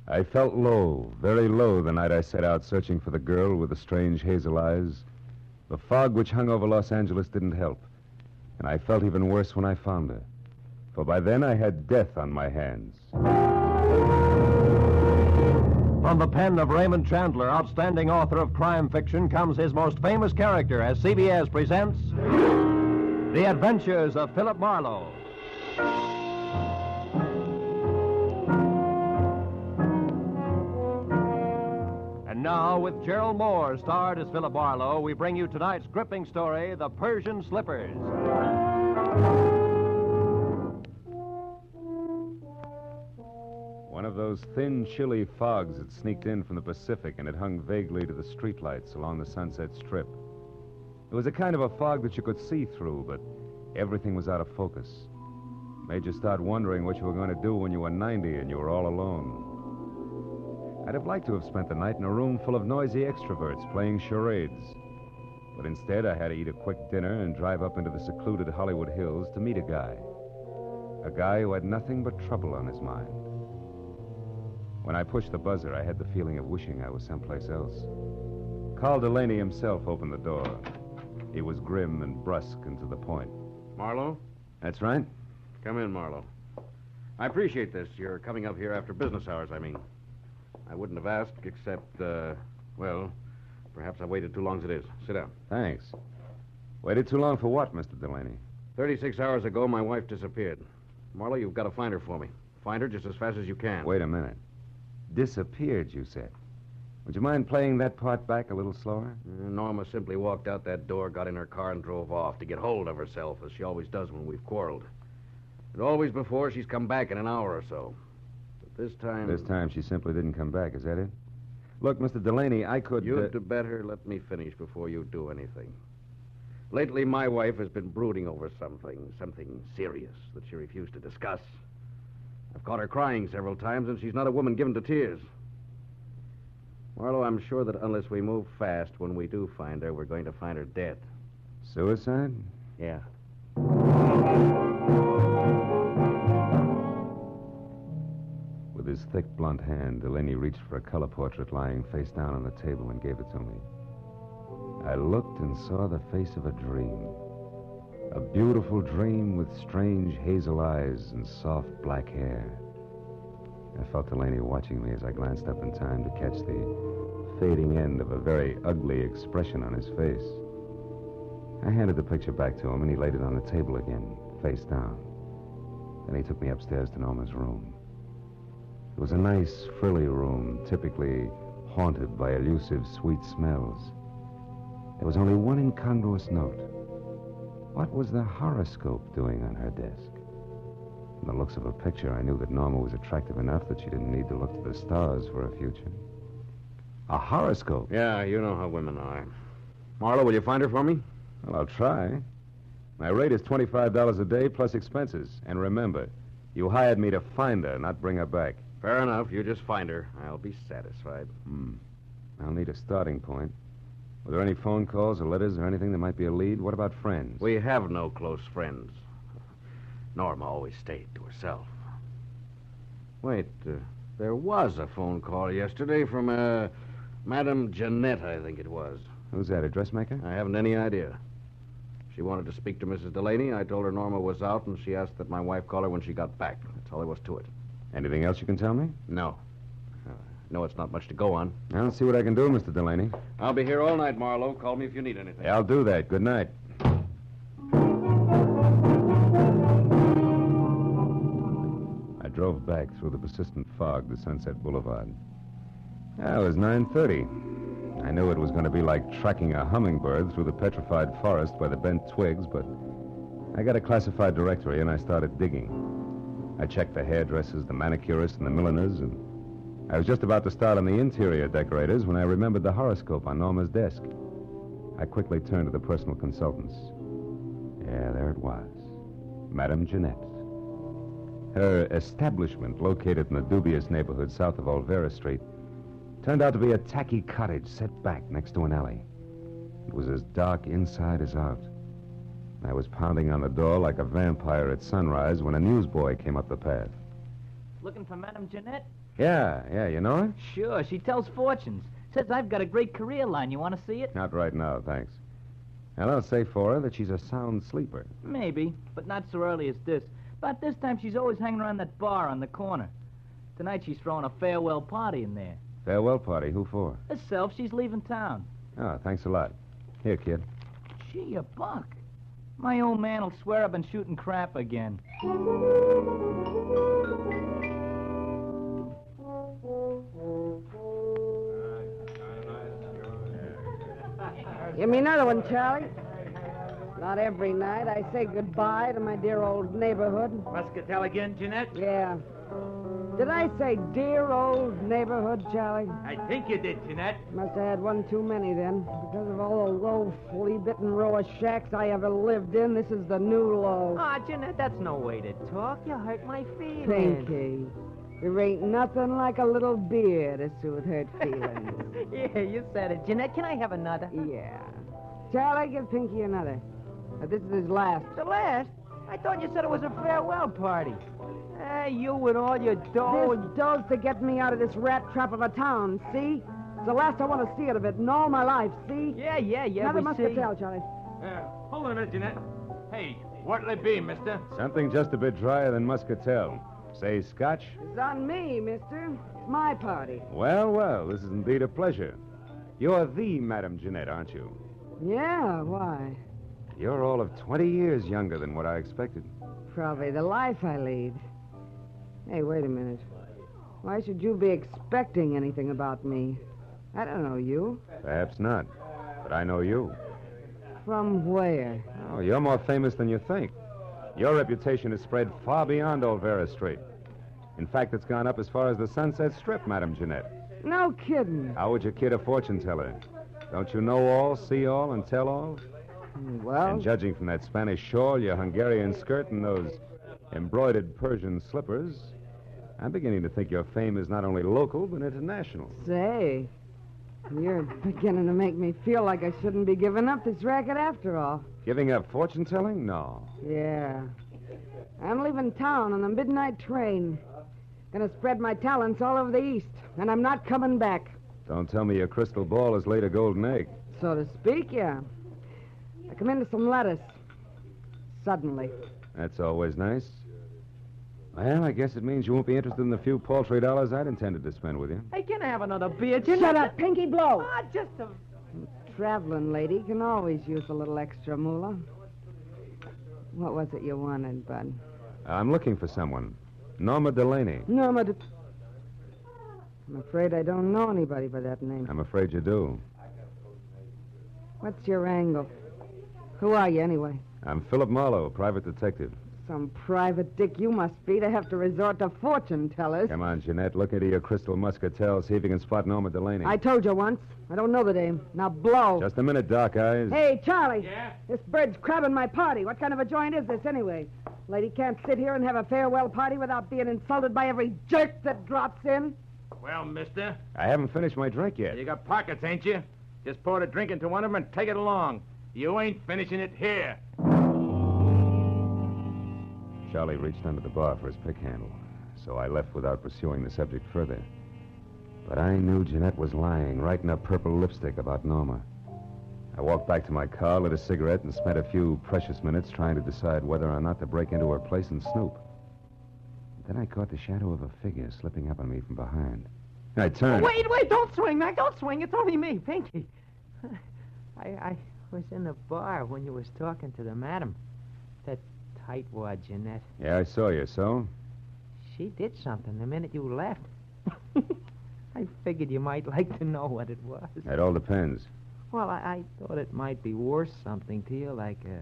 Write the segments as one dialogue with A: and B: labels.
A: I felt low, very low, the night I set out searching for the girl with the strange hazel eyes. The fog which hung over Los Angeles didn't help, and I felt even worse when I found her. For by then I had death on my hands.
B: From the pen of Raymond Chandler, outstanding author of crime fiction, comes his most famous character as CBS presents The Adventures of Philip Marlowe. And now, with Gerald Mohr starred as Philip Marlowe, we bring you tonight's gripping story, The Persian Slippers.
A: One of those thin, chilly fogs had sneaked in from the Pacific, and it hung vaguely to the streetlights along the Sunset Strip. It was a kind of a fog that you could see through, but everything was out of focus. Made you start wondering what you were going to do when you were 90 and you were all alone. I'd have liked to have spent the night in a room full of noisy extroverts playing charades. But instead, I had to eat a quick dinner and drive up into the secluded Hollywood Hills to meet a guy. A guy who had nothing but trouble on his mind. When I pushed the buzzer, I had the feeling of wishing I was someplace else. Carl Delaney himself opened the door. He was grim and brusque and to the point.
C: Marlowe?
A: That's right.
C: Come in, Marlowe. I appreciate this. You're coming up here after business hours, I mean. I wouldn't have asked except, well, perhaps I waited too long as it is. Sit down.
A: Thanks. Waited too long for what, Mr. Delaney?
C: 36 hours ago, my wife disappeared. Marlowe, you've got to find her for me. Find her just as fast as you can.
A: Wait a minute. Disappeared, you said. Would you mind playing that part back a little slower?
C: Norma simply walked out that door, got in her car, and drove off to get hold of herself, as she always does when we've quarreled. And always before, she's come back in an hour or so. But this time...
A: This time she simply didn't come back, is that it? Look, Mr. Delaney, I could...
C: You'd better let me finish before you do anything. Lately, my wife has been brooding over something serious that she refused to discuss. I've caught her crying several times, and she's not a woman given to tears. Marlowe, I'm sure that unless we move fast, when we do find her, we're going to find her dead.
A: Suicide?
C: Yeah.
A: With his thick, blunt hand, Delaney reached for a color portrait lying face down on the table and gave it to me. I looked and saw the face of a dream. A beautiful dream with strange hazel eyes and soft black hair. I felt Delaney watching me as I glanced up in time to catch the fading end of a very ugly expression on his face. I handed the picture back to him, and he laid it on the table again, face down. Then he took me upstairs to Norma's room. It was a nice, frilly room, typically haunted by elusive, sweet smells. There was only one incongruous note. What was the horoscope doing on her desk? From the looks of her picture, I knew that Norma was attractive enough that she didn't need to look to the stars for a future. A horoscope?
C: Yeah, you know how women are. Marlowe, will you find her for me?
A: Well, I'll try. My rate is $25 a day plus expenses. And remember, you hired me to find her, not bring her back.
C: Fair enough. You just find her. I'll be satisfied.
A: I'll need a starting point. Were there any phone calls or letters or anything that might be a lead? What about friends?
C: We have no close friends. Norma always stayed to herself. Wait, there was a phone call yesterday from, Madame Jeanette, I think it was.
A: Who's that, a dressmaker?
C: I haven't any idea. She wanted to speak to Mrs. Delaney. I told her Norma was out, and she asked that my wife call her when she got back. That's all there was to it.
A: Anything else you can tell me?
C: No. No, it's not much to go on.
A: I'll see what I can do, Mr. Delaney.
C: I'll be here all night, Marlowe. Call me if you need anything.
A: I'll do that. Good night. I drove back through the persistent fog to Sunset Boulevard. It was 9:30. I knew it was going to be like tracking a hummingbird through the petrified forest by the bent twigs, but I got a classified directory and I started digging. I checked the hairdressers, the manicurists, and the milliners, and I was just about to start on the interior decorators when I remembered the horoscope on Norma's desk. I quickly turned to the personal consultants. Yeah, there it was. Madame Jeanette. Her establishment, located in the dubious neighborhood south of Olvera Street, turned out to be a tacky cottage set back next to an alley. It was as dark inside as out. I was pounding on the door like a vampire at sunrise when a newsboy came up the path.
D: Looking for Madame Jeanette?
A: Yeah, you know her?
D: Sure, she tells fortunes. Says I've got a great career line. You want to see it?
A: Not right now, thanks. And I'll say for her that she's a sound sleeper.
D: Maybe, but not so early as this. About this time, she's always hanging around that bar on the corner. Tonight, she's throwing a farewell party in there.
A: Farewell party? Who for?
D: Herself, she's leaving town.
A: Oh, thanks a lot. Here, kid.
D: Gee, a buck. My old man will swear I've been shooting crap again.
E: Give me another one, Charlie. Not every night I say goodbye to my dear old neighborhood.
F: Muscatel again, Jeanette?
E: Yeah. Did I say dear old neighborhood, Charlie?
F: I think you did, Jeanette.
E: Must have had one too many then. Because of all the low, flea-bitten row of shacks I ever lived in, this is the new low.
G: Ah, Jeanette, that's no way to talk. You hurt my feelings.
E: Pinky, there ain't nothing like a little beer to soothe hurt feelings.
G: Yeah, you said it. Jeanette, can I have another?
E: Yeah. Charlie, give Pinky another. This is his last.
G: The last? I thought you said it was a farewell party. You with all your dough.
E: This dough's to get me out of this rat trap of a town, see? It's the last I want to see it of it in all my life, see?
G: Yeah,
E: Another
G: we see.
E: muscatel, Charlie.
F: Hold on a minute, Jeanette. Hey, what'll it be, mister?
A: Something just a bit drier than muscatel. Say scotch?
E: It's on me, mister. It's my party.
A: Well, this is indeed a pleasure. You're the Madame Jeanette, aren't you?
E: Yeah, why?
A: You're all of 20 years younger than what I expected.
E: Probably the life I lead. Hey, wait a minute. Why should you be expecting anything about me? I don't know you.
A: Perhaps not, but I know you.
E: From where?
A: Oh, you're more famous than you think. Your reputation has spread far beyond Old Vera Street. In fact, it's gone up as far as the Sunset Strip, Madame Jeanette.
E: No kidding.
A: How would you kid a fortune teller? Don't you know all, see all, and tell all?
E: Well,
A: And judging from that Spanish shawl, your Hungarian skirt, and those embroidered Persian slippers, I'm beginning to think your fame is not only local, but international.
E: say, you're beginning to make me feel like I shouldn't be giving up this racket after all.
A: Giving up fortune telling? No.
E: Yeah. I'm leaving town on the midnight train. Gonna spread my talents all over the East, and I'm not coming back.
A: Don't tell me your crystal ball has laid a golden egg.
E: So to speak, yeah. I come into some lettuce. Suddenly.
A: That's always nice. Well, I guess it means you won't be interested in the few paltry dollars I'd intended to spend with you.
G: Hey, can I have another beer, Jeanette?
E: Shut up, Pinky Blow!
G: Ah, just a...
E: Traveling lady can always use a little extra moolah. What was it you wanted, Bud?
A: I'm looking for someone. Norma Delaney.
E: Norma I'm afraid I don't know anybody by that name.
A: I'm afraid you do.
E: What's your angle? Who are you, anyway?
A: I'm Philip Marlowe, private detective.
E: Some private dick you must be to have to resort to fortune tellers.
A: Come on, Jeanette. Look into your crystal muscatel. See if you can spot Norma Delaney.
E: I told you once. I don't know the name. Now blow.
A: Just a minute, Doc Eyes.
E: Hey, Charlie.
F: Yeah?
E: This bird's crabbing my party. What kind of a joint is this, anyway? Lady can't sit here and have a farewell party without being insulted by every jerk that drops in.
F: Well, mister,
A: I haven't finished my drink yet.
F: you got pockets, ain't you? Just pour the drink into one of them and take it along. You ain't finishing it here.
A: Charlie reached under the bar for his pick handle, so I left without pursuing the subject further. But I knew Jeanette was lying, right in her purple lipstick about Norma. I walked back to my car, lit a cigarette, and spent a few precious minutes trying to decide whether or not to break into her place and snoop. Then I caught the shadow of a figure slipping up on me from behind. I turned.
G: Wait, don't swing, Mac. Don't swing. It's only me, Pinky. I was in the bar when you was talking to the madam. That tightwad, Jeanette.
A: Yeah, I saw you, so?
G: She did something the minute you left. I figured you might like to know what it was.
A: It all depends.
G: Well, I thought it might be worth something to you, like a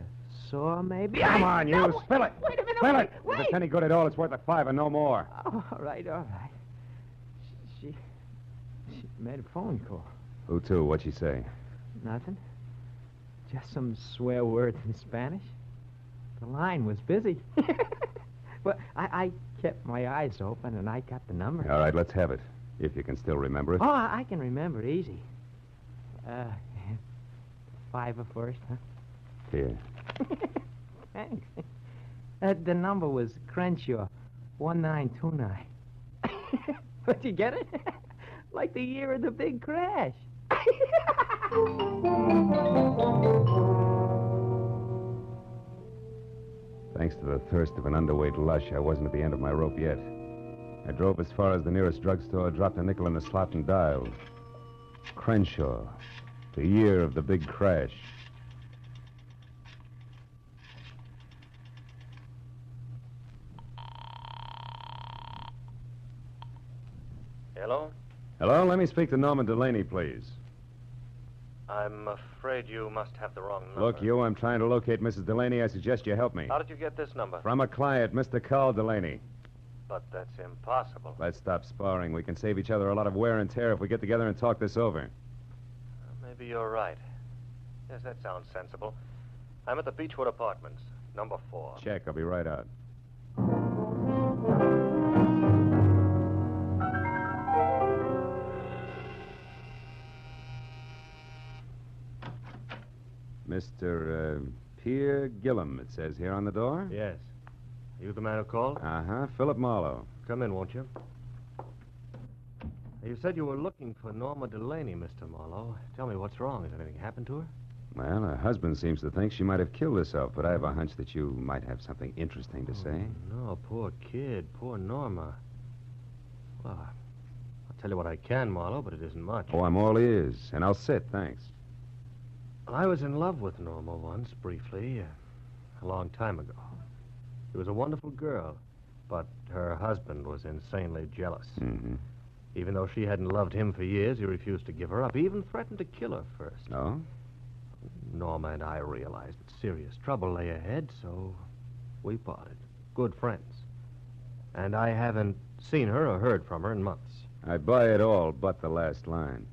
G: saw, maybe.
A: Come on, you.
G: No,
A: Spill it.
G: Wait a minute.
A: Spill it.
G: Wait.
A: If it's any good at all, it's worth $5 and no more.
G: Oh, all right. She made a phone call.
A: Who to? What'd she say?
G: Nothing. Just some swear words in Spanish. The line was busy. Well, I kept my eyes open, and I got the number.
A: All right, let's have it. If you can still remember it.
G: Oh, I can remember it easy. 5 first, huh?
A: Here.
G: Thanks. The number was Crenshaw, 1929. But you get it? Like the year of the big crash.
A: Thanks to the thirst of an underweight lush, I wasn't at the end of my rope yet. I drove as far as the nearest drugstore, dropped a nickel in the slot, and dialed. Crenshaw, the year of the big crash.
H: Hello?
A: Hello, let me speak to Norman Delaney, please.
H: I'm afraid you must have the wrong number.
A: Look, you, I'm trying to locate Mrs. Delaney. I suggest you help me.
H: How did you get this number?
A: From a client, Mr. Carl Delaney.
H: But that's impossible.
A: Let's stop sparring. We can save each other a lot of wear and tear if we get together and talk this over.
H: Maybe you're right. Yes, that sounds sensible. I'm at the Beechwood Apartments, number 4.
A: Check. I'll be right out. Mr. Pierre Gillum, it says here on the door.
H: Yes. You the man who called?
A: Uh-huh. Philip Marlowe.
H: Come in, won't you? You said you were looking for Norma Delaney, Mr. Marlowe. Tell me, what's wrong? Has anything happened to her?
A: Well, her husband seems to think she might have killed herself, but I have a hunch that you might have something interesting to say.
H: No, poor kid. Poor Norma. Well, I'll tell you what I can, Marlowe, but it isn't much.
A: Oh, I'm all ears, and I'll sit, thanks.
H: I was in love with Norma once, briefly, a long time ago. She was a wonderful girl, but her husband was insanely jealous.
A: Mm-hmm.
H: Even though she hadn't loved him for years, he refused to give her up. He even threatened to kill her first.
A: Oh?
H: Norma and I realized that serious trouble lay ahead, so we parted. Good friends. And I haven't seen her or heard from her in months.
A: I buy it all but the last line.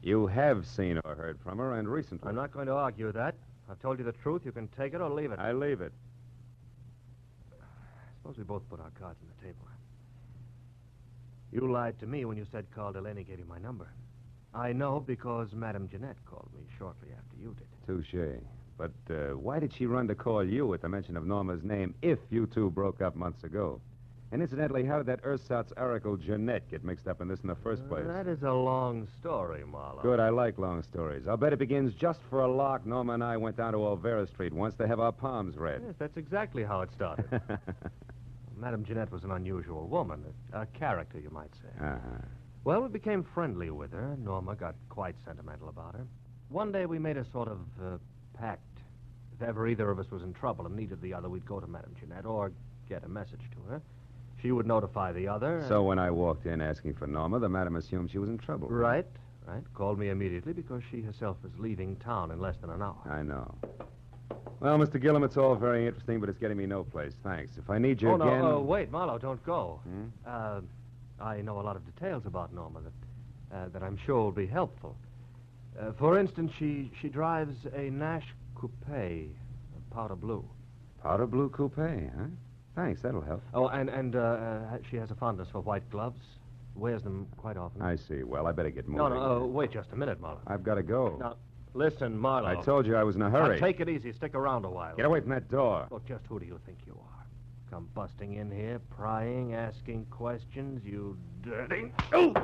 A: You have seen or heard from her, and recently.
H: I'm not going to argue that. I've told you the truth. You can take it or leave it.
A: I leave it.
H: Suppose we both put our cards on the table. You lied to me when you said Carl Delaney gave you my number. I know because Madame Jeanette called me shortly after you did.
A: Touche. But why did she run to call you at the mention of Norma's name if you two broke up months ago? And incidentally, how did that ersatz oracle Jeanette get mixed up in this in the first place?
H: That is a long story, Marlowe.
A: Good, I like long stories. I'll bet it begins just for a lark. Norma and I went down to Olvera Street once to have our palms read.
H: Yes, that's exactly how it started. Madame Jeanette was an unusual woman, a character, you might say.
A: Uh-huh.
H: Well, we became friendly with her. Norma got quite sentimental about her. One day we made a sort of pact. If ever either of us was in trouble and needed the other, we'd go to Madame Jeanette or get a message to her. She would notify the other.
A: So when I walked in asking for Norma, the madam assumed she was in trouble.
H: Right. Called me immediately because she herself was leaving town in less than an hour.
A: I know. Well, Mr. Gillum, it's all very interesting, but it's getting me no place. Thanks. If I need you again...
H: No, wait, Marlowe, don't go. I know a lot of details about Norma that I'm sure will be helpful. For instance, she drives a Nash coupe, powder blue.
A: Powder blue coupe, huh? Thanks, that'll help.
H: Oh, and she has a fondness for white gloves. Wears them quite often.
A: I see. Well, I better get moving.
H: No, wait just a minute, Marlowe.
A: I've got to go.
H: Now, listen, Marlowe.
A: I told you I was in a hurry.
H: Now, take it easy. Stick around a while.
A: Get away from that door.
H: Look, just who do you think you are? Come busting in here, prying, asking questions, you dirty...
A: Ooh!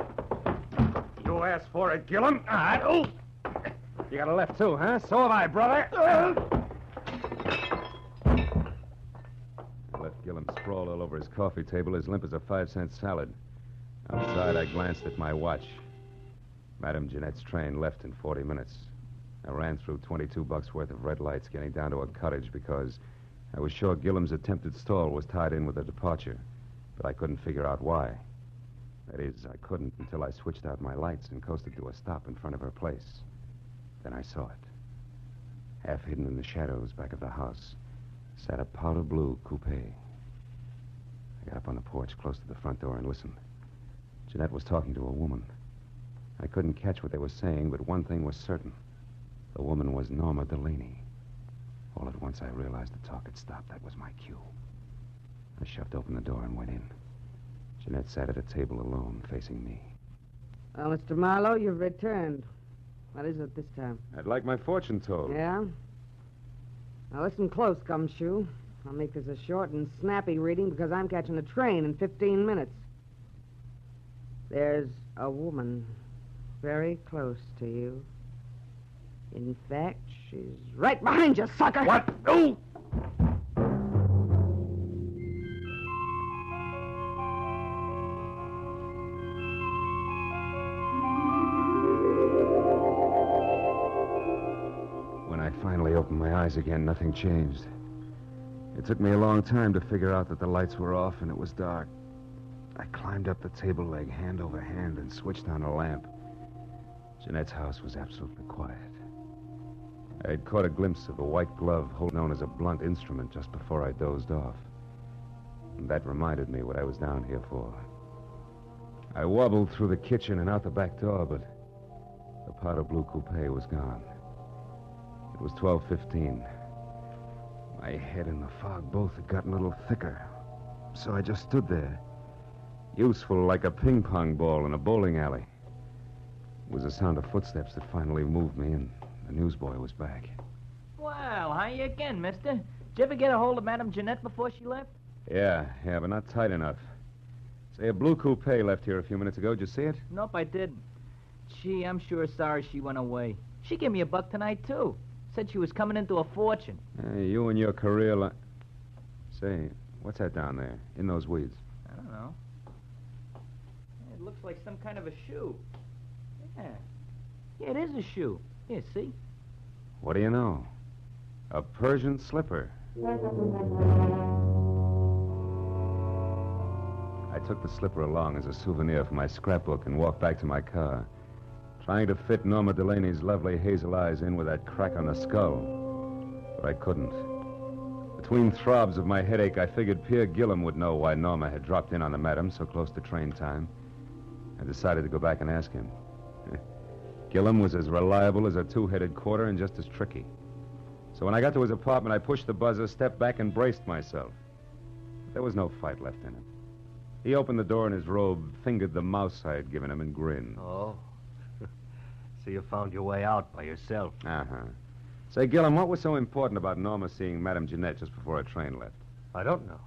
A: You asked for it, Gillum. Ooh! You got a left, too, huh? So have I, brother. I left Gillum sprawled all over his coffee table, as limp as a 5-cent salad. Outside, I glanced at my watch. Madame Jeanette's train left in 40 minutes. I ran through $22 worth of red lights, getting down to a cottage because I was sure Gillum's attempted stall was tied in with the departure, but I couldn't figure out why. That is, I couldn't until I switched out my lights and coasted to a stop in front of her place. Then I saw it. Half hidden in the shadows back of the house sat a powder blue coupe. I got up on the porch close to the front door and listened. Jeanette was talking to a woman. I couldn't catch what they were saying, but one thing was certain. The woman was Norma Delaney. All at once, I realized the talk had stopped. That was my cue. I shoved open the door and went in. Jeanette sat at a table alone, facing me.
E: Well, Mr. Marlowe, you've returned. What is it this time?
A: I'd like my fortune told.
E: Yeah? Now, listen close, Gumshoe. I'll make this a short and snappy reading because I'm catching a train in 15 minutes. There's a woman very close to you. In fact, she's right behind you, sucker.
C: What? Oh!
A: When I finally opened my eyes again, nothing changed. It took me a long time to figure out that the lights were off and it was dark. I climbed up the table leg hand over hand and switched on a lamp. Jeanette's house was absolutely quiet. I had caught a glimpse of a white glove known as a blunt instrument just before I dozed off. And that reminded me what I was down here for. I wobbled through the kitchen and out the back door, but the powder blue coupe was gone. It was 12:15. My head and the fog both had gotten a little thicker, so I just stood there, useful like a ping-pong ball in a bowling alley. It was the sound of footsteps that finally moved me, and the newsboy was back.
D: Well, how you again, mister? Did you ever get a hold of Madame Jeanette before she left?
A: Yeah, but not tight enough. Say, a blue coupe left here a few minutes ago. Did you see it?
D: Nope, I didn't. Gee, I'm sure sorry she went away. She gave me a buck tonight, too. Said she was coming into a fortune.
A: Hey, you and your career Say, what's that down there, in those weeds?
D: I don't know. It looks like some kind of a shoe. Yeah, it is a shoe. Here, see?
A: What do you know? A Persian slipper. I took the slipper along as a souvenir for my scrapbook and walked back to my car, trying to fit Norma Delaney's lovely hazel eyes in with that crack on the skull. But I couldn't. Between throbs of my headache, I figured Pierre Gillum would know why Norma had dropped in on the madam so close to train time. I decided to go back and ask him. Gillum was as reliable as a two-headed quarter and just as tricky. So when I got to his apartment, I pushed the buzzer, stepped back, and braced myself. There was no fight left in him. He opened the door in his robe, fingered the mouse I had given him, and grinned.
H: Oh. So you found your way out by yourself.
A: Uh-huh. Say, Gillum, what was so important about Norma seeing Madame Jeanette just before her train left?
H: I don't know.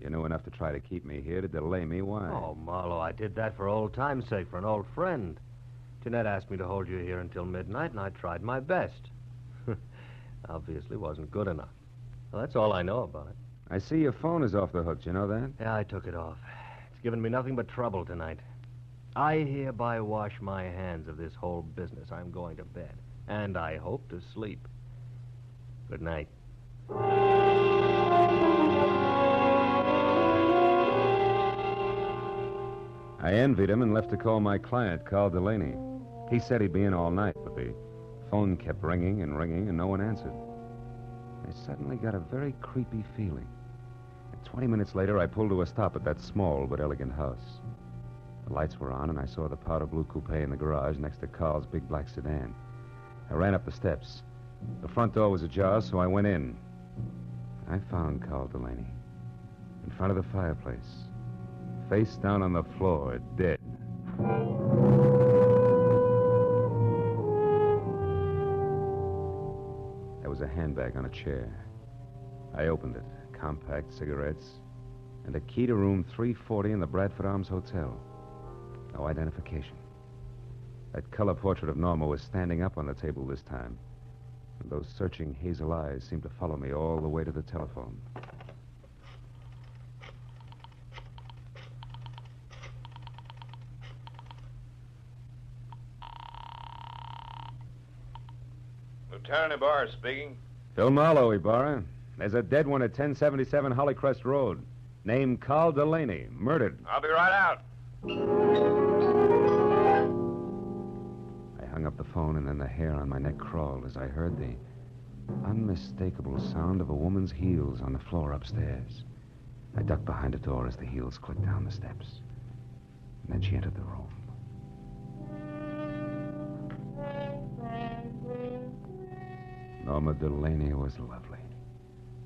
A: You knew enough to try to keep me here, to delay me. Why?
H: Oh, Marlowe, I did that for old time's sake, for an old friend. Jeanette asked me to hold you here until midnight, and I tried my best. Obviously wasn't good enough. Well, that's all I know about it.
A: I see your phone is off the hook. You know that?
H: Yeah, I took it off. It's given me nothing but trouble tonight. I hereby wash my hands of this whole business. I'm going to bed. And I hope to sleep. Good night.
A: I envied him and left to call my client, Carl Delaney. He said he'd be in all night, but the phone kept ringing and ringing, and no one answered. I suddenly got a very creepy feeling. And 20 minutes later, I pulled to a stop at that small but elegant house. The lights were on, and I saw the powder blue coupe in the garage next to Carl's big black sedan. I ran up the steps. The front door was ajar, so I went in. I found Carl Delaney in front of the fireplace, face down on the floor, dead. There was a handbag on a chair. I opened it. Compact cigarettes and a key to room 340 in the Bradford Arms Hotel. No identification. That color portrait of Norma was standing up on the table this time, and those searching hazel eyes seemed to follow me all the way to the telephone.
I: Lieutenant Ibarra speaking.
A: Phil Marlowe, Ibarra. There's a dead one at 1077 Hollycrest Road. Named Carl Delaney. Murdered.
I: I'll be right out.
A: I hung up the phone, and then the hair on my neck crawled as I heard the unmistakable sound of a woman's heels on the floor upstairs. I ducked behind a door as the heels clicked down the steps. And then she entered the room. Norma Delaney was lovely.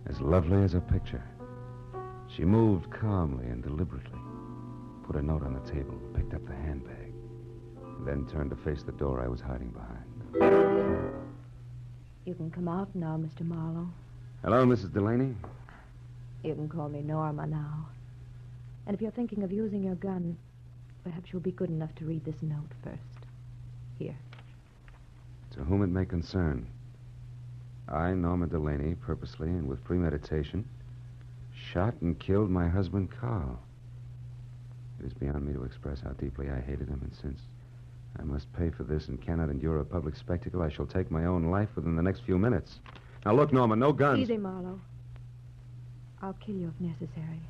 A: As lovely as a picture. She moved calmly and deliberately, put a note on the table, picked up the handbag, and then turned to face the door I was hiding behind.
J: You can come out now, Mr. Marlowe.
A: Hello, Mrs. Delaney.
J: You can call me Norma now. And if you're thinking of using your gun, Perhaps you'll be good enough to read this note first. Here.
A: To whom it may concern. I, Norma Delaney, purposely and with premeditation, shot and killed my husband, Carl. It is beyond me to express how deeply I hated him, and since I must pay for this and cannot endure a public spectacle, I shall take my own life within the next few minutes. Now, look, Norma, no guns.
J: Easy, Marlowe. I'll kill you if necessary.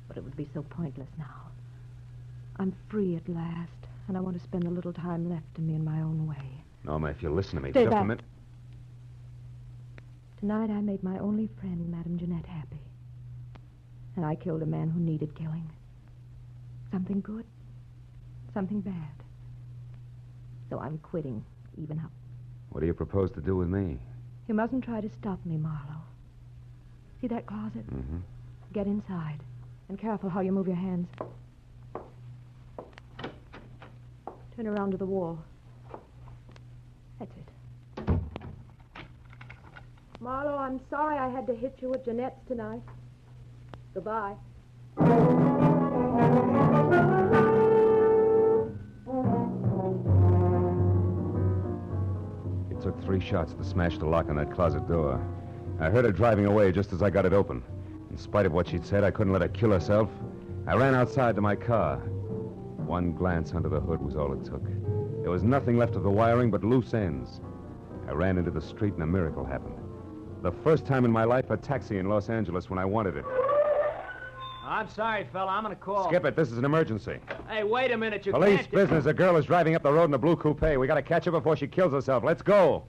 J: But it would be so pointless now. I'm free at last, and I want to spend the little time left to me in my own way.
A: Norma, if you'll listen to me
J: Stay
A: just
J: back.
A: a minute.
J: Tonight I made my only friend, Madame Jeanette, happy. And I killed a man who needed killing. Something good, something bad. So I'm quitting, even up.
A: What do you propose to do with me?
J: You mustn't try to stop me, Marlowe. See that closet?
A: Mm-hmm.
J: Get inside. And careful how you move your hands. Turn around to the wall. That's it. Marlowe, I'm sorry I had to hit you with Jeanette's tonight. Goodbye.
A: It took 3 shots to smash the lock on that closet door. I heard her driving away just as I got it open. In spite of what she'd said, I couldn't let her kill herself. I ran outside to my car. One glance under the hood was all it took. There was nothing left of the wiring but loose ends. I ran into the street and a miracle happened. The first time in my life, a taxi in Los Angeles when I wanted it.
D: I'm sorry, fella. I'm going to call.
A: Skip it. This is an emergency.
D: Hey, wait a minute. You
A: Police
D: can't...
A: business. A girl is driving up the road in a blue coupe. We got to catch her before she kills herself. Let's go.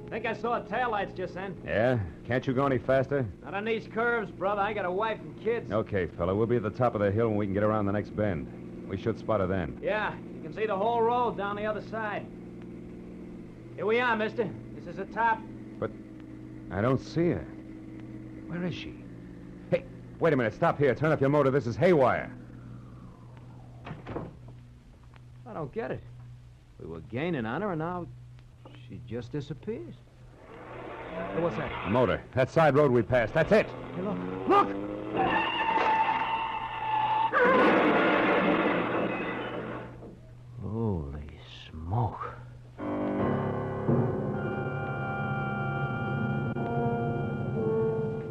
D: Think I saw taillights just then.
A: Yeah? Can't you go any faster?
D: Not on these curves, brother. I got a wife and kids.
A: Okay, fella. We'll be at the top of the hill when we can get around the next bend. We should spot her then.
D: Yeah, you can see the whole road down the other side. Here we are, mister. This is the top.
A: But I don't see her. Where is she? Hey, wait a minute. Stop here. Turn off your motor. This is haywire.
K: I don't get it. We were gaining on her, and now she just disappears. Hey, what's that?
A: A motor. That side road we passed. That's it.
K: Hey, look. Look! Holy smoke.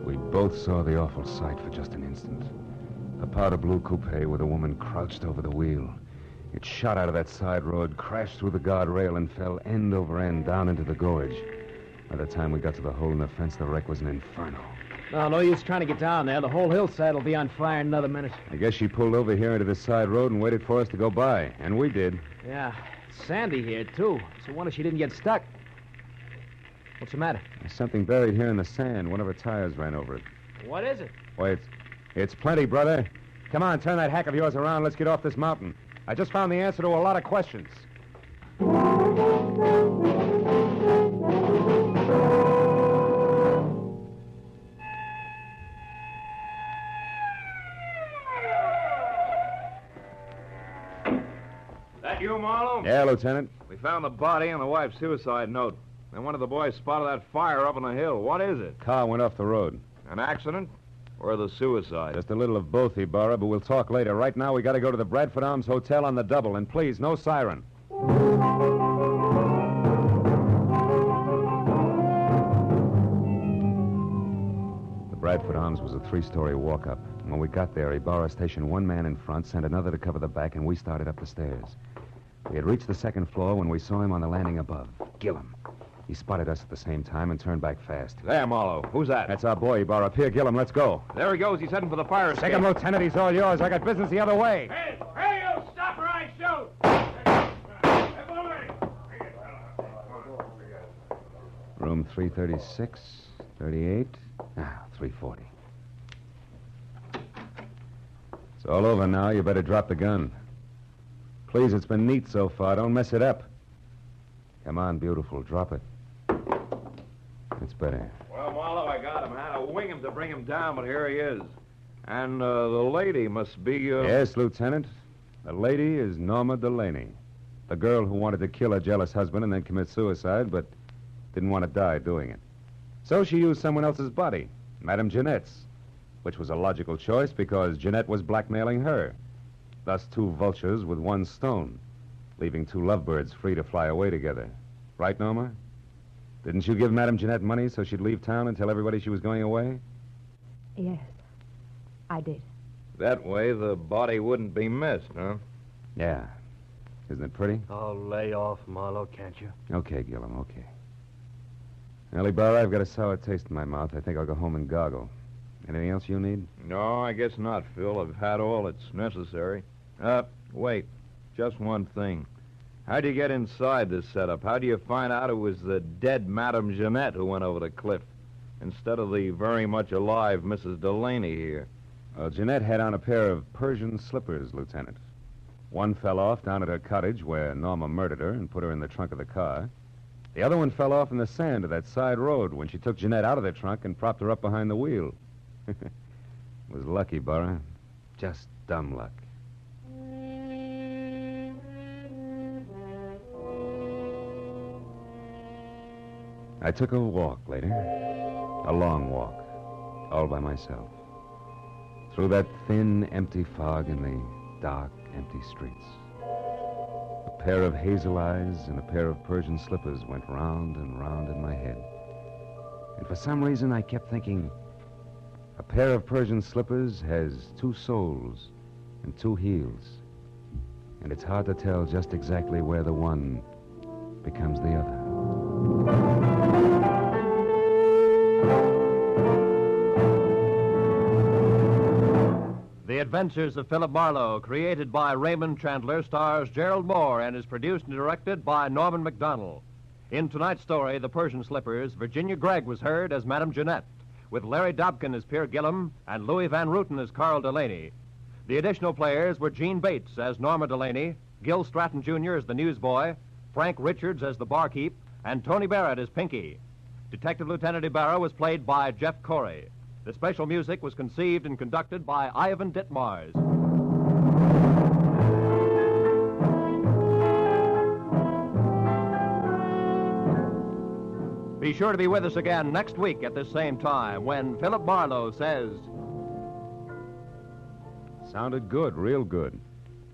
A: We both saw the awful sight for just an instant. A powder blue coupe with a woman crouched over the wheel. It shot out of that side road, crashed through the guardrail, and fell end over end down into the gorge. By the time we got to the hole in the fence, the wreck was an inferno.
K: No use trying to get down there. The whole hillside will be on fire in another minute.
A: I guess she pulled over here into this side road and waited for us to go by. And we did.
K: Yeah, it's sandy here, too. So wonder she didn't get stuck. What's the matter?
A: There's something buried here in the sand. One of her tires ran over it.
D: What is it?
A: Why, it's plenty, brother. Come on, turn that hack of yours around. Let's get off this mountain. I just found the answer to a lot of questions.
I: That you, Marlowe?
A: Yeah, Lieutenant.
I: We found the body and the wife's suicide note. And one of the boys spotted that fire up on the hill. What is it?
A: Car went off the road.
I: An accident? Or the suicide?
A: Just a little of both, Ibarra, but we'll talk later. Right now, we got to go to the Bradford Arms Hotel on the double. And please, no siren. The Bradford Arms was a 3-story walk-up. When we got there, Ibarra stationed one man in front, sent another to cover the back, and we started up the stairs. We had reached the 2nd floor when we saw him on the landing above. Gillum. He spotted us at the same time and turned back fast.
I: There, Marlowe. Who's that?
A: That's our boy, Ibarra. Pierre Gillum, let's go.
I: There he goes. He's heading for the fire escape.
A: Second Lieutenant, he's all yours. I got business the other way.
I: Hey, you stop or I shoot!
A: Room 336, 38, 340. It's all over now. You better drop the gun. Please, it's been neat so far. Don't mess it up. Come on, beautiful. Drop it. It's better.
I: Well, Marlowe, I got him. I had to wing him to bring him down, but here he is. And the lady must be...
A: Yes, Lieutenant. The lady is Norma Delaney. The girl who wanted to kill her jealous husband and then commit suicide, but didn't want to die doing it. So she used someone else's body, Madame Jeanette's, which was a logical choice because Jeanette was blackmailing her. Thus, two vultures with one stone, leaving two lovebirds free to fly away together. Right, Norma? Didn't you give Madame Jeanette money so she'd leave town and tell everybody she was going away?
J: Yes, I did.
I: That way the body wouldn't be missed, huh?
A: Yeah. Isn't it pretty?
H: Oh, lay off, Marlowe, can't you?
A: Okay, Gillum, okay. Ellie Barr, I've got a sour taste in my mouth. I think I'll go home and goggle. Anything else you need?
I: No, I guess not, Phil. I've had all that's necessary. Wait. Just one thing. How'd you get inside this setup? How do you find out it was the dead Madame Jeanette who went over the cliff instead of the very much alive Mrs. Delaney here?
A: Well, Jeanette had on a pair of Persian slippers, Lieutenant. One fell off down at her cottage where Norma murdered her and put her in the trunk of the car. The other one fell off in the sand of that side road when she took Jeanette out of the trunk and propped her up behind the wheel. Was lucky, Burra. Just dumb luck. I took a walk later. A long walk. All by myself. Through that thin, empty fog in the dark, empty streets. A pair of hazel eyes and a pair of Persian slippers went round and round in my head. And for some reason, I kept thinking, a pair of Persian slippers has two soles and two heels. And it's hard to tell just exactly where the one becomes the other.
B: The Adventures of Philip Marlowe, created by Raymond Chandler, stars Gerald Mohr and is produced and directed by Norman MacDonald. In tonight's story, The Persian Slippers, Virginia Gregg was heard as Madame Jeanette, with Larry Dobkin as Pierre Gillum and Louis Van Rooten as Carl Delaney. The additional players were Gene Bates as Norma Delaney, Gil Stratton Jr. as the newsboy, Frank Richards as the barkeep, and Tony Barrett as Pinky. Detective Lieutenant Ibarra was played by Jeff Corey. The special music was conceived and conducted by Ivan Ditmars. Be sure to be with us again next week at this same time when Philip Marlowe says...
A: Sounded good, real good.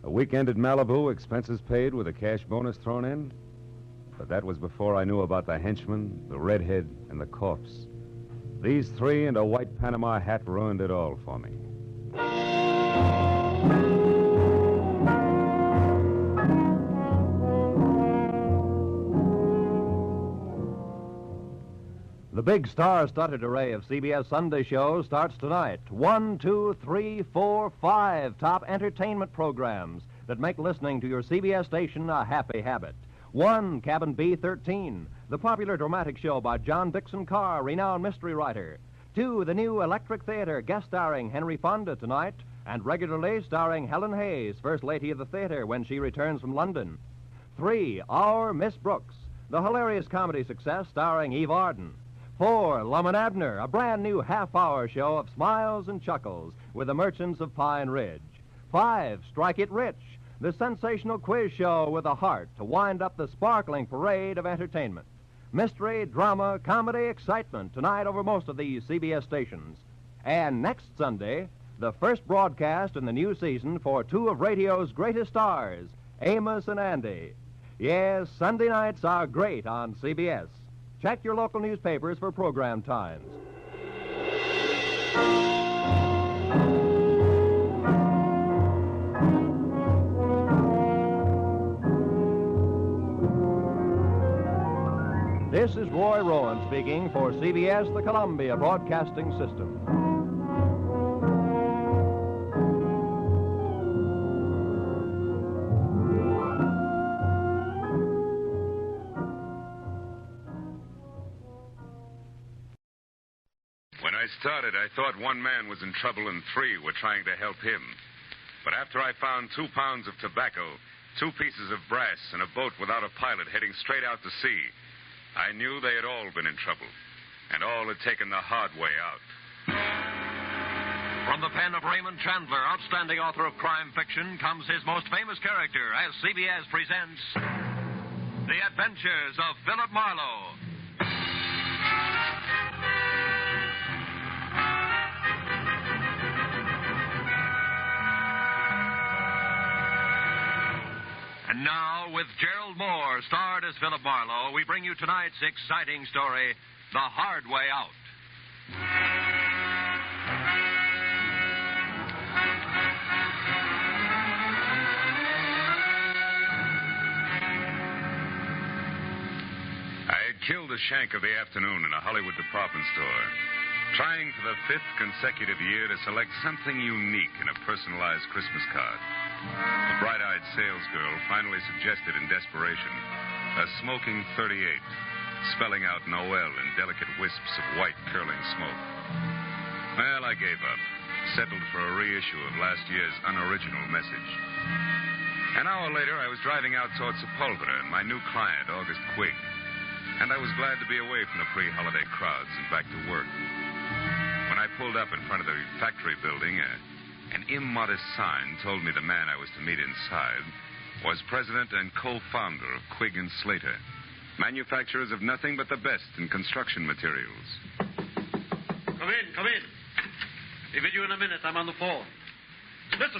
A: A weekend at Malibu, expenses paid with a cash bonus thrown in. But that was before I knew about the henchman, the redhead, and the corpse. These three and a white Panama hat ruined it all for me.
B: The big star-studded array of CBS Sunday shows starts tonight. 1, 2, 3, 4, 5 top entertainment programs that make listening to your CBS station a happy habit. 1, Cabin B-13, the popular dramatic show by John Dixon Carr, renowned mystery writer. 2, the new Electric Theater, guest starring Henry Fonda tonight, and regularly starring Helen Hayes, First Lady of the Theater, when she returns from London. 3, Our Miss Brooks, the hilarious comedy success starring Eve Arden. 4, Lum and Abner, a brand new half-hour show of smiles and chuckles with the merchants of Pine Ridge. 5, Strike It Rich, the sensational quiz show with a heart to wind up the sparkling parade of entertainment. Mystery, drama, comedy, excitement tonight over most of these CBS stations. And next Sunday, the first broadcast in the new season for two of radio's greatest stars, Amos and Andy. Yes, Sunday nights are great on CBS. Check your local newspapers for program times. This is Roy Rowan speaking for CBS, the Columbia Broadcasting System.
A: When I started, I thought one man was in trouble and three were trying to help him. But after I found 2 pounds of tobacco, 2 pieces of brass, and a boat without a pilot heading straight out to sea, I knew they had all been in trouble, and all had taken the hard way out.
L: From the pen of Raymond Chandler, outstanding author of crime fiction, comes his most famous character as CBS presents The Adventures of Philip Marlowe. And now, with Gerald Mohr, starred as Philip Marlowe, we bring you tonight's exciting story, The Hard Way Out.
A: Killed a shank of the afternoon in a Hollywood department store, trying for the 5th consecutive year to select something unique in a personalized Christmas card. A bright-eyed salesgirl finally suggested in desperation a smoking 38, spelling out Noel in delicate wisps of white curling smoke. Well, I gave up, settled for a reissue of last year's unoriginal message. An hour later, I was driving out towards Sepulveda and my new client, August Quigg. And I was glad to be away from the pre-holiday crowds and back to work. When I pulled up in front of the factory building, an immodest sign told me the man I was to meet inside was president and co-founder of Quigg & Slater, manufacturers of nothing but the best in construction materials.
M: Come in. Be with you in a minute. I'm on the phone. Listen,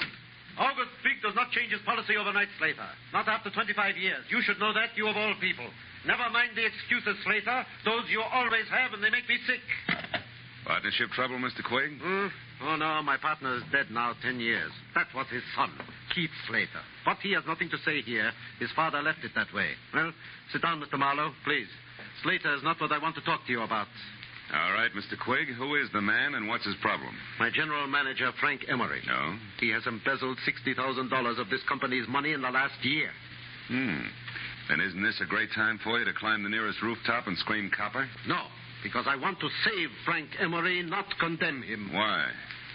M: August Quigg does not change his policy overnight, Slater. Not after 25 years. You should know that, you of all people. Never mind the excuses, Slater. Those you always have, and they make me sick.
A: Partnership trouble, Mr. Quigg?
M: Oh, no, my partner is dead now 10 years. That was his son, Keith Slater. But he has nothing to say here. His father left it that way. Well, sit down, Mr. Marlowe, please. Slater is not what I want to talk to you about.
A: All right, Mr. Quigg. Who is the man, and what's his problem?
M: My general manager, Frank Emery.
A: No?
M: He has embezzled $60,000 of this company's money in the last year.
A: Then isn't this a great time for you to climb the nearest rooftop and scream copper?
M: No, because I want to save Frank Emery, not condemn him.
A: Why?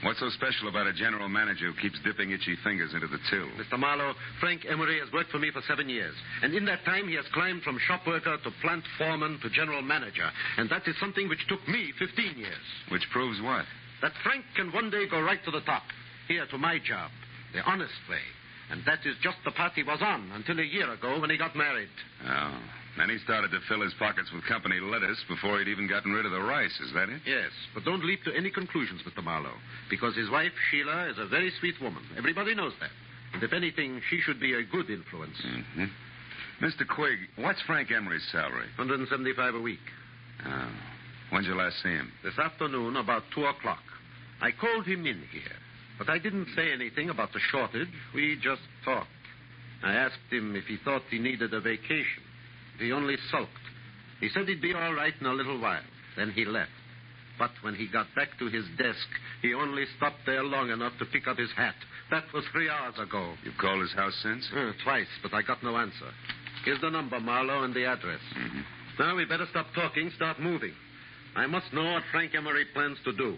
A: What's so special about a general manager who keeps dipping itchy fingers into the till?
M: Mr. Marlowe, Frank Emery has worked for me for 7 years. And in that time, he has climbed from shop worker to plant foreman to general manager. And that is something which took me 15 years.
A: Which proves what?
M: That Frank can one day go right to the top. Here, to my job. The honest way. And that is just the path he was on until a year ago when he got married.
A: Oh. Then he started to fill his pockets with company lettuce before he'd even gotten rid of the rice. Is that it?
M: Yes. But don't leap to any conclusions, Mr. Marlowe. Because his wife, Sheila, is a very sweet woman. Everybody knows that. And if anything, she should be a good influence.
A: Mr. Quigg, what's Frank Emery's salary?
M: $175 a week.
A: Oh. When'd you last see him?
M: This afternoon, about 2 o'clock. I called him in here. But I didn't say anything about the shortage. We just talked. I asked him if he thought he needed a vacation. He only sulked. He said he'd be all right in a little while. Then he left. But when he got back to his desk, he only stopped there long enough to pick up his hat. That was 3 hours ago.
A: You've called his house since?
M: Twice, but I got no answer. Here's the number, Marlowe, and the address. Now we better stop talking, start moving. I must know what Frank Emery plans to do.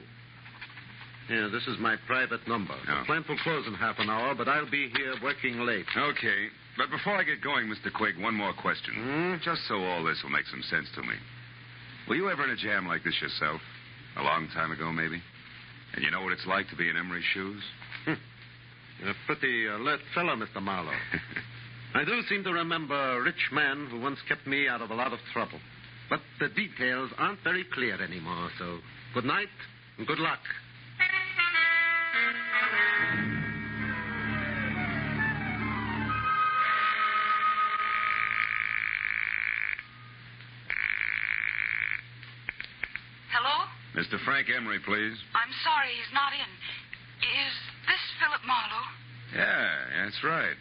M: Yeah, this is my private number. The plant will close in half an hour, but I'll be here working late.
A: Okay. But before I get going, Mr. Quigg, one more question. Just so all this will make some sense to me. Were you ever in a jam like this yourself? A long time ago, maybe? And you know what it's like to be in Emery's shoes?
M: You're a pretty alert fellow, Mr. Marlowe. I do seem to remember a rich man who once kept me out of a lot of trouble. But the details aren't very clear anymore, so good night and good luck.
N: Hello?
A: Mr. Frank Emery, please.
N: I'm sorry, he's not in. Is this Philip Marlowe?
A: Yeah, that's right.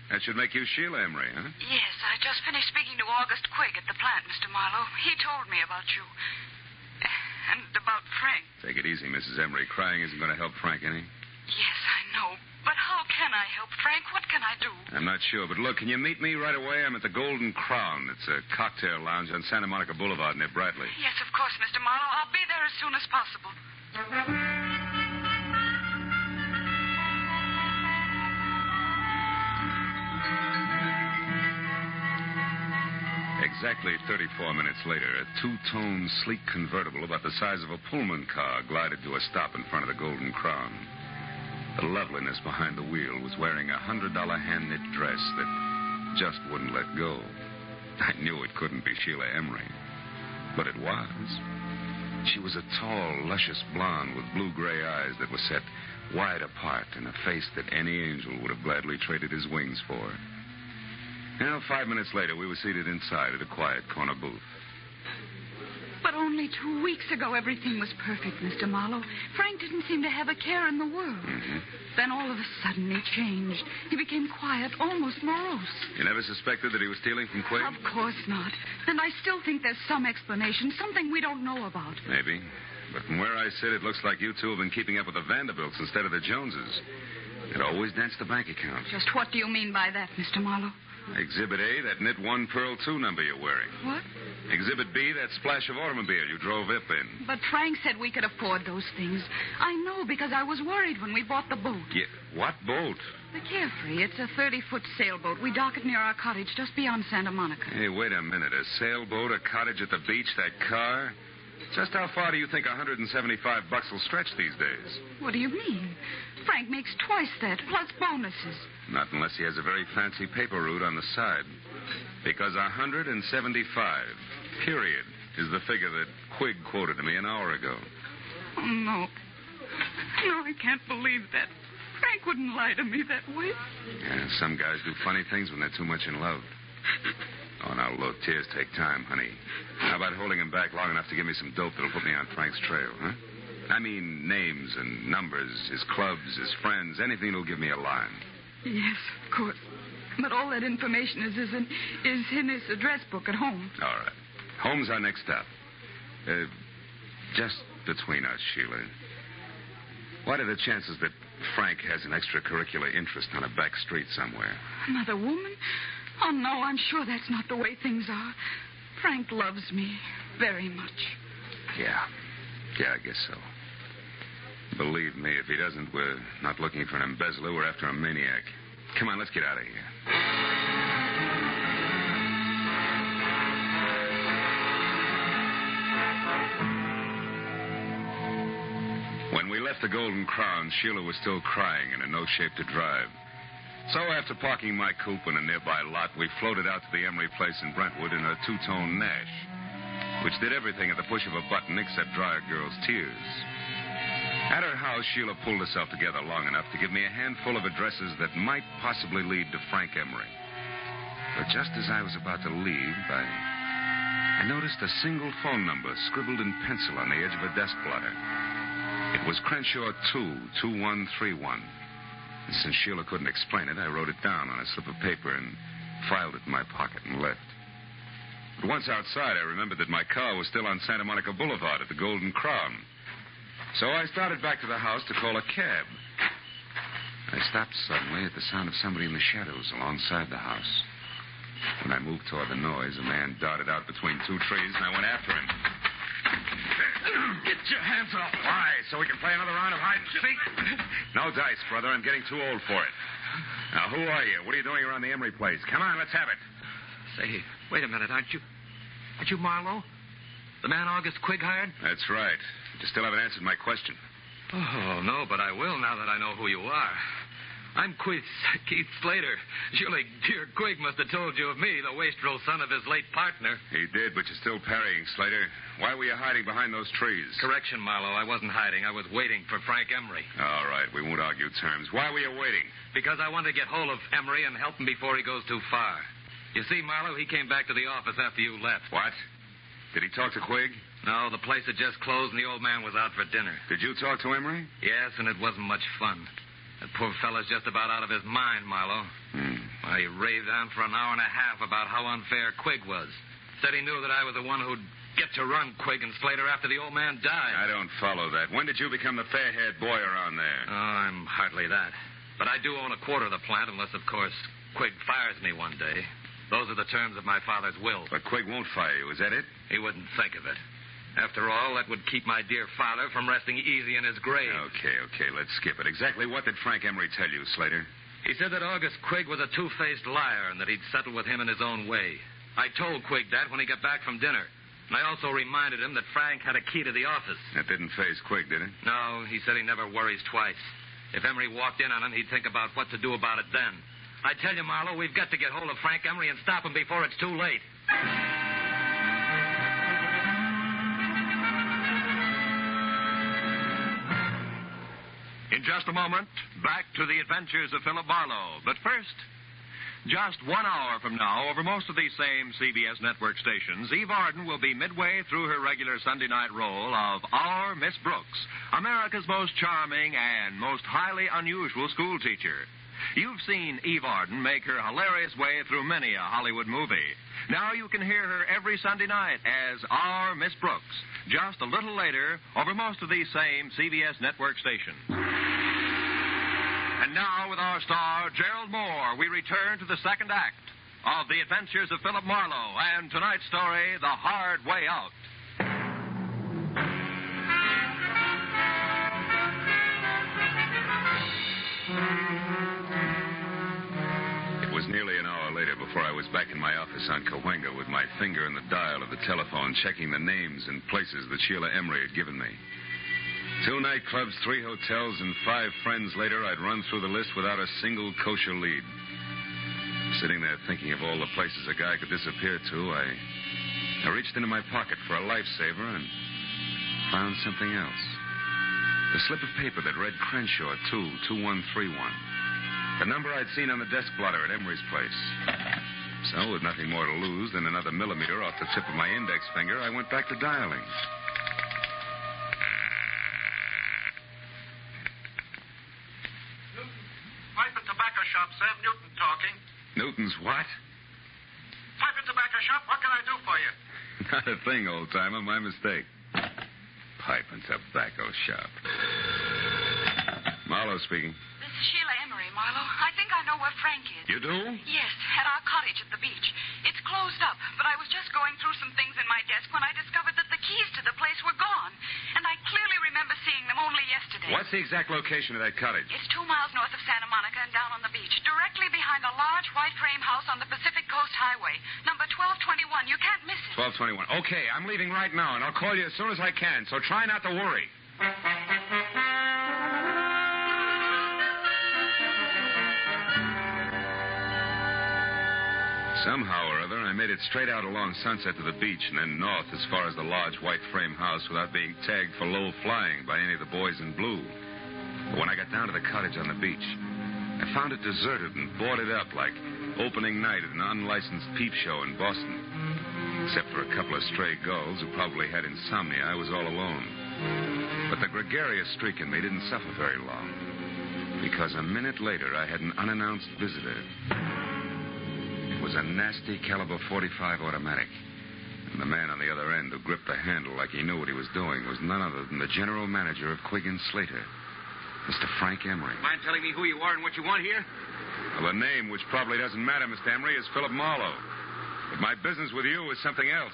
A: That should make you Sheila Emery, huh?
N: Yes, I just finished speaking to August Quigg at the plant, Mr. Marlowe. He told me about you. And about Frank.
A: Take it easy, Mrs. Emery. Crying isn't going to help Frank any.
N: Yes, I know. But how can I help Frank? What can I do?
A: I'm not sure, but look, can you meet me right away? I'm at the Golden Crown. It's a cocktail lounge on Santa Monica Boulevard near Bradley.
N: Yes, of course, Mr. Marlowe. I'll be there as soon as possible.
A: Exactly 34 minutes later, a two-tone, sleek convertible about the size of a Pullman car glided to a stop in front of the Golden Crown. The loveliness behind the wheel was wearing a $100 hand-knit dress that just wouldn't let go. I knew it couldn't be Sheila Emery, but it was. She was a tall, luscious blonde with blue-gray eyes that were set wide apart and a face that any angel would have gladly traded his wings for. Now, 5 minutes later, we were seated inside at a quiet corner booth.
N: But only 2 weeks ago, everything was perfect, Mr. Marlowe. Frank didn't seem to have a care in the world.
A: Mm-hmm.
N: Then all of a sudden he changed. He became quiet, almost morose.
A: You never suspected that he was stealing from Quig?
N: Of course not. And I still think there's some explanation, something we don't know about.
A: Maybe. But from where I sit, it looks like you two have been keeping up with the Vanderbilts instead of the Joneses. It always danced the bank account.
N: Just what do you mean by that, Mr. Marlowe?
A: Exhibit A, that knit 1 pearl 2 number you're wearing.
N: What?
A: Exhibit B, that splash of automobile you drove up in.
N: But Frank said we could afford those things. I know because I was worried when we bought the boat.
A: Yeah, what boat?
N: The Carefree. It's a 30-foot sailboat. We dock it near our cottage just beyond Santa Monica.
A: Hey, wait a minute. A sailboat, a cottage at the beach, that car? Just how far do you think $175 will stretch these days?
N: What do you mean? Frank makes twice that, plus bonuses.
A: Not unless he has a very fancy paper route on the side. Because 175, period, is the figure that Quig quoted to me an hour ago.
N: Oh, no. No, I can't believe that. Frank wouldn't lie to me that way.
A: Yeah, some guys do funny things when they're too much in love. Oh, now, look, tears take time, honey. How about holding him back long enough to give me some dope that'll put me on Frank's trail, huh? I mean, names and numbers, his clubs, his friends, anything that'll give me a line.
N: Yes, of course. But all that information is in his address book at home.
A: All right. Home's our next stop. Just between us, Sheila. What are the chances that Frank has an extracurricular interest on a back street somewhere?
N: Another woman? Oh, no, I'm sure that's not the way things are. Frank loves me very much.
A: Yeah, I guess so. Believe me, if he doesn't, we're not looking for an embezzler. We're after a maniac. Come on, let's get out of here. When we left the Golden Crown, Sheila was still crying and in no shape to drive. So after parking my coupe in a nearby lot, we floated out to the Emery place in Brentwood in a two-tone Nash, which did everything at the push of a button except dry a girl's tears. At her house, Sheila pulled herself together long enough to give me a handful of addresses that might possibly lead to Frank Emery. But just as I was about to leave, I noticed a single phone number scribbled in pencil on the edge of a desk blotter. It was Crenshaw 22131. And since Sheila couldn't explain it, I wrote it down on a slip of paper and filed it in my pocket and left. But once outside, I remembered that my car was still on Santa Monica Boulevard at the Golden Crown. So I started back to the house to call a cab. I stopped suddenly at the sound of somebody in the shadows alongside the house. When I moved toward the noise, a man darted out between two trees, and I went after him.
F: Get your hands off.
A: Why? So we can play another round of hide and seek? No dice, brother. I'm getting too old for it. Now, who are you? What are you doing around the Emery place? Come on, let's have it.
H: Say, wait a minute. Aren't you Marlowe? The man August Quig hired?
A: That's right. You still haven't answered my question.
H: Oh, no, but I will now that I know who you are. I'm Keith Slater. Surely dear Quig must have told you of me, the wastrel son of his late partner.
A: He did, but you're still parrying, Slater. Why were you hiding behind those trees?
H: Correction, Marlowe. I wasn't hiding. I was waiting for Frank Emery.
A: All right, we won't argue terms. Why were you waiting?
H: Because I want to get hold of Emery and help him before he goes too far. You see, Marlowe, he came back to the office after you left.
A: What? Did he talk to Quig?
H: No, the place had just closed and the old man was out for dinner.
A: Did you talk to Emery?
H: Yes, and it wasn't much fun. That poor fellow's just about out of his mind, Marlowe. Well, he raved on for an hour and a half about how unfair Quig was. Said he knew that I was the one who'd get to run Quig and Slater after the old man died.
A: I don't follow that. When did you become the fair-haired boy around there?
H: Oh, I'm hardly that. But I do own a quarter of the plant, unless, of course, Quig fires me one day. Those are the terms of my father's will.
A: But Quig won't fire you, is that it?
H: He wouldn't think of it. After all, that would keep my dear father from resting easy in his grave.
A: Okay, let's skip it. Exactly what did Frank Emery tell you, Slater?
H: He said that August Quig was a two-faced liar and that he'd settle with him in his own way. I told Quig that when he got back from dinner. And I also reminded him that Frank had a key to the office.
A: That didn't faze Quig, did it?
H: No, he said he never worries twice.
L: If Emery walked in on it, he'd think about what to do about it then. I tell you, Marlowe, we've got to get hold of Frank Emery and stop him before it's too late. In just a moment, back to the adventures of Philip Marlowe. But first, just 1 hour from now, over most of these same CBS network stations, Eve Arden will be midway through her regular Sunday night role of Our Miss Brooks, America's most charming and most highly unusual school teacher. You've seen Eve Arden make her hilarious way through many a Hollywood movie. Now you can hear her every Sunday night as Our Miss Brooks, just a little later over most of these same CBS network stations. And now, with our star, Gerald Mohr, we return to the second act of The Adventures of Philip Marlowe and tonight's story, The Hard Way Out.
A: It was nearly an hour later before I was back in my office on Cahuenga with my finger in the dial of the telephone, checking the names and places that Sheila Emery had given me. 2 nightclubs, 3 hotels, and 5 friends later, I'd run through the list without a single kosher lead. Sitting there thinking of all the places a guy could disappear to, I reached into my pocket for a lifesaver and found something else. The slip of paper that read Crenshaw 22131. The number I'd seen on the desk blotter at Emery's place. So, with nothing more to lose than another millimeter off the tip of my index finger, I went back to dialing.
M: Pipe and tobacco shop, Sam Newton talking.
A: Newton's what?
M: Pipe and tobacco shop, what can I do for you?
A: Not a thing, old-timer. My mistake. Pipe and tobacco shop. Marlowe speaking.
N: This is Sheila Emery, Marlowe. I think I know where Frank is.
A: You do?
N: Yes, at our cottage at the beach. It's closed up, but I was just going through some things in my desk when I discovered that the keys to the place were gone. And I clearly remember seeing them only yesterday.
A: What's the exact location of that cottage?
N: It's 2 miles north of Santa Monica and down on the beach, directly behind a large white frame house on the Pacific Coast Highway. Number 1221. You can't miss it.
A: 1221. Okay, I'm leaving right now, and I'll call you as soon as I can, so try not to worry. Somehow or other, I made it straight out along Sunset to the beach and then north as far as the large white frame house without being tagged for low flying by any of the boys in blue. But when I got down to the cottage on the beach, I found it deserted and boarded up like opening night at an unlicensed peep show in Boston. Except for a couple of stray gulls who probably had insomnia, I was all alone. But the gregarious streak in me didn't suffer very long, because a minute later I had an unannounced visitor. It was a nasty caliber .45 automatic. And the man on the other end who gripped the handle like he knew what he was doing was none other than the general manager of Quigg & Slater, Mr. Frank Emery.
F: Mind telling me who you are and what you want here?
A: Well, the name, which probably doesn't matter, Mr. Emery, is Philip Marlowe. But my business with you is something else.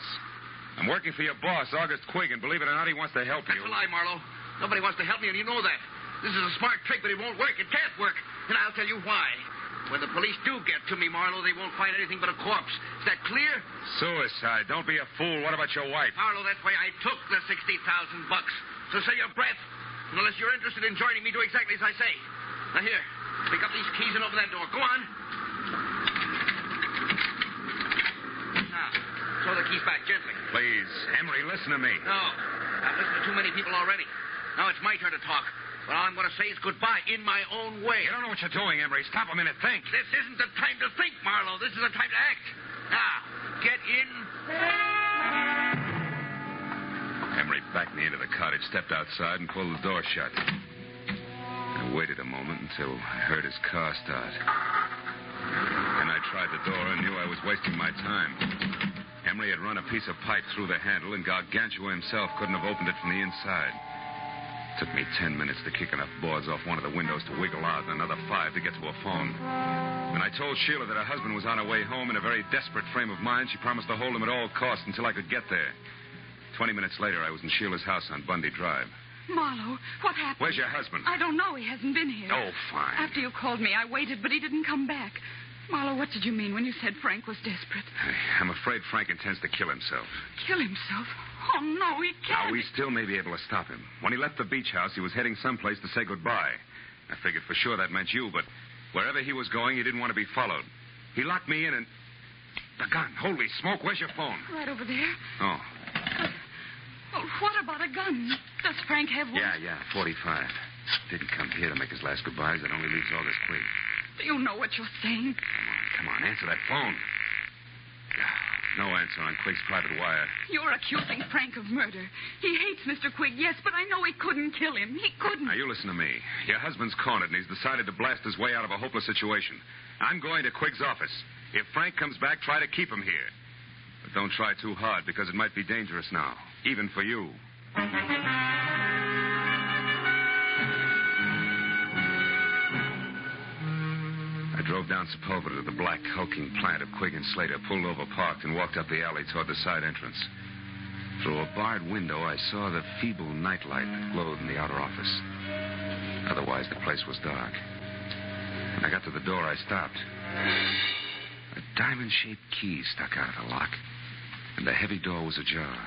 A: I'm working for your boss, August Quigg, and believe it or not, he wants to help you.
F: That's a lie, Marlowe. Nobody wants to help me, and you know that. This is a smart trick, but it won't work. It can't work. And I'll tell you why. When the police do get to me, Marlowe, they won't find anything but a corpse. Is that clear?
A: Suicide. Don't be a fool. What about your wife?
F: Marlowe, that's why I took the $60,000. So say your breath. Unless you're interested in joining me, do exactly as I say. Now, here. Pick up these keys and open that door. Go on. Now, throw the keys back gently.
A: Please, Emery, listen to me.
F: No. I've listened to too many people already. Now it's my turn to talk. What I'm going to say is goodbye in my own way.
A: You don't know what you're doing, Emery. Stop a minute. Think.
F: This isn't the time to think, Marlowe. This is the time to act. Now, get in.
A: Emery backed me into the cottage, stepped outside, and pulled the door shut. I waited a moment until I heard his car start. Then I tried the door and knew I was wasting my time. Emery had run a piece of pipe through the handle, and Gargantua himself couldn't have opened it from the inside. It took me 10 minutes to kick enough boards off one of the windows to wiggle out, and another 5 to get to a phone. When I told Sheila that her husband was on her way home in a very desperate frame of mind, she promised to hold him at all costs until I could get there. 20 minutes later, I was in Sheila's house on Bundy Drive.
N: Marlowe, what happened?
A: Where's your husband?
N: I don't know. He hasn't been here.
A: Oh, fine.
N: After you called me, I waited, but he didn't come back. Marlowe, what did you mean when you said Frank was desperate?
A: I'm afraid Frank intends to kill himself.
N: Kill himself? Oh, no, he can't.
A: Now, we still may be able to stop him. When he left the beach house, he was heading someplace to say goodbye. I figured for sure that meant you, but wherever he was going, he didn't want to be followed. He locked me in and... The gun. Holy smoke, where's your phone?
N: Right over there.
A: Oh.
N: Well, what about a gun? Does Frank have one?
A: Yeah, 45. Didn't come here to make his last goodbyes. That only leaves August Quigg.
N: Do you know what you're saying?
A: Come on, answer that phone. No answer on Quigg's private wire.
N: You're accusing Frank of murder. He hates Mr. Quigg, yes, but I know he couldn't kill him. He couldn't.
A: Now, you listen to me. Your husband's cornered, and he's decided to blast his way out of a hopeless situation. I'm going to Quigg's office. If Frank comes back, try to keep him here. But don't try too hard, because it might be dangerous now, even for you. I drove down Sepulveda to the black, hulking plant of Quigg and Slater, pulled over, parked, and walked up the alley toward the side entrance. Through a barred window, I saw the feeble nightlight that glowed in the outer office. Otherwise, the place was dark. When I got to the door, I stopped. A diamond-shaped key stuck out of the lock, and the heavy door was ajar.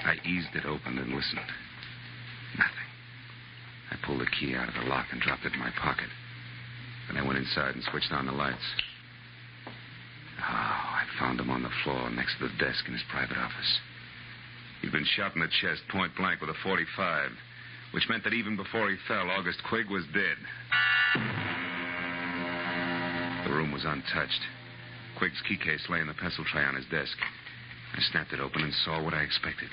A: I eased it open and listened. Nothing. I pulled the key out of the lock and dropped it in my pocket. Then I went inside and switched on the lights. I found him on the floor next to the desk in his private office. He'd been shot in the chest, point blank, with a .45, which meant that even before he fell, August Quigg was dead. The room was untouched. Quigg's key case lay in the pencil tray on his desk. I snapped it open and saw what I expected.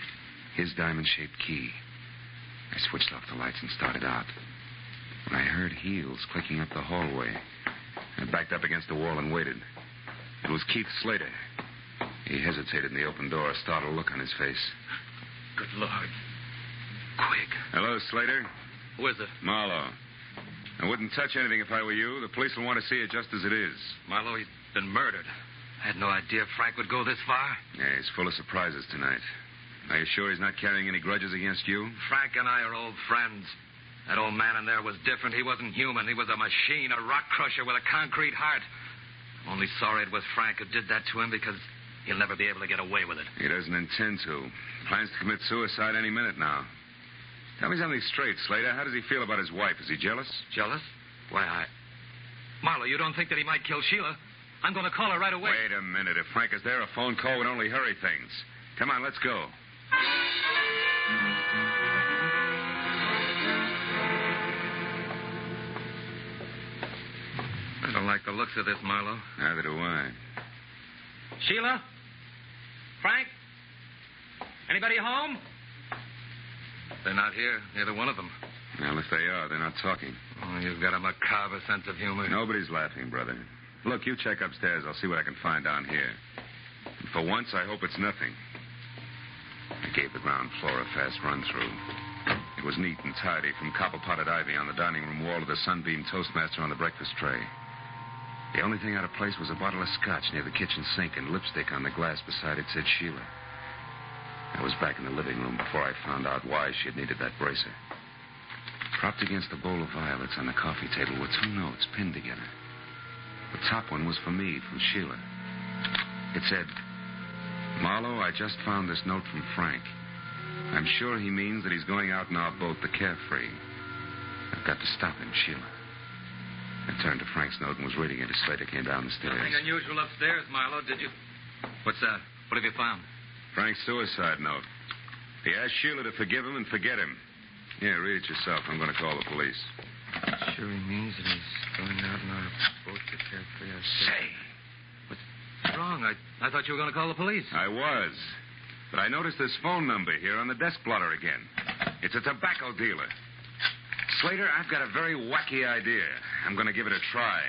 A: His diamond-shaped key. I switched off the lights and started out. When I heard heels clicking up the hallway, I backed up against the wall and waited. It was Keith Slater. He hesitated in the open door, a startled look on his face.
O: Good Lord.
A: Quigg. Hello, Slater.
O: Who is it?
A: Marlowe. I wouldn't touch anything if I were you. The police will want to see it just as it is.
O: Marlowe, he's been murdered. I had no idea Frank would go this far.
A: Yeah, he's full of surprises tonight. Are you sure he's not carrying any grudges against you?
O: Frank and I are old friends. That old man in there was different. He wasn't human. He was a machine, a rock crusher with a concrete heart. I'm only sorry it was Frank who did that to him because he'll never be able to get away with it.
A: He doesn't intend to. Plans to commit suicide any minute now. Tell me something straight, Slater. How does he feel about his wife? Is he jealous?
O: Jealous? Why, Marlowe, you don't think that he might kill Sheila? I'm going to call her right away.
A: Wait a minute. If Frank is there, a phone call would only hurry things. Come on, let's go.
O: I don't like the looks of this, Marlowe.
A: Neither do I.
O: Sheila? Frank? Anybody home? They're not here. Neither one of them.
A: Well, if they are, they're not talking.
O: Oh, you've got a macabre sense of humor.
A: Nobody's laughing, brother. Look, you check upstairs. I'll see what I can find down here. And for once, I hope it's nothing. I gave the ground floor a fast run-through. It was neat and tidy, from copper-potted ivy on the dining room wall to the sunbeam Toastmaster on the breakfast tray. The only thing out of place was a bottle of scotch near the kitchen sink and lipstick on the glass beside it said Sheila. I was back in the living room before I found out why she had needed that bracer. Propped against a bowl of violets on the coffee table were 2 notes pinned together. The top one was for me, from Sheila. It said, Marlowe, I just found this note from Frank. I'm sure he means that he's going out in our boat, the Carefree. I've got to stop him, Sheila. I turned to Frank's note and was reading it as Slater came down the stairs.
O: Nothing unusual upstairs, Marlowe, did you? What's that? What have you found?
A: Frank's suicide note. He asked Sheila to forgive him and forget him. Yeah, read it yourself. I'm going to call the police.
O: Sure he means that he's going out in our boat, the Carefree.
A: Say.
O: What's wrong? I thought you were going to call the police.
A: I was. But I noticed this phone number here on the desk blotter again. It's a tobacco dealer. Slater, I've got a very wacky idea. I'm going to give it a try.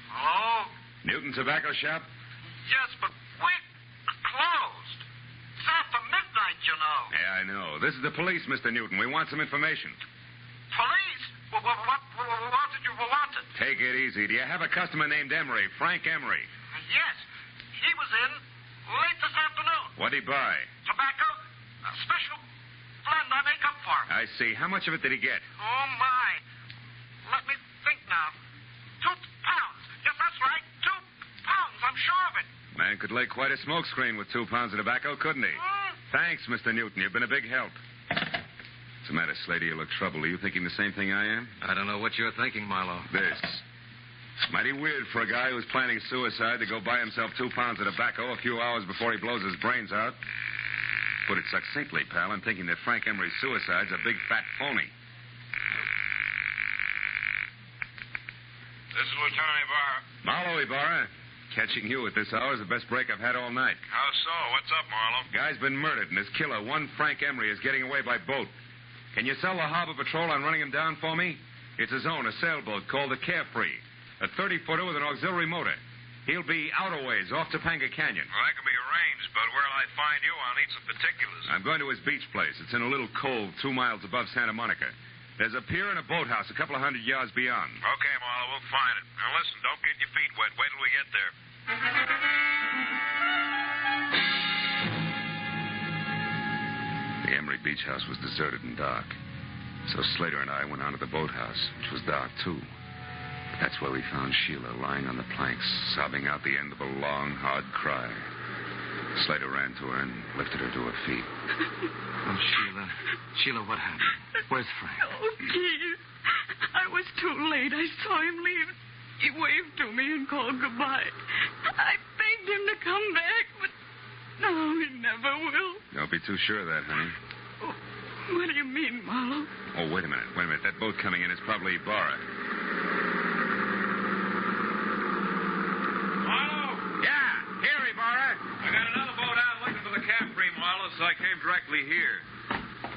F: Hello?
A: Newton Tobacco Shop?
F: Yes, but we're closed. It's after midnight, you know.
A: Yeah, I know. This is the police, Mr. Newton. We want some information.
F: Police? What did you want?
A: Take it easy. Do you have a customer named Emery, Frank Emery?
F: Yes. He was in late this afternoon.
A: What'd he buy?
F: Tobacco? A special blend I make up for him.
A: I see. How much of it did he get?
F: Oh, my. Let me think now. 2 pounds. Yes, that's right. 2 pounds. I'm sure of it.
A: Man could lay quite a smoke screen with 2 pounds of tobacco, couldn't he? Thanks, Mr. Newton. You've been a big help. What's the matter, Slater? You look troubled. Are you thinking the same thing I am?
O: I don't know what you're thinking, Marlowe.
A: This. Mighty weird for a guy who's planning suicide to go buy himself 2 pounds of tobacco a few hours before he blows his brains out. Put it succinctly, pal, I'm thinking that Frank Emery's suicide's a big fat phony.
P: This is Lieutenant Ibarra.
A: Marlowe, Ibarra. Catching you at this hour is the best break I've had all night.
P: How so? What's up, Marlowe?
A: Guy's been murdered, and his killer, one Frank Emery, is getting away by boat. Can you sell the harbor patrol on running him down for me? It's his own, a sailboat called the Carefree. A 30-footer with an auxiliary motor. He'll be out a ways, off Topanga Canyon.
P: Well, that can be arranged, but where'll I find you? I'll need some particulars.
A: I'm going to his beach place. It's in a little cove 2 miles above Santa Monica. There's a pier and a boathouse a couple of 100 yards beyond.
P: Okay, Marlowe, we'll find it. Now, listen, don't get your feet wet. Wait till we get there.
A: The Emery beach house was deserted and dark. So Slater and I went on to the boathouse, which was dark, too. That's where we found Sheila lying on the planks, sobbing out the end of a long, hard cry. Slater ran to her and lifted her to her feet.
O: Oh, Sheila. Sheila, what happened? Where's Frank?
N: Oh, please. I was too late. I saw him leave. He waved to me and called goodbye. I begged him to come back, but no, he never will.
A: Don't be too sure of that, honey.
N: Oh, what do you mean, Marlowe?
A: Oh, wait a minute. That boat coming in is probably Ibarra.
P: Marlowe?
A: Yeah, here, Ibarra.
P: I got another boat out looking for the Capri, Marlowe, so I came directly here.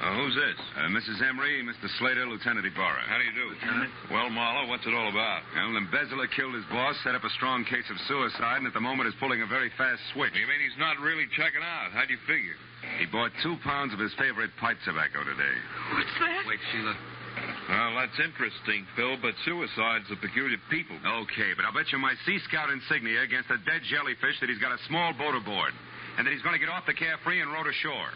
A: Who's this? Mrs. Emery, Mr. Slater, Lieutenant Ibarra.
P: How do you do?
O: Lieutenant?
P: Well, Marlowe, what's it all about?
A: Well, an embezzler killed his boss, set up a strong case of suicide, and at the moment is pulling a very fast switch.
P: You mean he's not really checking out? How'd you figure?
A: He bought 2 pounds of his favorite pipe tobacco today.
N: What's that?
O: Wait, Sheila.
P: Well, that's interesting, Phil, but suicide's a peculiar people.
A: Okay, but I'll bet you my Sea Scout insignia against a dead jellyfish that he's got a small boat aboard, and that he's going to get off the Carefree and row to shore.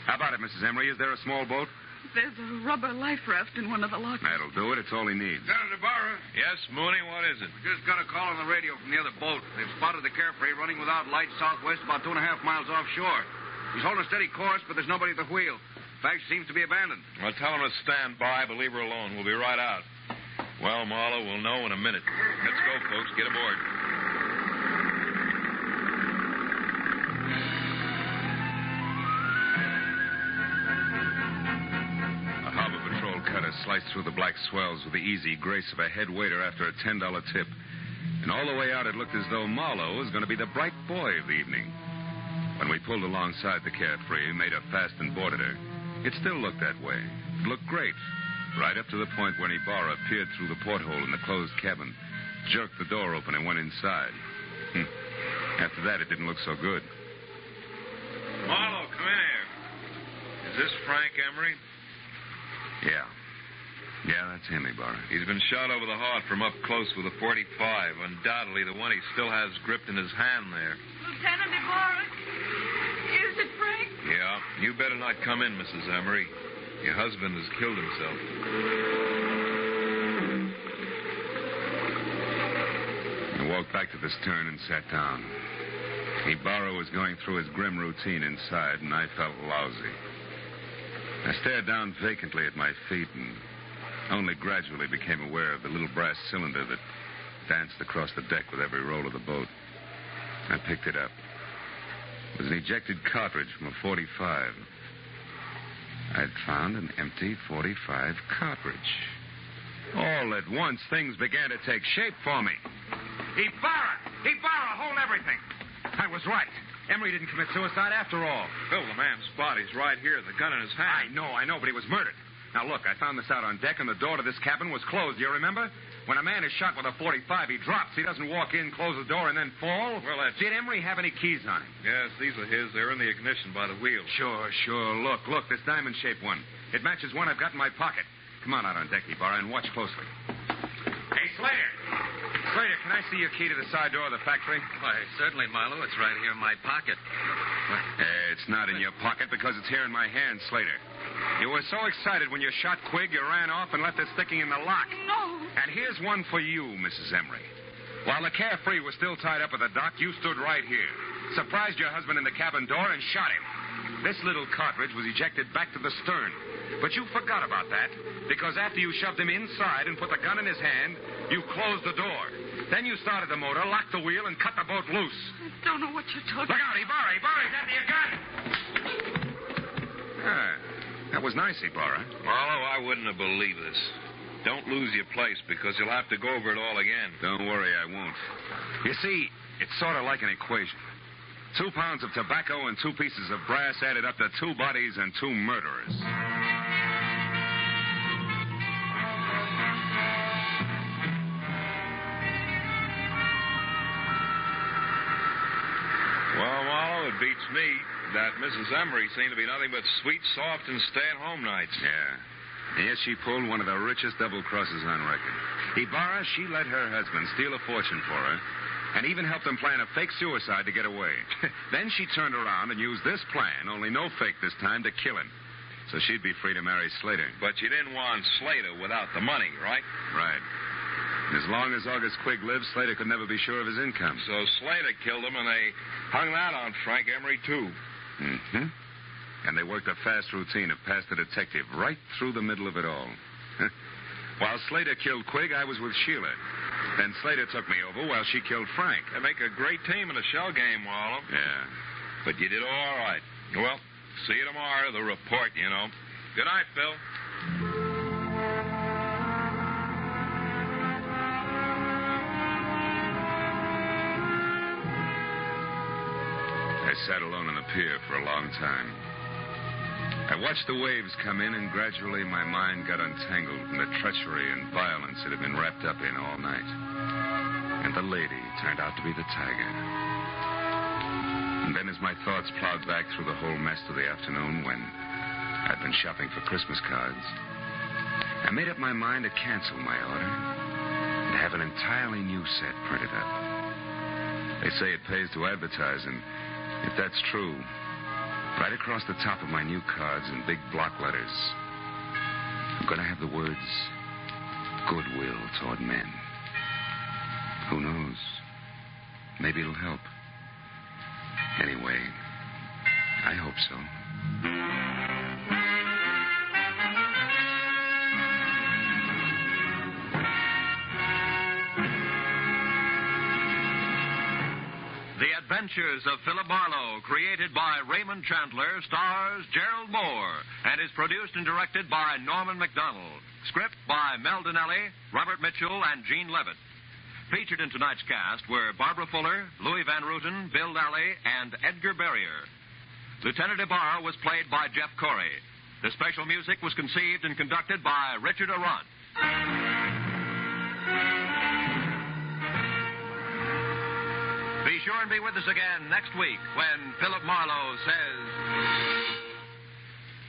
A: How about it, Mrs. Emery? Is there a small boat?
N: There's a rubber life raft in one of the lockers.
A: That'll do it. It's all he needs.
P: Lieutenant Ibarra? Yes, Mooney, what is it?
C: We just got a call on the radio from the other boat. They've spotted the Carefree running without lights southwest about 2.5 miles offshore. He's holding a steady course, but there's nobody at the wheel. In fact, she seems to be abandoned.
P: Well, tell him to stand by, but leave her alone. We'll be right out. Well, Marlowe, we'll know in a minute. Let's go, folks. Get aboard.
A: A harbor patrol cutter sliced through the black swells with the easy grace of a head waiter after a $10 tip. And all the way out, it looked as though Marlowe was going to be the bright boy of the evening. When we pulled alongside the Carefree, made her fast and boarded her, it still looked that way. It looked great, right up to the point when Ibarra peered through the porthole in the closed cabin, jerked the door open, and went inside. After that, it didn't look so good.
P: Marlowe, come in here. Is this Frank Emery?
A: Yeah, that's him, Ibarra.
P: He's been shot over the heart from up close with a .45. Undoubtedly the one he still has gripped in his hand there.
N: Lieutenant Ibarra, is it Frank?
P: Yeah, you better not come in, Mrs. Emery. Your husband has killed himself.
A: I walked back to the stern and sat down. Ibarra was going through his grim routine inside, and I felt lousy. I stared down vacantly at my feet and only gradually became aware of the little brass cylinder that danced across the deck with every roll of the boat. I picked it up. It was an ejected cartridge from a .45. I'd found an empty .45 cartridge. All at once, things began to take shape for me. Ibarra, hold everything. I was right. Emery didn't commit suicide after all.
P: Phil, the man's body's right here, the gun in his hand.
A: I know, but he was murdered. Now, look, I found this out on deck, and the door to this cabin was closed. Do you remember? When a man is shot with a .45, he drops. He doesn't walk in, close the door, and then fall.
P: Well, that's...
A: Did Emery have any keys on him?
P: Yes, these are his. They're in the ignition by the wheel.
A: Sure. Look, this diamond-shaped one. It matches one I've got in my pocket. Come on out on deck, Ibarra, and watch closely. Hey, Slater, can I see your key to the side door of the factory?
O: Why, certainly, Marlowe. It's right here in my pocket.
A: It's not in your pocket because it's here in my hand, Slater. You were so excited when you shot Quigg, you ran off and left it sticking in the lock.
N: No.
A: And here's one for you, Mrs. Emery. While the Carefree was still tied up at the dock, you stood right here, surprised your husband in the cabin door, and shot him. This little cartridge was ejected back to the stern. But you forgot about that, because after you shoved him inside and put the gun in his hand, you closed the door. Then you started the motor, locked the wheel, and cut the boat loose.
N: I don't know what you're talking
A: Look out, Ibarra! Ibarra's after your gun! That was nice, Ibarra.
P: Marlowe, I wouldn't have believed this. Don't lose your place, because you'll have to go over it all again.
A: Don't worry, I won't. You see, it's sort of like an equation. 2 pounds of tobacco and 2 pieces of brass added up to 2 bodies and 2 murderers.
P: Well, Marlowe, it beats me that Mrs. Emery seemed to be nothing but sweet, soft, and stay-at-home nights.
A: Yeah. Yes, she pulled one of the richest double crosses on record. Ibarra, she let her husband steal a fortune for her and even helped him plan a fake suicide to get away. Then she turned around and used this plan, only no fake this time, to kill him. So she'd be free to marry Slater.
P: But you didn't want Slater without the money, right?
A: Right. As long as August Quigg lived, Slater could never be sure of his income.
P: So Slater killed him, and they hung that on Frank Emery, too.
A: Mm-hmm. And they worked a fast routine of pass the detective right through the middle of it all. While Slater killed Quigg, I was with Sheila. Then Slater took me over while she killed Frank.
P: They make a great team in a shell game, Marlowe.
A: Yeah.
P: But you did all right. Well, see you tomorrow, the report, you know. Good night, Phil.
A: I sat alone on the pier for a long time. I watched the waves come in, and gradually my mind got untangled from the treachery and violence it had been wrapped up in all night. And the lady turned out to be the tiger. And then as my thoughts plowed back through the whole mess of the afternoon when I'd been shopping for Christmas cards, I made up my mind to cancel my order and have an entirely new set printed up. They say it pays to advertise, and if that's true, right across the top of my new cards in big block letters, I'm going to have the words, goodwill toward men. Who knows? Maybe it'll help. Anyway, I hope so.
L: The Adventures of Philip Marlowe, created by Raymond Chandler, stars Gerald Mohr, and is produced and directed by Norman MacDonald. Script by Mel Donnelly, Robert Mitchell, and Gene Levitt. Featured in tonight's cast were Barbara Fuller, Louis Van Rooten, Bill Lally, and Edgar Barrier. Lieutenant Ibarra was played by Jeff Corey. The special music was conceived and conducted by Richard Arant. Be sure and be with us again next week when Philip Marlowe says...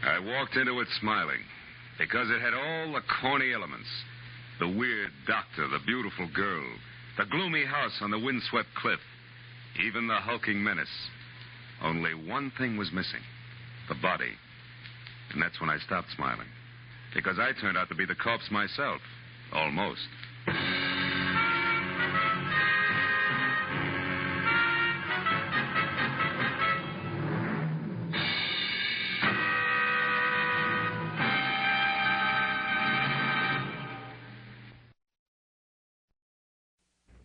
A: I walked into it smiling because it had all the corny elements. The weird doctor, the beautiful girl, the gloomy house on the windswept cliff, even the hulking menace. Only one thing was missing, the body. And that's when I stopped smiling, because I turned out to be the corpse myself, almost.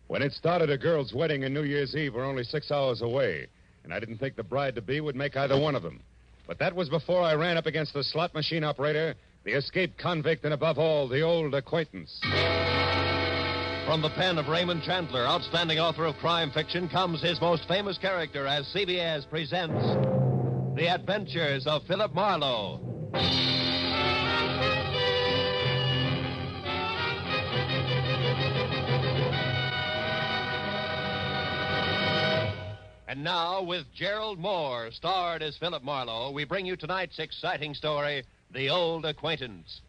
Q: When it started, a girl's wedding and New Year's Eve were only 6 hours away, and I didn't think the bride-to-be would make either one of them. But that was before I ran up against the slot machine operator, the escaped convict, and above all, the old acquaintance.
B: From the pen of Raymond Chandler, outstanding author of crime fiction, comes his most famous character as CBS presents The Adventures of Philip Marlowe. And now, with Gerald Mohr, starred as Philip Marlowe, we bring you tonight's exciting story, The Old Acquaintance.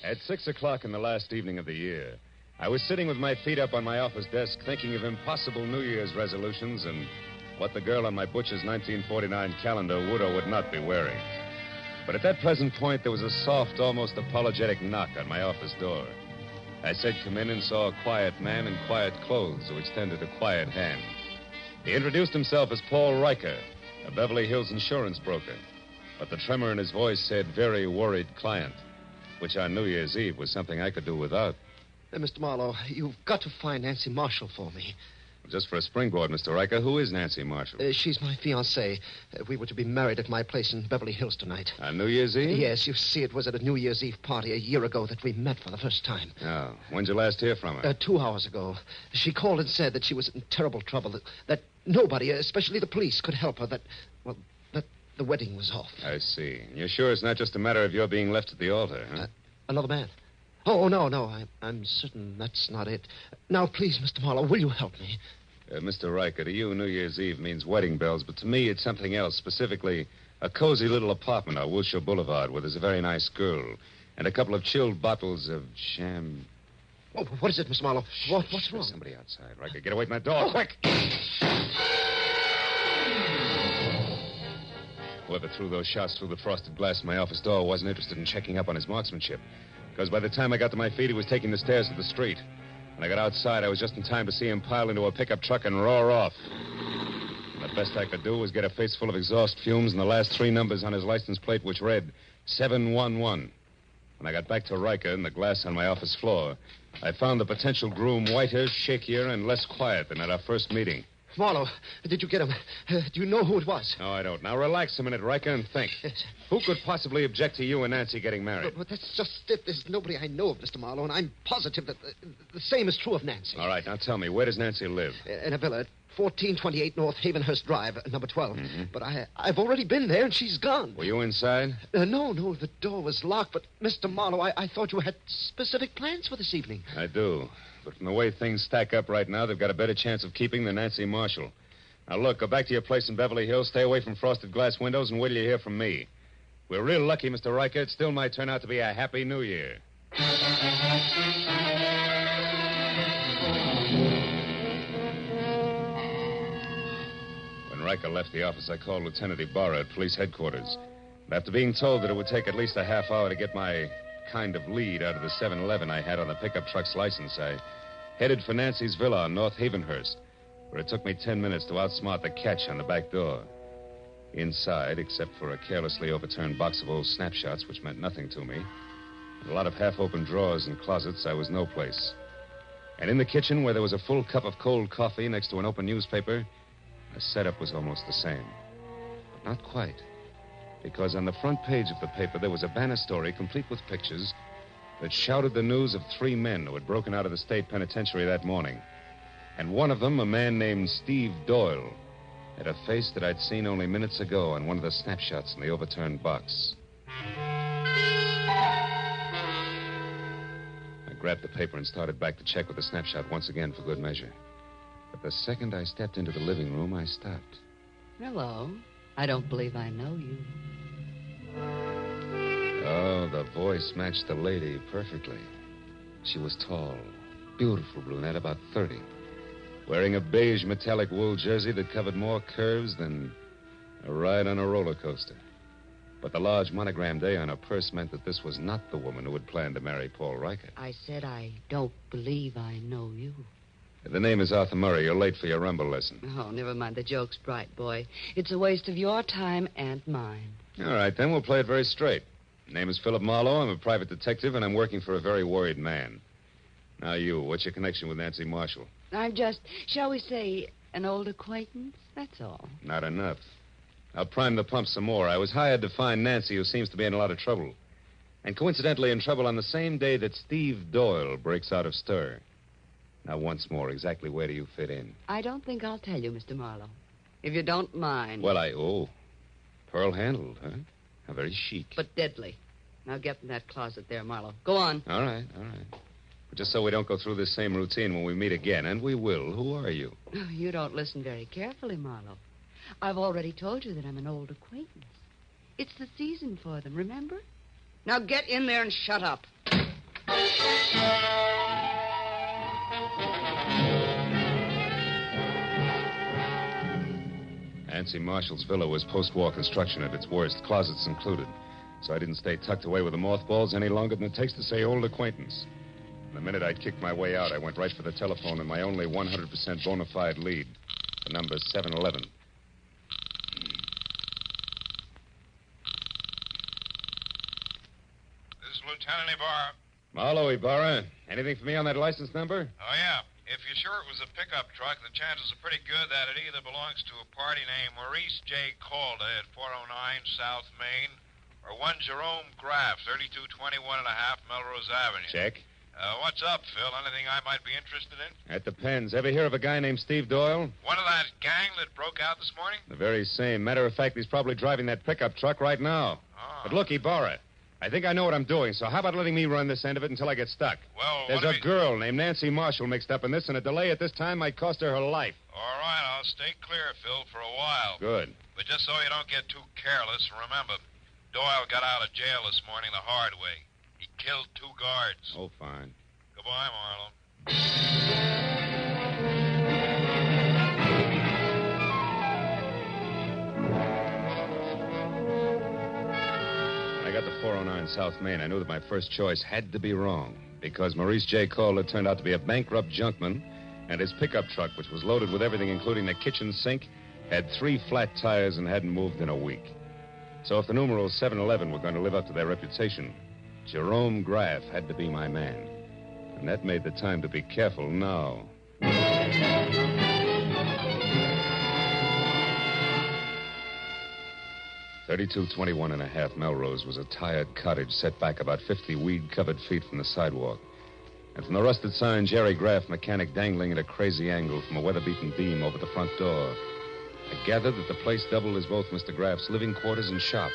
Q: At 6 o'clock in the last evening of the year, I was sitting with my feet up on my office desk thinking of impossible New Year's resolutions and what the girl on my butcher's 1949 calendar would or would not be wearing. But at that present point, there was a soft, almost apologetic knock on my office door. I said come in and saw a quiet man in quiet clothes who extended a quiet hand. He introduced himself as Paul Riker, a Beverly Hills insurance broker. But the tremor in his voice said very worried client, which on New Year's Eve was something I could do without.
R: Mr. Marlowe, you've got to find Nancy Marshall for me.
Q: Just for a springboard, Mr. Riker, who is Nancy Marshall?
R: She's my fiancée. We were to be married at my place in Beverly Hills tonight.
Q: On New Year's Eve?
R: Yes, you see, it was at a New Year's Eve party a year ago that we met for the first time.
Q: Oh, when'd you last hear from her?
R: 2 hours ago. She called and said that she was in terrible trouble, that nobody, especially the police, could help her, that the wedding was off.
Q: I see. You're sure it's not just a matter of your being left at the altar, huh?
R: Another man? Oh, no. I'm certain that's not it. Now, please, Mr. Marlowe, will you help me?
Q: Mr. Riker, to you, New Year's Eve means wedding bells, but to me, it's something else, specifically a cozy little apartment on Wilshire Boulevard where there's a very nice girl and a couple of chilled bottles of sham...
R: Oh, what is it, Mr. Marlowe? What's wrong?
Q: There's somebody outside. Riker, get away from that door, quick! Whoever threw those shots through the frosted glass in my office door wasn't interested in checking up on his marksmanship. Because by the time I got to my feet, he was taking the stairs to the street. When I got outside, I was just in time to see him pile into a pickup truck and roar off. And the best I could do was get a face full of exhaust fumes and the last 3 numbers on his license plate, which read 711. When I got back to Riker and the glass on my office floor, I found the potential groom whiter, shakier, and less quiet than at our first meeting.
R: Marlowe, did you get him? Do you know who it was?
Q: No, I don't. Now, relax a minute, Riker, and think.
R: Yes.
Q: Who could possibly object to you and Nancy getting married?
R: But that's just it. There's nobody I know of, Mr. Marlowe, and I'm positive that the same is true of Nancy.
Q: All right, now tell me, where does Nancy live?
R: In a villa at 1428 North Havenhurst Drive, number 12.
Q: Mm-hmm.
R: But I've already been there, and she's gone.
Q: Were you inside?
R: No, the door was locked. But, Mr. Marlowe, I thought you had specific plans for this evening.
Q: I do. But from the way things stack up right now, they've got a better chance of keeping than Nancy Marshall. Now, look, go back to your place in Beverly Hills, stay away from frosted glass windows, and wait till you hear from me. If we're real lucky, Mr. Riker, it still might turn out to be a Happy New Year. When Riker left the office, I called Lieutenant Ibarra at police headquarters. And after being told that it would take at least a half hour to get my kind of lead out of the 7-Eleven I had on the pickup truck's license, I headed for Nancy's villa on North Havenhurst, where it took me 10 minutes to outsmart the catch on the back door. Inside, except for a carelessly overturned box of old snapshots, which meant nothing to me, and a lot of half-open drawers and closets, I was no place. And in the kitchen, where there was a full cup of cold coffee next to an open newspaper, the setup was almost the same. But not quite. Because on the front page of the paper, there was a banner story complete with pictures that shouted the news of 3 men who had broken out of the state penitentiary that morning. And one of them, a man named Steve Doyle, had a face that I'd seen only minutes ago on one of the snapshots in the overturned box. I grabbed the paper and started back to check with the snapshot once again for good measure. But the second I stepped into the living room, I stopped.
S: Hello. I don't believe I know you.
Q: Oh, the voice matched the lady perfectly. She was tall, beautiful brunette, about 30. Wearing a beige metallic wool jersey that covered more curves than a ride on a roller coaster. But the large monogrammed A on her purse meant that this was not the woman who had planned to marry Paul Riker.
S: I said I don't believe I know you.
Q: The name is Arthur Murray. You're late for your rumble lesson.
S: Oh, never mind the jokes, bright boy. It's a waste of your time and mine.
Q: All right, then we'll play it very straight. Name is Philip Marlowe. I'm a private detective, and I'm working for a very worried man. Now you, what's your connection with Nancy Marshall?
S: I'm just, shall we say, an old acquaintance? That's all.
Q: Not enough. I'll prime the pump some more. I was hired to find Nancy, who seems to be in a lot of trouble. And coincidentally in trouble on the same day that Steve Doyle breaks out of stir. Now, once more, exactly where do you fit in?
S: I don't think I'll tell you, Mr. Marlowe. If you don't mind.
Q: Well, pearl-handled, huh? How very chic.
S: But deadly. Now get in that closet there, Marlowe. Go on.
Q: All right. But just so we don't go through this same routine when we meet again, and we will, who are you?
S: Oh, you don't listen very carefully, Marlowe. I've already told you that I'm an old acquaintance. It's the season for them, remember? Now get in there and shut up.
Q: Nancy Marshall's villa was post-war construction at its worst, closets included. So I didn't stay tucked away with the mothballs any longer than it takes to say old acquaintance. The minute I'd kicked my way out, I went right for the telephone and my only 100% bona fide lead. The number's 711.
T: This is Lieutenant Ibarra.
Q: Marlowe, Ibarra. Anything for me on that license number?
T: Oh, yeah. If you're sure it was a pickup truck, the chances are pretty good that it either belongs to a party named Maurice J. Calder at 409 South Main or one Jerome Graff, 3221 and a half Melrose Avenue.
Q: Check.
T: What's up, Phil? Anything I might be interested in?
Q: That depends. Ever hear of a guy named Steve Doyle?
T: One of that gang that broke out this morning?
Q: The very same. Matter of fact, he's probably driving that pickup truck right now.
T: Oh.
Q: But look, Ibarra, I think I know what I'm doing, so how about letting me run this end of it until I get stuck?
T: Well,
Q: There's a girl named Nancy Marshall mixed up in this, and a delay at this time might cost her life.
T: All right, I'll stay clear, Phil, for a while.
Q: Good.
T: But just so you don't get too careless, remember, Doyle got out of jail this morning the hard way. He killed 2 guards.
Q: Oh, fine.
T: Goodbye, Marlowe.
Q: When I got to 409 South Main, I knew that my first choice had to be wrong, because Maurice J. Calder turned out to be a bankrupt junkman, and his pickup truck, which was loaded with everything, including the kitchen sink, had 3 flat tires and hadn't moved in a week. So if the numerals 711 were going to live up to their reputation, Jerome Graff had to be my man. And that made the time to be careful now. 3221 and a half Melrose was a tired cottage set back about 50 weed-covered feet from the sidewalk. And from the rusted sign, Jerry Graff, mechanic, dangling at a crazy angle from a weather-beaten beam over the front door. I gathered that the place doubled as both Mr. Graff's living quarters and shop.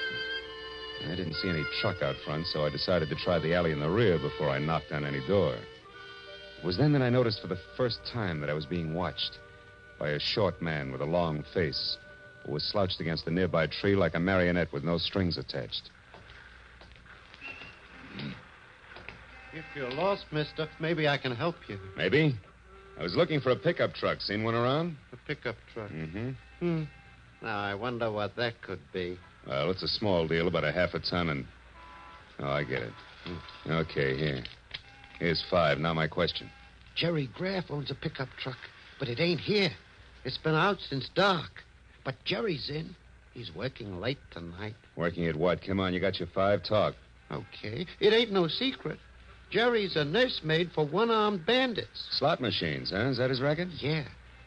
Q: I didn't see any truck out front, so I decided to try the alley in the rear before I knocked on any door. It was then that I noticed for the first time that I was being watched by a short man with a long face who was slouched against a nearby tree like a marionette with no strings attached.
M: If you're lost, mister, maybe I can help you.
Q: Maybe? I was looking for a pickup truck. Seen one around?
M: A pickup truck?
Q: Mm-hmm.
M: Now, I wonder what that could be.
Q: Well, it's a small deal, about a half a ton, and... Oh, I get it. Okay, here. Here's 5. Now my question.
R: Jerry Graff owns a pickup truck, but it ain't here. It's been out since dark. But Jerry's in. He's working late tonight.
Q: Working at what? Come on, you got your 5. Talk.
R: Okay. It ain't no secret. Jerry's a nursemaid for one-armed bandits.
Q: Slot machines, huh? Is that his racket?
R: Yeah.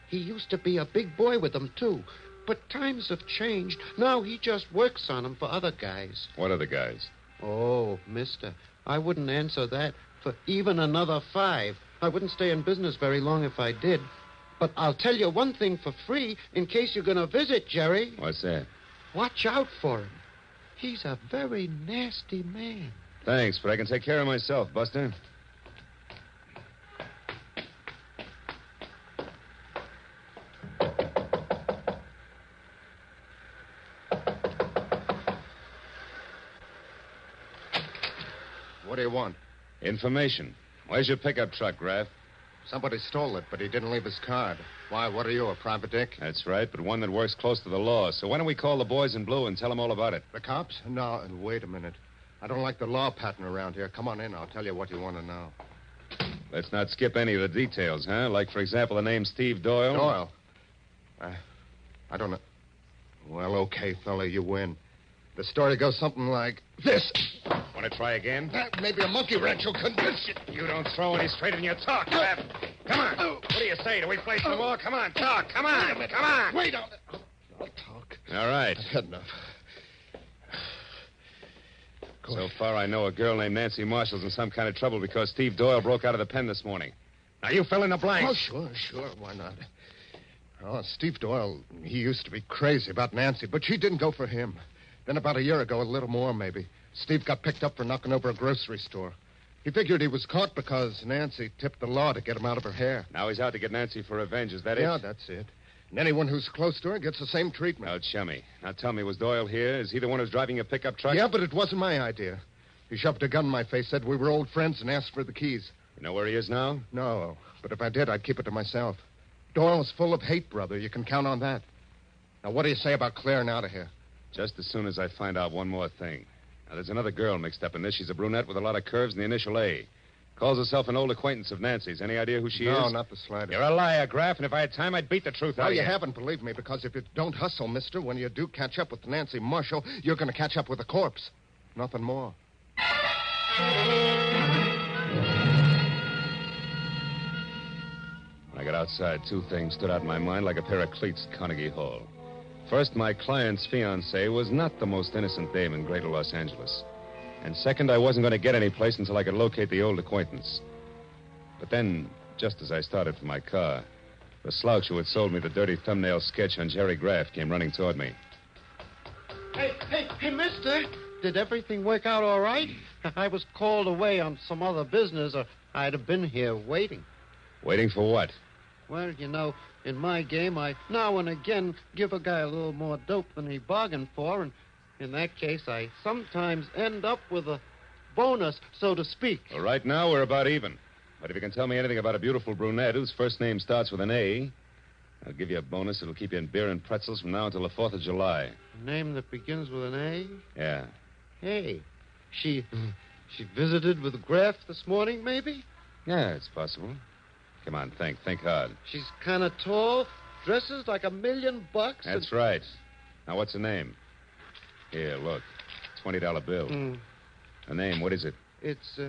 R: He used to be a big boy with them, too. But times have changed. Now he just works on them for other guys.
Q: What other guys?
R: Oh, mister, I wouldn't answer that for even another 5. I wouldn't stay in business very long if I did. But I'll tell you one thing for free in case you're going to visit Jerry.
Q: What's that?
R: Watch out for him. He's a very nasty man.
Q: Thanks, but I can take care of myself, Buster.
T: What do you want?
Q: Information. Where's your pickup truck, Graff?
T: Somebody stole it, but he didn't leave his card. Why, what are you, a private dick?
Q: That's right, but one that works close to the law. So why don't we call the boys in blue and tell them all about it?
T: The cops? No, wait a minute. I don't like the law pattern around here. Come on in. I'll tell you what you want to know.
Q: Let's not skip any of the details, huh? Like, for example, the name Steve Doyle.
T: Doyle? I don't know. Well, okay, fella, you win. The story goes something like this.
Q: Want to try again?
T: Maybe a monkey wrench will convince you.
Q: You don't throw any straight in your talk, Graff. Come on. What do you say? Do we play some more? Come on, talk. Come on. Come on.
T: Wait on it. I'll talk.
Q: All right.
T: I've had enough.
Q: So far, I know a girl named Nancy Marshall's in some kind of trouble because Steve Doyle broke out of the pen this morning. Now, you fill in the blanks.
T: Oh, sure. Why not? Oh, Steve Doyle, he used to be crazy about Nancy, but she didn't go for him. Then about a year ago, a little more maybe, Steve got picked up for knocking over a grocery store. He figured he was caught because Nancy tipped the law to get him out of her hair.
Q: Now he's out to get Nancy for revenge. Is that it?
T: Yeah, that's it. And anyone who's close to her gets the same treatment.
Q: Now, chummy. Now, tell me, was Doyle here? Is he the one who's driving a pickup truck?
T: Yeah, but it wasn't my idea. He shoved a gun in my face, said we were old friends, and asked for the keys.
Q: You know where he is now?
T: No, but if I did, I'd keep it to myself. Doyle's full of hate, brother. You can count on that. Now, what do you say about clearing out of here?
Q: Just as soon as I find out one more thing. Now, there's another girl mixed up in this. She's a brunette with a lot of curves and the initial A. Calls herself an old acquaintance of Nancy's. Any idea who she is?
T: No, not the slightest.
Q: You're a liar, Graff, and if I had time, I'd beat the truth out
T: No,
Q: of you.
T: you haven't, believe me, because if you don't hustle, mister, when you do catch up with Nancy Marshall, you're going to catch up with a corpse. Nothing more.
Q: When I got outside, two things stood out in my mind like a pair of cleats at Carnegie Hall. First, my client's fiancée was not the most innocent dame in greater Los Angeles. And second, I wasn't going to get any place until I could locate the old acquaintance. But then, just as I started for my car, the slouch who had sold me the dirty thumbnail sketch on Jerry Graff came running toward me.
R: Hey, mister. Did everything work out all right? I was called away on some other business, or I'd have been here waiting.
Q: Waiting for what?
R: Well, you know, in my game, I now and again give a guy a little more dope than he bargained for, and in that case, I sometimes end up with a bonus, so to speak.
Q: Well, right now, we're about even. But if you can tell me anything about a beautiful brunette whose first name starts with an A, I'll give you a bonus that'll keep you in beer and pretzels from now until the 4th of July.
R: A name that begins with an A?
Q: Yeah.
R: Hey, she visited with Graff this morning, maybe?
Q: Yeah, it's possible. Come on, think hard.
R: She's kind of tall, dresses like $1 million.
Q: That's right. Now, what's her name? Here, look. $20 bill. Her name, what is it?
R: It's,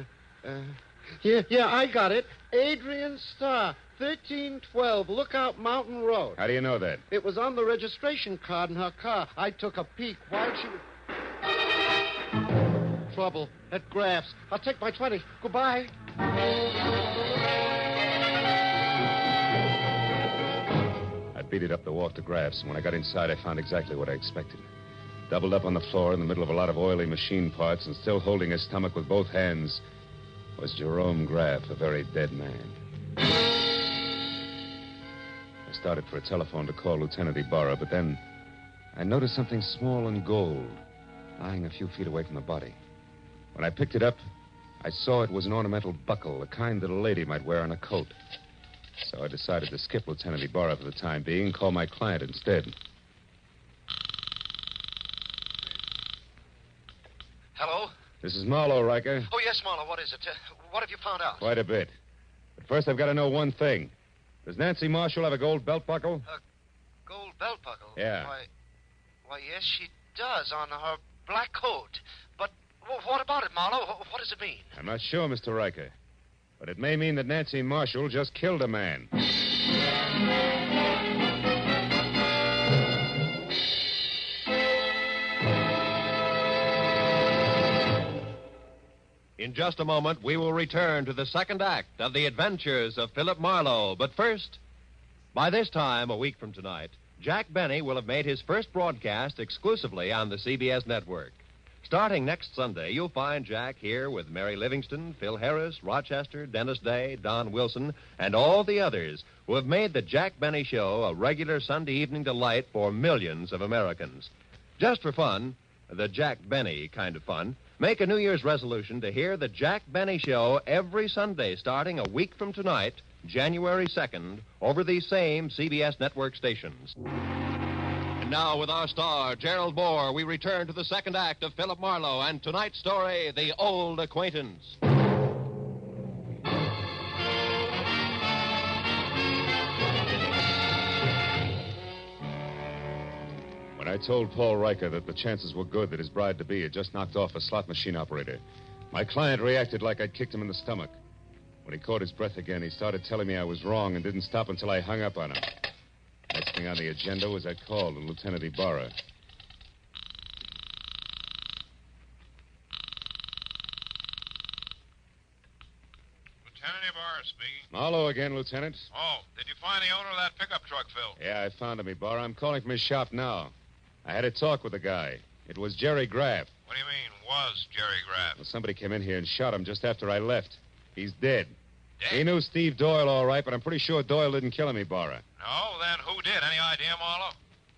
R: yeah, I got it. Adrian Starr, 1312 Lookout Mountain Road.
Q: How do you know that?
R: It was on the registration card in her car. I took a peek while she was... Trouble at Graff's. I'll take my 20. Goodbye.
Q: I beat it up the walk to Graff's, and when I got inside, I found exactly what I expected. Doubled up on the floor in the middle of a lot of oily machine parts and still holding his stomach with both hands was Jerome Graff, a very dead man. I started for a telephone to call Lieutenant Ibarra, but then I noticed something small and gold lying a few feet away from the body. When I picked it up, I saw it was an ornamental buckle, the kind that a lady might wear on a coat. So I decided to skip Lieutenant Ibarra for the time being and call my client instead.
U: Hello?
Q: This is Marlowe, Riker.
U: Oh, yes, Marlowe. What is it? What have you found out?
Q: Quite a bit. But first, I've got to know one thing. Does Nancy Marshall have a gold belt buckle?
U: A gold belt buckle?
Q: Yeah.
U: Why, yes, she does on her black coat. But what about it, Marlowe? What does it mean?
Q: I'm not sure, Mr. Riker. But it may mean that Nancy Marshall just killed a man.
B: In just a moment, we will return to the second act of the adventures of Philip Marlowe. But first, by this time, a week from tonight, Jack Benny will have made his first broadcast exclusively on the CBS network. Starting next Sunday, you'll find Jack here with Mary Livingston, Phil Harris, Rochester, Dennis Day, Don Wilson, and all the others who have made the Jack Benny Show a regular Sunday evening delight for millions of Americans. Just for fun, the Jack Benny kind of fun, make a New Year's resolution to hear the Jack Benny Show every Sunday starting a week from tonight, January 2nd, over these same CBS network stations. And now, with our star, Gerald Mohr, we return to the second act of Philip Marlowe and tonight's story, The Old Acquaintance.
Q: When I told Paul Riker that the chances were good that his bride-to-be had just knocked off a slot machine operator, my client reacted like I'd kicked him in the stomach. When he caught his breath again, he started telling me I was wrong and didn't stop until I hung up on him. Next thing on the agenda was I called Lieutenant Ibarra.
P: Lieutenant Ibarra speaking.
Q: Marlowe again, Lieutenant.
P: Oh, did you find the owner of that pickup truck, Phil?
Q: Yeah, I found him, Ibarra. I'm calling from his shop now. I had a talk with the guy. It was Jerry Graff.
P: What do you mean, was Jerry Graff?
Q: Well, somebody came in here and shot him just after I left. He's dead.
P: Dead?
Q: He knew Steve Doyle all right, but I'm pretty sure Doyle didn't kill him, Ibarra.
P: No, then who did? Any idea, Marlowe?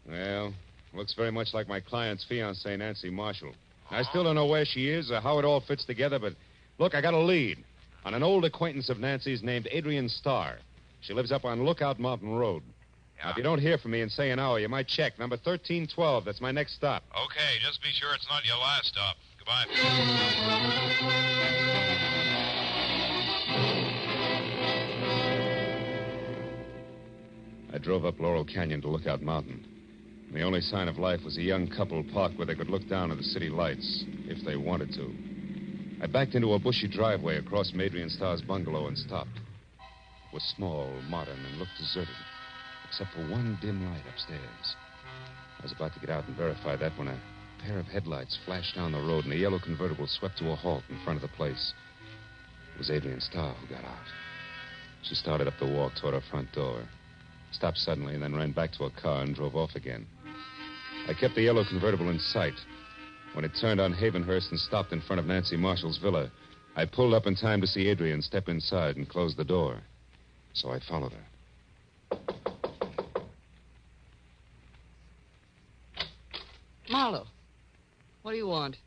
Q: Well, looks very much like my client's fiancée, Nancy Marshall. I still don't know where she is or how it all fits together, but look, I got a lead on an old acquaintance of Nancy's named Adrian Starr. She lives up on Lookout Mountain Road. Now, if you don't hear from me in, say, an hour, you might check. Number 1312. That's my next stop.
P: Okay, just be sure it's not your last stop. Goodbye.
Q: I drove up Laurel Canyon to Lookout Mountain. And the only sign of life was a young couple parked where they could look down at the city lights, if they wanted to. I backed into a bushy driveway across from Adrian Starr's bungalow and stopped. It was small, modern, and looked deserted, except for one dim light upstairs. I was about to get out and verify that when a pair of headlights flashed down the road and a yellow convertible swept to a halt in front of the place. It was Adrian Starr who got out. She started up the walk toward her front door, stopped suddenly, and then ran back to her car and drove off again. I kept the yellow convertible in sight. When it turned on Havenhurst and stopped in front of Nancy Marshall's villa, I pulled up in time to see Adrian step inside and close the door. So I followed her.
E: Marlowe, what do you want?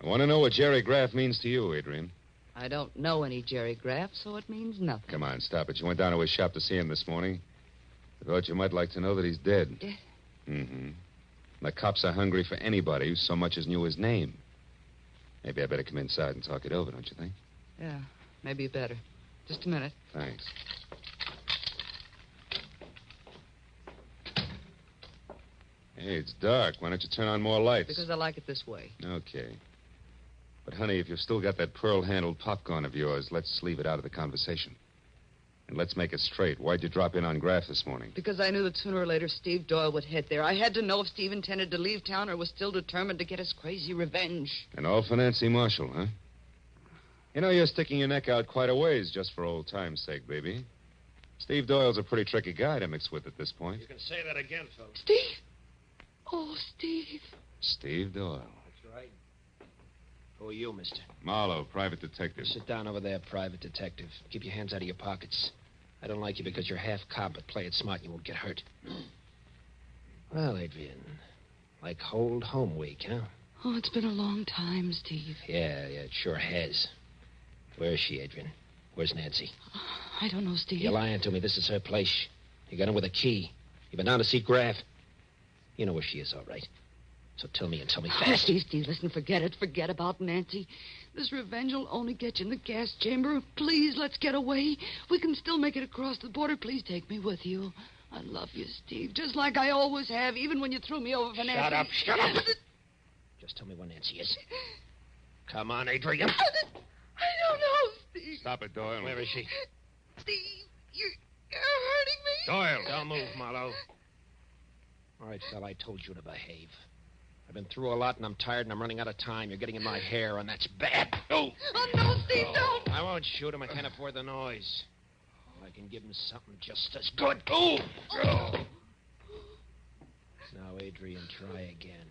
Q: I want to know what Jerry Graff means to you, Adrian.
E: I don't know any Jerry Graff, so it means nothing.
Q: Come on, stop it. You went down to his shop to see him this morning. I thought you might like to know that he's dead.
E: Dead?
Q: Mm-hmm. The cops are hungry for anybody who so much as knew his name. Maybe I better come inside and talk it over, don't you think?
E: Yeah, maybe you better. Just a minute.
Q: Thanks. Hey, it's dark. Why don't you turn on more lights?
E: Because I like it this way.
Q: Okay. But, honey, if you've still got that pearl-handled popcorn of yours, let's leave it out of the conversation. And let's make it straight. Why'd you drop in on Graff this morning?
E: Because I knew that sooner or later Steve Doyle would head there. I had to know if Steve intended to leave town or was still determined to get his crazy revenge.
Q: And all for Nancy Marshall, huh? You know, you're sticking your neck out quite a ways just for old time's sake, baby. Steve Doyle's a pretty tricky guy to mix with at this point.
K: You can say that again, fellas.
E: Steve? Oh, Steve.
Q: Steve Doyle.
K: That's right. Who are you, mister?
Q: Marlowe, private detective.
K: Sit down over there, private detective. Keep your hands out of your pockets. I don't like you because you're half cop, but play it smart and you won't get hurt. Well, Adrian, like old home week, huh?
S: Oh, it's been a long time, Steve.
K: Yeah, it sure has. Where is she, Adrian? Where's Nancy?
S: I don't know, Steve.
K: You're lying to me. This is her place. You got in with a key. You've been down to see Graff. You know where she is, all right. So tell me and tell me fast.
S: Oh, Steve, listen, forget it. Forget about Nancy. This revenge will only get you in the gas chamber. Please, let's get away. We can still make it across the border. Please take me with you. I love you, Steve, just like I always have, even when you threw me over for Nancy.
K: Shut up. Just tell me where Nancy is. Come on, Adrian.
S: I don't know, Steve.
Q: Stop it, Doyle.
K: Where is she?
S: Steve, you're hurting me.
Q: Doyle.
K: Don't move, Marlowe. All right, fella, I told you to behave. I've been through a lot, and I'm tired, and I'm running out of time. You're getting in my hair, and that's bad. Oh!
S: Oh, no, Steve, don't!
K: I won't shoot him. I can't afford the noise. I can give him something just as good. Oh! Now, Adrian, try again.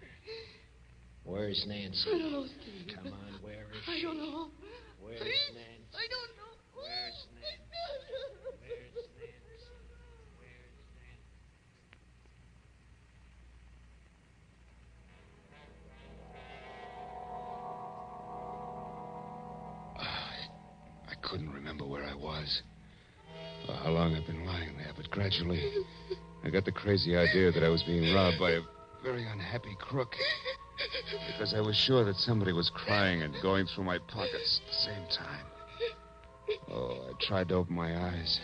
K: Where's Nancy?
S: I don't know, Steve.
K: Come on, where is she?
S: I don't know.
K: Where's
S: Please?
K: Nancy?
S: I don't know.
K: Where's Nancy? Where's Nancy?
Q: I couldn't remember where I was or how long I'd been lying there, but gradually I got the crazy idea that I was being robbed by a very unhappy crook because I was sure that somebody was crying and going through my pockets at the same time. Oh, I tried to open my eyes,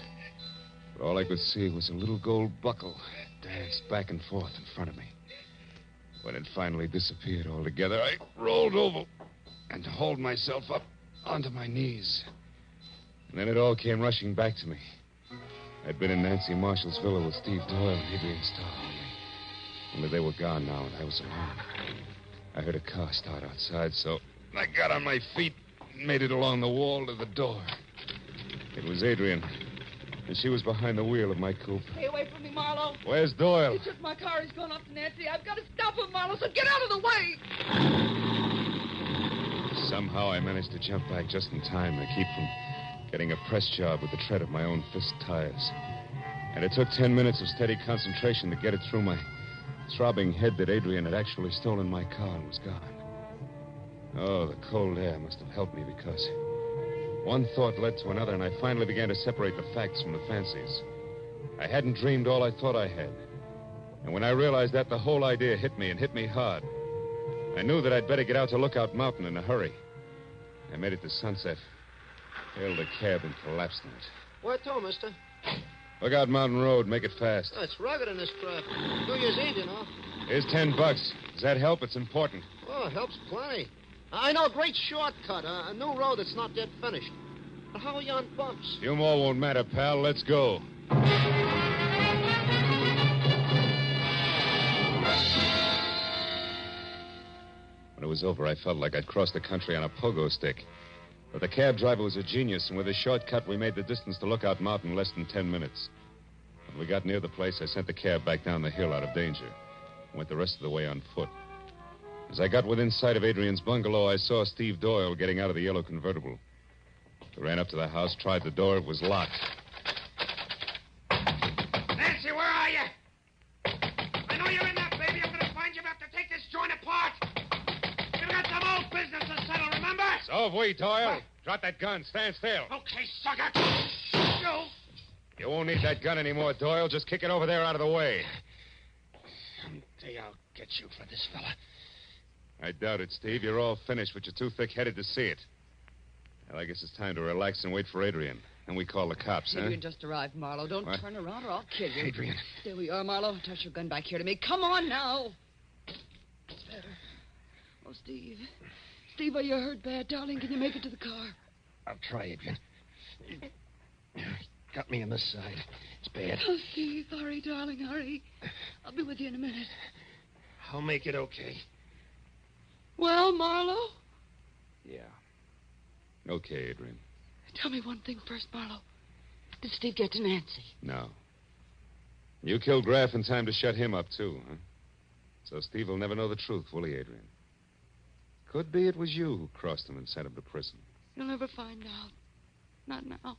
Q: but all I could see was a little gold buckle danced back and forth in front of me. When it finally disappeared altogether, I rolled over and hauled myself up onto my knees. And then it all came rushing back to me. I'd been in Nancy Marshall's villa with Steve Doyle and Adrian Starr. Only they were gone now, and I was alone. I heard a car start outside, so I got on my feet and made it along the wall to the door. It was Adrian, and she was behind the wheel of my coupe.
S: Stay away from me, Marlowe.
Q: Where's Doyle?
S: He took my car. He's going up to Nancy. I've got to stop him, Marlowe, so get out of the way.
Q: Somehow I managed to jump back just in time to keep from getting a press job with the tread of my own fist tires. And it took 10 minutes of steady concentration to get it through my throbbing head that Adrian had actually stolen my car and was gone. Oh, the cold air must have helped me because one thought led to another, and I finally began to separate the facts from the fancies. I hadn't dreamed all I thought I had. And when I realized that, the whole idea hit me, and hit me hard. I knew that I'd better get out to Lookout Mountain in a hurry. I made it to Sunset, hailed a cab, and collapsed in it.
R: Where to, mister?
Q: Lookout Mountain Road. Make it fast.
R: Oh, it's rugged in this traffic. New Year's Eve, you know.
Q: Here's $10. Does that help? It's important.
R: Oh, it helps plenty. I know a great shortcut, a new road that's not yet finished. But how are you on bumps?
Q: A few more won't matter, pal. Let's go. When it was over, I felt like I'd crossed the country on a pogo stick. But the cab driver was a genius, and with a shortcut, we made the distance to Lookout Mountain in less than 10 minutes. When we got near the place, I sent the cab back down the hill out of danger. Went the rest of the way on foot. As I got within sight of Adrian's bungalow, I saw Steve Doyle getting out of the yellow convertible. I ran up to the house, tried the door. It was locked.
F: Nancy, where are you? I know you're in there, baby. I'm going to find you. I have to take this joint apart. You've got some old business to settle, remember?
Q: So have we, Doyle. Drop that gun. Stand still.
F: Okay, sucker. Go.
Q: You won't need that gun anymore, Doyle. Just kick it over there out of the way.
F: Someday I'll get you for this fella.
Q: I doubt it, Steve. You're all finished, but you're too thick-headed to see it. Well, I guess it's time to relax and wait for Adrian. And we call the cops,
S: Adrian just arrived, Marlowe. Don't
Q: What?
S: turn around or I'll kill you.
F: Adrian.
S: There we are, Marlowe. Toss your gun back here to me. Come on now. It's better. Oh, Steve. Steve, are you hurt bad, darling? Can you make it to the car?
F: I'll try, Adrian. Got me on this side. It's bad.
S: Oh, Steve, hurry, darling, hurry. I'll be with you in a minute.
F: I'll make it okay.
S: Well, Marlowe?
Q: Yeah. Okay, Adrian.
S: Tell me one thing first, Marlowe. Did Steve get to Nancy?
Q: No. You killed Graff in time to shut him up, too, huh? So Steve will never know the truth, will he, Adrian? Could be it was you who crossed him and sent him to prison.
S: You'll never find out. Not now.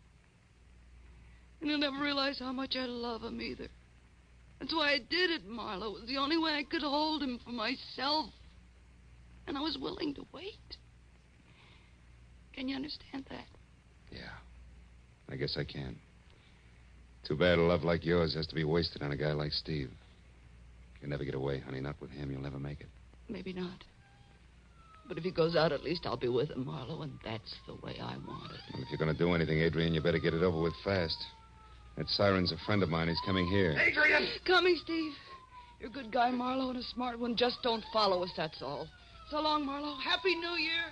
S: And you'll never realize how much I love him either. That's why I did it, Marlowe. It was the only way I could hold him for myself. And I was willing to wait. Can you understand that?
Q: Yeah. I guess I can. Too bad a love like yours has to be wasted on a guy like Steve. You'll never get away, honey. Not with him. You'll never make it.
S: Maybe not. But if he goes out, at least I'll be with him, Marlowe, and that's the way I want it.
Q: And if you're going to do anything, Adrian, you better get it over with fast. That siren's a friend of mine. He's coming here.
F: Adrian!
S: Coming, Steve. You're a good guy, Marlowe, and a smart one. Just don't follow us, that's all. So long, Marlowe. Happy New Year.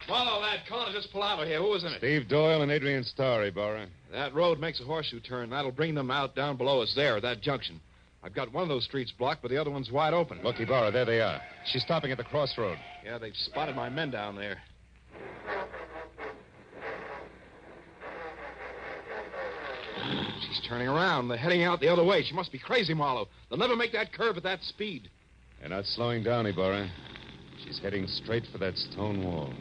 P: Marlowe, lad, come on, just pull out of here. Who was in it?
Q: Steve Doyle and Adrian Starr, Ibarra.
P: That road makes a horseshoe turn. That'll bring them out down below us there, that junction. I've got one of those streets blocked, but the other one's wide open.
Q: Look, Ibarra, there they are. She's stopping at the crossroad.
P: Yeah, they've spotted my men down there. She's turning around. They're heading out the other way. She must be crazy, Marlowe. They'll never make that curve at that speed.
Q: They're not slowing down, Ibarra. She's heading straight for that stone wall.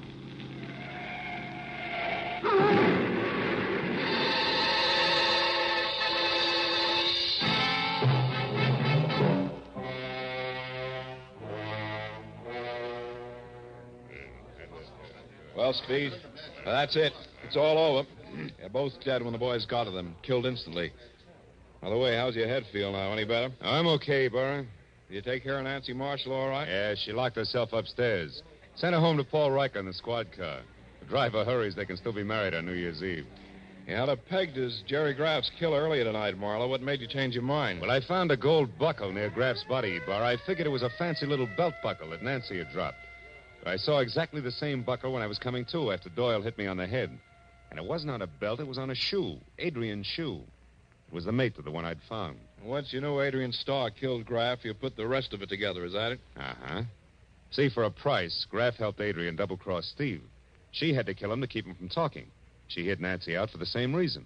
P: Well, Speed, that's it. It's all over. They're both dead when the boys got to them. Killed instantly. By the way, how's your head feel now? Any better?
Q: I'm okay, Ibarra.
P: Did you take care of Nancy Marshall all right?
Q: Yeah, she locked herself upstairs. Sent her home to Paul Riker in the squad car. The driver hurries, they can still be married on New Year's Eve.
P: You had her pegged as Jerry Graff's killer earlier tonight, Marlowe. What made you change your mind?
Q: Well, I found a gold buckle near Graff's body, Ibarra. I figured it was a fancy little belt buckle that Nancy had dropped. But I saw exactly the same buckle when I was coming to after Doyle hit me on the head. And it wasn't on a belt, it was on a shoe. Adrian's shoe. It was the mate to the one I'd found.
P: Once you knew Adrian Starr killed Graff, you put the rest of it together, is that it?
Q: Uh-huh. See, for a price, Graff helped Adrian double-cross Steve. She had to kill him to keep him from talking. She hid Nancy out for the same reason.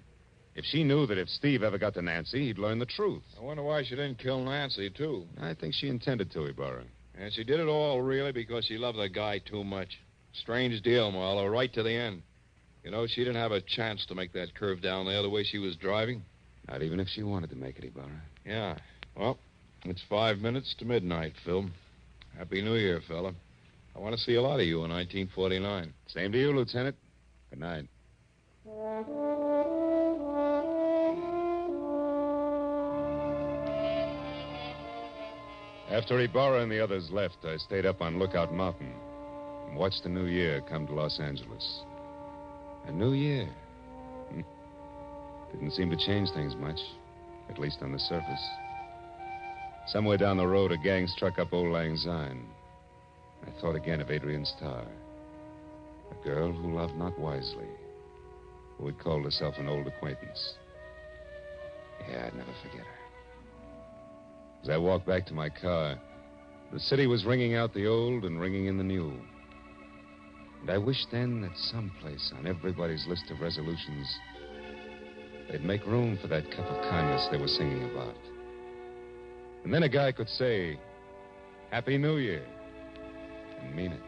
Q: If she knew that if Steve ever got to Nancy, he'd learn the truth.
P: I wonder why she didn't kill Nancy, too.
Q: I think she intended to, Ibarra.
P: And she did it all, really, because she loved the guy too much. Strange deal, Marlowe, right to the end. You know, she didn't have a chance to make that curve down there the way she was driving.
A: Not even if she wanted to make it, Ibarra.
P: Yeah. Well, it's 5 minutes to midnight, Phil. Happy New Year, fella. I want to see a lot of you in 1949.
A: Same to you, Lieutenant. Good night. After Ibarra and the others left, I stayed up on Lookout Mountain and watched the new year come to Los Angeles. A new year. Didn't seem to change things much, at least on the surface. Somewhere down the road, a gang struck up Old Lang Syne. I thought again of Adrian Starr, a girl who loved not wisely, who had called herself an old acquaintance. Yeah, I'd never forget her. As I walked back to my car, the city was ringing out the old and ringing in the new. And I wished then that someplace on everybody's list of resolutions, they'd make room for that cup of kindness they were singing about. And then a guy could say, Happy New Year, and mean it.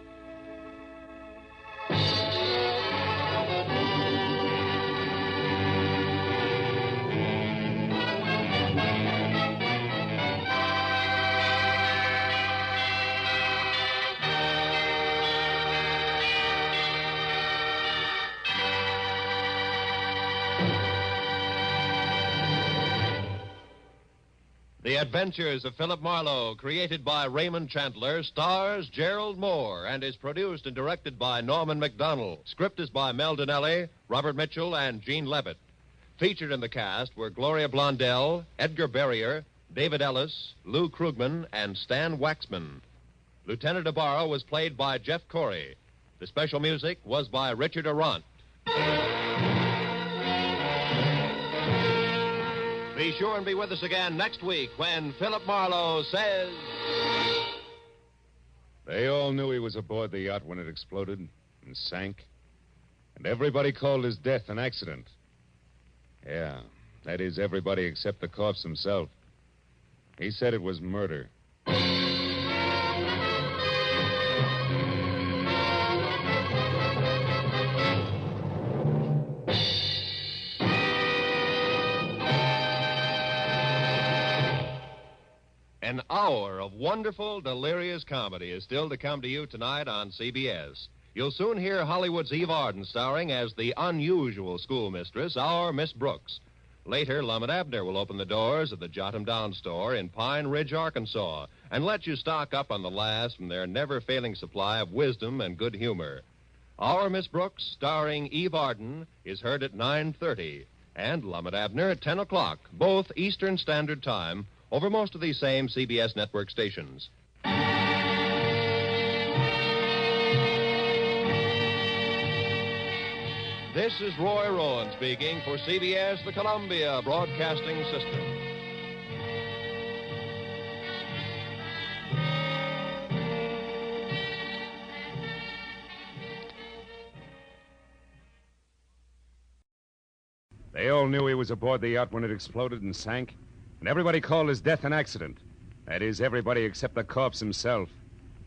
B: The Adventures of Philip Marlowe, created by Raymond Chandler, stars Gerald Mohr and is produced and directed by Norman MacDonald. Script is by Mel Donnelly, Robert Mitchell, and Gene Levitt. Featured in the cast were Gloria Blondell, Edgar Barrier, David Ellis, Lou Krugman, and Stan Waxman. Lieutenant Ibarra was played by Jeff Corey. The special music was by Richard Arant. Be sure and be with us again next week when Philip Marlowe says...
A: They all knew he was aboard the yacht when it exploded and sank. And everybody called his death an accident. Yeah, that is everybody except the corpse himself. He said it was murder.
B: An hour of wonderful, delirious comedy is still to come to you tonight on CBS. You'll soon hear Hollywood's Eve Arden starring as the unusual schoolmistress, our Miss Brooks. Later, Lum and Abner will open the doors of the Jot 'em Down store in Pine Ridge, Arkansas, and let you stock up on the last from their never-failing supply of wisdom and good humor. Our Miss Brooks, starring Eve Arden, is heard at 9:30, and Lum and Abner at 10 o'clock, both Eastern Standard Time, over most of these same CBS network stations. This is Roy Rowan speaking for CBS, the Columbia Broadcasting System.
A: They all knew he was aboard the yacht when it exploded and sank. And everybody called his death an accident. That is, everybody except the corpse himself.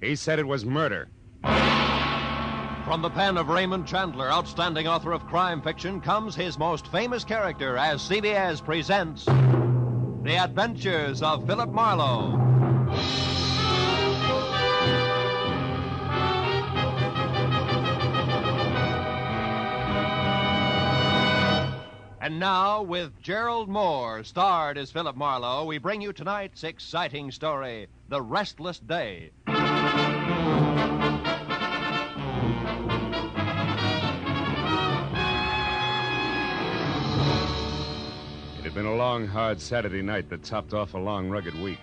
A: He said it was murder.
B: From the pen of Raymond Chandler, outstanding author of crime fiction, comes his most famous character as CBS presents The Adventures of Philip Marlowe. And now, with Gerald Mohr, starred as Philip Marlowe, we bring you tonight's exciting story, The Restless Day.
A: It had been a long, hard Saturday night that topped off a long, rugged week.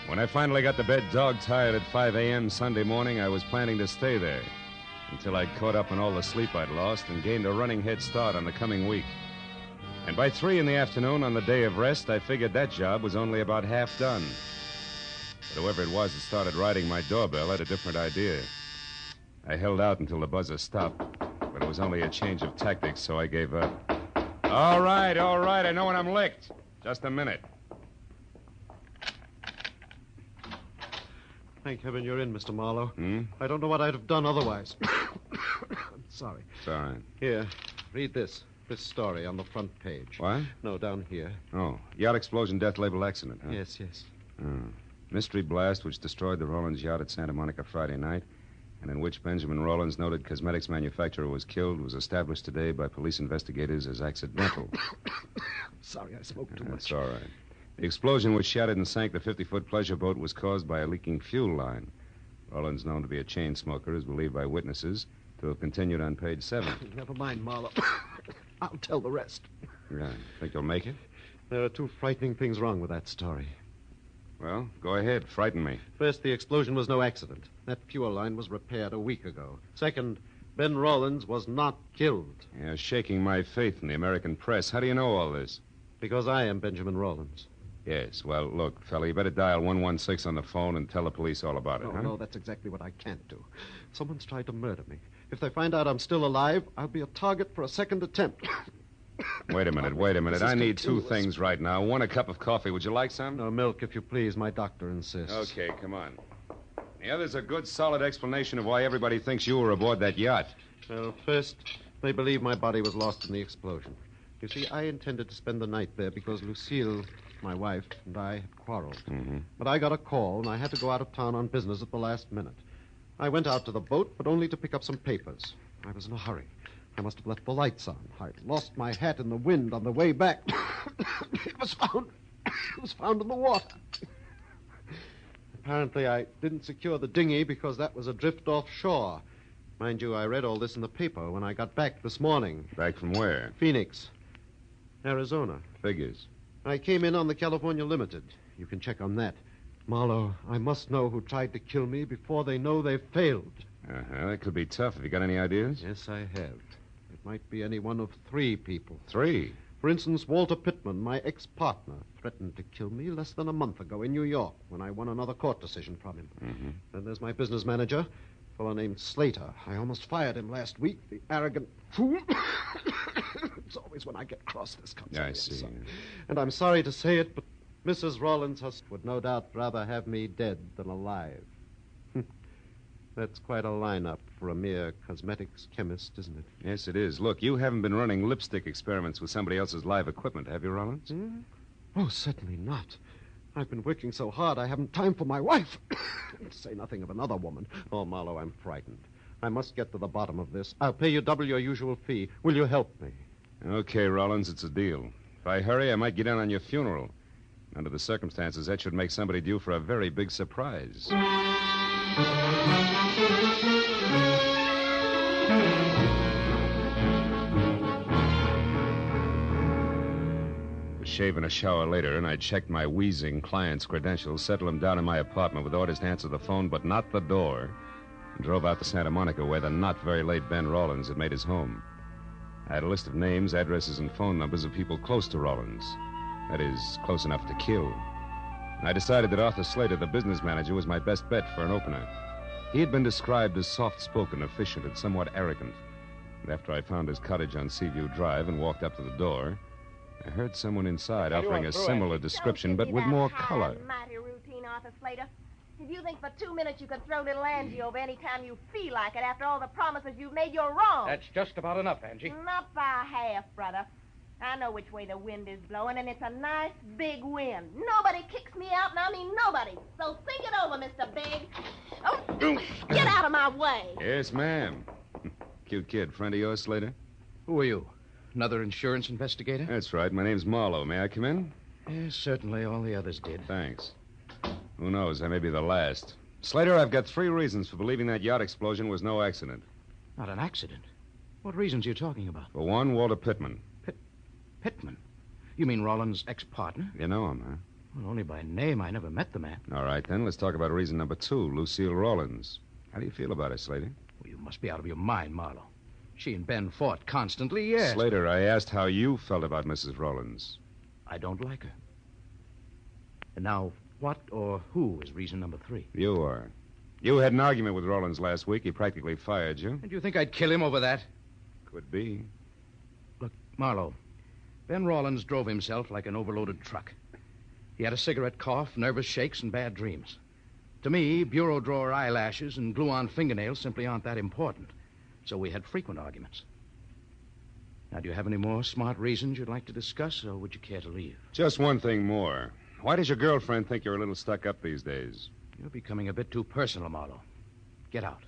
A: When I finally got to bed dog-tired at 5 a.m. Sunday morning, I was planning to stay there until I'd caught up on all the sleep I'd lost and gained a running head start on the coming week. And by 3 in the afternoon on the day of rest, I figured that job was only about half done. But whoever it was that started riding my doorbell had a different idea. I held out until the buzzer stopped, but it was only a change of tactics, so I gave up. All right, I know when I'm licked. Just a minute.
G: Thank heaven you're in, Mr. Marlowe. I don't know what I'd have done otherwise. I'm
R: Sorry.
A: It's all right.
R: Here, read this. This story on the front page.
A: What?
R: No, down here.
A: Oh, yacht explosion, death label accident, huh?
R: Yes, yes.
A: Oh. Mystery blast which destroyed the Rollins yacht at Santa Monica Friday night, and in which Benjamin Rollins, noted cosmetics manufacturer, was killed, was established today by police investigators as accidental.
R: Sorry, I smoked too
A: That's
R: much.
A: all right. The explosion which shattered and sank the 50-foot pleasure boat was caused by a leaking fuel line. Rollins, known to be a chain smoker, is believed by witnesses to have continued on page 7.
R: Never mind, Marlowe. I'll tell the rest.
A: Yeah. Think you'll make it?
R: There are two frightening things wrong with that story.
A: Well, go ahead. Frighten me.
R: First, the explosion was no accident. That fuel line was repaired a week ago. Second, Ben Rollins was not killed.
A: You're shaking my faith in the American press. How do you know all this?
R: Because I am Benjamin Rollins.
A: Yes. Well, look, fella, you better dial 116 on the phone and tell the police all about it,
R: No,
A: huh?
R: no, that's exactly what I can't do. Someone's tried to murder me. If they find out I'm still alive, I'll be a target for a second attempt.
A: Wait a minute.
R: This is
A: I need two
R: continuous.
A: things right now. One, a cup of coffee. Would you like some?
R: No, milk, if you please. My doctor insists.
A: Okay, come on. The other's a good, solid explanation of why everybody thinks you were aboard that yacht.
R: Well, first, they believe my body was lost in the explosion. You see, I intended to spend the night there because Lucille, my wife, and I had quarreled.
A: Mm-hmm.
R: But I got a call, and I had to go out of town on business at the last minute. I went out to the boat, but only to pick up some papers. I was in a hurry. I must have left the lights on. I lost my hat in the wind on the way back. It was found in the water. Apparently, I didn't secure the dinghy because that was adrift offshore. Mind you, I read all this in the paper when I got back this morning.
A: Back from where?
R: Phoenix, Arizona.
A: Figures.
R: I came in on the California Limited. You can check on that. Marlowe, I must know who tried to kill me before they know they've failed.
A: Uh-huh. That could be tough. Have you got any ideas?
R: Yes, I have. It might be any one of 3 people.
A: 3?
R: For instance, Walter Pittman, my ex-partner, threatened to kill me less than a month ago in New York when I won another court decision from him.
A: Mm-hmm.
R: Then there's my business manager, a fellow named Slater. I almost fired him last week, the arrogant fool. It's always when I get cross this comes out.
A: I see.
R: And I'm sorry to say it, but Mrs. Rollins would no doubt rather have me dead than alive. That's quite a lineup for a mere cosmetics chemist, isn't it?
A: Yes, it is. Look, you haven't been running lipstick experiments with somebody else's live equipment, have you, Rollins?
R: Oh, certainly not. I've been working so hard I haven't time for my wife. To say nothing of another woman. Oh, Marlowe, I'm frightened. I must get to the bottom of this. I'll pay you double your usual fee. Will you help me?
A: Okay, Rollins, it's a deal. If I hurry, I might get in on your funeral. Under the circumstances, that should make somebody due for a very big surprise. Shave and a shower later, and I checked my wheezing client's credentials, settled him down in my apartment with orders to answer the phone, but not the door, and drove out to Santa Monica, where the not very late Ben Rollins had made his home. I had a list of names, addresses, and phone numbers of people close to Rollins. That is, close enough to kill. And I decided that Arthur Slater, the business manager, was my best bet for an opener. He had been described as soft-spoken, efficient, and somewhat arrogant. And after I found his cottage on Seaview Drive and walked up to the door, I heard someone inside offering a similar description, but with more color.
G: Mighty routine, Arthur Slater. If you think for 2 minutes you can throw little Angie over any time you feel like it after all the promises you've made, you're wrong.
V: That's just about enough, Angie.
G: Not by half, brother. I know which way the wind is blowing, and it's a nice big wind. Nobody kicks me out, and I mean nobody. So think it over, Mr. Big. Oh, get out of my way.
A: Yes, ma'am. Cute kid. Friend of yours, Slater?
V: Who are you? Another insurance investigator?
A: That's right. My name's Marlowe. May I come in?
V: Yes, certainly. All the others did.
A: Thanks. Who knows? I may be the last. Slater, I've got 3 reasons for believing that yacht explosion was no accident.
V: Not an accident? What reasons are you talking about?
A: For one, Walter Pittman.
V: Pittman? You mean Rollins' ex-partner?
A: You know him, huh?
V: Well, only by name. I never met the man.
A: All right, then. Let's talk about reason number 2, Lucille Rollins. How do you feel about her, Slater?
V: Well, you must be out of your mind, Marlowe. She and Ben fought constantly, yes.
A: Slater, I asked how you felt about Mrs. Rollins.
V: I don't like her. And now, what or who is reason number 3?
A: You are. You had an argument with Rollins last week. He practically fired you.
V: And you think I'd kill him over that?
A: Could be.
V: Look, Marlowe, Ben Rollins drove himself like an overloaded truck. He had a cigarette cough, nervous shakes, and bad dreams. To me, bureau drawer eyelashes and glue-on fingernails simply aren't that important. So we had frequent arguments. Now, do you have any more smart reasons you'd like to discuss, or would you care to leave?
A: Just one thing more. Why does your girlfriend think you're a little stuck up these days?
V: You're becoming a bit too personal, Marlowe. Get out.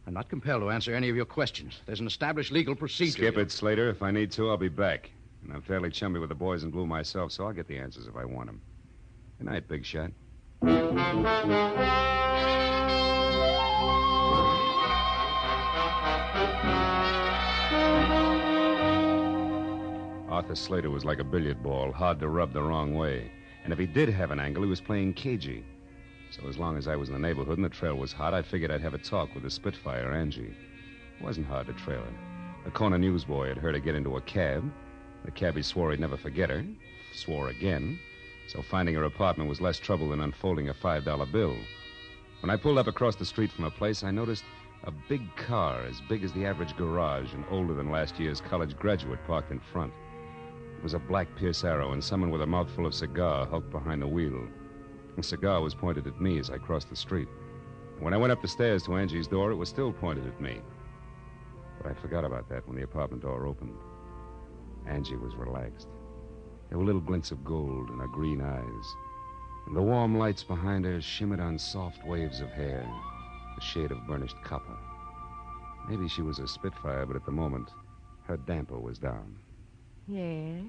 V: I'm not compelled to answer any of your questions. There's an established legal procedure.
A: Skip it, Slater. If I need to, I'll be back. And I'm fairly chummy with the boys in blue myself, so I'll get the answers if I want them. Good night, big shot. Arthur Slater was like a billiard ball, hard to rub the wrong way. And if he did have an angle, he was playing cagey. So as long as I was in the neighborhood and the trail was hot, I figured I'd have a talk with the Spitfire, Angie. It wasn't hard to trail her. A corner newsboy had heard her get into a cab. The cabbie swore he'd never forget her. Swore again. So finding her apartment was less trouble than unfolding a $5 bill. When I pulled up across the street from her place, I noticed a big car as big as the average garage and older than last year's college graduate parked in front. It was a black Pierce Arrow and someone with a mouthful of cigar hulked behind the wheel. The cigar was pointed at me as I crossed the street. And when I went up the stairs to Angie's door, it was still pointed at me. But I forgot about that when the apartment door opened. Angie was relaxed. There were little glints of gold in her green eyes. And the warm lights behind her shimmered on soft waves of hair, the shade of burnished copper. Maybe she was a Spitfire, but at the moment, her damper was down.
D: Yeah?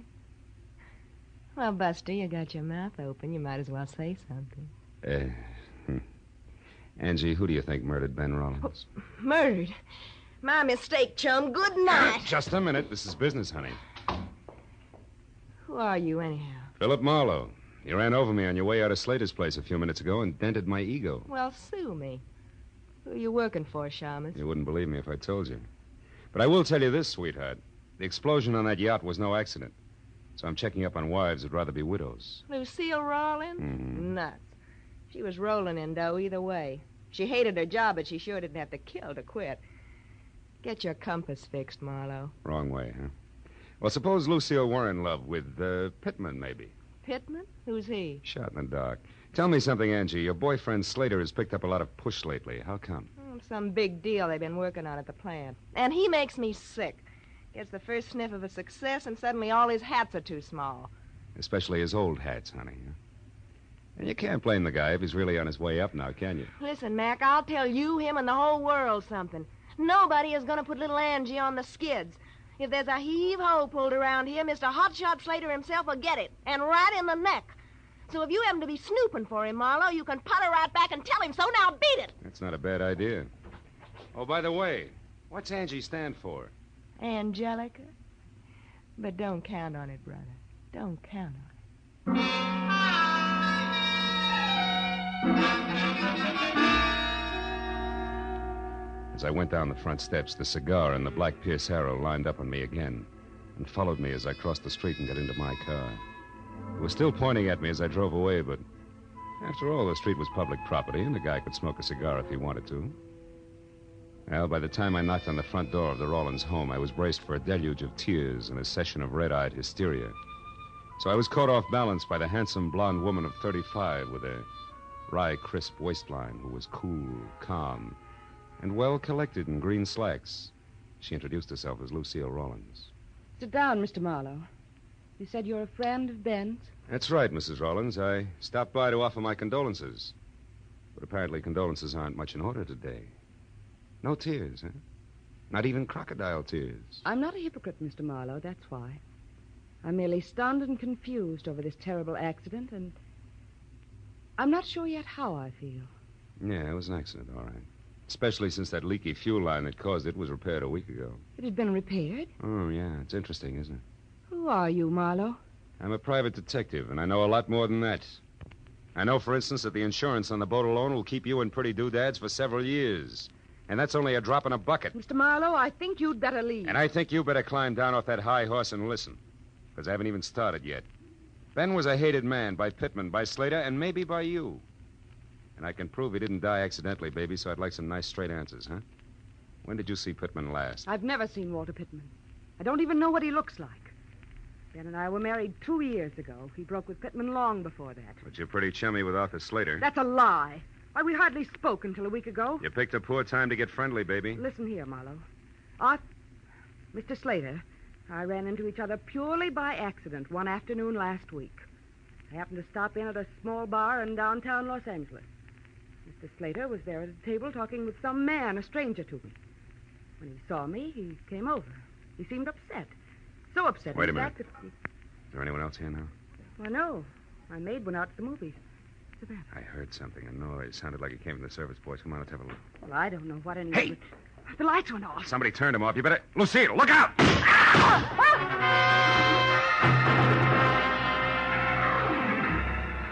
D: Well, Buster, you got your mouth open. You might as well say something.
A: Angie, who do you think murdered Ben Rollins?
D: Murdered? My mistake, chum. Good night.
A: Just a minute. This is business, honey.
D: Who are you, anyhow?
A: Philip Marlowe. You ran over me on your way out of Slater's place a few minutes ago and dented my ego.
D: Well, sue me. Who are you working for, Shamus?
A: You wouldn't believe me if I told you. But I will tell you this, sweetheart. The explosion on that yacht was no accident. So I'm checking up on wives who'd rather be widows.
D: Lucille Rawlins?
A: Mm-hmm.
D: Nuts. She was rolling in dough either way. She hated her job, but she sure didn't have to kill to quit. Get your compass fixed, Marlowe.
A: Wrong way, huh? Well, suppose Lucille were in love with Pittman, maybe.
D: Pittman? Who's he?
A: Shot in the dark. Tell me something, Angie. Your boyfriend Slater has picked up a lot of push lately. How come?
D: Some big deal they've been working on at the plant. And he makes me sick. Gets the first sniff of a success, and suddenly all his hats are too small.
A: Especially his old hats, honey. And you can't blame the guy if he's really on his way up now, can you?
D: Listen, Mac, I'll tell you, him, and the whole world something. Nobody is going to put little Angie on the skids. If there's a heave-ho pulled around here, Mr. Hotshot Slater himself will get it, and right in the neck. So if you happen to be snooping for him, Marlowe, you can putter right back and tell him so. Now beat it.
A: That's not a bad idea. Oh, by the way, what's Angie stand for?
D: Angelica? But don't count on it, brother. Don't count on it.
A: As I went down the front steps, the cigar and the black Pierce Arrow lined up on me again and followed me as I crossed the street and got into my car. It was still pointing at me as I drove away, but after all, the street was public property and the guy could smoke a cigar if he wanted to. Well, by the time I knocked on the front door of the Rawlins home, I was braced for a deluge of tears and a session of red-eyed hysteria. So I was caught off balance by the handsome blonde woman of 35 with a wry, crisp waistline who was cool, calm, and well-collected in green slacks. She introduced herself as Lucille Rawlins.
E: Sit down, Mr. Marlowe. You said you're a friend of Ben's?
A: That's right, Mrs. Rawlins. I stopped by to offer my condolences. But apparently condolences aren't much in order today. No tears, huh? Not even crocodile tears.
E: I'm not a hypocrite, Mr. Marlowe, that's why. I'm merely stunned and confused over this terrible accident, and I'm not sure yet how I feel.
A: Yeah, it was an accident, all right. Especially since that leaky fuel line that caused it was repaired a week ago.
E: It had been repaired?
A: Oh, yeah. It's interesting, isn't it?
E: Who are you, Marlowe?
A: I'm a private detective, and I know a lot more than that. I know, for instance, that the insurance on the boat alone will keep you in pretty doodads for several years. And that's only a drop in a bucket.
E: Mr. Marlowe, I think you'd better leave.
A: And I think you better climb down off that high horse and listen. Because I haven't even started yet. Ben was a hated man by Pittman, by Slater, and maybe by you. And I can prove he didn't die accidentally, baby, so I'd like some nice straight answers, huh? When did you see Pittman last?
E: I've never seen Walter Pittman. I don't even know what he looks like. Ben and I were married 2 years ago. He broke with Pittman long before that.
A: But you're pretty chummy with Arthur Slater.
E: That's a lie. Why, we hardly spoke until a week ago.
A: You picked a poor time to get friendly, baby.
E: Listen here, Marlowe. Mr. Slater, I ran into each other purely by accident one afternoon last week. I happened to stop in at a small bar in downtown Los Angeles. Mr. Slater was there at a table talking with some man, a stranger to me. When he saw me, he came over. He seemed upset. So upset,
A: Wait a
E: in
A: minute.
E: fact, that
A: Is there anyone else here now?
E: Well, no. My maid went out to the movies. What's the matter?
A: I heard something, a noise. Sounded like it came from the service boys. Come on, let's have a look.
E: Well, I don't know what any...
A: Hey!
E: The lights went off.
A: Somebody turned them off. You better... Lucille, look out! The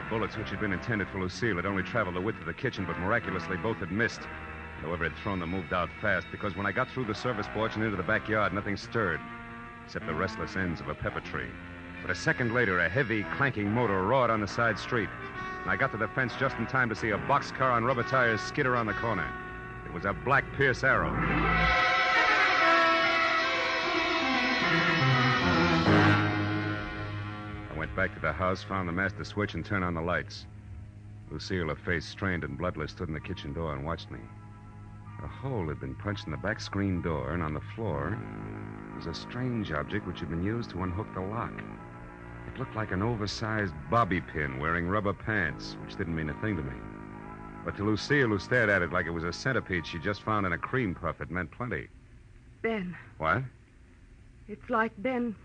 A: bullets, which had been intended for Lucille, had only traveled the width of the kitchen, but miraculously both had missed. And whoever had thrown them moved out fast, because when I got through the service porch and into the backyard, nothing stirred, except the restless ends of a pepper tree. But a second later, a heavy, clanking motor roared on the side street. And I got to the fence just in time to see a boxcar on rubber tires skid around the corner. It was a black Pierce Arrow. I went back to the house, found the master switch, and turned on the lights. Lucille, her face strained and bloodless, stood in the kitchen door and watched me. A hole had been punched in the back screen door, and on the floor was a strange object which had been used to unhook the lock. It looked like an oversized bobby pin wearing rubber pants, which didn't mean a thing to me. But to Lucille, who stared at it like it was a centipede she just found in a cream puff, it meant plenty.
E: Ben.
A: What?
E: It's like Ben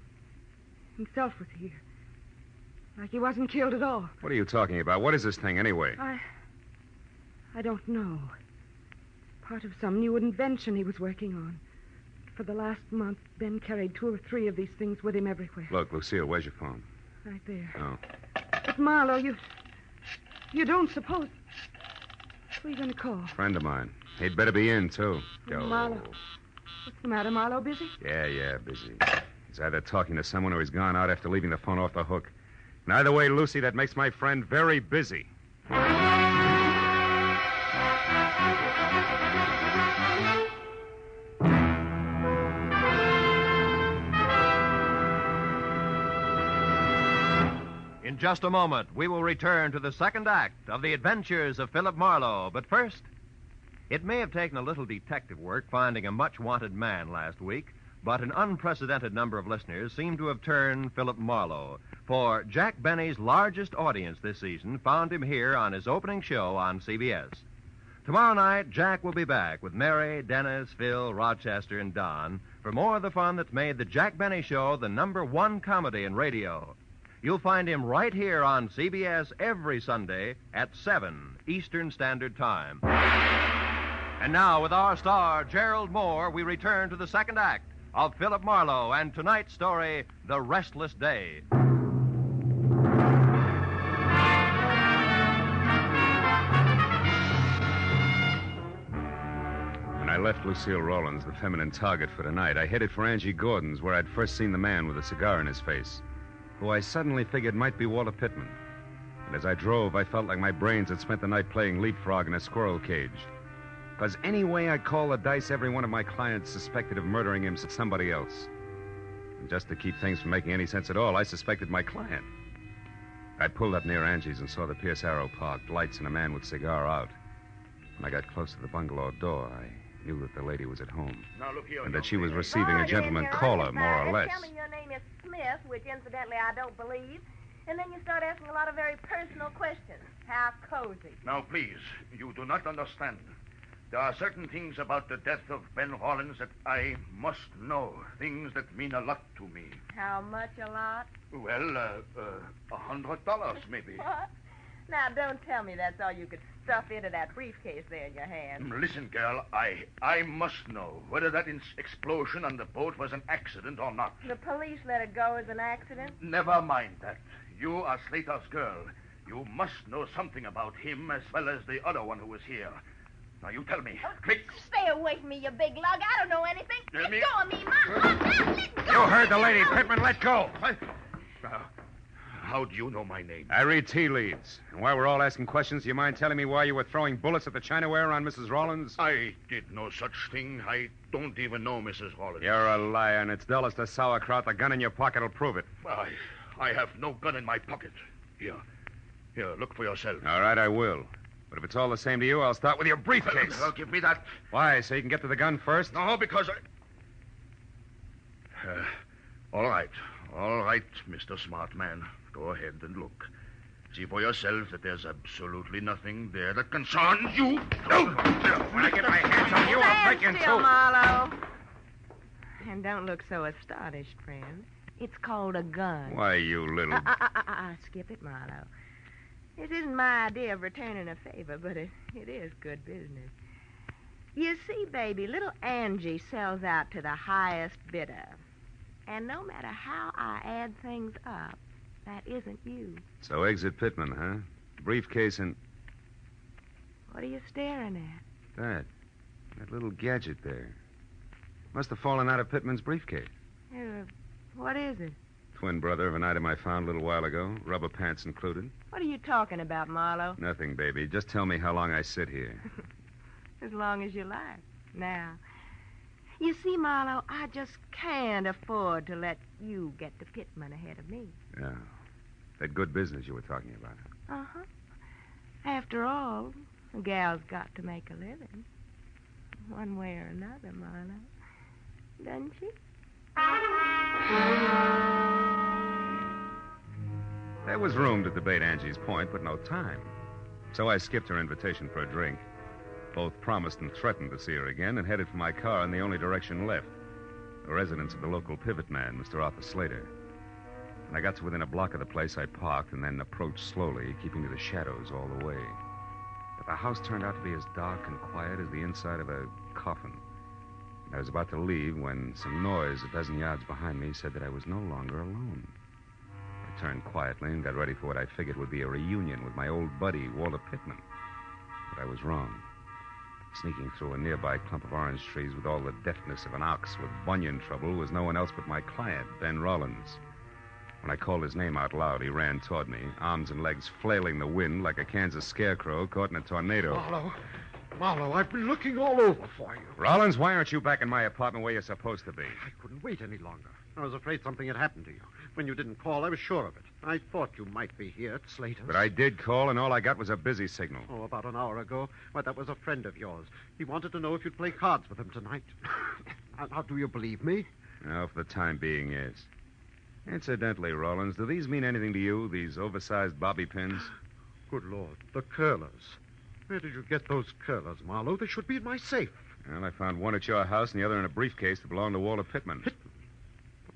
E: himself was here. Like he wasn't killed at all.
A: What are you talking about? What is this thing, anyway?
E: I don't know. Part of some new invention he was working on. For the last month, Ben carried 2 or 3 of these things with him everywhere.
A: Look, Lucille, where's your phone?
E: Right there.
A: Oh.
E: But, Marlowe, you don't suppose... Who are you going to call?
A: Friend of mine. He'd better be in, too. Go.
E: Marlowe. What's the matter, Marlowe? Busy?
A: Yeah, busy. He's either talking to someone or he's gone out after leaving the phone off the hook. And either way, Lucy, that makes my friend very busy.
B: In just a moment, we will return to the second act of The Adventures of Philip Marlowe. But first, it may have taken a little detective work finding a much-wanted man last week, but an unprecedented number of listeners seem to have turned Philip Marlowe. For Jack Benny's largest audience this season found him here on his opening show on CBS. Tomorrow night, Jack will be back with Mary, Dennis, Phil, Rochester, and Don for more of the fun that's made the Jack Benny Show the #1 comedy in radio. You'll find him right here on CBS every Sunday at 7 Eastern Standard Time. And now, with our star, Gerald Mohr, we return to the second act of Philip Marlowe and tonight's story, The Restless Day.
A: When I left Lucille Rawlins, the feminine target for tonight, I headed for Angie Gordon's, where I'd first seen the man with a cigar in his face, who I suddenly figured might be Walter Pittman. And as I drove, I felt like my brains had spent the night playing leapfrog in a squirrel cage. Because any way I call the dice, every one of my clients suspected of murdering him somebody else. And just to keep things from making any sense at all, I suspected my client. I pulled up near Angie's and saw the Pierce Arrow parked, lights and a man with cigar out. When I got close to the bungalow door, I knew that the lady was at home.
F: Now, look here,
A: and that she was receiving a gentleman caller, more or less.
G: Tell me your name is Smith, which incidentally I don't believe. And then you start asking a lot of very personal questions. How cozy.
F: Now, please, you do not understand. There are certain things about the death of Ben Rawlins that I must know. Things that mean a lot to me.
G: How much a lot?
F: Well, $100 maybe.
G: What? Now, don't tell me that's all you could stuff into that briefcase there in your hand.
F: Listen, girl, I must know whether that explosion on the boat was an accident or not.
G: The police let it go as an accident?
F: Never mind that. You are Slater's girl. You must know something about him as well as the other one who was here. Now, you tell me. Quick.
G: Stay away from me, you big lug. I don't know anything. Let go of me, Ma. Let go.
A: You heard the lady, Pittman. Let go.
F: How do you know my name?
A: I read tea leaves. And while we're all asking questions, do you mind telling me why you were throwing bullets at the chinaware on Mrs. Rawlins?
F: I did no such thing. I don't even know Mrs. Rawlins.
A: You're a liar, and it's dull as the sauerkraut. The gun in your pocket will prove it.
F: I have no gun in my pocket. Here, look for yourself.
A: All right, I will. But if it's all the same to you, I'll start with your briefcase.
F: Give me that.
A: Why, so you can get to the gun first?
F: No, because
I: All right, Mr. Smart Man. Go ahead and look. See for yourself that there's absolutely nothing there that concerns you.
C: When I get my hands on you, I'll break you in
D: Still,
C: two.
D: Marlowe. And don't look so astonished, friend. It's called a gun.
A: Why, you little...
D: Skip it, Marlowe. This isn't my idea of returning a favor, but it is good business. You see, baby, little Angie sells out to the highest bidder. And no matter how I add things up, that isn't you.
A: So exit Pittman, huh? Briefcase and...
D: What are you staring at?
A: That little gadget there. Must have fallen out of Pittman's briefcase.
D: What is it?
A: Twin brother of an item I found a little while ago, rubber pants included.
D: What are you talking about, Marlowe?
A: Nothing, baby. Just tell me how long I sit here.
D: As long as you like. Now, you see, Marlowe, I just can't afford to let you get to Pittman ahead of me.
A: Yeah. That good business you were talking about.
D: Uh-huh. After all, a gal's got to make a living. One way or another, Marlowe. Doesn't she?
A: There was room to debate Angie's point, but no time. So I skipped her invitation for a drink. Both promised and threatened to see her again and headed for my car in the only direction left, the residence of the local pivot man, Mr. Arthur Slater. When I got to within a block of the place, I parked and then approached slowly, keeping to the shadows all the way. But the house turned out to be as dark and quiet as the inside of a coffin. I was about to leave when some noise a dozen yards behind me said that I was no longer alone. I turned quietly and got ready for what I figured would be a reunion with my old buddy, Walter Pittman. But I was wrong. Sneaking through a nearby clump of orange trees with all the deftness of an ox with bunion trouble was no one else but my client, Ben Rollins. When I called his name out loud, he ran toward me, arms and legs flailing the wind like a Kansas scarecrow caught in a tornado.
T: Marlowe, I've been looking all over for you.
A: Rollins, why aren't you back in my apartment where you're supposed to be?
T: I couldn't wait any longer. I was afraid something had happened to you. When you didn't call, I was sure of it. I thought you might be here at Slater's.
A: But I did call, and all I got was a busy signal.
T: Oh, about an hour ago. Why, that was a friend of yours. He wanted to know if you'd play cards with him tonight. Now, do you believe me?
A: No, for the time being, yes. Incidentally, Rollins, do these mean anything to you, these oversized bobby pins?
T: Good Lord, the curlers. Where did you get those curlers, Marlowe? They should be in my safe.
A: Well, I found one at your house and the other in a briefcase that belonged to Walter Pittman.
T: But,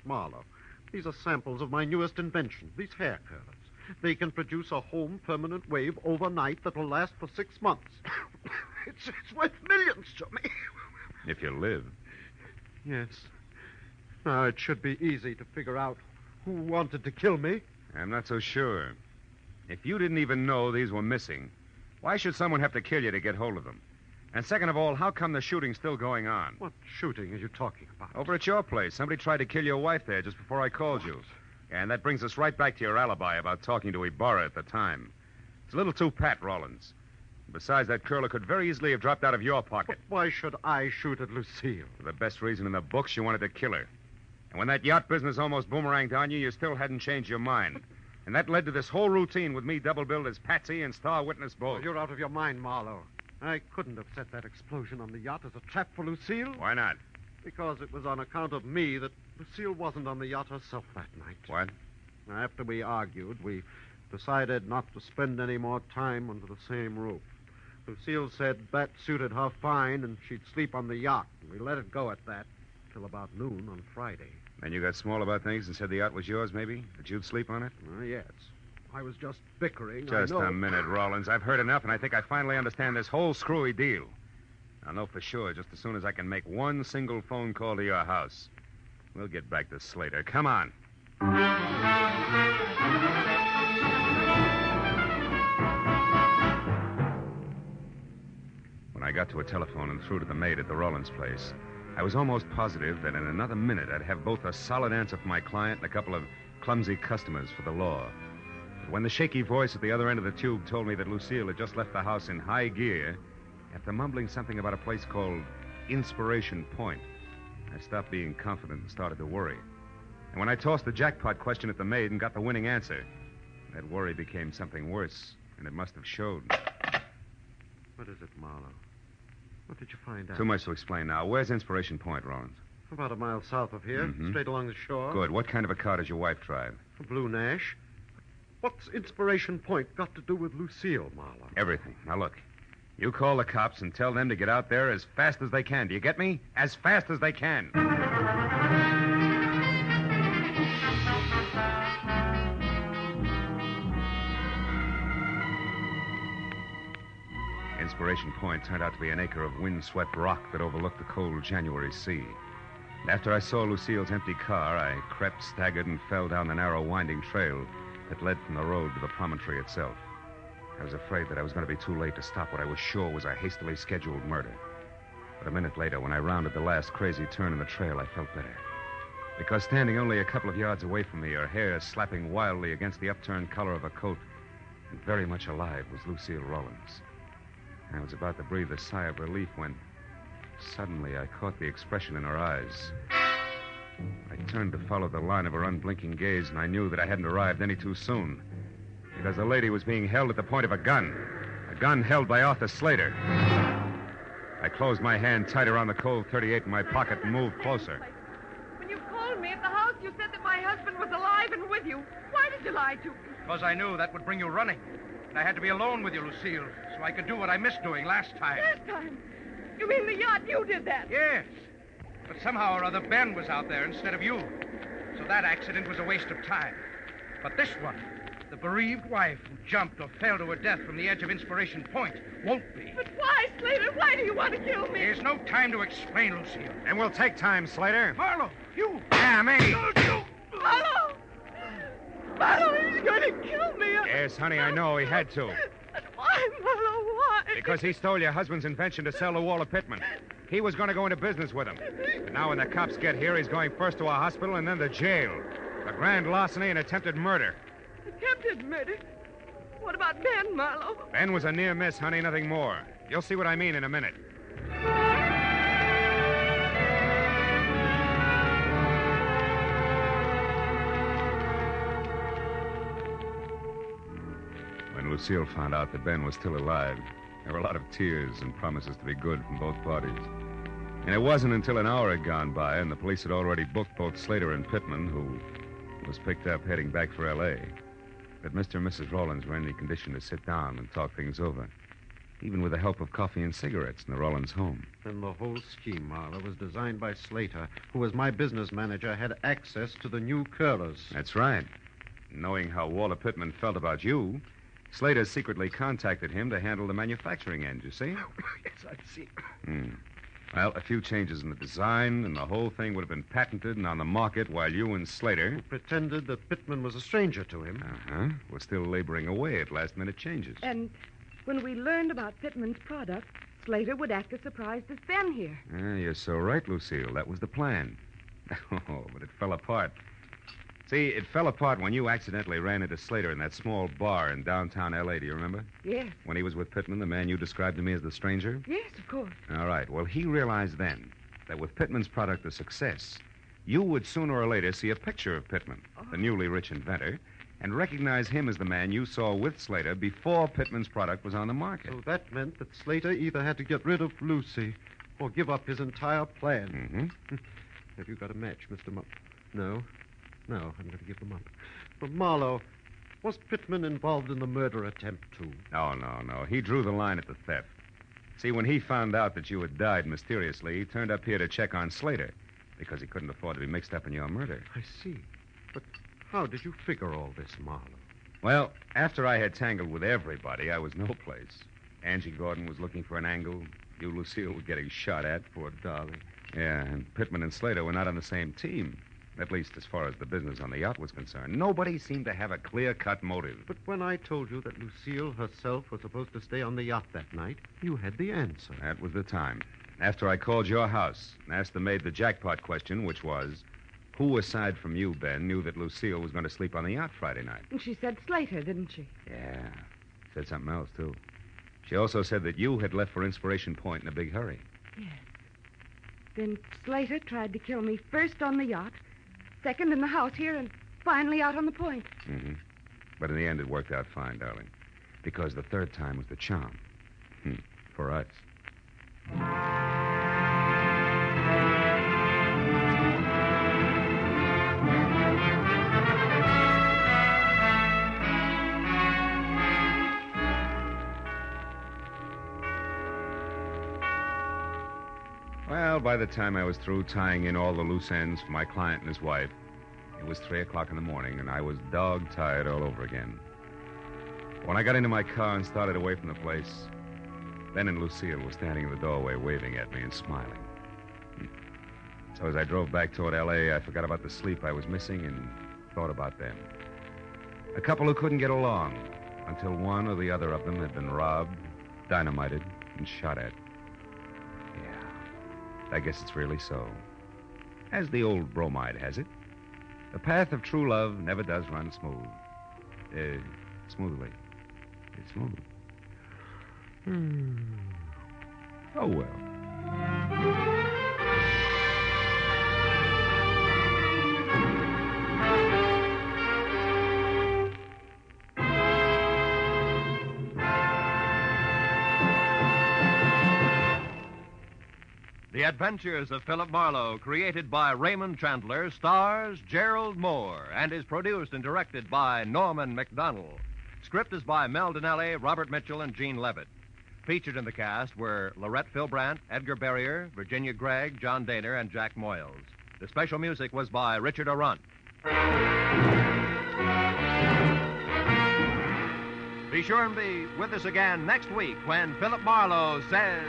T: Marlowe, these are samples of my newest invention, these hair curlers. They can produce a home permanent wave overnight that will last for 6 months. It's worth millions to me.
A: If you live.
T: Yes. Now, it should be easy to figure out who wanted to kill me.
A: I'm not so sure. If you didn't even know these were missing, why should someone have to kill you to get hold of them? And second of all, how come the shooting's still going on?
T: What shooting are you talking about?
A: Over at your place. Somebody tried to kill your wife there just before I called you. And that brings us right back to your alibi about talking to Ibarra at the time. It's a little too pat, Rollins. Besides, that curler could very easily have dropped out of your pocket.
T: But why should I shoot at Lucille?
A: For the best reason in the books, you wanted to kill her. And when that yacht business almost boomeranged on you, you still hadn't changed your mind. And that led to this whole routine with me double-billed as Patsy and star witness both.
T: Oh, you're out of your mind, Marlowe. I couldn't have set that explosion on the yacht as a trap for Lucille.
A: Why not?
T: Because it was on account of me that Lucille wasn't on the yacht herself that night.
A: What?
T: After we argued, we decided not to spend any more time under the same roof. Lucille said that suited her fine and she'd sleep on the yacht. And we let it go at that till about noon on Friday.
A: Then you got small about things and said the yacht was yours, maybe? That you'd sleep on it?
T: Yes. I was just bickering.
A: Just a minute, Rollins. I've heard enough, and I think I finally understand this whole screwy deal. I'll know for sure just as soon as I can make one single phone call to your house. We'll get back to Slater. Come on. When I got to a telephone and through to the maid at the Rollins place, I was almost positive that in another minute I'd have both a solid answer for my client and a couple of clumsy customers for the law. But when the shaky voice at the other end of the tube told me that Lucille had just left the house in high gear, after mumbling something about a place called Inspiration Point, I stopped being confident and started to worry. And when I tossed the jackpot question at the maid and got the winning answer, that worry became something worse, and it must have showed.
T: What is it, Marlowe? What did you find out?
A: Too much to explain now. Where's Inspiration Point, Rollins?
H: About a mile south of here, straight along the shore.
A: Good. What kind of a car does your wife drive?
H: A blue Nash. What's Inspiration Point got to do with Lucille, Marlowe?
A: Everything. Now, look. You call the cops and tell them to get out there as fast as they can. Do you get me? As fast as they can. Inspiration Point turned out to be an acre of wind-swept rock that overlooked the cold January sea. And after I saw Lucille's empty car, I crept, staggered, and fell down the narrow, winding trail that led from the road to the promontory itself. I was afraid that I was going to be too late to stop what I was sure was a hastily scheduled murder. But a minute later, when I rounded the last crazy turn in the trail, I felt better. Because standing only a couple of yards away from me, her hair slapping wildly against the upturned collar of her coat, and very much alive, was Lucille Rawlins. I was about to breathe a sigh of relief when suddenly I caught the expression in her eyes. I turned to follow the line of her unblinking gaze, and I knew that I hadn't arrived any too soon. Because the lady was being held at the point of a gun held by Arthur Slater. I closed my hand tight around the cold .38 in my pocket and moved closer.
E: When you called me at the house, you said that my husband was alive and with you. Why did you lie to me?
V: Because I knew that would bring you running. And I had to be alone with you, Lucille, so I could do what I missed doing last time.
E: Last time? You mean the yacht? You did that?
V: Yes. But somehow or other, Ben was out there instead of you. So that accident was a waste of time. But this one, the bereaved wife who jumped or fell to her death from the edge of Inspiration Point, won't be.
E: But why, Slater? Why do you want to kill me?
V: There's no time to explain, Lucille.
A: And we'll take time, Slater.
V: Marlowe, you!
A: Yeah, me!
E: Marlowe! Marlowe, he's going to kill me.
A: Yes, honey, I know. He had to.
E: But why, Marlowe, why?
A: Because he stole your husband's invention to sell to Walter Pittman. He was going to go into business with him. But now when the cops get here, he's going first to a hospital and then to jail. A grand larceny and attempted murder.
E: Attempted murder? What about Ben, Marlowe?
A: Ben was a near miss, honey, nothing more. You'll see what I mean in a minute. When Lucille found out that Ben was still alive, there were a lot of tears and promises to be good from both parties. And it wasn't until an hour had gone by and the police had already booked both Slater and Pittman, who was picked up heading back for L.A., that Mr. and Mrs. Rawlins were in any condition to sit down and talk things over, even with the help of coffee and cigarettes in the Rawlins home.
H: And the whole scheme, Marlowe, was designed by Slater, who, as my business manager, had access to the new curlers.
A: That's right. Knowing how Walter Pittman felt about you, Slater secretly contacted him to handle the manufacturing end, you see?
V: Yes, I see.
A: Well, a few changes in the design, and the whole thing would have been patented and on the market while you and Slater...
H: Who pretended that Pittman was a stranger to him.
A: Were still laboring away at last-minute changes.
E: And when we learned about Pittman's product, Slater would act as surprised as Ben here.
A: You're so right, Lucille. That was the plan. Oh, but it fell apart. See, it fell apart when you accidentally ran into Slater in that small bar in downtown L.A., do you remember?
E: Yes.
A: When he was with Pittman, the man you described to me as the stranger?
E: Yes, of course.
A: All right. Well, he realized then that with Pittman's product a success, you would sooner or later see a picture of Pittman, the newly rich inventor, and recognize him as the man you saw with Slater before Pittman's product was on the market.
H: So that meant that Slater either had to get rid of Lucy or give up his entire plan. Have you got a match, Mr. No, I'm going to give them up. But Marlowe, was Pittman involved in the murder attempt, too?
A: No. He drew the line at the theft. See, when he found out that you had died mysteriously, he turned up here to check on Slater because he couldn't afford to be mixed up in your murder.
H: I see. But how did you figure all this, Marlowe?
A: Well, after I had tangled with everybody, I was no place. Angie Gordon was looking for an angle. You, Lucille, were getting shot at.
H: Poor darling.
A: Yeah, and Pittman and Slater were not on the same team. At least as far as the business on the yacht was concerned. Nobody seemed to have a clear-cut motive.
H: But when I told you that Lucille herself was supposed to stay on the yacht that night, you had the answer.
A: That was the time. After I called your house and asked the maid the jackpot question, which was, who aside from you, Ben, knew that Lucille was going to sleep on the yacht Friday night?
E: And she said Slater, didn't she?
A: Yeah. Said something else, too. She also said that you had left for Inspiration Point in a big hurry.
E: Yes. Then Slater tried to kill me first on the yacht, second in the house here, and finally out on the point.
A: But in the end, it worked out fine, darling. Because the third time was the charm. For us. Well, by the time I was through tying in all the loose ends for my client and his wife, it was 3 o'clock in the morning, and I was dog-tired all over again. When I got into my car and started away from the place, Ben and Lucille were standing in the doorway waving at me and smiling. So as I drove back toward L.A., I forgot about the sleep I was missing and thought about them. A couple who couldn't get along until one or the other of them had been robbed, dynamited, and shot at. Yeah, I guess it's really so. As the old bromide has it, the path of true love never does run smoothly. It's smooth. Oh, well.
B: The Adventures of Philip Marlowe, created by Raymond Chandler, stars Gerald Mohr, and is produced and directed by Norman MacDonald. Script is by Mel Donnelly, Robert Mitchell, and Gene Levitt. Featured in the cast were Lorette Philbrandt, Edgar Barrier, Virginia Gregg, John Daner, and Jack Moyles. The special music was by Richard Arunt. Be sure and be with us again next week when Philip Marlowe says...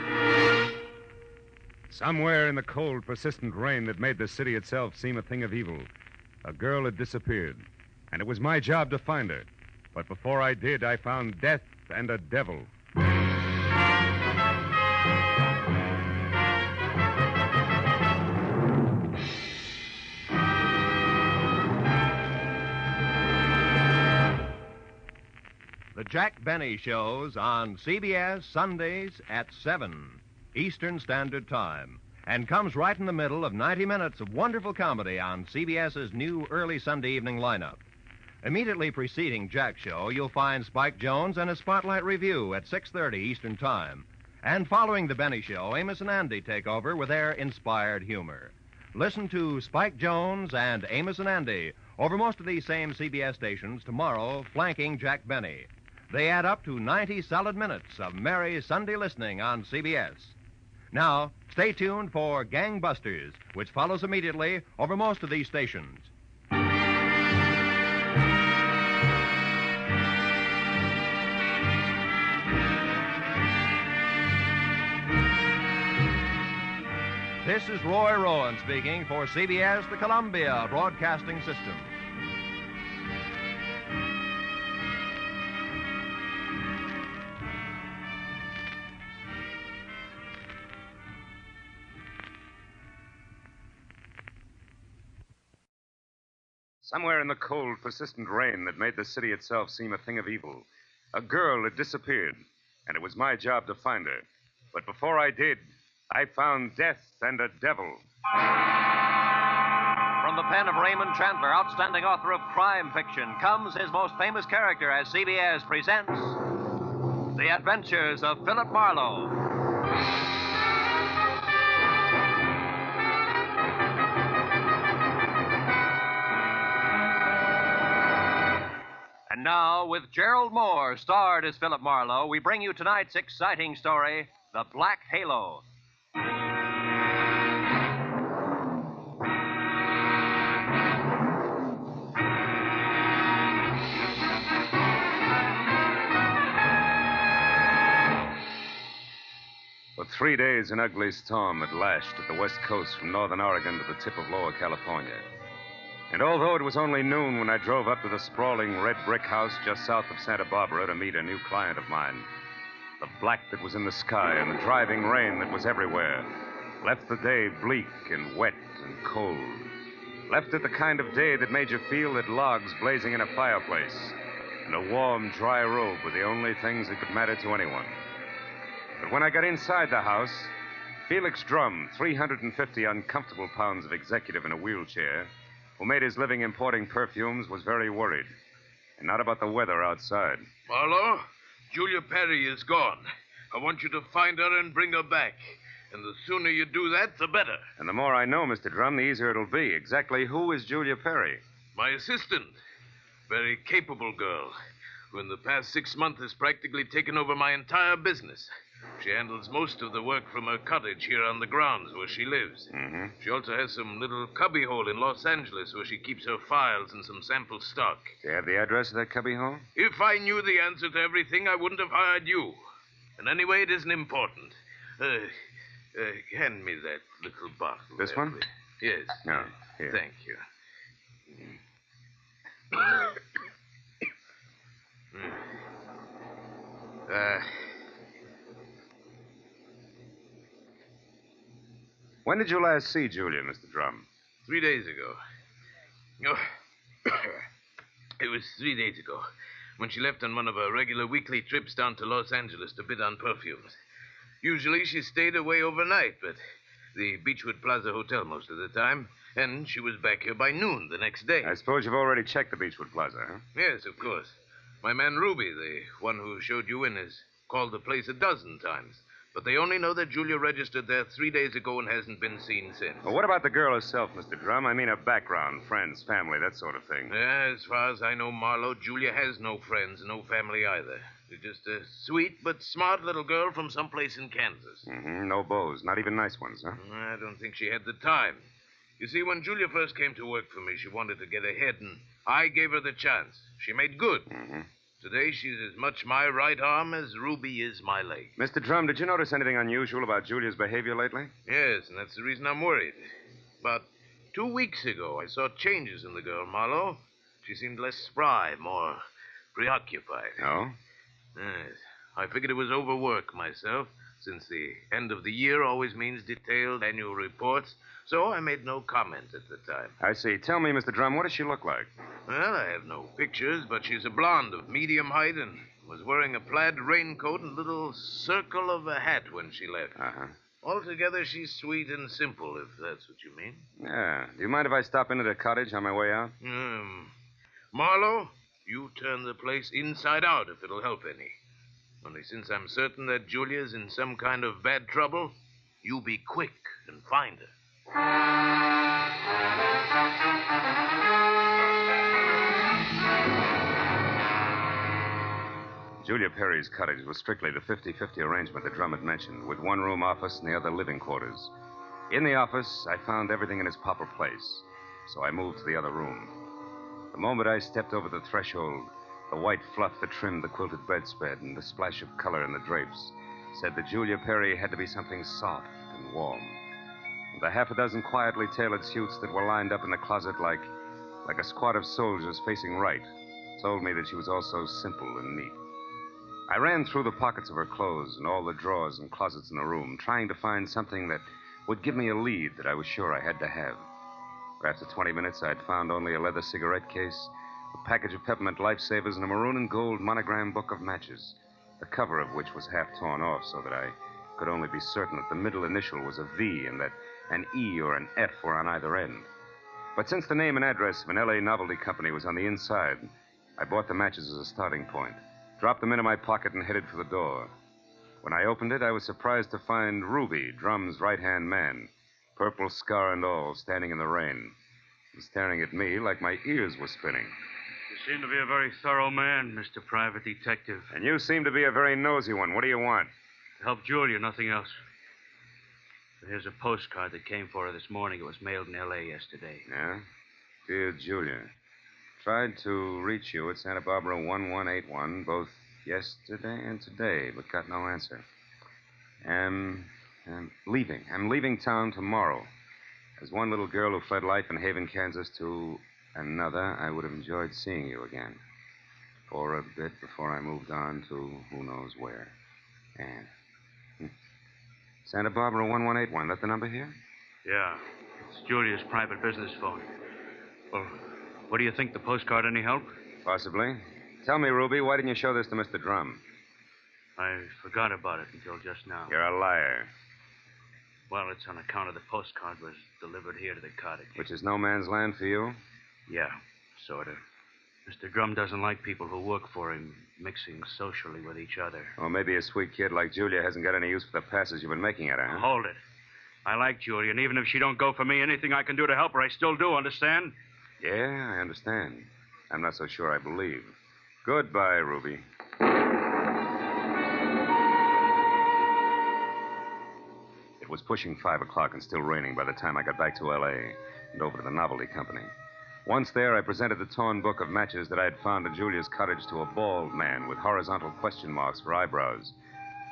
A: Somewhere in the cold, persistent rain that made the city itself seem a thing of evil, a girl had disappeared, and it was my job to find her. But before I did, I found death and a devil.
B: The Jack Benny Show's on CBS Sundays at 7 Eastern Standard Time, and comes right in the middle of 90 minutes of wonderful comedy on CBS's new early Sunday evening lineup. Immediately preceding Jack's show, you'll find Spike Jones and a Spotlight Review at 6:30 Eastern Time. And following the Benny Show, Amos and Andy take over with their inspired humor. Listen to Spike Jones and Amos and Andy over most of these same CBS stations tomorrow, flanking Jack Benny. They add up to 90 solid minutes of merry Sunday listening on CBS. Now, stay tuned for Gangbusters, which follows immediately over most of these stations. This is Roy Rowan speaking for CBS, the Columbia Broadcasting System.
A: Somewhere in the cold, persistent rain that made the city itself seem a thing of evil, a girl had disappeared, and it was my job to find her. But before I did, I found death and a devil.
B: From the pen of Raymond Chandler, outstanding author of crime fiction, comes his most famous character as CBS presents The Adventures of Philip Marlowe. And now, with Gerald Mohr starred as Philip Marlowe, we bring you tonight's exciting story, The Black Halo.
A: For 3 days, an ugly storm had lashed at the west coast from northern Oregon to the tip of Lower California. And although it was only noon when I drove up to the sprawling red brick house just south of Santa Barbara to meet a new client of mine, the black that was in the sky and the driving rain that was everywhere left the day bleak and wet and cold. Left it the kind of day that made you feel that logs blazing in a fireplace and a warm, dry robe were the only things that could matter to anyone. But when I got inside the house, Felix Drum, 350 uncomfortable pounds of executive in a wheelchair, who made his living importing perfumes, was very worried. And not about the weather outside.
J: Marlowe, Julia Perry is gone. I want you to find her and bring her back. And the sooner you do that, the better.
A: And the more I know, Mr. Drum, the easier it'll be. Exactly who is Julia Perry?
J: My assistant. Very capable girl, who in the past 6 months has practically taken over my entire business. She handles most of the work from her cottage here on the grounds where she lives.
Q: Mm-hmm.
J: She also has some little cubbyhole in Los Angeles where she keeps her files and some sample stock.
Q: Do you have the address of that cubbyhole?
J: If I knew the answer to everything, I wouldn't have hired you. And anyway, it isn't important. Hand me that little bottle.
Q: This
J: there,
Q: one?
J: please. Yes.
Q: No. Here.
J: Thank you.
Q: When did you last see Julia, Mr. Drum?
J: 3 days ago. Oh. It was 3 days ago when she left on one of her regular weekly trips down to Los Angeles to bid on perfumes. Usually she stayed away overnight, but the Beechwood Plaza Hotel most of the time, and she was back here by noon the next day.
Q: I suppose you've already checked the Beechwood Plaza, huh?
J: Yes, of course. My man Ruby, the one who showed you in, has called the place a dozen times. But they only know that Julia registered there 3 days ago and hasn't been seen since.
Q: Well, what about the girl herself, Mr. Drum? I mean her background, friends, family, that sort of thing.
J: As far as I know, Marlowe, Julia has no friends, no family either. She's just a sweet but smart little girl from someplace in Kansas.
Q: Mm-hmm. No beaux, not even nice ones, huh?
J: I don't think she had the time. You see, when Julia first came to work for me, she wanted to get ahead, and I gave her the chance. She made good.
Q: Mm-hmm.
J: Today, she's as much my right arm as Ruby is my leg.
Q: Mr. Drum, did you notice anything unusual about Julia's behavior lately?
J: Yes, and that's the reason I'm worried. About 2 weeks ago, I saw changes in the girl, Marlowe. She seemed less spry, more preoccupied.
Q: Oh?
J: Yes. I figured it was overwork myself, since the end of the year always means detailed annual reports, so I made no comment at the time.
Q: I see. Tell me, Mr. Drum, what does she look like?
J: Well, I have no pictures, but she's a blonde of medium height and was wearing a plaid raincoat and little circle of a hat when she left.
Q: Uh-huh.
J: Altogether, she's sweet and simple, if that's what you mean.
Q: Yeah. Do you mind if I stop into the cottage on my way out?
J: Marlowe, you turn the place inside out if it'll help any. Only since I'm certain that Julia's in some kind of bad trouble, you be quick and find her.
Q: Julia Perry's cottage was strictly the 50-50 arrangement that Drum had mentioned, with one room office and the other living quarters. In the office, I found everything in its proper place, so I moved to the other room. The moment I stepped over the threshold, the white fluff that trimmed the quilted bedspread and the splash of color in the drapes said that Julia Perry had to be something soft and warm. The half a dozen quietly tailored suits that were lined up in the closet like a squad of soldiers facing right told me that she was also simple and neat. I ran through the pockets of her clothes and all the drawers and closets in the room, trying to find something that would give me a lead that I was sure I had to have. After 20 minutes, I'd found only a leather cigarette case, a package of peppermint lifesavers, and a maroon and gold monogram book of matches, the cover of which was half torn off so that I could only be certain that the middle initial was a V and that an E or an F were on either end. But since the name and address of an L.A. novelty company was on the inside, I bought the matches as a starting point, dropped them into my pocket, and headed for the door. When I opened it, I was surprised to find Ruby, Drum's right-hand man, purple scar and all, standing in the rain, and staring at me like my ears were spinning.
N: You seem to be a very thorough man, Mr. Private Detective.
Q: And you seem to be a very nosy one. What do you want?
N: To help Julia, nothing else. Here's a postcard that came for her this morning. It was mailed in L.A. yesterday.
Q: Yeah? Dear Julia, tried to reach you at Santa Barbara 1181 both yesterday and today, but got no answer. I'm leaving. I'm leaving town tomorrow. As one little girl who fled life in Haven, Kansas to another, I would have enjoyed seeing you again. For a bit before I moved on to who knows where. Anne. Santa Barbara 1181. That the number here?
N: Yeah. It's Julia's private business phone. Well, what do you think? The postcard any help?
Q: Possibly. Tell me, Ruby, why didn't you show this to Mr. Drum?
N: I forgot about it until just now.
Q: You're a liar.
N: Well, it's on account of the postcard was delivered here to the cottage.
Q: Which is no man's land for you?
N: Yeah, sort of. Mr. Drum doesn't like people who work for him mixing socially with each other.
Q: Or maybe a sweet kid like Julia hasn't got any use for the passes you've been making at her, huh?
N: Hold it. I like Julia, and even if she don't go for me, anything I can do to help her, I still do, understand?
Q: Yeah, I understand. I'm not so sure I believe. Goodbye, Ruby.
A: was pushing 5 o'clock and still raining by the time I got back to L.A. and over to the Novelty Company. Once there, I presented the torn book of matches that I had found at Julia's cottage to a bald man with horizontal question marks for eyebrows,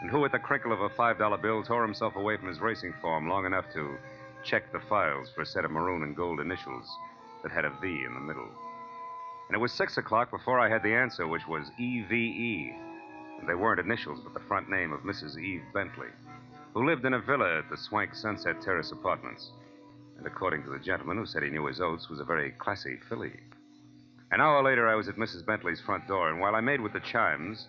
A: and who, at the crinkle of a $5 bill, tore himself away from his racing form long enough to check the files for a set of maroon and gold initials that had a V in the middle. And it was 6 o'clock before I had the answer, which was EVE. And they weren't initials, but the front name of Mrs. Eve Bentley, who lived in a villa at the swank Sunset Terrace Apartments. And according to the gentleman who said he knew his oats, was a very classy filly. An hour later, I was at Mrs. Bentley's front door, and while I made with the chimes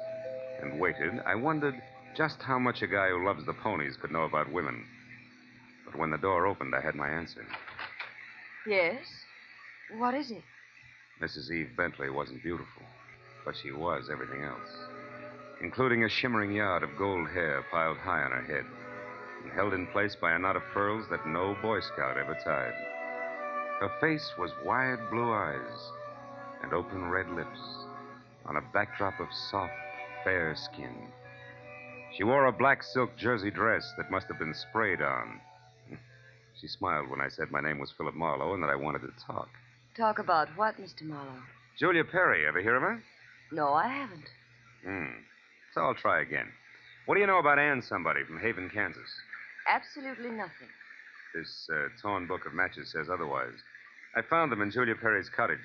A: and waited, I wondered just how much a guy who loves the ponies could know about women. But when the door opened, I had my answer.
L: Yes? What is it?
A: Mrs. Eve Bentley wasn't beautiful, but she was everything else, including a shimmering yard of gold hair piled high on her head and held in place by a knot of pearls that no Boy Scout ever tied. Her face was wide blue eyes and open red lips on a backdrop of soft, fair skin. She wore a black silk jersey dress that must have been sprayed on. She smiled when I said my name was Philip Marlowe and that I wanted to talk.
L: Talk about what, Mr. Marlowe?
A: Julia Perry, ever hear of her?
L: No, I haven't.
A: So I'll try again. What do you know about Ann somebody from Haven, Kansas?
L: Absolutely nothing.
A: This torn book of matches says otherwise. I found them in Julia Perry's cottage.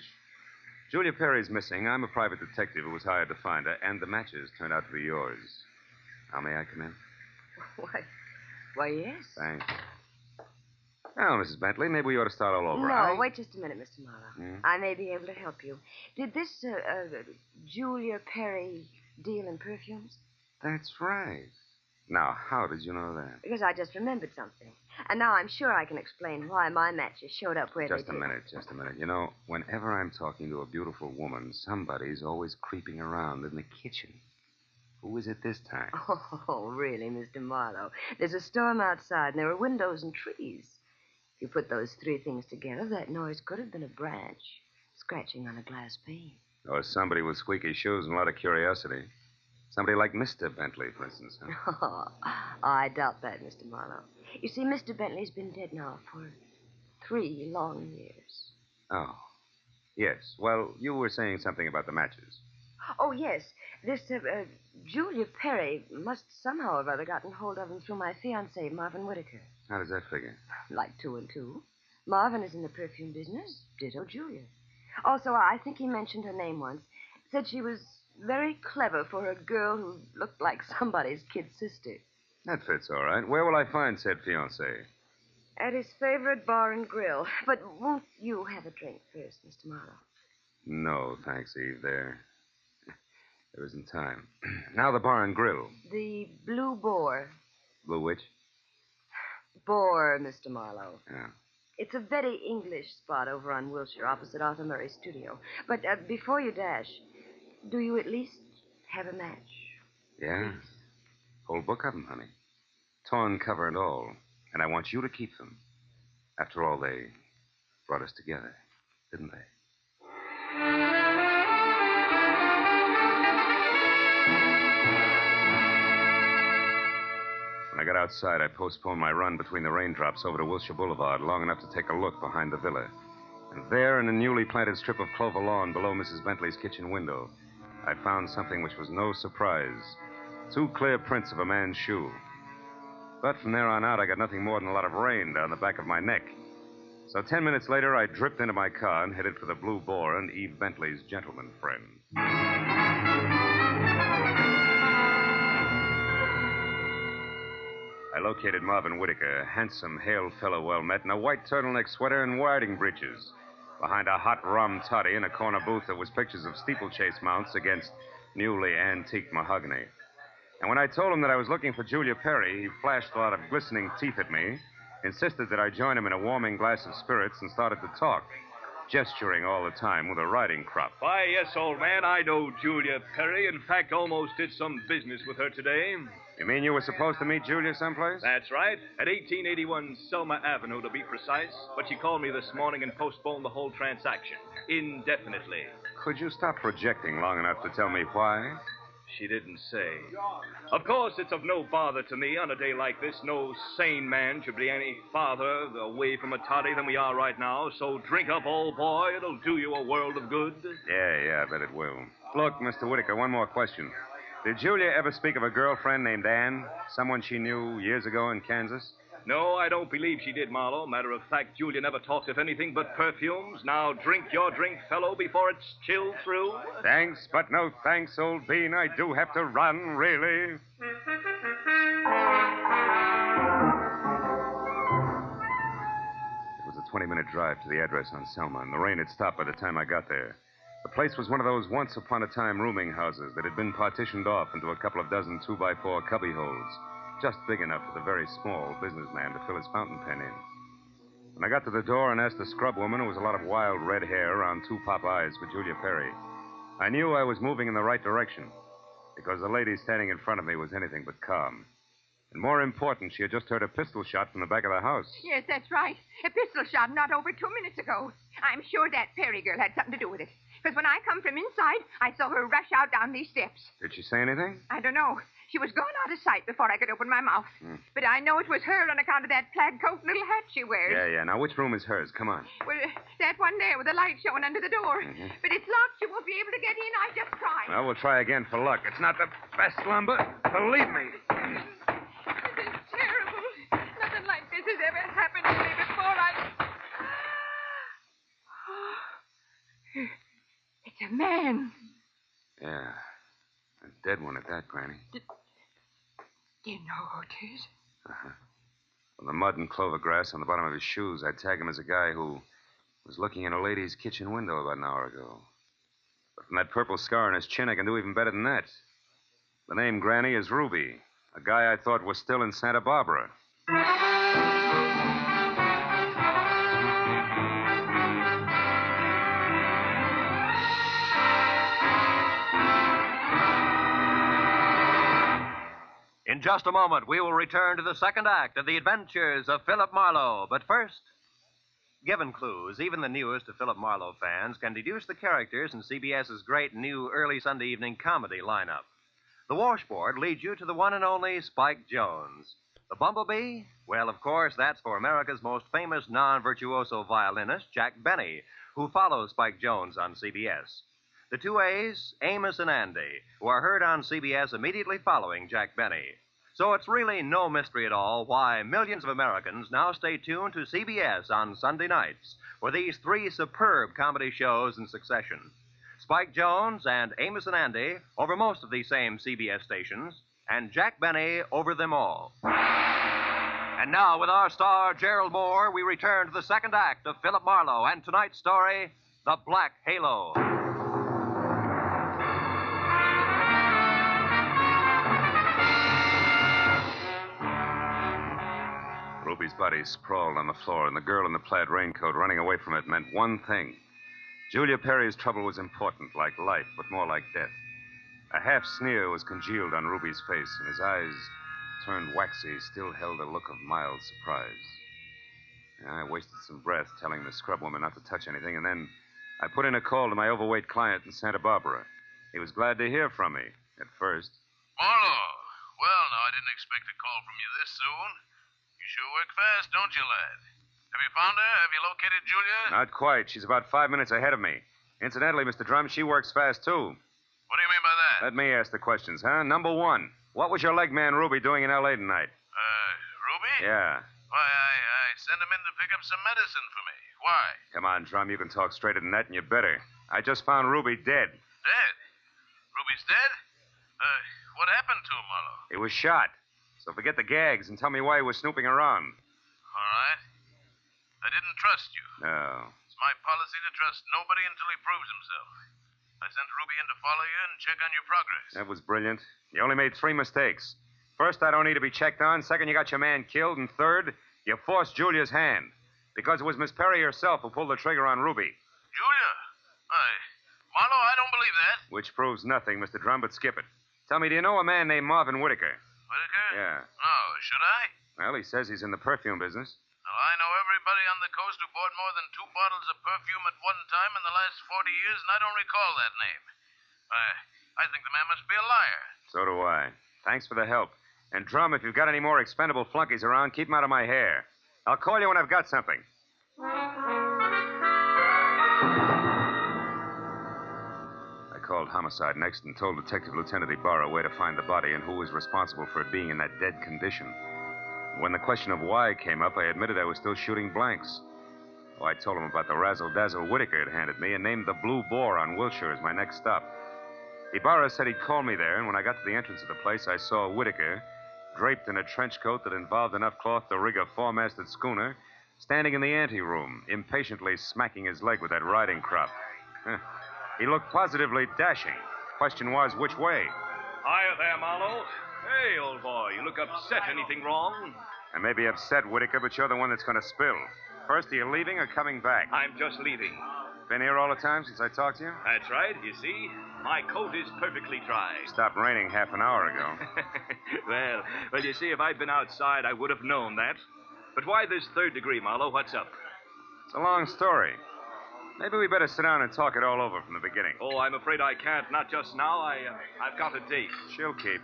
A: Julia Perry's missing. I'm a private detective who was hired to find her, and the matches turned out to be yours. Now, may I come in?
L: Why, yes.
A: Thanks. Now, Mrs. Bentley, maybe we ought to start all over.
L: No, wait just a minute, Mr. Marlowe. I may be able to help you. Did this Julia Perry deal in perfumes?
A: That's right. Now, how did you know that?
L: Because I just remembered something. And now I'm sure I can explain why my matches showed up where they did.
A: Just a minute. You know, whenever I'm talking to a beautiful woman, somebody's always creeping around in the kitchen. Who is it this time?
L: Oh, really, Mr. Marlowe? There's a storm outside, and there are windows and trees. If you put those three things together, that noise could have been a branch scratching on a glass pane.
A: Or somebody with squeaky shoes and a lot of curiosity. Somebody like Mr. Bentley, for instance. Huh?
L: Oh, I doubt that, Mr. Marlowe. You see, Mr. Bentley's been dead now for 3 long years.
A: Oh, yes. Well, you were saying something about the matches.
L: Oh, yes. This Julia Perry must somehow or other gotten hold of him through my fiancé, Marvin Whitaker.
A: How does that figure?
L: Like 2 and 2. Marvin is in the perfume business. Ditto Julia. Also, I think he mentioned her name once. Said she was very clever for a girl who looked like somebody's kid sister.
A: That fits all right. Where will I find said fiancé?
L: At his favorite bar and grill. But won't you have a drink first, Mr. Marlowe?
A: No, thanks, Eve. There isn't time. Now the bar and grill.
L: The Blue Boar.
A: Blue which?
L: Boar, Mr. Marlowe.
A: Yeah.
L: It's a very English spot over on Wilshire, opposite Arthur Murray's studio. But before you dash, do you at least have a match?
A: Yeah. Whole book of them, honey. Torn cover and all. And I want you to keep them. After all, they brought us together, didn't they? When I got outside, I postponed my run between the raindrops over to Wilshire Boulevard long enough to take a look behind the villa. And there, in a newly planted strip of clover lawn below Mrs. Bentley's kitchen window, I found something which was no surprise. 2 clear prints of a man's shoe. But from there on out, I got nothing more than a lot of rain down the back of my neck. So 10 minutes later, I dripped into my car and headed for the Blue Boar and Eve Bentley's gentleman friend. I located Marvin Whitaker, a handsome, hale fellow well met, in a white turtleneck sweater and riding breeches, behind a hot rum toddy in a corner booth that was pictures of steeplechase mounts against newly antiqued mahogany. And when I told him that I was looking for Julia Perry, he flashed a lot of glistening teeth at me, insisted that I join him in a warming glass of spirits, and started to talk, gesturing all the time with a riding crop.
O: Why, yes, old man, I know Julia Perry. In fact, almost did some business with her today.
A: You mean you were supposed to meet Julia someplace?
O: That's right. At 1881 Selma Avenue, to be precise. But she called me this morning and postponed the whole transaction indefinitely.
A: Could you stop projecting long enough to tell me why?
O: She didn't say. Of course, it's of no bother to me on a day like this. No sane man should be any farther away from a toddy than we are right now. So drink up, old boy. It'll do you a world of good.
A: Yeah, I bet it will. Look, Mr. Whitaker, one more question. Did Julia ever speak of a girlfriend named Ann? Someone she knew years ago in Kansas?
O: No, I don't believe she did, Marlowe. Matter of fact, Julia never talked of anything but perfumes. Now drink your drink, fellow, before it's chilled through.
A: Thanks, but no thanks, old bean. I do have to run, really. It was a 20-minute drive to the address on Selma, and the rain had stopped by the time I got there. The place was one of those once-upon-a-time rooming houses that had been partitioned off into a couple of dozen 2x4 cubbyholes, just big enough for the very small businessman to fill his fountain pen in. When I got to the door and asked the scrub woman, who was a lot of wild red hair around two pop eyes for Julia Perry, I knew I was moving in the right direction, because the lady standing in front of me was anything but calm. And more important, she had just heard a pistol shot from the back of the house.
M: Yes, that's right. A pistol shot not over 2 minutes ago. I'm sure that Perry girl had something to do with it. Because when I come from inside, I saw her rush out down these steps.
A: Did she say anything?
M: I don't know. She was gone out of sight before I could open my mouth. But I know it was her on account of that plaid coat and little hat she wears.
A: Yeah. Now, which room is hers? Come on.
M: Well, that one there with the light showing under the door. But it's locked. You won't be able to get in. I just tried.
A: Well, we'll try again for luck. It's not the best lumber. Believe me.
M: This is terrible. Nothing like this has ever happened to me before. It's a man.
A: Yeah. A dead one at that, Granny.
M: Do you know who it is?
A: Uh-huh. From the mud and clover grass on the bottom of his shoes, I'd tag him as a guy who was looking in a lady's kitchen window about an hour ago. But from that purple scar on his chin, I can do even better than that. The name Granny is Ruby, a guy I thought was still in Santa Barbara.
B: In just a moment, we will return to the second act of the adventures of Philip Marlowe. But first, given clues, even the newest of Philip Marlowe fans can deduce the characters in CBS's great new early Sunday evening comedy lineup. The washboard leads you to the one and only Spike Jones. The bumblebee? Well, of course, that's for America's most famous non-virtuoso violinist, Jack Benny, who follows Spike Jones on CBS. The two A's, Amos and Andy, who are heard on CBS immediately following Jack Benny. So it's really no mystery at all why millions of Americans now stay tuned to CBS on Sunday nights for these three superb comedy shows in succession. Spike Jones and Amos and Andy over most of these same CBS stations, and Jack Benny over them all. And now, with our star, Gerald Mohr, we return to the second act of Philip Marlowe and tonight's story, The Black Halo.
A: Ruby's body sprawled on the floor, and the girl in the plaid raincoat running away from it meant one thing. Julia Perry's trouble was important, like life, but more like death. A half sneer was congealed on Ruby's face, and his eyes, turned waxy, still held a look of mild surprise. I wasted some breath telling the scrub woman not to touch anything, and then I put in a call to my overweight client in Santa Barbara. He was glad to hear from me, at first.
J: Marlowe. Well, now, I didn't expect a call from you this soon. You sure work fast, don't you, lad? Have you found her? Have you located Julia?
A: Not quite. She's about 5 minutes ahead of me. Incidentally, Mr. Drum, she works fast, too.
J: What do you mean by that?
A: Let me ask the questions, huh? Number one, what was your leg man Ruby doing in L.A. tonight?
J: Ruby?
A: Yeah.
J: Why, I sent him in to pick up some medicine for me. Why?
A: Come on, Drum, you can talk straighter than that, and you better. I just found Ruby dead.
J: Dead? Ruby's dead? What happened to him, Marlowe?
A: He was shot. So forget the gags and tell me why he was snooping around.
J: All right. I didn't trust you.
A: No.
J: It's my policy to trust nobody until he proves himself. I sent Ruby in to follow you and check on your progress.
A: That was brilliant. You only made 3 mistakes. First, I don't need to be checked on. Second, you got your man killed. And third, you forced Julia's hand. Because it was Miss Perry herself who pulled the trigger on Ruby.
J: Julia? Marlowe, I don't believe that.
A: Which proves nothing, Mr. Drum, but skip it. Tell me, do you know a man named Marvin Whitaker?
J: Whitaker?
A: Yeah.
J: No, should I?
A: Well, he says he's in the perfume business.
J: Well, I know everybody on the coast who bought more than 2 bottles of perfume at one time in the last 40 years, and I don't recall that name. I think the man must be a liar.
A: So do I. Thanks for the help. And, Drum, if you've got any more expendable flunkies around, keep them out of my hair. I'll call you when I've got something. I called Homicide next and told Detective Lieutenant Ibarra where to find the body and who was responsible for it being in that dead condition. When the question of why came up, I admitted I was still shooting blanks. Oh, I told him about the razzle-dazzle Whitaker had handed me and named the Blue Boar on Wilshire as my next stop. Ibarra said he'd call me there, and when I got to the entrance of the place, I saw Whitaker, draped in a trench coat that involved enough cloth to rig a four-masted schooner, standing in the anteroom, impatiently smacking his leg with that riding crop. He looked positively dashing. Question was, which way?
O: Hiya there, Marlowe. Hey, old boy, you look upset. Anything wrong?
A: I may be upset, Whitaker, but you're the one that's going to spill. First, are you leaving or coming back?
O: I'm just leaving.
A: Been here all the time since I talked to you?
O: That's right, you see. My coat is perfectly dry.
A: Stopped raining half an hour ago.
O: Well, you see, if I'd been outside, I would have known that. But why this third degree, Marlowe? What's up?
A: It's a long story. Maybe we better sit down and talk it all over from the beginning.
O: Oh, I'm afraid I can't. Not just now. I've got a date.
A: She'll keep.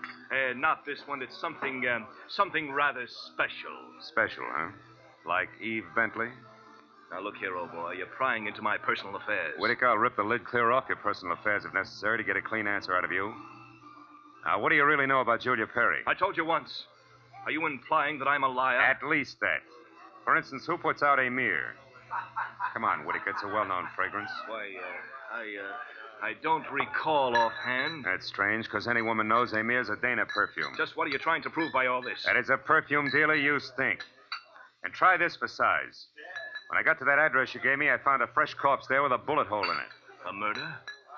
O: Not this one. It's something rather special.
A: Special, huh? Like Eve Bentley?
O: Now, look here, old boy. You're prying into my personal affairs.
A: Whitaker, I'll rip the lid clear off your personal affairs if necessary to get a clean answer out of you. Now, what do you really know about Julia Perry?
O: I told you once. Are you implying that I'm a liar?
A: At least that. For instance, who puts out Amir? Come on, Whitaker. It's a well-known fragrance.
O: Why, I don't recall offhand.
A: That's strange, because any woman knows Amir's a Dana perfume.
O: Just what are you trying to prove by all this?
A: That as a perfume dealer, you stink. And try this for size. When I got to that address you gave me, I found a fresh corpse there with a bullet hole in it.
O: A murder?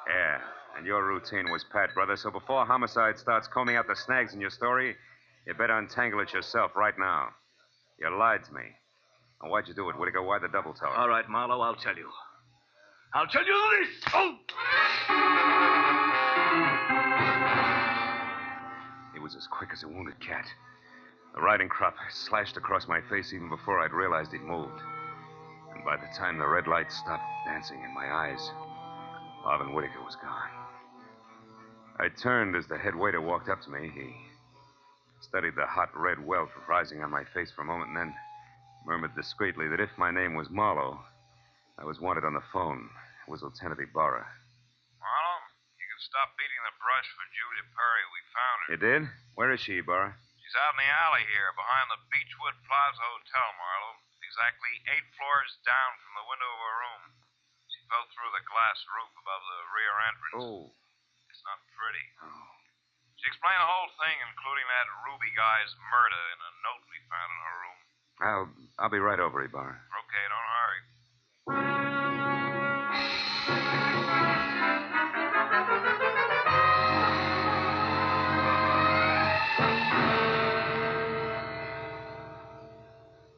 A: Yeah, and your routine was pat, brother, so before Homicide starts combing out the snags in your story, you better untangle it yourself right now. You lied to me. Now, why'd you do it, Whitaker? Why the double talk?
O: All right, Marlowe, I'll tell you. I'll tell you this! Oh!
A: He was as quick as a wounded cat. The riding crop slashed across my face even before I'd realized he'd moved. And by the time the red light stopped dancing in my eyes, Marvin Whitaker was gone. I turned as the head waiter walked up to me. He studied the hot red welt rising on my face for a moment and then murmured discreetly that if my name was Marlowe, I was wanted on the phone. It was Lieutenant Ibarra.
P: Marlowe, you can stop beating the brush for Julia Perry. We found her.
A: You did? Where is she, Ibarra?
P: She's out in the alley here, behind the Beechwood Plaza Hotel, Marlowe. Exactly 8 floors down from the window of her room. She fell through the glass roof above the rear entrance.
A: Oh.
P: It's not pretty. Oh. She explained the whole thing, including that Ruby guy's murder, in a note we found in her room.
A: I'll be right over, Ibarra.
P: Okay, don't hurry.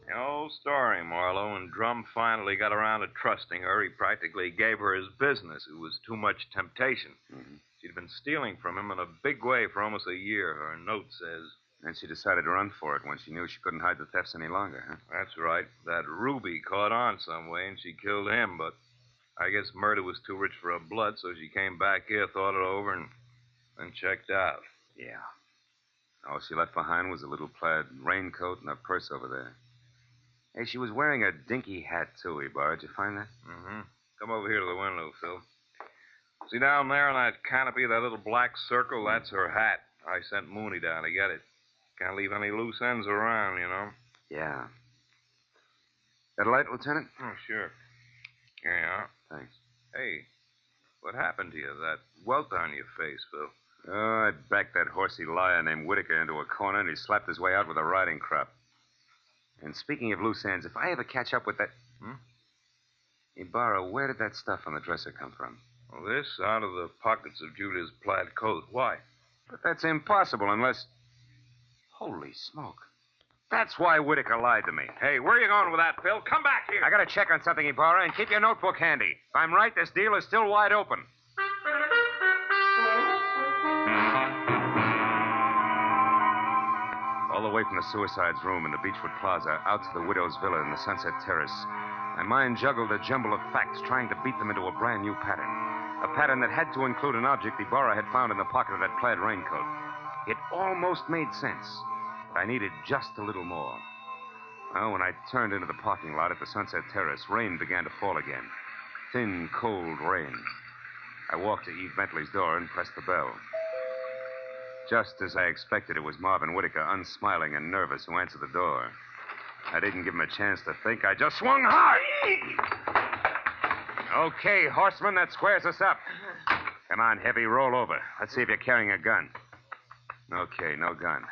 J: The old story, Marlowe. When Drum finally got around to trusting her, he practically gave her his business. It was too much temptation.
A: Mm-hmm.
J: She'd been stealing from him in a big way for almost a year, her note says.
A: And she decided to run for it when she knew she couldn't hide the thefts any longer, huh?
J: That's right. That Ruby caught on some way, and she killed him, but I guess murder was too rich for her blood, so she came back here, thought it over, and then checked out.
A: Yeah. All she left behind was a little plaid raincoat and a purse over there. Hey, she was wearing a dinky hat, too, Ibarra. Did you find that?
J: Mm-hmm. Come over here to the window, Phil. See down there on that canopy, that little black circle? That's her hat. I sent Mooney down to get it. Can't leave any loose ends around, you know.
A: Yeah. That light, Lieutenant?
J: Oh, sure. Here you are.
A: Thanks.
J: Hey, what happened to you? That welt on your face, Phil.
A: Oh, I backed that horsey liar named Whitaker into a corner, and he slapped his way out with a riding crop. And speaking of loose ends, if I ever catch up with that... Ibarra, where did that stuff on the dresser come from?
J: Well, this out of the pockets of Julia's plaid coat. Why?
A: But that's impossible unless... Holy smoke. That's why Whitaker lied to me.
J: Hey, where are you going with that, Phil? Come back here.
A: I gotta check on something, Ibarra, and keep your notebook handy. If I'm right, this deal is still wide open. All the way from the suicide's room in the Beechwood Plaza out to the widow's villa in the Sunset Terrace, my mind juggled a jumble of facts, trying to beat them into a brand new pattern. A pattern that had to include an object Ibarra had found in the pocket of that plaid raincoat. It almost made sense, but I needed just a little more. Well, when I turned into the parking lot at the Sunset Terrace, rain began to fall again. Thin, cold rain. I walked to Eve Bentley's door and pressed the bell. Just as I expected, it was Marvin Whitaker, unsmiling and nervous, who answered the door. I didn't give him a chance to think. I just swung hard. Okay, horseman, that squares us up. Come on, Heavy, roll over. Let's see if you're carrying a gun. Okay, no gun.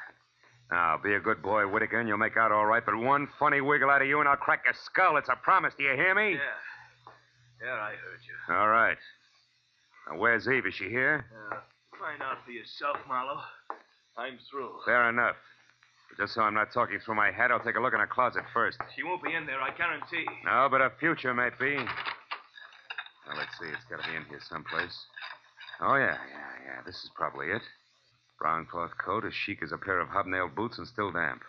A: Now, be a good boy, Whitaker, and you'll make out all right, but one funny wiggle out of you and I'll crack your skull. It's a promise. Do you hear me?
J: Yeah, I heard you.
A: All right. Now, where's Eve? Is she here?
J: Find out for yourself, Marlowe. I'm through.
A: Fair enough. But just so I'm not talking through my hat, I'll take a look in her closet first.
J: She won't be in there, I guarantee.
A: No, but her future might be. Now, let's see. It's got to be in here someplace. Oh, yeah. This is probably it. Brown cloth coat, as chic as a pair of hobnailed boots, and still damp.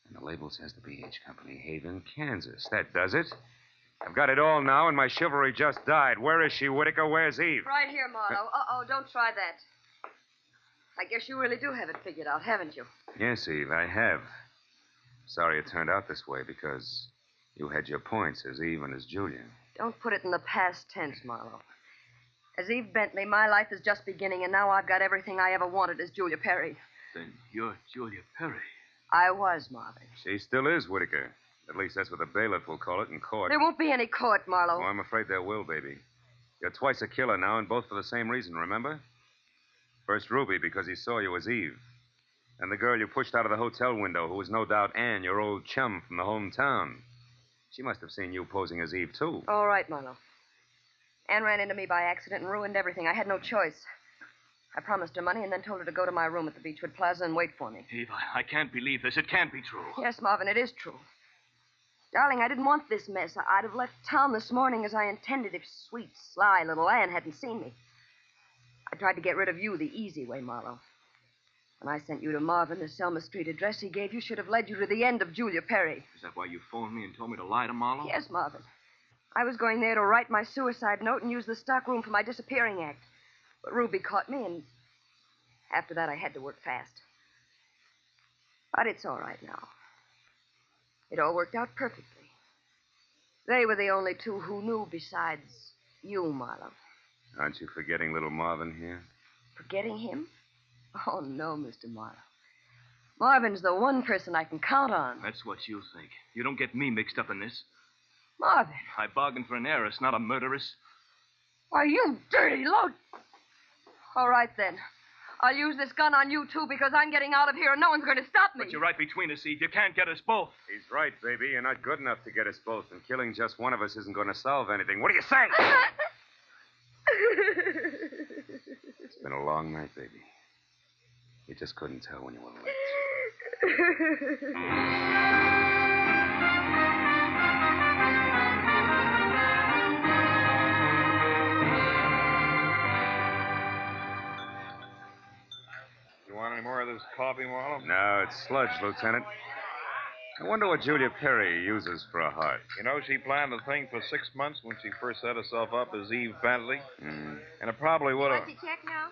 A: And the label says the B.H. Company, Haven, Kansas. That does it. I've got it all now, and my chivalry just died. Where is she, Whitaker? Where's Eve?
L: Right here, Marlowe. Uh-oh, don't try that. I guess you really do have it figured out, haven't you?
A: Yes, Eve, I have. Sorry it turned out this way, because you had your points as Eve and as Julia.
L: Don't put it in the past tense, Marlowe. As Eve Bentley, my life is just beginning, and now I've got everything I ever wanted as Julia Perry.
J: Then you're Julia Perry.
L: I was, Marvin.
A: She still is, Whitaker. At least that's what the bailiff will call it in court.
L: There won't be any court, Marlowe.
A: Oh, I'm afraid there will, baby. You're twice a killer now, and both for the same reason, remember? First Ruby, because he saw you as Eve. And the girl you pushed out of the hotel window, who was no doubt Anne, your old chum from the hometown. She must have seen you posing as Eve, too.
L: All right, Marlowe. Anne ran into me by accident and ruined everything. I had no choice. I promised her money and then told her to go to my room at the Beechwood Plaza and wait for me.
J: Eve, I can't believe this. It can't be true.
L: Yes, Marvin, it is true. Darling, I didn't want this mess. I'd have left town this morning as I intended if sweet, sly little Anne hadn't seen me. I tried to get rid of you the easy way, Marlowe. When I sent you to Marvin, the Selma Street address he gave you should have led you to the end of Julia Perry.
J: Is that why you phoned me and told me to lie to Marlowe?
L: Yes, Marvin. I was going there to write my suicide note and use the stockroom for my disappearing act. But Ruby caught me, and after that I had to work fast. But it's all right now. It all worked out perfectly. They were the only two who knew besides you, Marlowe.
A: Aren't you forgetting little Marvin here?
L: Forgetting him? Oh, no, Mr. Marlowe. Marvin's the one person I can count on.
J: That's what you think. You don't get me mixed up in this.
L: Marvin.
J: I bargained for an heiress, not a murderess.
L: Why, you dirty load. All right, then. I'll use this gun on you, too, because I'm getting out of here and no one's going to stop me.
J: But you're right between us, Eve. You can't get us both.
A: He's right, baby. You're not good enough to get us both, and killing just one of us isn't going to solve anything. What do you say? It's been a long night, baby. You just couldn't tell when you were late.
P: You want any more of this coffee, Marlowe?
A: No, it's sludge, Lieutenant. I wonder what Julia Perry uses for a heart.
P: You know, she planned the thing for 6 months when she first set herself up as Eve Bentley.
A: Mm.
P: And it probably would have...
M: Want to check now?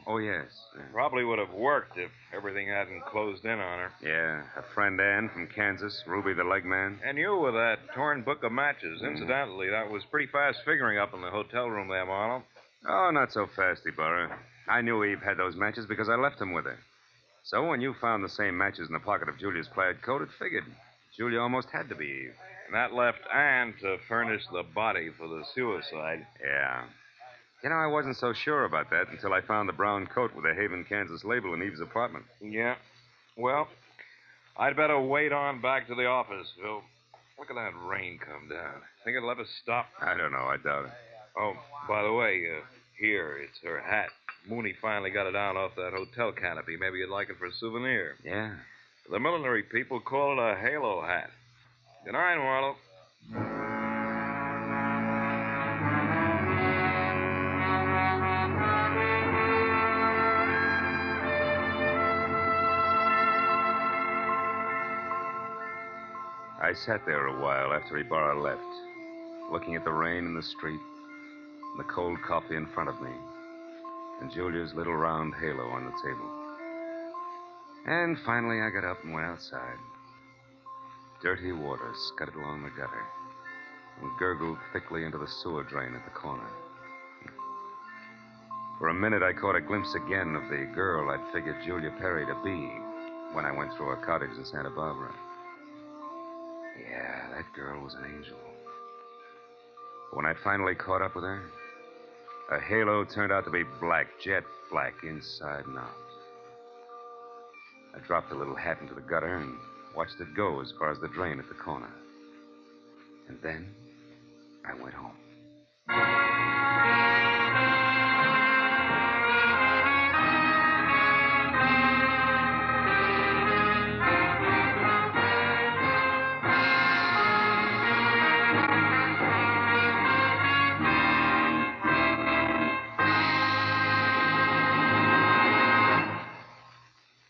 A: Oh, yes.
P: Probably would have worked if everything hadn't closed in on her.
A: Yeah, her friend Ann from Kansas, Ruby the leg man.
P: And you with that torn book of matches. Incidentally, that was pretty fast figuring up in the hotel room there, Marlowe.
A: Oh, not so fast, Ibarra. I knew Eve had those matches because I left them with her. So when you found the same matches in the pocket of Julia's plaid coat, it figured. Julia almost had to be Eve.
P: And that left Anne to furnish the body for the suicide.
A: Yeah. You know, I wasn't so sure about that until I found the brown coat with the Haven, Kansas label in Eve's apartment.
P: Yeah. Well, I'd better wait on back to the office, Phil. Look at that rain come down. Think it'll ever stop?
A: I don't know. I doubt it.
P: Oh, by the way, here, it's her hat. Mooney finally got it down off that hotel canopy. Maybe you'd like it for a souvenir.
A: Yeah.
P: The millinery people call it a halo hat. Good night, Marlowe.
A: I sat there a while after Ibarra left, looking at the rain in the street, the cold coffee in front of me, and Julia's little round halo on the table. And finally, I got up and went outside. Dirty water scudded along the gutter and gurgled thickly into the sewer drain at the corner. For a minute, I caught a glimpse again of the girl I'd figured Julia Perry to be when I went through her cottage in Santa Barbara. Yeah, that girl was an angel. But when I finally caught up with her, her halo turned out to be black, jet black, inside and out. I dropped the little hat into the gutter and watched it go as far as the drain at the corner. And then I went home.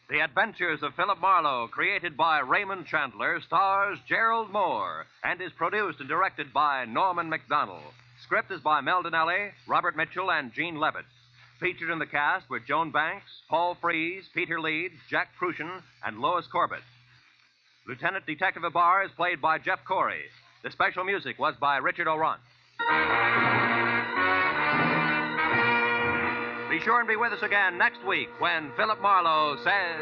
B: The Adventures of Philip Marlowe, created by Raymond Chandler, stars Gerald Mohr, and is produced and directed by Norman MacDonald. Script is by Mel Donnelly, Robert Mitchell, and Gene Levitt. Featured in the cast were Joan Banks, Paul Frees, Peter Leeds, Jack Crucian, and Lois Corbett. Lieutenant Detective Abar is played by Jeff Corey. The special music was by Richard O'Runt. Be sure and be with us again next week when Philip Marlowe says...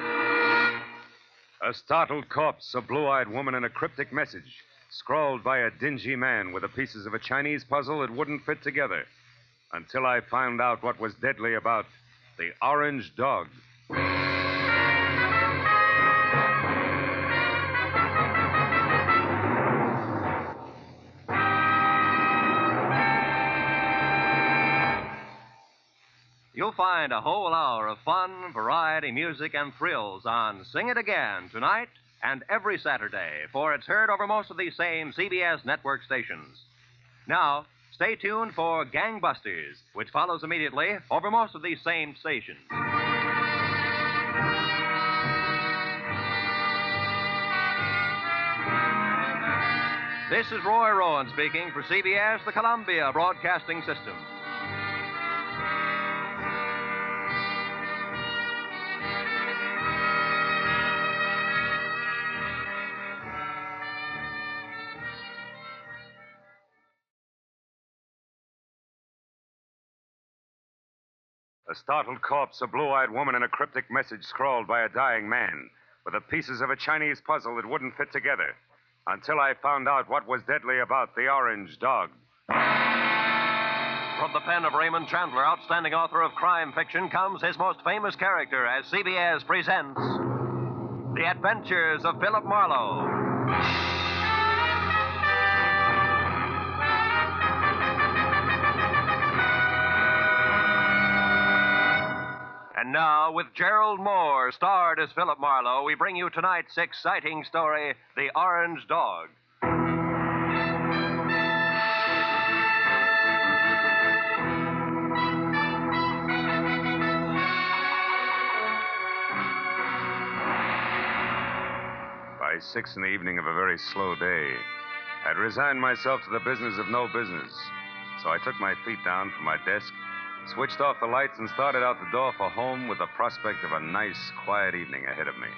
A: A startled corpse, a blue-eyed woman, and a cryptic message, scrawled by a dingy man with the pieces of a Chinese puzzle that wouldn't fit together. Until I found out what was deadly about the orange dog.
B: You'll find a whole hour of fun, variety, music, and thrills on Sing It Again tonight and every Saturday, for it's heard over most of these same CBS network stations. Now, stay tuned for Gangbusters, which follows immediately over most of these same stations. This is Roy Rowan speaking for CBS, the Columbia Broadcasting System.
A: A startled corpse, a blue-eyed woman, and a cryptic message scrawled by a dying man with the pieces of a Chinese puzzle that wouldn't fit together. Until I found out what was deadly about the orange dog.
B: From the pen of Raymond Chandler, outstanding author of crime fiction, comes his most famous character as CBS presents The Adventures of Philip Marlowe. And now, with Gerald Mohr, starred as Philip Marlowe, we bring you tonight's exciting story, The Orange Dog.
A: By 6 in the evening of a very slow day, I'd resigned myself to the business of no business. So I took my feet down from my desk, switched off the lights, and started out the door for home with the prospect of a nice, quiet evening ahead of me.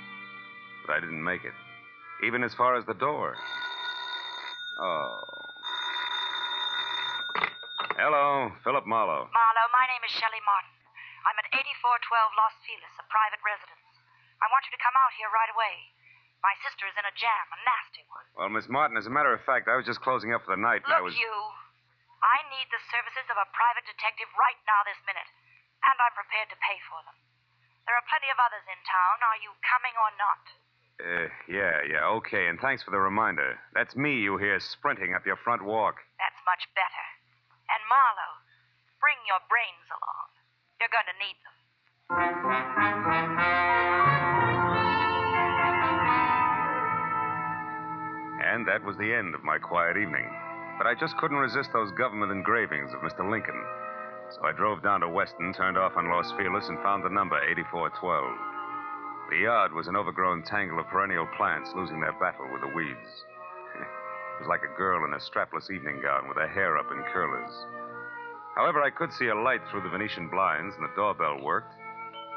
A: But I didn't make it, even as far as the door. Oh. Hello, Philip Marlowe.
K: Marlowe, my name is Shelley Martin. I'm at 8412 Los Feliz, a private residence. I want you to come out here right away. My sister is in a jam, a nasty one.
A: Well, Miss Martin, as a matter of fact, I was just closing up for the night. And I was...
K: I need the services of a private detective right now this minute, and I'm prepared to pay for them. There are plenty of others in town. Are you coming or not?
A: Yeah, okay, and thanks for the reminder. That's me you hear sprinting up your front walk.
K: That's much better. And Marlowe, bring your brains along. You're going to need them.
A: And that was the end of my quiet evening. But I just couldn't resist those government engravings of Mr. Lincoln. So I drove down to Weston, turned off on Los Feliz, and found the number 8412. The yard was an overgrown tangle of perennial plants losing their battle with the weeds. It was like a girl in a strapless evening gown with her hair up in curlers. However, I could see a light through the Venetian blinds, and the doorbell worked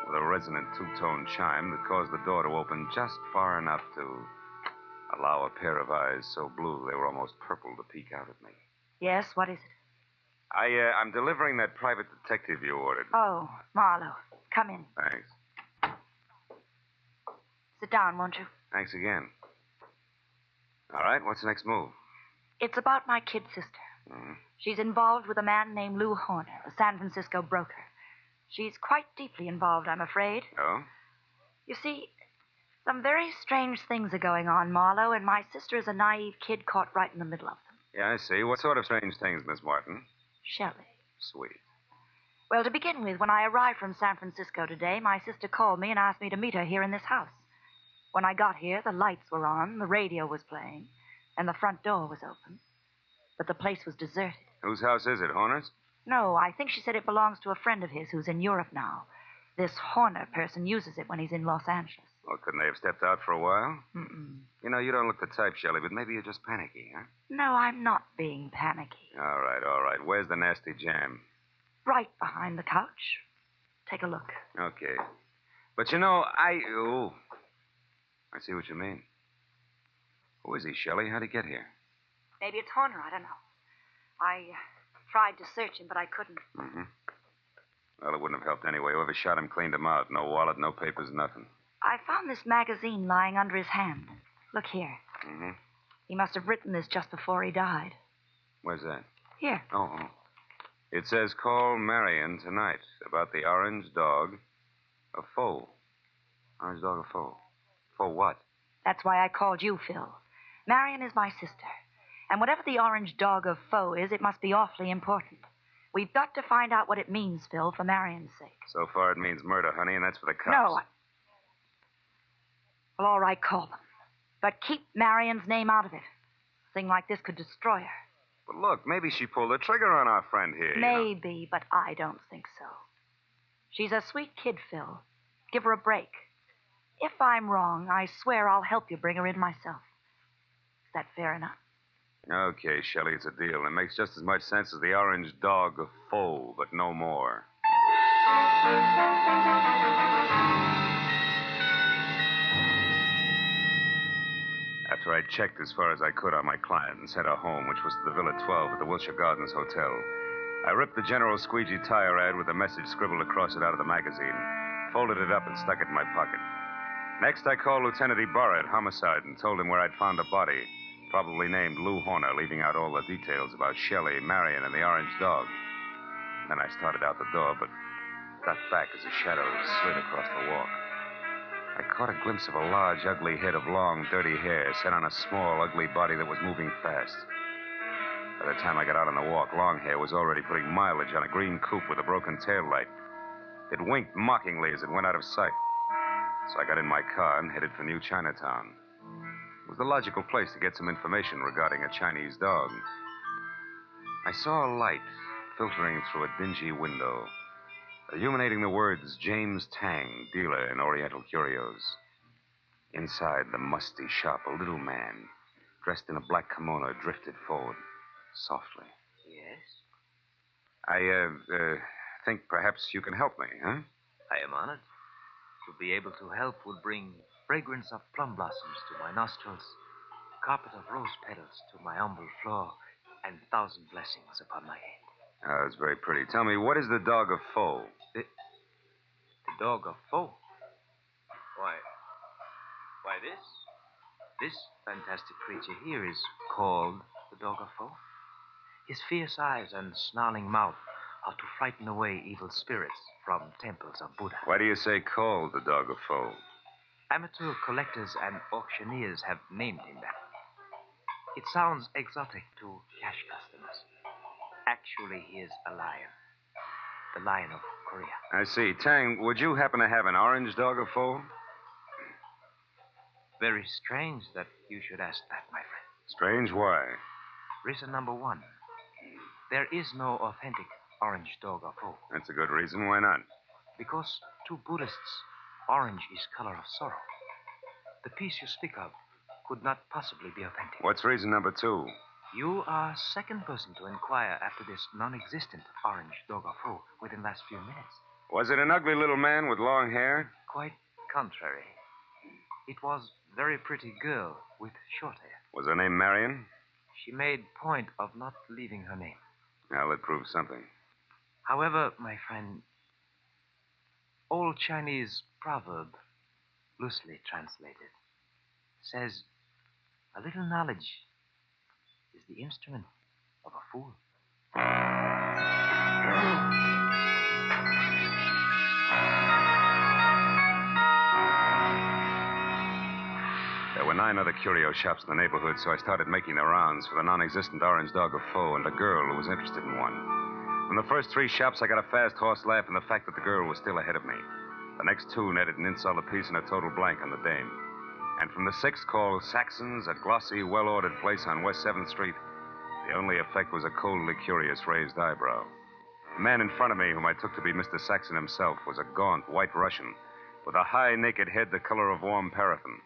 A: with a resonant two-tone chime that caused the door to open just far enough to allow a pair of eyes so blue they were almost purple to peek out at me.
K: Yes, what is it?
A: I'm delivering that private detective you ordered.
K: Oh, Marlowe. Come in.
A: Thanks.
K: Sit down, won't you?
A: Thanks again. All right, what's the next move?
K: It's about my kid sister.
A: Mm-hmm.
K: She's involved with a man named Lou Horner, a San Francisco broker. She's quite deeply involved, I'm afraid.
A: Oh?
K: You see, some very strange things are going on, Marlowe, and my sister is a naive kid caught right in the middle of them.
A: Yeah, I see. What sort of strange things, Miss Martin?
K: Shelley.
A: Sweet.
K: Well, to begin with, when I arrived from San Francisco today, my sister called me and asked me to meet her here in this house. When I got here, the lights were on, the radio was playing, and the front door was open. But the place was deserted.
A: Whose house is it, Horner's?
K: No, I think she said it belongs to a friend of his who's in Europe now. This Horner person uses it when he's in Los Angeles.
A: Well, couldn't they have stepped out for a while?
K: Mm-mm.
A: You know, you don't look the type, Shelley, but maybe you're just panicky, huh?
K: No, I'm not being panicky.
A: All right. Where's the nasty jam?
K: Right behind the couch. Take a look.
A: Okay. But you know, I see what you mean. Who is he, Shelley? How'd he get here?
K: Maybe it's Horner, I don't know. I tried to search him, but I couldn't.
A: Mm-hmm. Well, it wouldn't have helped anyway. Whoever shot him cleaned him out. No wallet, no papers, nothing.
K: I found this magazine lying under his hand. Look here.
A: Mm-hmm.
K: He must have written this just before he died.
A: Where's that?
K: Here.
A: Oh. It says, call Marion tonight about the orange dog, a foe. Orange dog, a foe. For what?
K: That's why I called you, Phil. Marion is my sister. And whatever the orange dog of foe is, it must be awfully important. We've got to find out what it means, Phil, for Marion's sake.
A: So far it means murder, honey, and that's for the cops.
K: No. Well, all right, call them. But keep Marion's name out of it. A thing like this could destroy her.
A: But look, maybe she pulled the trigger on our friend here.
K: Maybe, but I don't think so. She's a sweet kid, Phil. Give her a break. If I'm wrong, I swear I'll help you bring her in myself. Is that fair enough?
A: Okay, Shelley, it's a deal. It makes just as much sense as the orange dog of foe, but no more. After I'd checked as far as I could on my client and sent her home, which was to the Villa 12 at the Wilshire Gardens Hotel, I ripped the General Squeegee tire ad with a message scribbled across it out of the magazine, folded it up, and stuck it in my pocket. Next, I called Lieutenant Ibarra at Homicide and told him where I'd found a body, probably named Lou Horner, leaving out all the details about Shelley, Marion, and the orange dog. Then I started out the door, but got back as a shadow slid across the walk. I caught a glimpse of a large, ugly head of long, dirty hair set on a small, ugly body that was moving fast. By the time I got out on the walk, Longhair was already putting mileage on a green coupe with a broken tail light. It winked mockingly as it went out of sight. So I got in my car and headed for New Chinatown. It was the logical place to get some information regarding a Chinese dog. I saw a light filtering through a dingy window, illuminating the words James Tang, dealer in Oriental curios. Inside the musty shop, a little man, dressed in a black kimono, drifted forward, softly.
S: Yes?
A: I think perhaps you can help me, huh?
S: I am honored. To be able to help would bring fragrance of plum blossoms to my nostrils, carpet of rose petals to my humble floor, and 1,000 blessings upon my head.
A: Oh, that's very pretty. Tell me, what is the dog of foe?
S: The dog of foe? Why, this fantastic creature here is called the dog of foe. His fierce eyes and snarling mouth are to frighten away evil spirits from temples of Buddha.
A: Why do you say called the dog of foe?
S: Amateur collectors and auctioneers have named him that. It sounds exotic to cash customers. Actually, he is a lion. The lion of Korea.
A: I see. Tang, would you happen to have an orange dog of foe?
S: Very strange that you should ask that, my friend.
A: Strange? Why?
S: Reason number one. There is no authentic orange dog of foe.
A: That's a good reason. Why not?
S: Because to Buddhists, orange is color of sorrow. The piece you speak of could not possibly be authentic.
A: What's reason number two?
S: You are second person to inquire after this non-existent orange dog of foe within the last few minutes.
Q: Was it an ugly little man with long hair?
S: Quite contrary. It was a very pretty girl with short hair.
Q: Was her name Marion?
S: She made point of not leaving her name.
Q: Well, that proves something.
S: However, my friend, old Chinese proverb, loosely translated, says a little knowledge is the instrument of a fool.
Q: There were 9 other curio shops in the neighborhood, so I started making the rounds for the non-existent orange dog of foe and a girl who was interested in one. From the first 3 shops, I got a fast horse laugh and the fact that the girl was still ahead of me. The next 2 netted an insult apiece and a total blank on the dame. And from the 6th called Saxon's, a glossy, well-ordered place on West 7th Street, the only effect was a coldly curious raised eyebrow. The man in front of me, whom I took to be Mr. Saxon himself, was a gaunt white Russian with a high, naked head the color of warm paraffin.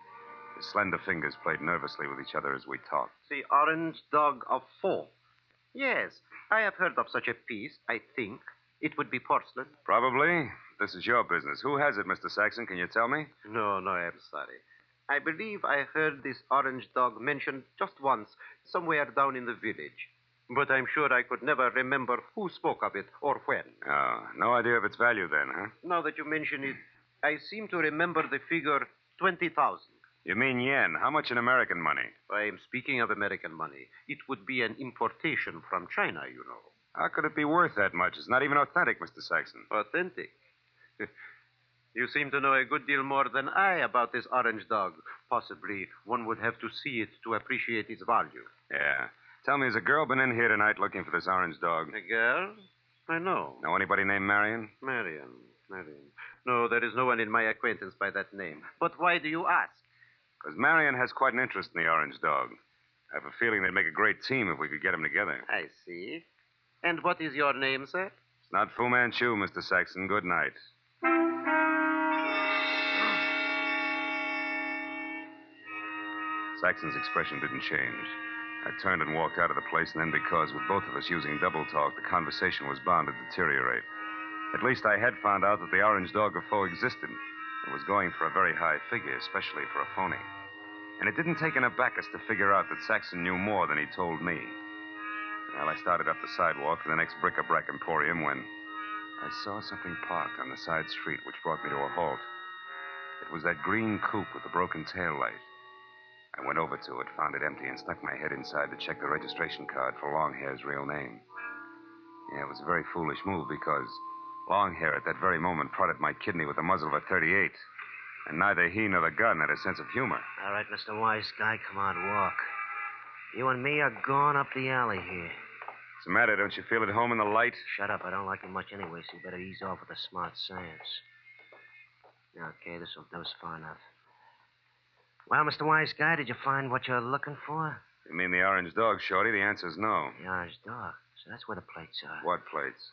Q: His slender fingers played nervously with each other as we talked.
R: The orange dog of foe. Yes, I have heard of such a piece, I think. It would be porcelain.
Q: Probably. This is your business. Who has it, Mr. Saxon? Can you tell me?
R: No, I'm sorry. I believe I heard this orange dog mentioned just once, somewhere down in the village. But I'm sure I could never remember who spoke of it or when.
Q: Oh, no idea of its value then, huh?
R: Now that you mention it, I seem to remember the figure 20,000.
Q: You mean yen? How much in American money?
R: I am speaking of American money. It would be an importation from China, you know.
Q: How could it be worth that much? It's not even authentic, Mr. Saxon.
R: Authentic? You seem to know a good deal more than I about this orange dog. Possibly one would have to see it to appreciate its value.
Q: Yeah. Tell me, has a girl been in here tonight looking for this orange dog?
R: A girl? I know.
Q: Know anybody named Marion?
R: Marion. No, there is no one in my acquaintance by that name. But why do you ask?
Q: Because Marion has quite an interest in the orange dog. I have a feeling they'd make a great team if we could get them together.
R: I see. And what is your name, sir?
Q: It's not Fu Manchu, Mr. Saxon. Good night. Saxon's expression didn't change. I turned and walked out of the place, and then because, with both of us using double talk, the conversation was bound to deteriorate. At least I had found out that the orange dog of foe existed and was going for a very high figure, especially for a phony. And it didn't take an abacus to figure out that Saxon knew more than he told me. Well, I started up the sidewalk to the next bric-a-brac emporium when I saw something parked on the side street, which brought me to a halt. It was that green coupe with the broken tail light. I went over to it, found it empty, and stuck my head inside to check the registration card for Longhair's real name. Yeah, it was a very foolish move because Longhair at that very moment prodded my kidney with the muzzle of a .38. And neither he nor the gun had a sense of humor.
U: All right, Mr. Wise Guy, come on, walk. You and me are going up the alley here.
Q: What's the matter? Don't you feel at home in the light?
U: Shut up. I don't like it much anyway, so you better ease off with the smart science. Okay, this was far enough. Well, Mr. Wise Guy, did you find what you're looking for?
Q: You mean the orange dog, Shorty? The answer's no.
U: The orange dog. So that's where the plates are.
Q: What plates?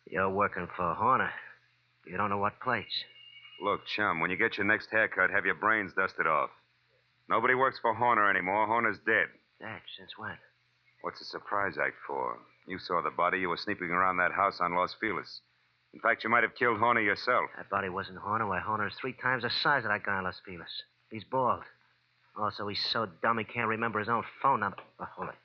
U: You're working for Horner. You don't know what plates.
Q: Look, chum, when you get your next haircut, have your brains dusted off. Nobody works for Horner anymore. Horner's dead.
U: Dead? Since when?
Q: What's the surprise act for? You saw the body. You were sneaking around that house on Los Feliz. In fact, you might have killed Horner yourself.
U: That body wasn't Horner. Why, Horner is 3 times the size of that guy in Los Feliz. He's bald. Also, he's so dumb he can't remember his own phone number. Oh, hold it.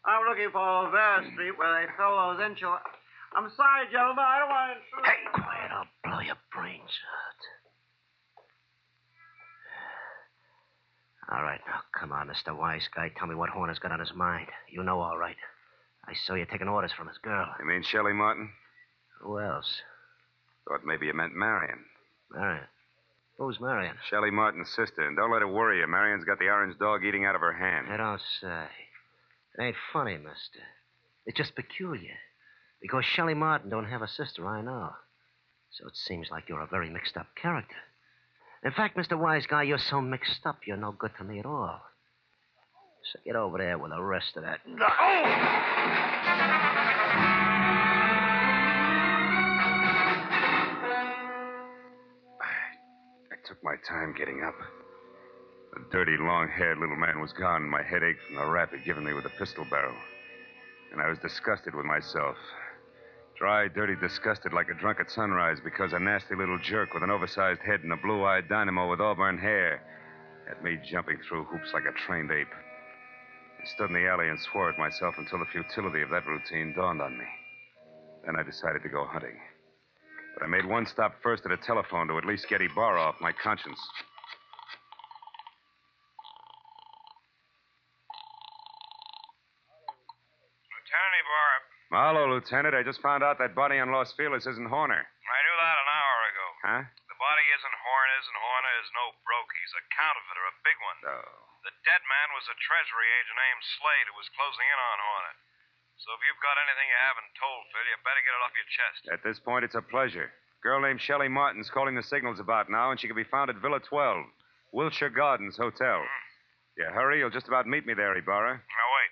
R: I'm looking for Vera Street where they sell those enchiladas. I'm sorry, gentlemen. I don't want to intrude.
U: Hey, quiet. I'll blow your brains out. All right, now, come on, Mr. Wise Guy. Tell me what Horner's got on his mind. You know all right. I saw you taking orders from his girl.
Q: You mean Shelley Martin?
U: Who else?
Q: Thought maybe you meant Marion.
U: Marion? Who's Marion?
Q: Shelley Martin's sister. And don't let it worry you. Marion's got the orange dog eating out of her hand.
U: I don't say. It ain't funny, mister. It's just peculiar. Because Shelley Martin don't have a sister, I know. So it seems like you're a very mixed-up character. In fact, Mr. Wise Guy, you're so mixed up, you're no good to me at all. So get over there with the rest of that.
Q: I took my time getting up.
A: The dirty, long-haired little man was gone, and my head ached from the rap he'd given me with the pistol barrel. And I was disgusted with myself. Dry, dirty, disgusted like a drunk at sunrise because a nasty little jerk with an oversized head and a blue-eyed dynamo with auburn hair had me jumping through hoops like a trained ape. I stood in the alley and swore at myself until the futility of that routine dawned on me. Then I decided to go hunting. But I made one stop first at a telephone to at least get Ibarra off my conscience.
P: Lieutenant Ibarra.
A: Marlowe, Lieutenant. I just found out that body on Los Feliz isn't Horner.
P: I knew that an hour ago.
A: Huh?
P: The body isn't Horner's, and Horner is no broke. He's a counterfeiter, a big one.
A: Oh.
P: The dead man was a treasury agent named Slade who was closing in on Horner. So if you've got anything you haven't told, Phil, you better get it off your chest.
A: At this point, it's a pleasure. Girl named Shelley Martin's calling the signals about now, and she can be found at Villa 12, Wilshire Gardens Hotel. Yeah, hurry. You'll just about meet me there, Ibarra.
P: Now, wait.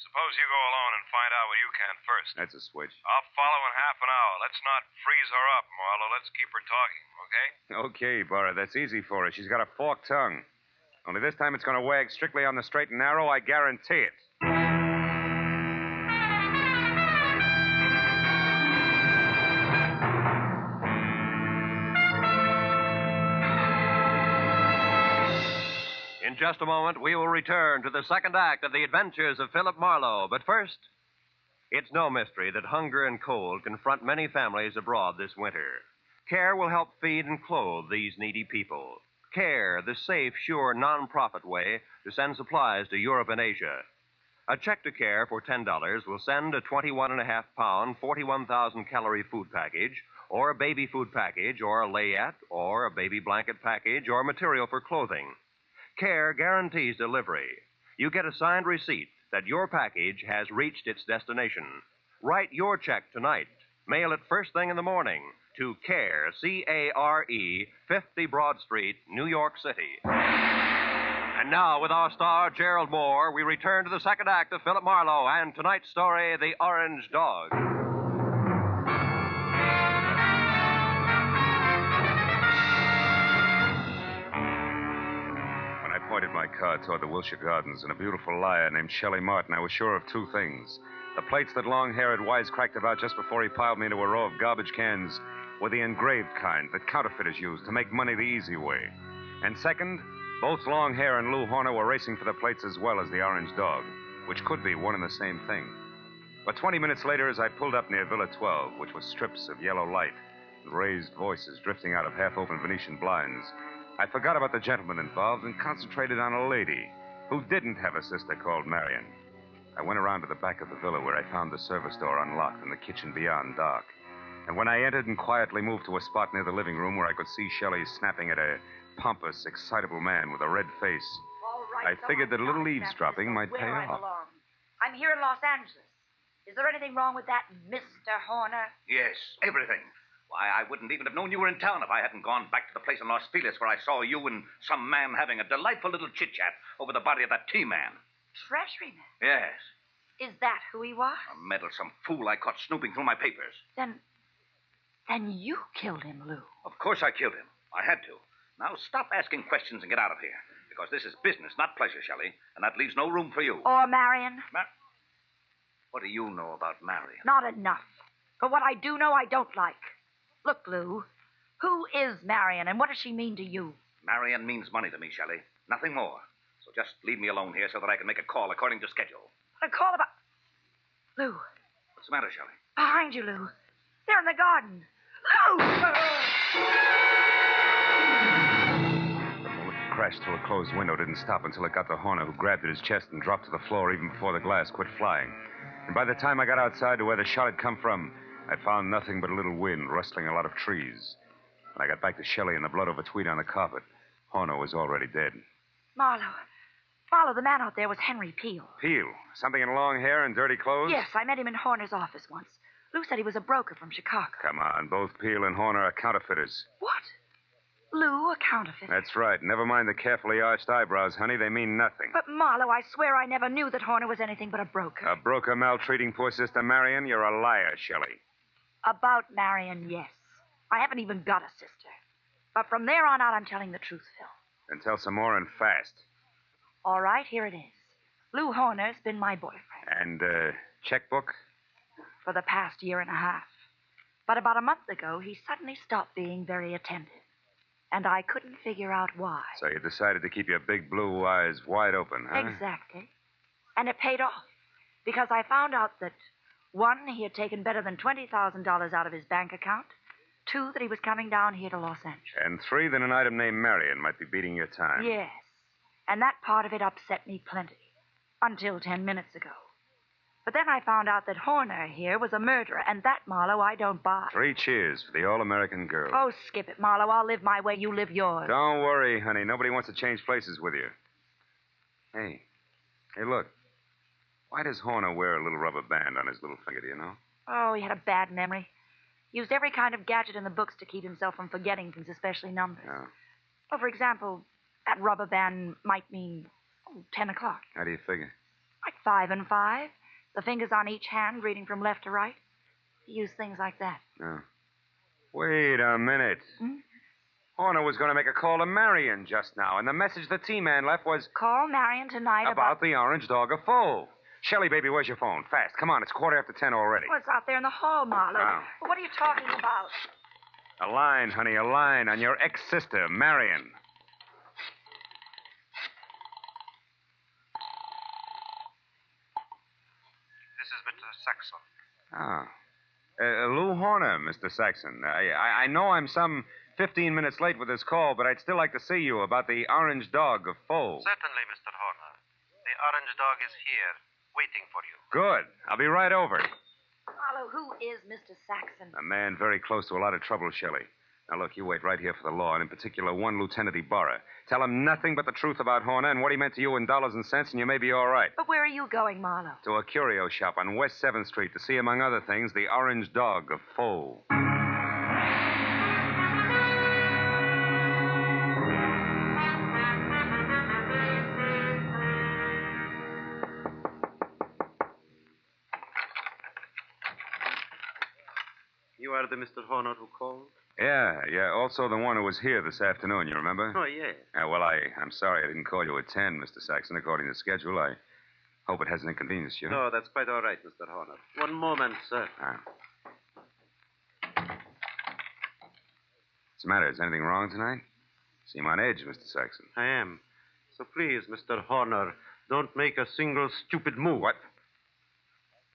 P: Suppose you go alone and find out what you can first.
A: That's a switch.
P: I'll follow in half an hour. Let's not freeze her up, Marlowe. Let's keep her talking, okay?
A: Okay, Ibarra. That's easy for her. She's got a forked tongue. Only this time it's going to wag strictly on the straight and narrow, I guarantee it.
B: In just a moment, we will return to the second act of the adventures of Philip Marlowe. But first, it's no mystery that hunger and cold confront many families abroad this winter. CARE will help feed and clothe these needy people. CARE, the safe, sure, non-profit way to send supplies to Europe and Asia. A check to CARE for $10 will send a 21.5-pound, 41,000-calorie food package, or a baby food package, or a layette, or a baby blanket package, or material for clothing. CARE guarantees delivery. You get a signed receipt that your package has reached its destination. Write your check tonight. Mail it first thing in the morning to CARE, C-A-R-E, 50 Broad Street, New York City. And now, with our star, Gerald Mohr, we return to the second act of Philip Marlowe and tonight's story, The Orange Dog.
A: Pointed my car toward the Wilshire Gardens, and a beautiful liar named Shelley Martin, I was sure of two things. The plates that long-hair had wisecracked about just before he piled me into a row of garbage cans were the engraved kind that counterfeiters use to make money the easy way. And second, both Longhair and Lou Horner were racing for the plates as well as the Orange Dog, which could be one and the same thing. But 20 minutes later, as I pulled up near Villa 12, which was strips of yellow light and raised voices drifting out of half-open Venetian blinds, I forgot about the gentleman involved and concentrated on a lady who didn't have a sister called Marion. I went around to the back of the villa where I found the service door unlocked and the kitchen beyond dark. And when I entered and quietly moved to a spot near the living room where I could see Shelley snapping at a pompous, excitable man with a red face,
K: All right,
A: I figured that a little eavesdropping might pay
K: where I
A: off.
K: belong. I'm here in Los Angeles. Is there anything wrong with that, Mr. Horner?
F: Yes, everything. Why, I wouldn't even have known you were in town if I hadn't gone back to the place in Los Feliz where I saw you and some man having a delightful little chit-chat over the body of that T-man.
K: Treasuryman?
F: Yes.
K: Is that who he was?
F: A meddlesome fool I caught snooping through my papers.
K: Then you killed him, Lou.
F: Of course I killed him. I had to. Now stop asking questions and get out of here. Because this is business, not pleasure, Shelley. And that leaves no room for you.
K: Or Marion?
F: What do you know about Marion?
K: Not enough. But what I do know, I don't like. Look, Lou, who is Marion, and what does she mean to you?
F: Marion means money to me, Shelley. Nothing more. So just leave me alone here so that I can make a call according to schedule.
K: A call about... Lou.
F: What's the matter, Shelley?
K: Behind you, Lou. They're in the garden. Lou!
A: The bullet crashed through a closed window, didn't stop until it got to Horner, who grabbed at his chest and dropped to the floor even before the glass quit flying. And by the time I got outside to where the shot had come from, I'd found nothing but a little wind rustling a lot of trees. When I got back to Shelley and the blood over tweed on the carpet, Horner was already dead.
K: Marlowe, the man out there was Henry Peel.
A: Peel? Something in long hair and dirty clothes?
K: Yes, I met him in Horner's office once. Lou said he was a broker from Chicago.
A: Come on, both Peel and Horner are counterfeiters.
K: What? Lou, a counterfeiter?
A: That's right. Never mind the carefully arched eyebrows, honey. They mean nothing.
K: But, Marlowe, I swear I never knew that Horner was anything but a broker.
A: A broker maltreating poor sister Marion? You're a liar, Shelley.
K: About Marion, yes. I haven't even got a sister. But from there on out, I'm telling the truth, Phil.
P: Then tell some more and fast.
K: All right, here it is. Lou Horner's been my boyfriend
P: And, checkbook?
K: for the past year and a half. But about a month ago, he suddenly stopped being very attentive. And I couldn't figure out why.
P: So you decided to keep your big blue eyes wide open, huh?
K: Exactly. And it paid off. Because I found out that, one, he had taken better than $20,000 out of his bank account. Two, that he was coming down here to Los Angeles.
P: And three, that an item named Marion might be beating your time.
K: Yes. And that part of it upset me plenty. Until 10 minutes ago. But then I found out that Horner here was a murderer, and that, Marlowe, I don't buy.
P: 3 cheers for the all-American girl.
K: Oh, skip it, Marlowe. I'll live my way, you live yours.
P: Don't worry, honey. Nobody wants to change places with you. Hey, look. Why does Horner wear a little rubber band on his little finger, do you know?
K: Oh, he had a bad memory. Used every kind of gadget in the books to keep himself from forgetting things, especially numbers.
P: Yeah.
K: Well, for example, that rubber band might mean 10 o'clock.
P: How do you figure?
K: Like 5 and 5. The fingers on each hand, reading from left to right. He used things like that.
P: Oh. Wait a minute. Horner was going to make a call to Marion just now, and the message the T-Man left was...
K: Call Marion tonight
P: about the orange dog of foe. Shelley, baby, where's your phone? Fast. Come on, it's 10:15 already.
K: Well, it's out there in the hall, Marlowe.
P: Oh.
K: Well, what are you talking about?
P: A line, honey, a line on your ex-sister, Marion.
R: This is Mr. Saxon.
P: Ah. Lou Horner, Mr. Saxon. I know I'm some 15 minutes late with this call, but I'd still like to see you about the orange dog of foe.
R: Certainly, Mr. Horner. The orange dog is here, waiting for you.
P: Good. I'll be right over.
K: Marlowe, who is Mr. Saxon?
P: A man very close to a lot of trouble, Shelley. Now, look, you wait right here for the law, and in particular, one Lieutenant Ibarra. Tell him nothing but the truth about Horner and what he meant to you in dollars and cents, and you may be all right.
K: But where are you going, Marlowe?
P: To a curio shop on West 7th Street to see, among other things, the orange dog of foe.
R: You are the Mr. Horner who called?
P: Yeah. Also the one who was here this afternoon, you remember?
R: Oh, yes.
P: Well, I'm sorry I didn't call you at 10, Mr. Saxon, according to schedule. I hope it hasn't inconvenienced you.
R: No, that's quite all right, Mr. Horner. One moment, sir.
P: What's the matter? Is anything wrong tonight? Seem on edge, Mr. Saxon.
R: I am. So please, Mr. Horner, don't make a single stupid move.
P: What?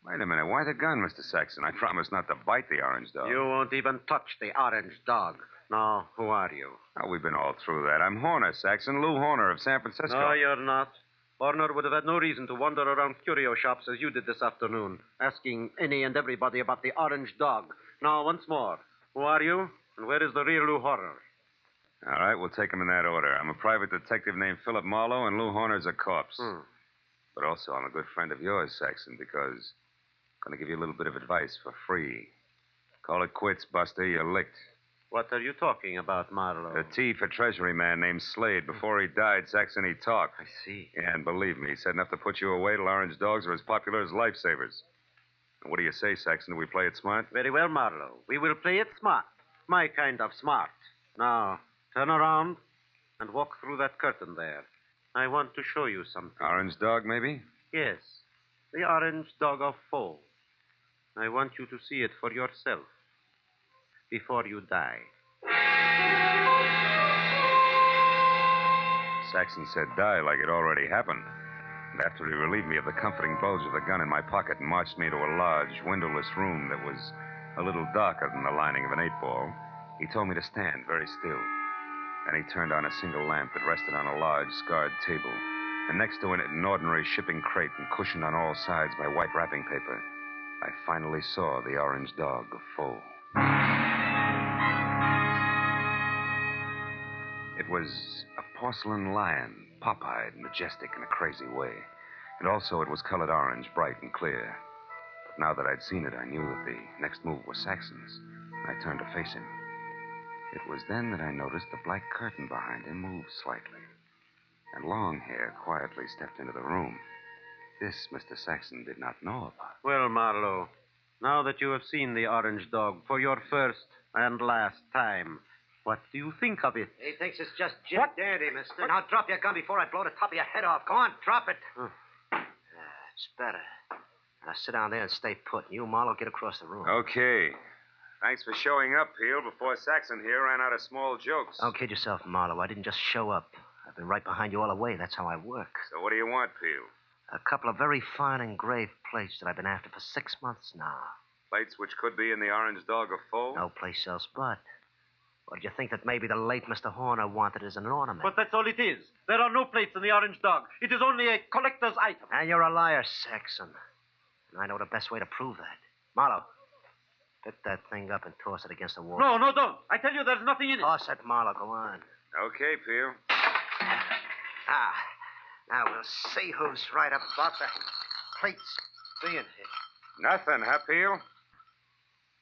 P: Wait a minute. Why the gun, Mr. Saxon? I promise not to bite the orange dog.
R: You won't even touch the orange dog. Now, who are you?
P: Oh, we've been all through that. I'm Horner, Saxon. Lou Horner of San Francisco.
R: No, you're not. Horner would have had no reason to wander around curio shops as you did this afternoon, asking any and everybody about the orange dog. Now, once more, who are you, and where is the real Lou Horner?
P: All right, we'll take them in that order. I'm a private detective named Philip Marlowe, and Lou Horner's a corpse. But also, I'm a good friend of yours, Saxon, because I'm going to give you a little bit of advice for free. Call it quits, Buster. You're licked.
R: What are you talking about, Marlowe?
P: A T for Treasury man named Slade. Before he died, Saxon, he talked.
R: I see.
P: Yeah, and believe me, he said enough to put you away till orange dogs are as popular as lifesavers. And what do you say, Saxon? Do we play it smart?
R: Very well, Marlowe. We will play it smart. My kind of smart. Now, turn around and walk through that curtain there. I want to show you something.
P: Orange dog, maybe?
R: Yes. The orange dog of foe. I want you to see it for yourself before you die.
P: Saxon said die like it already happened. And after he relieved me of the comforting bulge of the gun in my pocket and marched me to a large, windowless room that was a little darker than the lining of an 8-ball, he told me to stand very still. Then he turned on a single lamp that rested on a large, scarred table, and next to it an ordinary shipping crate and cushioned on all sides by white wrapping paper. I finally saw the orange dog of foe. It was a porcelain lion, pop-eyed, majestic in a crazy way. And also it was colored orange, bright and clear. But now that I'd seen it, I knew that the next move was Saxon's. I turned to face him. It was then that I noticed the black curtain behind him moved slightly. And Longhair quietly stepped into the room. This Mr. Saxon did not know about.
R: Well, Marlowe, now that you have seen the orange dog for your first and last time, What do you think of it?
U: He thinks it's just Jim Dandy, mister. Now drop your gun before I blow the top of your head off. Go on, drop it. It's better. Now sit down there and stay put. You, Marlowe, get across the room.
P: Okay. Thanks for showing up, Peel, before Saxon here ran out of small jokes.
U: Don't kid yourself, Marlowe. I didn't just show up. I've been right behind you all the way. That's how I work.
P: So what do you want, Peel?
U: A couple of very fine engraved plates that I've been after for 6 months now.
P: Plates which could be in the Orange Dog of Foe?
U: No place else but. Or did you think that maybe the late Mr. Horner wanted as an ornament?
R: But that's all it is. There are no plates in the Orange Dog. It is only a collector's item.
U: And you're a liar, Saxon. And I know the best way to prove that. Marlowe, pick that thing up and toss it against the wall.
R: No, don't. I tell you, there's nothing in it.
U: Toss it, Marlowe. Go on.
P: Okay, Peel.
U: Now we'll see who's right about the plates being here.
P: Nothing, huh, Peel?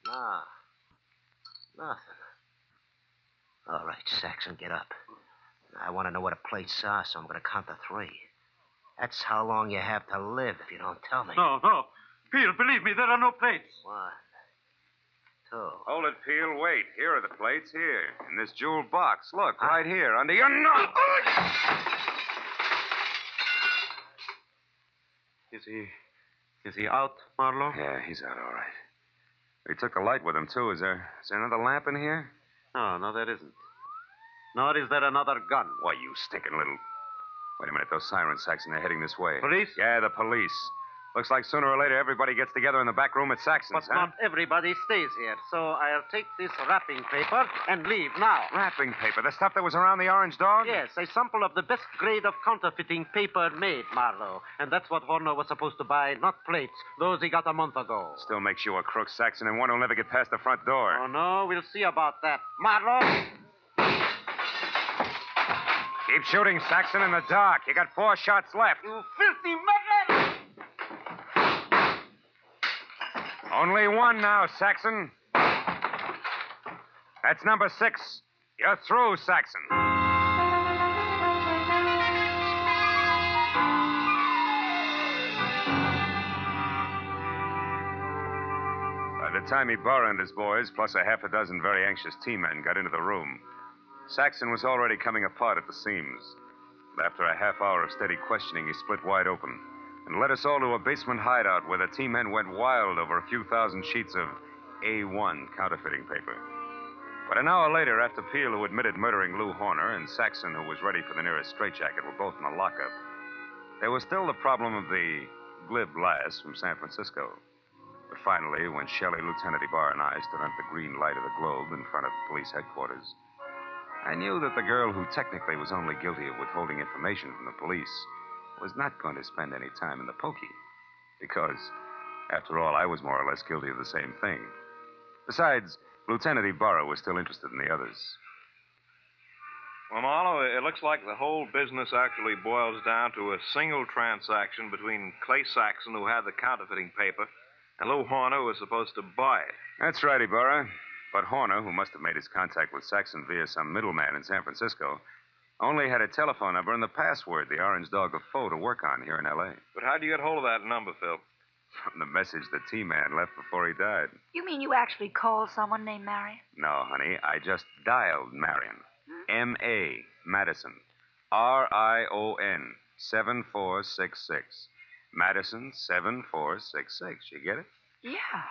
U: No. Nothing. All right, Saxon, get up. I want to know where the plates are, so I'm going to count to 3. That's how long you have to live if you don't tell me.
R: No. Peel, believe me, there are no plates.
U: 1, 2.
P: Hold it, Peel. Wait. Here are the plates. Here. In this jeweled box. Look, right here, under your nose.
R: Is he out, Marlowe?
P: Yeah, he's out all right. He took the light with him, too. Is there another lamp in here?
R: No, there isn't. Nor is there another gun.
P: Why, you stinking little... Wait a minute, those sirens, Saxon, they're heading this way.
R: Police?
P: Yeah, the police. Looks like sooner or later everybody gets together in the back room at Saxon's,
R: But not everybody stays here, so I'll take this wrapping paper and leave now.
P: Wrapping paper? The stuff that was around the Orange Dog?
R: Yes, a sample of the best grade of counterfeiting paper made, Marlowe. And that's what Horner was supposed to buy, not plates. Those he got a month ago.
P: Still makes you a crook, Saxon, and one who'll never get past the front door.
R: Oh, no, we'll see about that. Marlowe!
P: Keep shooting, Saxon, in the dark. You got 4 shots left.
R: You filthy murderer!
P: Only 1 now, Saxon. That's number 6. You're through, Saxon. By the time Ibarra and his boys, plus a half a dozen very anxious T-men, got into the room, Saxon was already coming apart at the seams. But after a half hour of steady questioning, he split wide open and led us all to a basement hideout where the T-men went wild over a few thousand sheets of A1 counterfeiting paper. But an hour later, after Peel, who admitted murdering Lou Horner, and Saxon, who was ready for the nearest straitjacket, were both in the lockup, there was still the problem of the glib lass from San Francisco. But finally, when Shelley, Lieutenant Ibarra, and I stood under the green light of the globe in front of police headquarters, I knew that the girl who technically was only guilty of withholding information from the police was not going to spend any time in the pokey. Because, after all, I was more or less guilty of the same thing. Besides, Lieutenant Ibarra was still interested in the others.
O: Well, Marlowe, it looks like the whole business actually boils down to a single transaction between Clay Saxon, who had the counterfeiting paper, and Lou Horner, who was supposed to buy it.
P: That's right, Ibarra. But Horner, who must have made his contact with Saxon via some middleman in San Francisco, only had a telephone number and the password, the Orange Dog of Foe, to work on here in L.A.
O: But how'd you get hold of that number, Phil?
P: From the message the T-man left before he died.
K: You mean you actually called someone named Marion?
P: No, honey, I just dialed Marion. M-A, Madison. R-I-O-N, 7466. Madison, 7466. You get it?
K: Yeah.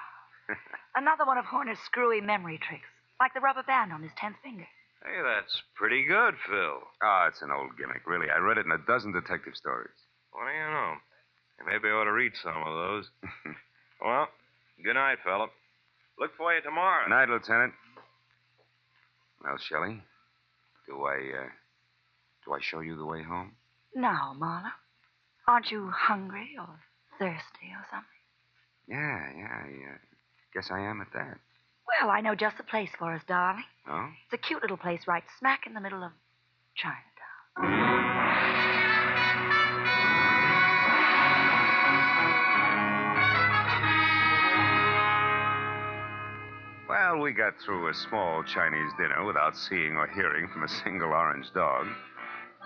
K: Another one of Horner's screwy memory tricks, like the rubber band on his 10th finger.
O: Hey, that's pretty good, Phil.
P: Oh, it's an old gimmick, really. I read it in a dozen detective stories.
O: What do you know? Maybe I ought to read some of those. Well, good night, fella. Look for you tomorrow.
P: Good night, Lieutenant. Well, Shelley, do I show you the way home?
K: No, Marlowe. Aren't you hungry or thirsty or something?
P: Yeah. Guess I am at that.
K: Well, I know just the place for us, darling.
P: Oh?
K: It's a cute little place right smack in the middle of Chinatown.
P: Well, we got through a small Chinese dinner without seeing or hearing from a single Orange Dog.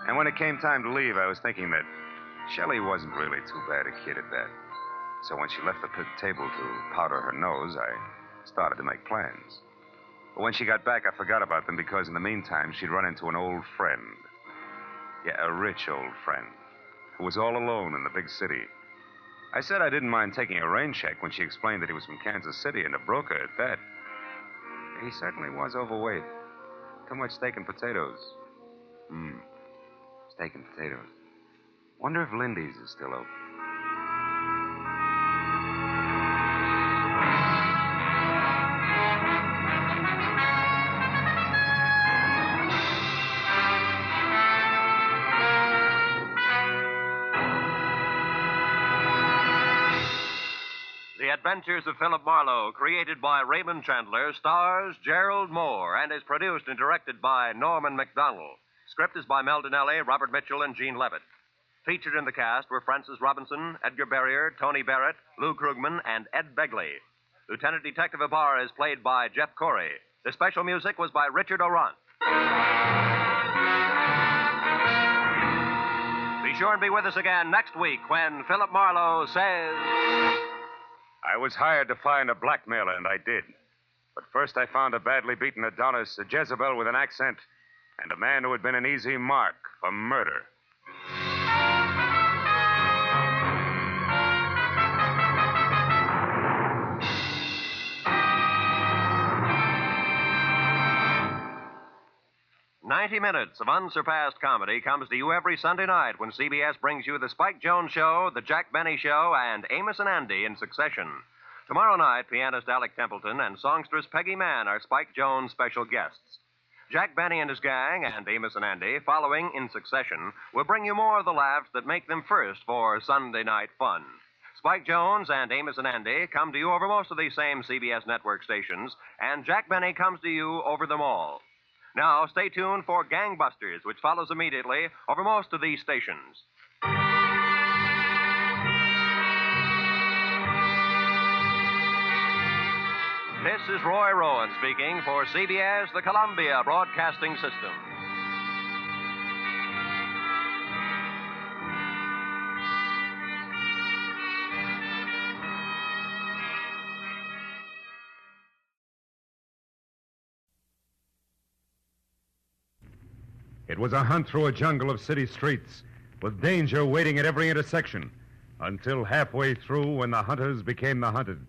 P: And when it came time to leave, I was thinking that Shelley wasn't really too bad a kid at that. So when she left the table to powder her nose, I started to make plans. But when she got back, I forgot about them because in the meantime, she'd run into an old friend. Yeah, a rich old friend who was all alone in the big city. I said I didn't mind taking a rain check when she explained that he was from Kansas City and a broker at that. He certainly was overweight. Too much steak and potatoes. Steak and potatoes. Wonder if Lindy's is still open.
B: The Adventures of Philip Marlowe, created by Raymond Chandler, stars Gerald Mohr, and is produced and directed by Norman MacDonald. Script is by Mel Dinelli, Robert Mitchell, and Gene Levitt. Featured in the cast were Francis Robinson, Edgar Barrier, Tony Barrett, Lou Krugman, and Ed Begley. Lieutenant Detective Ibarra is played by Jeff Corey. The special music was by Richard Orant. Be sure and be with us again next week when Philip Marlowe says...
P: I was hired to find a blackmailer, and I did. But first I found a badly beaten Adonis, a Jezebel with an accent, and a man who had been an easy mark for murder.
B: "90 minutes of unsurpassed comedy comes to you every Sunday night when CBS brings you The Spike Jones Show, The Jack Benny Show, and Amos and Andy in succession. Tomorrow night, pianist Alec Templeton and songstress Peggy Mann are Spike Jones' special guests. Jack Benny and his gang and Amos and Andy, following in succession, will bring you more of the laughs that make them first for Sunday night fun. Spike Jones and Amos and Andy come to you over most of these same CBS network stations, and Jack Benny comes to you over them all. Now, stay tuned for Gangbusters, which follows immediately over most of these stations. This is Roy Rowan speaking for CBS, the Columbia Broadcasting System.
Q: It was a hunt through a jungle of city streets, with danger waiting at every intersection, until halfway through when the hunters became the hunted,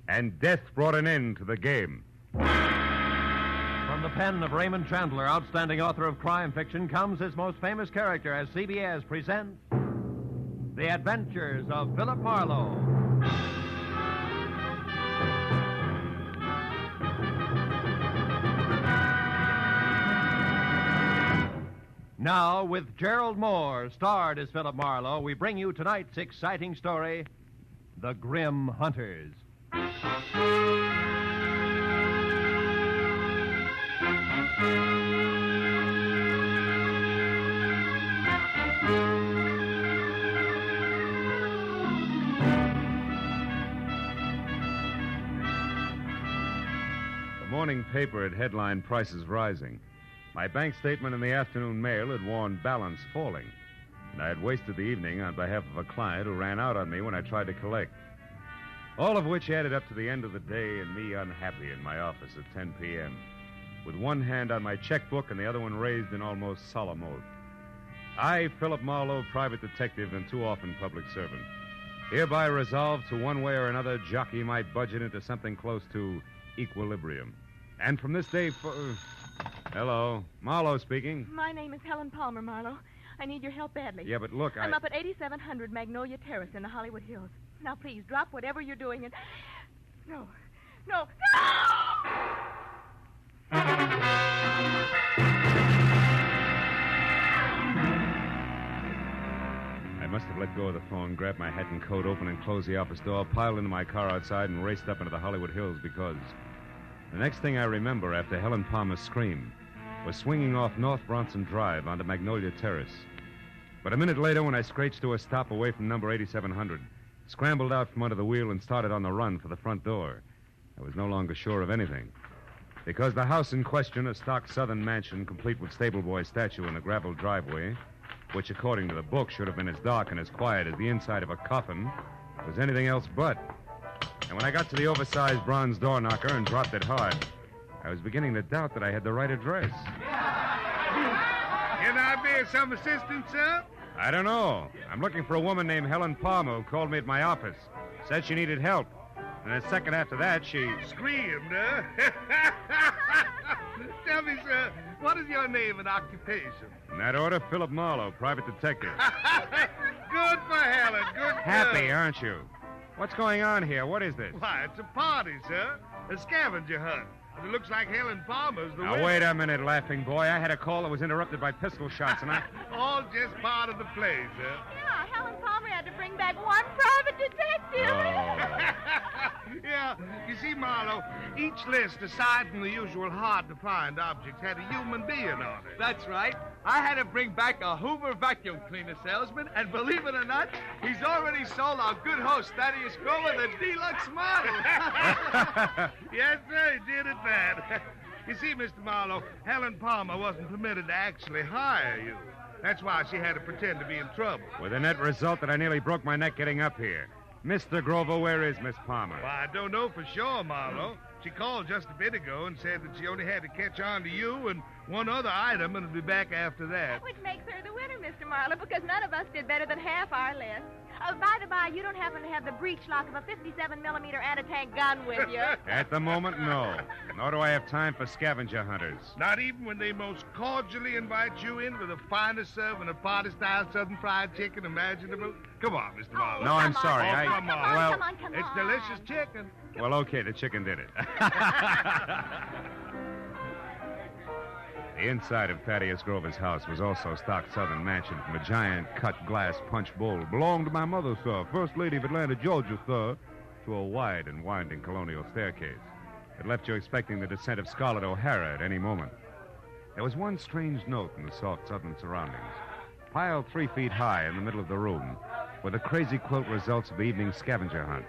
Q: and death brought an end to the game.
B: From the pen of Raymond Chandler, outstanding author of crime fiction, comes his most famous character as CBS presents The Adventures of Philip Marlowe. Now, with Gerald Mohr, starred as Philip Marlowe, we bring you tonight's exciting story, The Grim Hunters.
Q: The morning paper had headlined Prices Rising. My bank statement in the afternoon mail had warned balance falling, and I had wasted the evening on behalf of a client who ran out on me when I tried to collect. All of which added up to the end of the day and me unhappy in my office at 10 p.m., with one hand on my checkbook and the other one raised in almost solemn oath. I, Philip Marlowe, private detective and too often public servant, hereby resolve to one way or another jockey my budget into something close to equilibrium. And from this day Hello. Marlowe speaking.
G: My name is Helen Palmer, Marlowe. I need your help badly.
Q: Yeah, but look,
G: I'm up at 8700 Magnolia Terrace in the Hollywood Hills. Now, please, drop whatever you're doing and... No.
Q: I must have let go of the phone, grabbed my hat and coat, opened and closed the office door, piled into my car outside, and raced up into the Hollywood Hills because the next thing I remember after Helen Palmer's scream was swinging off North Bronson Drive onto Magnolia Terrace. But a minute later, when I scratched to a stop away from number 8700, scrambled out from under the wheel and started on the run for the front door, I was no longer sure of anything. Because the house in question, a stock southern mansion complete with stable boy statue in a gravel driveway, which, according to the book, should have been as dark and as quiet as the inside of a coffin, was anything else but. And when I got to the oversized bronze door knocker and dropped it hard,
A: I was beginning to doubt that I had the right address.
C: Can I be of some assistance, sir?
A: I don't know. I'm looking for a woman named Helen Palmer who called me at my office. Said she needed help. And a second after that, she...
C: Screamed, huh? Tell me, sir, what is your name and occupation?
A: In that order, Philip Marlowe, private detective.
C: Good for Helen, good for
A: Happy, aren't you? What's going on here? What is this?
C: Why, it's a party, sir. A scavenger hunt. It looks like Helen Palmer's the
A: Now,
C: winner.
A: wait a minute, laughing boy. I had a call that was interrupted by pistol shots, and I...
C: All just part of the play, sir.
G: Yeah, Helen Palmer had to bring back one private detective.
C: Yeah, you see, Marlowe, each list, aside from the usual hard-to-find objects, had a human being on it.
I: That's right. I had to bring back a Hoover vacuum cleaner salesman, and believe it or not, he's already sold our good host, Thaddeus Grover, the deluxe model.
C: Yes, sir, he did it bad. You see, Mr. Marlowe, Helen Palmer wasn't permitted to actually hire you. That's why she had to pretend to be in trouble.
A: With the net result that I nearly broke my neck getting up here. Mr. Grover, where is Miss Palmer?
C: Well, I don't know for sure, Marlowe. She called just a bit ago and said that she only had to catch on to you and one other item and would be back after that.
G: Which makes her the winner, Mr. Marlowe, because none of us did better than half our list. By the by, you don't happen to have the breech lock of a 57-millimeter anti-tank gun with you.
A: At the moment, no. Nor do I have time for scavenger hunters.
C: Not even when they most cordially invite you in for the finest serving of party-style Southern fried chicken imaginable. Come on, Mr. Marlowe.
A: No, I'm sorry.
C: Come on.
A: Well,
G: come
C: it's
G: on.
C: delicious chicken.
A: Well, okay, the chicken did it. The inside of Thaddeus Grover's house was also stock Southern mansion from a giant cut glass punch bowl. Belonged to my mother, sir, First Lady of Atlanta, Georgia, sir, to a wide and winding colonial staircase that left you expecting the descent of Scarlett O'Hara at any moment. There was one strange note in the soft Southern surroundings. Piled 3 feet high in the middle of the room were the crazy quilt results of the evening scavenger hunt,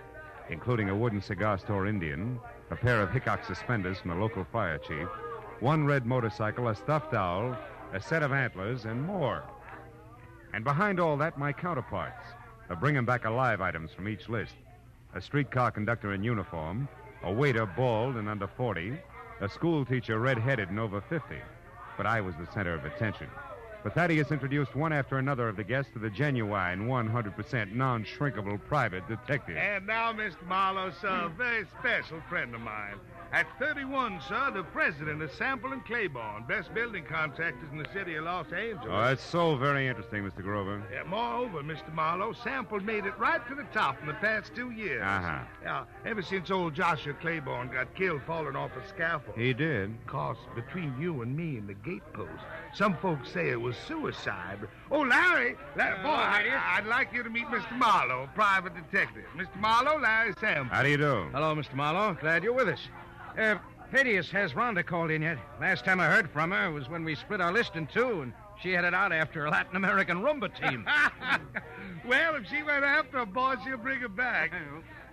A: including a wooden cigar store Indian, a pair of Hickok suspenders from the local fire chief, 1 red motorcycle, a stuffed owl, a set of antlers, and more. And behind all that, my counterparts, the bring 'em back alive items from each list. A streetcar conductor in uniform, a waiter bald and under 40, a school teacher red-headed and over 50. But I was the center of attention. But Thaddeus introduced one after another of the guests to the genuine, 100% non-shrinkable private detective.
C: And now, Mr. Marlowe, sir, a very special friend of mine. At 31, sir, the president of Sample and Claiborne, best building contractors in the city of Los Angeles.
A: Oh, that's so very interesting, Mr. Grover.
C: Yeah, moreover, Mr. Marlowe, Sample made it right to the top in the past 2 years.
A: Uh-huh.
C: Yeah, ever since old Joshua Claiborne got killed falling off a scaffold.
A: He did.
C: Of course, between you and me and the gatepost, some folks say it was suicide. But... Oh, Larry, boy, I'd like you to meet Mr. Marlowe, private detective. Mr. Marlowe, Larry Sample.
A: How do you do?
V: Hello, Mr. Marlowe. Glad you're with us. Thaddeus, has Rhonda called in yet? Last time I heard from her was when we split our list in 2, and she headed out after a Latin American rumba team.
C: Well, if she went after a boy, she'll bring her back.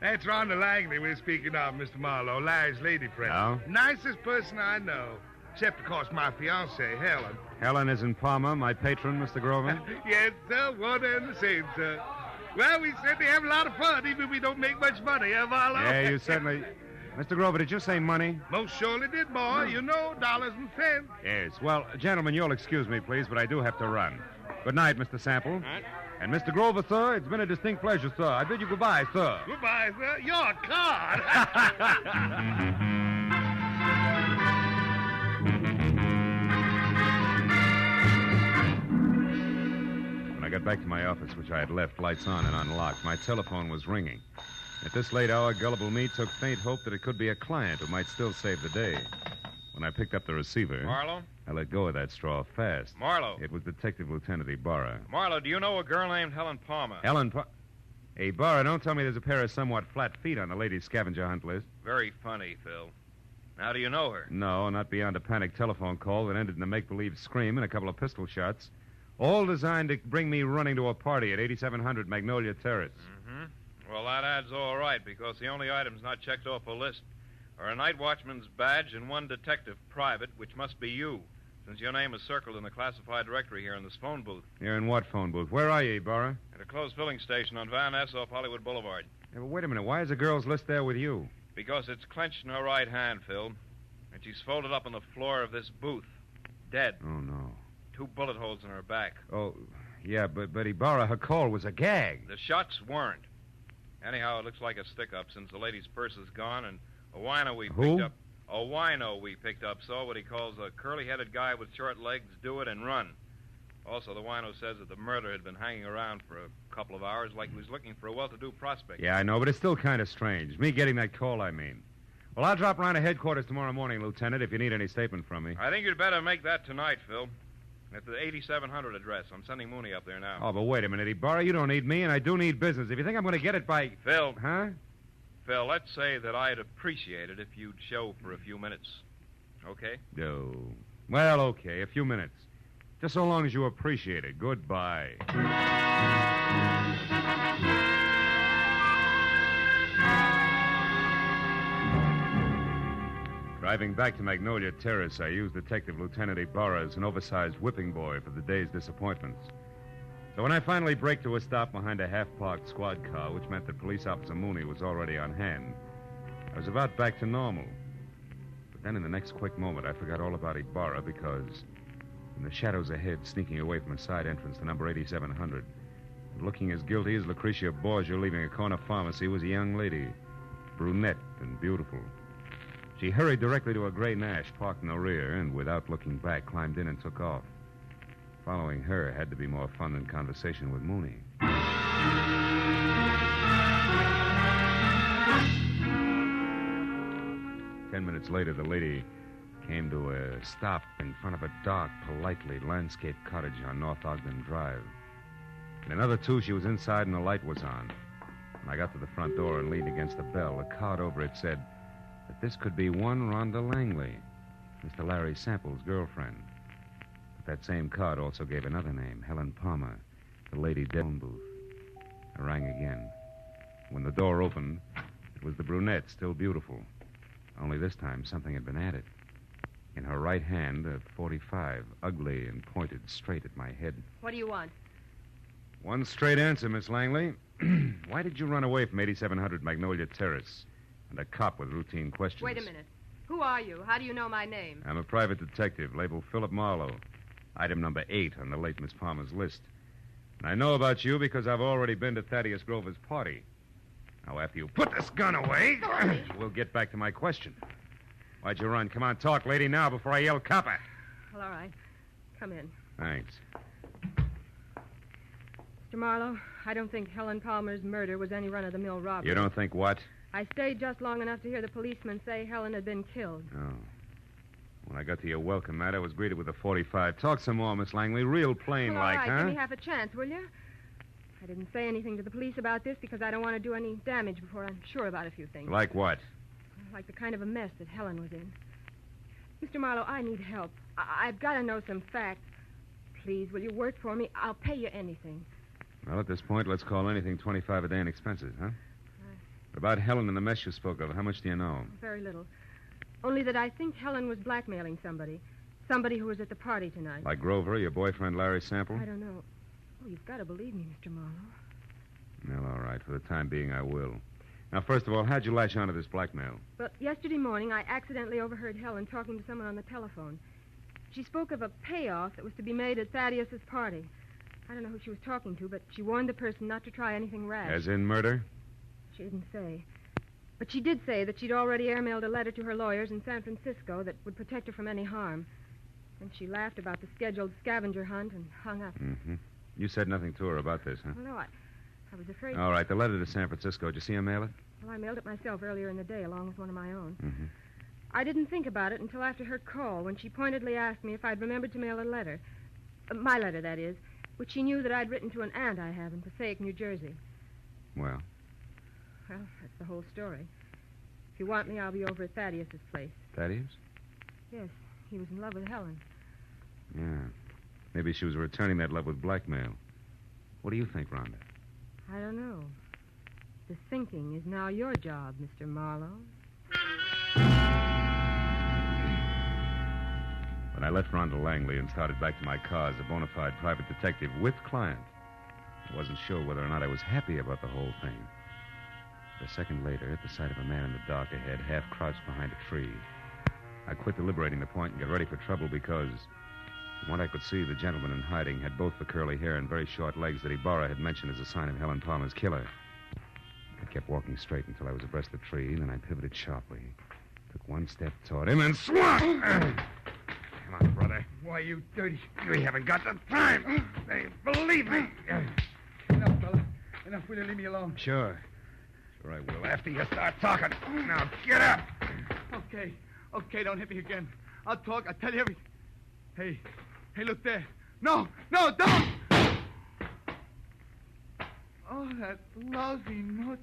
C: That's Rhonda Langley we're speaking of, Mr. Marlowe, Larry's lady friend.
A: Oh?
C: Nicest person I know. Except, of course, my fiancée, Helen.
A: Helen is in Palmer, my patron, Mr. Grover.
C: Yes, sir, one and the same, sir. Well, we certainly have a lot of fun, even if we don't make much money, eh, Marlowe?
A: Yeah, you certainly... Mr. Grover, did you say money?
C: Most surely did, boy. You know, dollars and cents.
A: Yes. Well, gentlemen, you'll excuse me, please, but I do have to run. Good night, Mr. Sample. And Mr. Grover, sir, it's been a distinct pleasure, sir. I bid you goodbye, sir.
C: Goodbye, sir. You're a card.
A: When I got back to my office, which I had left lights on and unlocked, my telephone was ringing. At this late hour, gullible me took faint hope that it could be a client who might still save the day. When I picked up the receiver...
O: Marlowe?
A: I let go of that straw fast.
O: Marlowe.
A: It was Detective Lieutenant Ibarra.
O: Marlowe, do you know a girl named Helen Palmer?
A: Hey, Ibarra, don't tell me there's a pair of somewhat flat feet on the ladies' scavenger hunt list.
O: Very funny, Phil. How do you know her?
A: No, not beyond a panic telephone call that ended in a make-believe scream and a couple of pistol shots. All designed to bring me running to a party at 8700 Magnolia Terrace.
O: Mm-hmm. Well, that adds all right, because the only items not checked off a list are a night watchman's badge and 1 detective private, which must be you, since your name is circled in the classified directory here in this phone booth.
A: You're in what phone booth? Where are you, Ibarra?
O: At a closed filling station on Van Ness off Hollywood Boulevard.
A: Yeah, but wait a minute. Why is the girl's list there with you?
O: Because it's clenched in her right hand, Phil.
I: And she's folded up on the floor of this booth. Dead.
A: Oh, no.
I: 2 bullet holes in her back.
A: Oh, yeah, but Ibarra, her call was a gag.
I: The shots weren't. Anyhow, it looks like a stick-up since the lady's purse is gone, and a wino we picked up saw what he calls a curly-headed guy with short legs do it and run. Also, the wino says that the murderer had been hanging around for a couple of hours like he was looking for a well-to-do prospect.
A: Yeah, I know, but it's still kind of strange. Me getting that call, I mean. Well, I'll drop around to headquarters tomorrow morning, Lieutenant, if you need any statement from me.
I: I think you'd better make that tonight, Phil. At the 8700 address. I'm sending Mooney up there now.
A: Oh, but wait a minute, Ibarra. You don't need me, and I do need business. If you think I'm going to get it by...
I: Phil.
A: Huh?
I: Phil, let's say that I'd appreciate it if you'd show for a few minutes. Okay?
A: No. Well, okay, a few minutes. Just so long as you appreciate it. Goodbye. Driving back to Magnolia Terrace, I used Detective Lieutenant Ibarra as an oversized whipping boy for the day's disappointments. So when I finally braked to a stop behind a half-parked squad car, which meant that Police Officer Mooney was already on hand, I was about back to normal. But then in the next quick moment, I forgot all about Ibarra because in the shadows ahead, sneaking away from a side entrance to number 8700, and looking as guilty as Lucretia Borgia leaving a corner pharmacy, was a young lady, brunette and beautiful. She hurried directly to a gray Nash parked in the rear and, without looking back, climbed in and took off. Following her had to be more fun than conversation with Mooney. 10 minutes later, the lady came to a stop in front of a dark, politely landscaped cottage on North Ogden Drive. In another 2, she was inside and the light was on. When I got to the front door and leaned against the bell, a card over it said that this could be one Rhonda Langley, Mr. Larry Sample's girlfriend. But that same card also gave another name, Helen Palmer, the lady dead in the booth. I rang again. When the door opened, it was the brunette, still beautiful. Only this time, something had been added. In her right hand, a .45, ugly and pointed straight at my head.
D: What do you want?
A: One straight answer, Miss Langley. Why did you run away from 8700 Magnolia Terrace and a cop with routine questions?
D: Wait a minute. Who are you? How do you know my name?
A: I'm a private detective, labeled Philip Marlowe. Item number 8 on the late Miss Palmer's list. And I know about you because I've already been to Thaddeus Grover's party. Now, after you put this gun away, we'll get back to my question. Why'd you run? Come on, talk, lady, now before I yell copper.
D: Well, all right. Come in.
A: Thanks.
D: Mr. Marlowe, I don't think Helen Palmer's murder was any run-of-the-mill robbery.
A: You don't think what?
D: I stayed just long enough to hear the policeman say Helen had been killed.
A: Oh. When I got to your welcome mat, I was greeted with a .45. Talk some more, Miss Langley. Real plain
D: well,
A: like,
D: all right,
A: huh?
D: Give me half a chance, will you? I didn't say anything to the police about this because I don't want to do any damage before I'm sure about a few things.
A: Like what?
D: Like the kind of a mess that Helen was in. Mr. Marlowe, I need help. I've got to know some facts. Please, will you work for me? I'll pay you anything.
A: Well, at this point, let's call anything 25 a day in expenses, huh? About Helen and the mess you spoke of, how much do you know?
D: Very little. Only that I think Helen was blackmailing somebody. Somebody who was at the party tonight.
A: Like Grover, your boyfriend, Larry Sample?
D: I don't know. Oh, you've got to believe me, Mr. Marlowe.
A: Well, all right. For the time being, I will. Now, first of all, how'd you latch onto this blackmail?
D: Well, yesterday morning, I accidentally overheard Helen talking to someone on the telephone. She spoke of a payoff that was to be made at Thaddeus's party. I don't know who she was talking to, but she warned the person not to try anything rash.
A: As in murder?
D: She didn't say. But she did say that she'd already airmailed a letter to her lawyers in San Francisco that would protect her from any harm. And she laughed about the scheduled scavenger hunt and hung up.
A: Mm-hmm. You said nothing to her about this, huh?
D: Well, no, I was afraid...
A: All right, the letter to San Francisco. Did you see her mail it?
D: Well, I mailed it myself earlier in the day, along with one of my own.
A: Mm-hmm.
D: I didn't think about it until after her call, when she pointedly asked me if I'd remembered to mail a letter. My letter, that is, which she knew that I'd written to an aunt I have in Passaic, New Jersey.
A: Well?
D: Well, that's the whole story. If you want me, I'll be over at Thaddeus's place.
A: Thaddeus?
D: Yes, he was in love with Helen.
A: Yeah. Maybe she was returning that love with blackmail. What do you think, Rhonda?
D: I don't know. The thinking is now your job, Mr. Marlowe.
A: When I left Rhonda Langley and started back to my car as a bona fide private detective with client, I wasn't sure whether or not I was happy about the whole thing. But a second later, at the sight of a man in the dark ahead, half crouched behind a tree, I quit deliberating the point and got ready for trouble because, from what I could see, the gentleman in hiding had both the curly hair and very short legs that Ibarra had mentioned as a sign of Helen Palmer's killer. I kept walking straight until I was abreast the tree, then I pivoted sharply. Took one step toward him and swung! Come on, brother.
C: Why, you dirty... We haven't got the time. They believe me.
V: Enough, fella. Enough. Will you leave me alone?
A: Sure. Sure I will.
C: After you start talking. Now, get up.
V: Okay. Okay, don't hit me again. I'll talk. I'll tell you everything. Hey, look there. No, don't! Oh, that lousy note.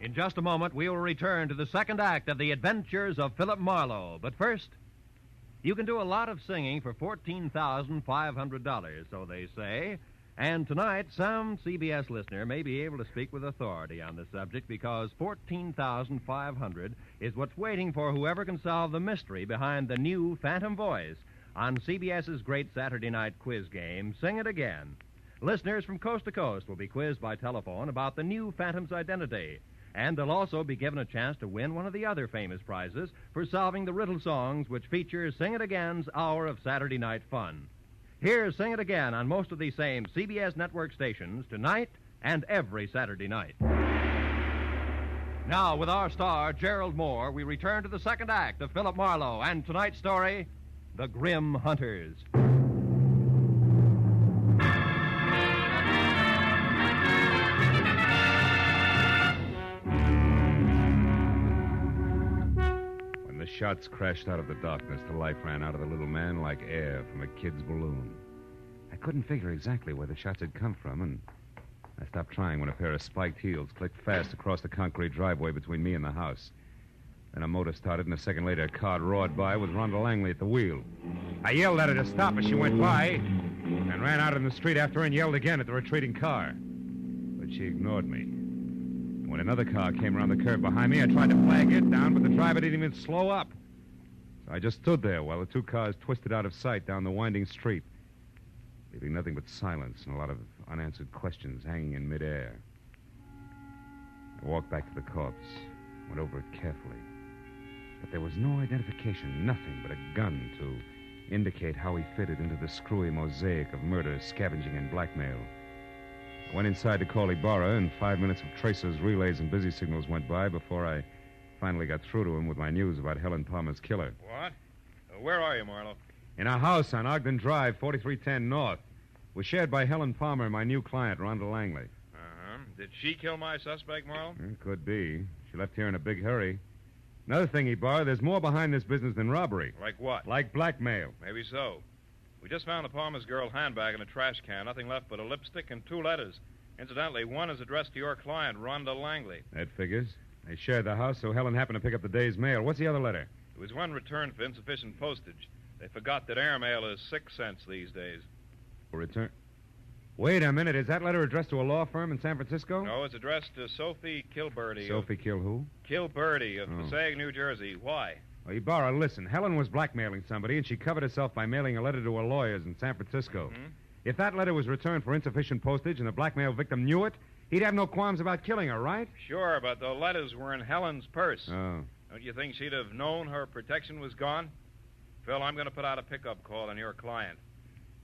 B: In just a moment, we will return to the second act of The Adventures of Philip Marlowe. But first, you can do a lot of singing for $14,500, so they say. And tonight, some CBS listener may be able to speak with authority on the subject because $14,500 is what's waiting for whoever can solve the mystery behind the new Phantom Voice on CBS's great Saturday night quiz game, Sing It Again. Listeners from coast to coast will be quizzed by telephone about the new Phantom's identity. And they'll also be given a chance to win one of the other famous prizes for solving the riddle songs which feature Sing It Again's hour of Saturday night fun. Here's Sing It Again on most of these same CBS network stations tonight and every Saturday night. Now, with our star, Gerald Mohr, we return to the second act of Philip Marlowe and tonight's story, The Grim Hunters.
A: The shots crashed out of the darkness. The life ran out of the little man like air from a kid's balloon. I couldn't figure exactly where the shots had come from, and I stopped trying when a pair of spiked heels clicked fast across the concrete driveway between me and the house. Then a motor started, and a second later, a car roared by with Rhonda Langley at the wheel. I yelled at her to stop as she went by, and ran out in the street after her and yelled again at the retreating car. But she ignored me. When another car came around the curve behind me, I tried to flag it down, but the driver didn't even slow up. So I just stood there while the two cars twisted out of sight down the winding street, leaving nothing but silence and a lot of unanswered questions hanging in midair. I walked back to the corpse, went over it carefully. But there was no identification, nothing but a gun to indicate how he fitted into the screwy mosaic of murder, scavenging, and blackmail. I went inside to call Ibarra, and 5 minutes of tracers, relays, and busy signals went by before I finally got through to him with my news about Helen Palmer's killer.
I: What? Where are you, Marlowe?
A: In a house on Ogden Drive, 4310 North. Was shared by Helen Palmer and my new client, Rhonda Langley.
I: Uh-huh. Did she kill my suspect, Marlowe?
A: Could be. She left here in a big hurry. Another thing, Ibarra, there's more behind this business than robbery.
I: Like what?
A: Like blackmail.
I: Maybe so. We just found the Palmer's girl handbag in a trash can. Nothing left but a lipstick and 2 letters. Incidentally, one is addressed to your client, Rhonda Langley.
A: That figures. They shared the house, so Helen happened to pick up the day's mail. What's the other letter?
I: It was one returned for insufficient postage. They forgot that airmail is 6 cents these days.
A: Return? Wait a minute. Is that letter addressed to a law firm in San Francisco?
I: No, it's addressed to Sophie Kilberty.
A: Sophie Kill who?
I: Kilberty of Passaic, New Jersey. Why?
A: Well, Ibarra, listen. Helen was blackmailing somebody, and she covered herself by mailing a letter to her lawyers in San Francisco.
I: Mm-hmm.
A: If that letter was returned for insufficient postage and the blackmail victim knew it, he'd have no qualms about killing her, right?
I: Sure, but the letters were in Helen's purse.
A: Oh.
I: Don't you think she'd have known her protection was gone? Phil, I'm going to put out a pickup call on your client.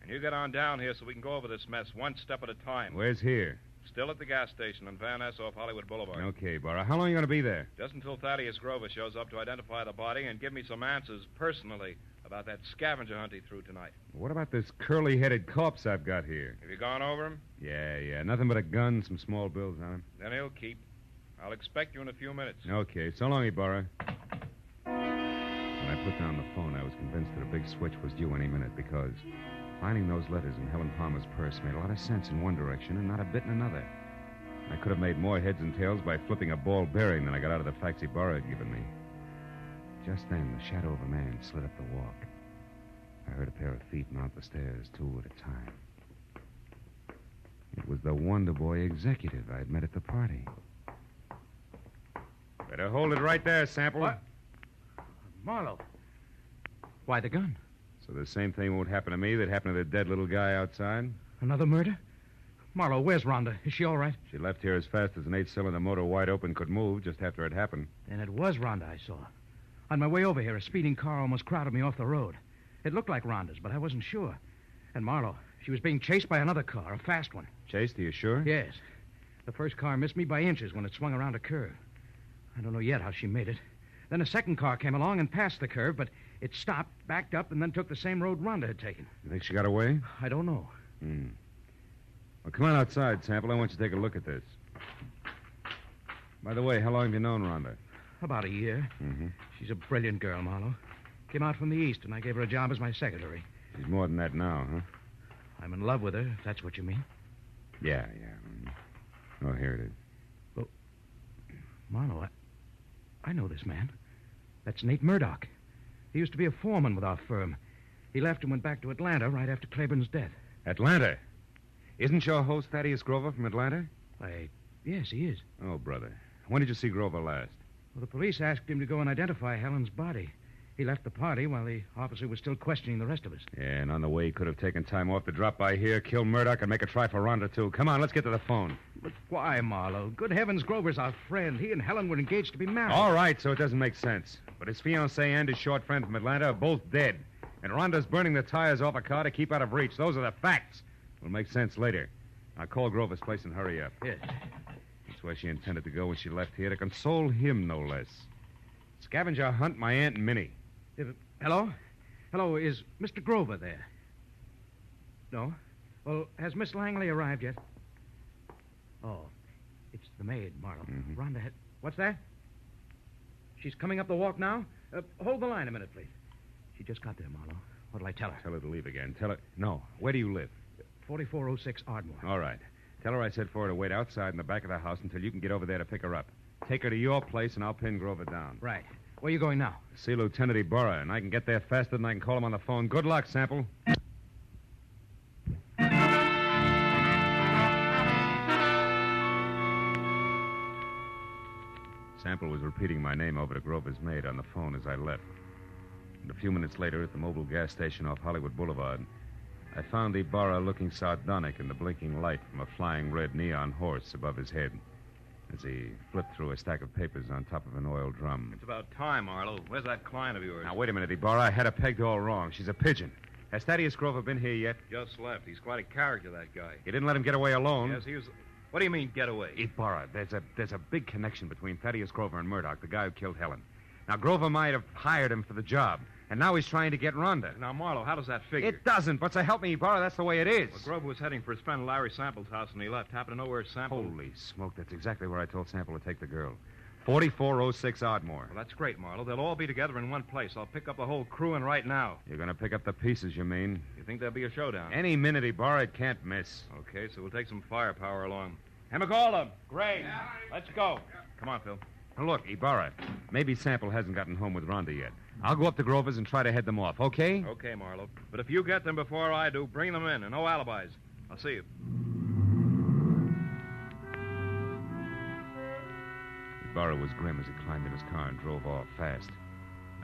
I: And you get on down here so we can go over this mess one step at a time.
A: Where's here?
I: Still at the gas station on Van Ness off Hollywood Boulevard.
A: Okay, Barra. How long are you going to be there?
I: Just until Thaddeus Grover shows up to identify the body and give me some answers personally about that scavenger hunt he threw tonight.
A: What about this curly-headed corpse I've got here?
I: Have you gone over him?
A: Yeah. Nothing but a gun, some small bills on him.
I: Then he'll keep. I'll expect you in a few minutes.
A: Okay. So long, Ibarra. When I put down the phone, I was convinced that a big switch was due any minute because finding those letters in Helen Palmer's purse made a lot of sense in one direction and not a bit in another. I could have made more heads and tails by flipping a ball bearing than I got out of the facts Ibarra had given me. Just then, the shadow of a man slid up the walk. I heard a pair of feet mount the stairs, 2 at a time. It was the Wonder Boy executive I'd met at the party. Better hold it right there, Sample.
V: What? Marlowe.
H: Why the gun?
A: So the same thing won't happen to me that happened to the dead little guy outside?
V: Another murder? Marlowe, where's Rhonda? Is she all right?
A: She left here as fast as an 8-cylinder motor wide open could move just after it happened.
V: Then it was Rhonda I saw. On my way over here, a speeding car almost crowded me off the road. It looked like Rhonda's, but I wasn't sure. And Marlowe, she was being chased by another car, a fast one.
A: Chased, are you sure?
V: Yes. The first car missed me by inches when it swung around a curve. I don't know yet how she made it. Then a second car came along and passed the curve, but it stopped, backed up, and then took the same road Rhonda had taken.
A: You think she got away?
V: I don't know.
A: Well, come on outside, Sample. I want you to take a look at this. By the way, how long have you known Rhonda?
V: About a year.
A: Mm-hmm.
V: She's a brilliant girl, Marlowe. Came out from the East, and I gave her a job as my secretary.
A: She's more than that now, huh?
V: I'm in love with her, if that's what you mean.
A: Yeah. Oh, here it is.
V: Well, Marlowe, I know this man. That's Nate Murdoch. He used to be a foreman with our firm. He left and went back to Atlanta right after Claiborne's death.
A: Atlanta? Isn't your host Thaddeus Grover from Atlanta?
V: Yes, he is.
A: Oh, brother. When did you see Grover last?
V: Well, the police asked him to go and identify Helen's body. He left the party while the officer was still questioning the rest of us.
A: Yeah, and on the way, he could have taken time off to drop by here, kill Murdoch, and make a try for Rhonda, too. Come on, let's get to the phone.
V: But why, Marlowe? Good heavens, Grover's our friend. He and Helen were engaged to be married.
A: All right, so it doesn't make sense. But his fiancée and his short friend from Atlanta are both dead. And Rhonda's burning the tires off a car to keep out of reach. Those are the facts. Will make sense later. I'll call Grover's place and hurry up.
V: Yes.
A: That's where she intended to go when she left here, to console him, no less. Scavenger hunt my Aunt Minnie.
V: Hello? Hello, is Mr. Grover there? No? Well, has Miss Langley arrived yet? Oh, it's the maid, Marlowe.
A: Mm-hmm.
V: Rhonda had... What's that? She's coming up the walk now? Hold the line a minute, please. She just got there, Marlowe. What'll I tell her?
A: Tell her to leave again. Tell her... No. Where do you live?
V: 4406 Ardmore.
A: All right. Tell her I said for her to wait outside in the back of the house until you can get over there to pick her up. Take her to your place, and I'll pin Grover down.
V: Right. Where are you going now?
A: See Lieutenant Ibarra, and I can get there faster than I can call him on the phone. Good luck, Sample. Sample was repeating my name over to Grover's maid on the phone as I left. And a few minutes later, at the Mobile gas station off Hollywood Boulevard, I found Ibarra looking sardonic in the blinking light from a flying red neon horse above his head as he flipped through a stack of papers on top of an oil drum.
I: It's about time, Marlowe. Where's that client of yours?
A: Now, wait a minute, Ibarra. I had her pegged all wrong. She's a pigeon. Has Thaddeus Grover been here yet?
I: Just left. He's quite a character, that guy.
A: You didn't let him get away alone?
I: Yes, he was... What do you mean, get away?
A: Ibarra, there's a big connection between Thaddeus Grover and Murdoch, the guy who killed Helen. Now, Grover might have hired him for the job, and now he's trying to get Rhonda.
I: Now, Marlowe, how does that figure?
A: It doesn't, but so help me, Ibarra, that's the way it is.
I: Well, Grover was heading for his friend Larry Sample's house, and he left. Happened to know where Sample...
A: Holy smoke, that's exactly where I told Sample to take the girl. 4406 Ardmore.
I: Well, that's great, Marlowe. They'll all be together in one place. I'll pick up the whole crew, and right now.
A: You're going to pick up the pieces, you mean?
I: You think there'll be a showdown?
A: Any minute, Ibarra, it can't miss.
I: Okay, so we'll take some firepower along. Hemigala, Gray, let's go. Come on, Phil.
A: Now, look, Ibarra, maybe Sample hasn't gotten home with Rhonda yet. I'll go up to Grover's and try to head them off, okay?
I: Okay, Marlowe. But if you get them before I do, bring them in, and no alibis. I'll see you.
A: Ibarra was grim as he climbed in his car and drove off fast.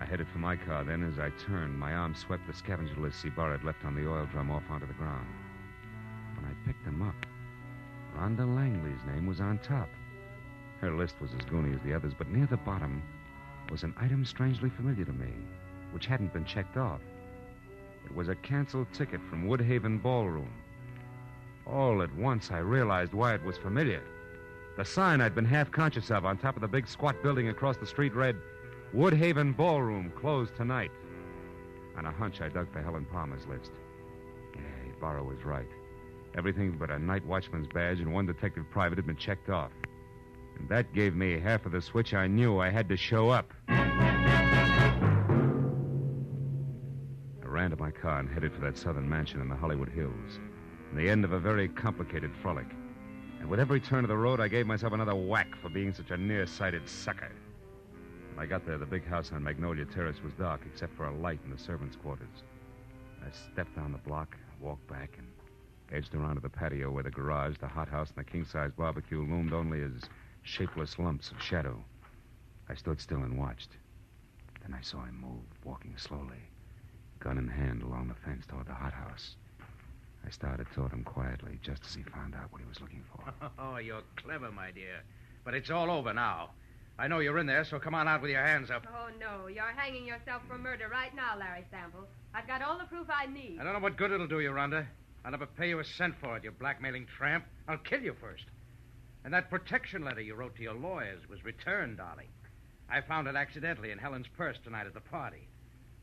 A: I headed for my car. Then, as I turned, my arm swept the scavenger list Ibarra had left on the oil drum off onto the ground. When I picked them up, Rhonda Langley's name was on top. Her list was as goony as the others, but near the bottom was an item strangely familiar to me, which hadn't been checked off. It was a canceled ticket from Woodhaven Ballroom. All at once, I realized why it was familiar. The sign I'd been half conscious of on top of the big squat building across the street read, Woodhaven Ballroom, closed tonight. On a hunch, I dug for Helen Palmer's list. Yeah, Ibarra was right. Everything but a night watchman's badge and one detective private had been checked off. And that gave me half of the switch I knew I had to show up. I ran to my car and headed for that southern mansion in the Hollywood Hills, the end of a very complicated frolic. And with every turn of the road, I gave myself another whack for being such a nearsighted sucker. When I got there, the big house on Magnolia Terrace was dark, except for a light in the servants' quarters. I stepped down the block, walked back, and edged around to the patio where the garage, the hothouse, and the king-size barbecue loomed only as shapeless lumps of shadow. I stood still and watched. Then I saw him move, walking slowly. gun in hand, along the fence toward the hothouse. I started toward him quietly, just as he found out what he was looking for.
V: Oh, you're clever, my dear. But it's all over now. I know you're in there, so come on out with your hands up.
D: Oh, no. You're hanging yourself for murder right now, Larry Sample. I've got all the proof I need.
V: I don't know what good it'll do you, Rhonda. I'll never pay you a cent for it, you blackmailing tramp. I'll kill you first. And that protection letter you wrote to your lawyers was returned, darling. I found it accidentally in Helen's purse tonight at the party.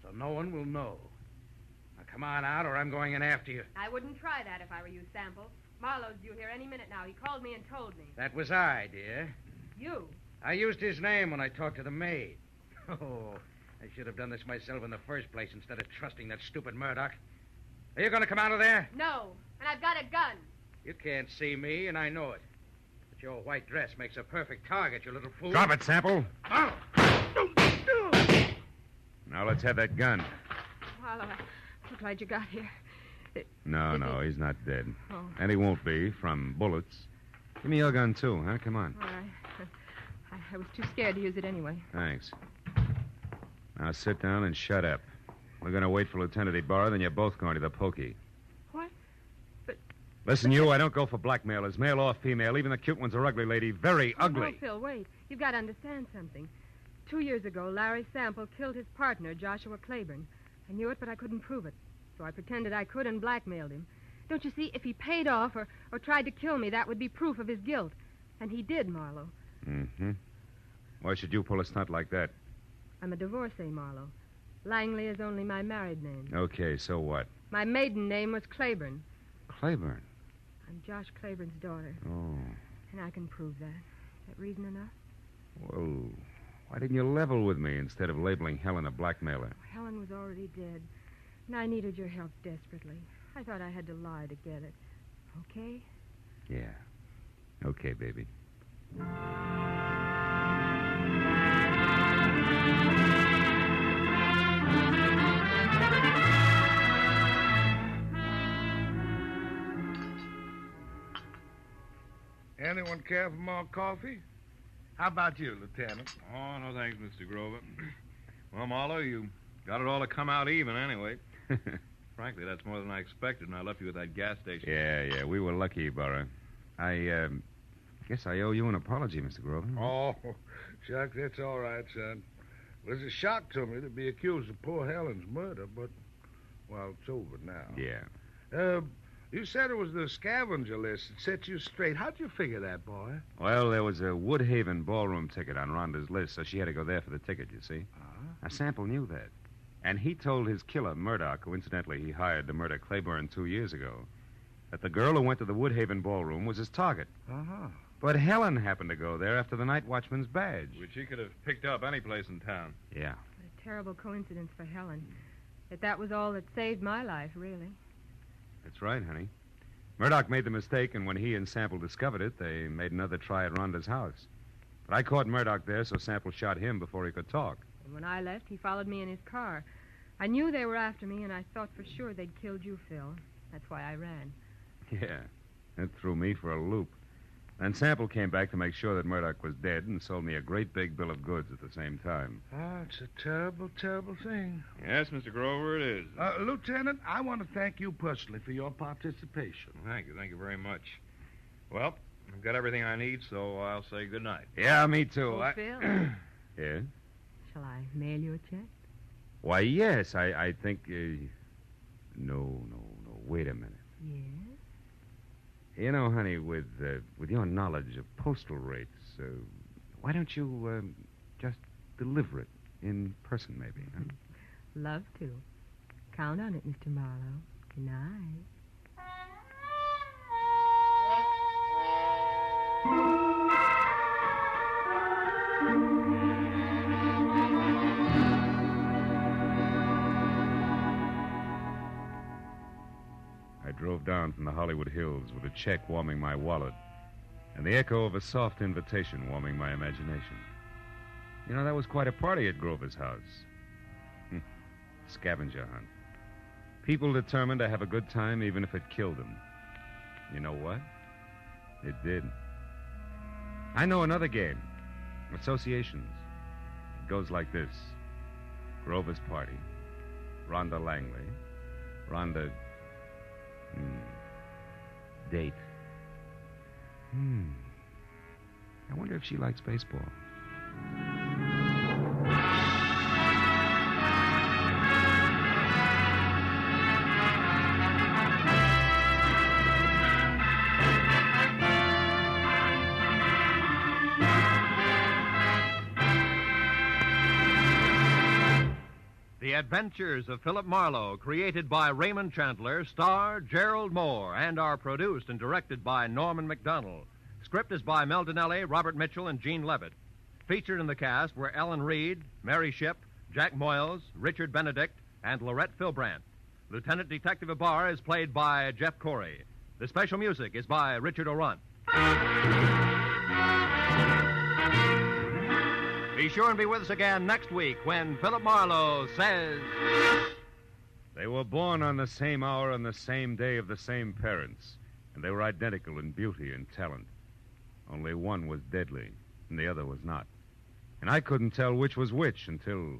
V: So no one will know. Now, come on out, or I'm going in after you.
D: I wouldn't try that if I were you, Sample. Marlowe's due here any minute now. He called me and told me.
V: That was I, dear.
D: You?
V: I used his name when I talked to the maid. Oh, I should have done this myself in the first place instead of trusting that stupid Murdoch. Are you going to come out of there?
D: No, and I've got a gun.
V: You can't see me, and I know it. But your white dress makes a perfect target, you little fool.
A: Drop it, Sample.
V: Oh.
A: Now let's have that gun.
D: Marlowe, I'm so glad you got here.
A: No, he's not dead.
D: Oh.
A: And he won't be from bullets. Give me your gun, too, huh? Come on.
D: All right. I was too scared to use it anyway.
A: Thanks. Now sit down and shut up. We're going to wait for Lieutenant Ibarra, then you're both going to the pokey.
D: What?
A: Listen, you, I don't go for blackmailers, male or female. Even the cute ones are ugly, lady. Very ugly.
D: No, Phil, wait. You've got to understand something. 2 years ago, Larry Sample killed his partner, Joshua Claiborne. I knew it, but I couldn't prove it. So I pretended I could and blackmailed him. Don't you see, if he paid off or tried to kill me, that would be proof of his guilt. And he did, Marlowe.
A: Mm-hmm. Why should you pull a stunt like that?
D: I'm a divorcee, Marlowe. Langley is only my married name.
A: Okay, so what?
D: My maiden name was Claiborne.
A: Claiborne?
D: I'm Josh Claiborne's daughter.
A: Oh.
D: And I can prove that. Is that reason enough?
A: Well, why didn't you level with me instead of labeling Helen a blackmailer?
D: Helen was already dead, and I needed your help desperately. I thought I had to lie to get it. Okay?
A: Yeah. Okay, baby.
C: Anyone care for more coffee? How about you, Lieutenant?
I: Oh, no thanks, Mr. Grover. Well, Marlowe, you got it all to come out even anyway. Frankly, that's more than I expected, and I left you at that gas station.
A: Yeah, we were lucky, Ibarra. I guess I owe you an apology, Mr. Grover.
C: Oh, shucks, that's all right, son. It was a shock to me to be accused of poor Helen's murder, but, well, it's over now.
A: Yeah.
C: You said it was the scavenger list that set you straight. How'd you figure that, boy?
A: Well, there was a Woodhaven ballroom ticket on Rhonda's list, so she had to go there for the ticket, you see. Now, Sample knew that. And he told his killer, Murdoch, who incidentally he hired to murder Claiborne 2 years ago, that the girl who went to the Woodhaven ballroom was his target.
C: Uh-huh.
A: But Helen happened to go there after the night watchman's badge.
I: Which he could have picked up any place in town.
A: Yeah.
D: What a terrible coincidence for Helen. But that was all that saved my life, really.
A: That's right, honey. Murdoch made the mistake, and when he and Sample discovered it, they made another try at Rhonda's house. But I caught Murdoch there, so Sample shot him before he could talk.
D: And when I left, he followed me in his car. I knew they were after me, and I thought for sure they'd killed you, Phil. That's why I ran.
A: Yeah, that threw me for a loop. Then Sample came back to make sure that Murdoch was dead and sold me a great big bill of goods at the same time.
C: Ah, it's a terrible, terrible thing.
I: Yes, Mr. Grover, it is.
C: Lieutenant, I want to thank you personally for your participation.
I: Thank you very much. Well, I've got everything I need, so I'll say good night.
A: Yeah, me too.
D: Oh, Phil.
A: Yeah?
D: Shall I mail you a check?
A: Why, yes, I think... No, wait a minute.
D: Yes?
A: You know, honey, with your knowledge of postal rates, why don't you just deliver it in person, maybe, huh?
D: Love to. Count on it, Mr. Marlowe. Good night.
A: I drove down from the Hollywood Hills with a check warming my wallet and the echo of a soft invitation warming my imagination. You know, that was quite a party at Grover's house. Scavenger hunt. People determined to have a good time even if it killed them. You know what? It did. I know another game. Associations. It goes like this. Grover's party. Rhonda Langley. Rhonda... Date. I wonder if she likes baseball.
B: The Adventures of Philip Marlowe, created by Raymond Chandler, star Gerald Mohr, and are produced and directed by Norman MacDonald. Script is by Mel Donnelly, Robert Mitchell, and Gene Levitt. Featured in the cast were Ellen Reed, Mary Shipp, Jack Moyles, Richard Benedict, and Lorette Philbrandt. Lieutenant Detective Ibarra is played by Jeff Corey. The special music is by Richard O'Runt. Be sure and be with us again next week when Philip Marlowe says...
A: They were born on the same hour on the same day of the same parents, and they were identical in beauty and talent. Only one was deadly, and the other was not. And I couldn't tell which was which until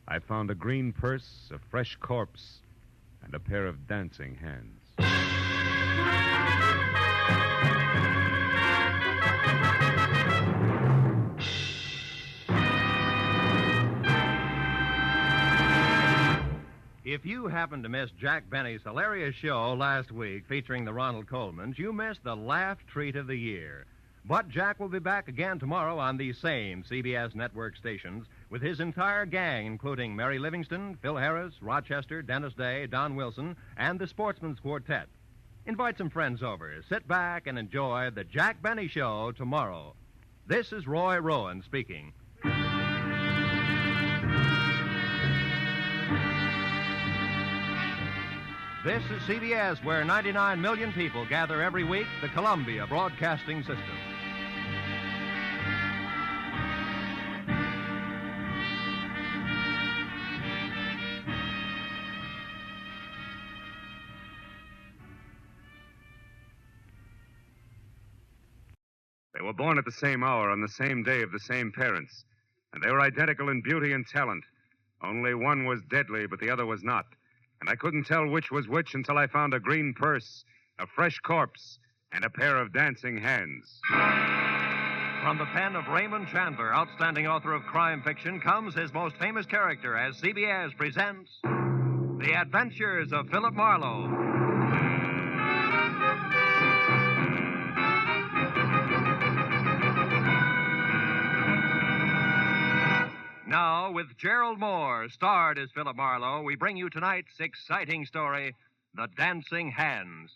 A: I found a green purse, a fresh corpse, and a pair of dancing hands.
B: If you happened to miss Jack Benny's hilarious show last week featuring the Ronald Colemans, you missed the laugh treat of the year. But Jack will be back again tomorrow on these same CBS network stations with his entire gang, including Mary Livingston, Phil Harris, Rochester, Dennis Day, Don Wilson, and the Sportsman's Quartet. Invite some friends over. Sit back and enjoy the Jack Benny Show tomorrow. This is Roy Rowan speaking. This is CBS, where 99 million people gather every week, the Columbia Broadcasting System.
P: They were born at the same hour on the same day of the same parents, and they were identical in beauty and talent. Only one was deadly, but the other was not. And I couldn't tell which was which until I found a green purse, a fresh corpse, and a pair of dancing hands.
B: From the pen of Raymond Chandler, outstanding author of crime fiction, comes his most famous character as CBS presents The Adventures of Philip Marlowe. Now, with Gerald Mohr, starred as Philip Marlowe, we bring you tonight's exciting story, The Dancing Hands.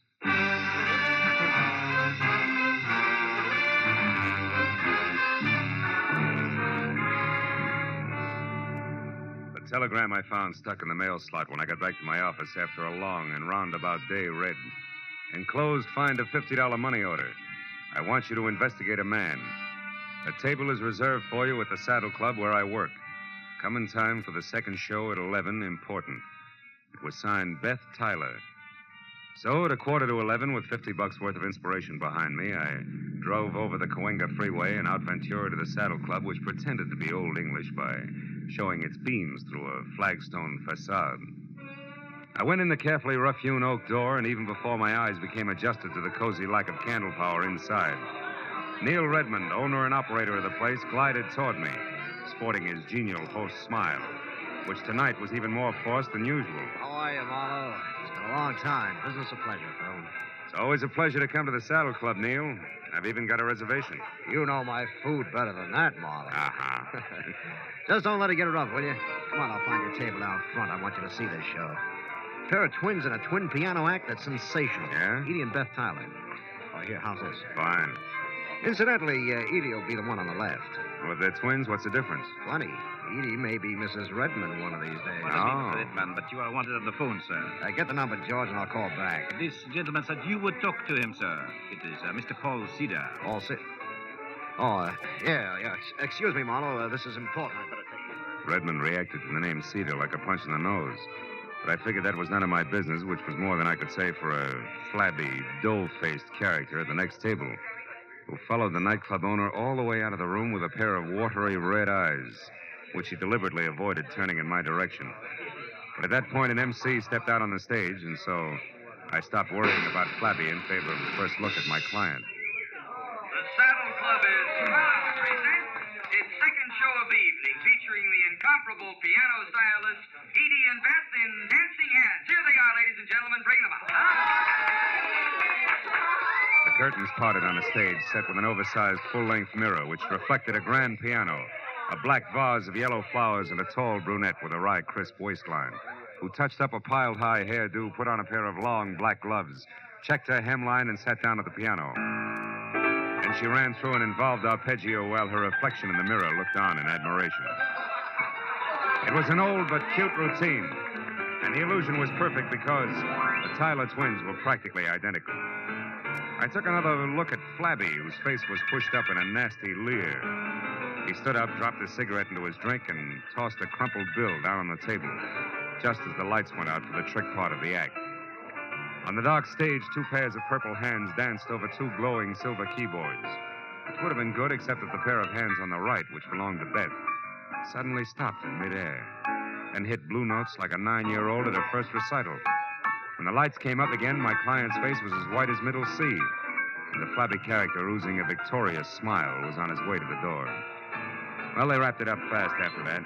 P: The telegram I found stuck in the mail slot when I got back to my office after a long and roundabout day read. Enclosed, find a $50 money order. I want you to investigate a man. A table is reserved for you at the Saddle Club where I work. Come in time for the second show at 11, important. It was signed Beth Tyler. So at 11:15, with $50 worth of inspiration behind me, I drove over the Cahuenga Freeway and out Ventura to the Saddle Club, which pretended to be Old English by showing its beams through a flagstone facade. I went in the carefully rough-hewn oak door, and even before my eyes became adjusted to the cozy lack of candle power inside, Neil Redmond, owner and operator of the place, glided toward me, sporting his genial host smile, which tonight was even more forced than usual.
U: How are you, Marlowe? It's been a long time. Business a pleasure, Phil.
P: It's always a pleasure to come to the Saddle Club, Neil. I've even got a reservation.
U: You know my food better than that, Marlowe.
P: Uh-huh.
U: Just don't let it get rough, will you? Come on, I'll find your table out front. I want you to see this show. A pair of twins in a twin piano act that's sensational.
P: Yeah?
U: Edie and Beth Tyler. Oh, here, how's this?
P: Fine.
U: Incidentally, Edie will be the one on the left.
P: Well, if they're twins, what's the difference?
U: Funny. Edie may be Mrs. Redmond one of these days.
F: Pardon me, Mr. Redmond, but you are wanted on the phone, sir.
U: Get the number, George, and I'll call back.
F: This gentleman said you would talk to him, sir. It is Mr. Paul Cedar.
U: Paul Cedar? Oh, yeah. Excuse me, Marlowe. This is important. I better take it.
P: Redmond reacted to the name Cedar like a punch in the nose. But I figured that was none of my business, which was more than I could say for a flabby, dough-faced character at the next table, who followed the nightclub owner all the way out of the room with a pair of watery red eyes, which he deliberately avoided turning in my direction. But at that point, an MC stepped out on the stage, and so I stopped worrying about Flabby in favor of the first look at my client.
H: The Saddle Club is proud to present its second show of the evening, featuring the incomparable piano stylist Edie and Beth in Dancing Hands. Here they are, ladies and gentlemen. Bring them up.
P: The curtains parted on a stage set with an oversized full-length mirror which reflected a grand piano, a black vase of yellow flowers, and a tall brunette with a wry, crisp waistline, who touched up a piled-high hairdo, put on a pair of long black gloves, checked her hemline, and sat down at the piano. And she ran through an involved arpeggio while her reflection in the mirror looked on in admiration. It was an old but cute routine, and the illusion was perfect because the Tyler twins were practically identical. I took another look at Flabby, whose face was pushed up in a nasty leer. He stood up, dropped his cigarette into his drink, and tossed a crumpled bill down on the table, just as the lights went out for the trick part of the act. On the dark stage, two pairs of purple hands danced over two glowing silver keyboards, which would have been good except that the pair of hands on the right, which belonged to Beth, suddenly stopped in midair and hit blue notes like a 9-year-old at her first recital. When the lights came up again, my client's face was as white as Middle C, and the Flabby character, oozing a victorious smile, was on his way to the door. Well, they wrapped it up fast after that,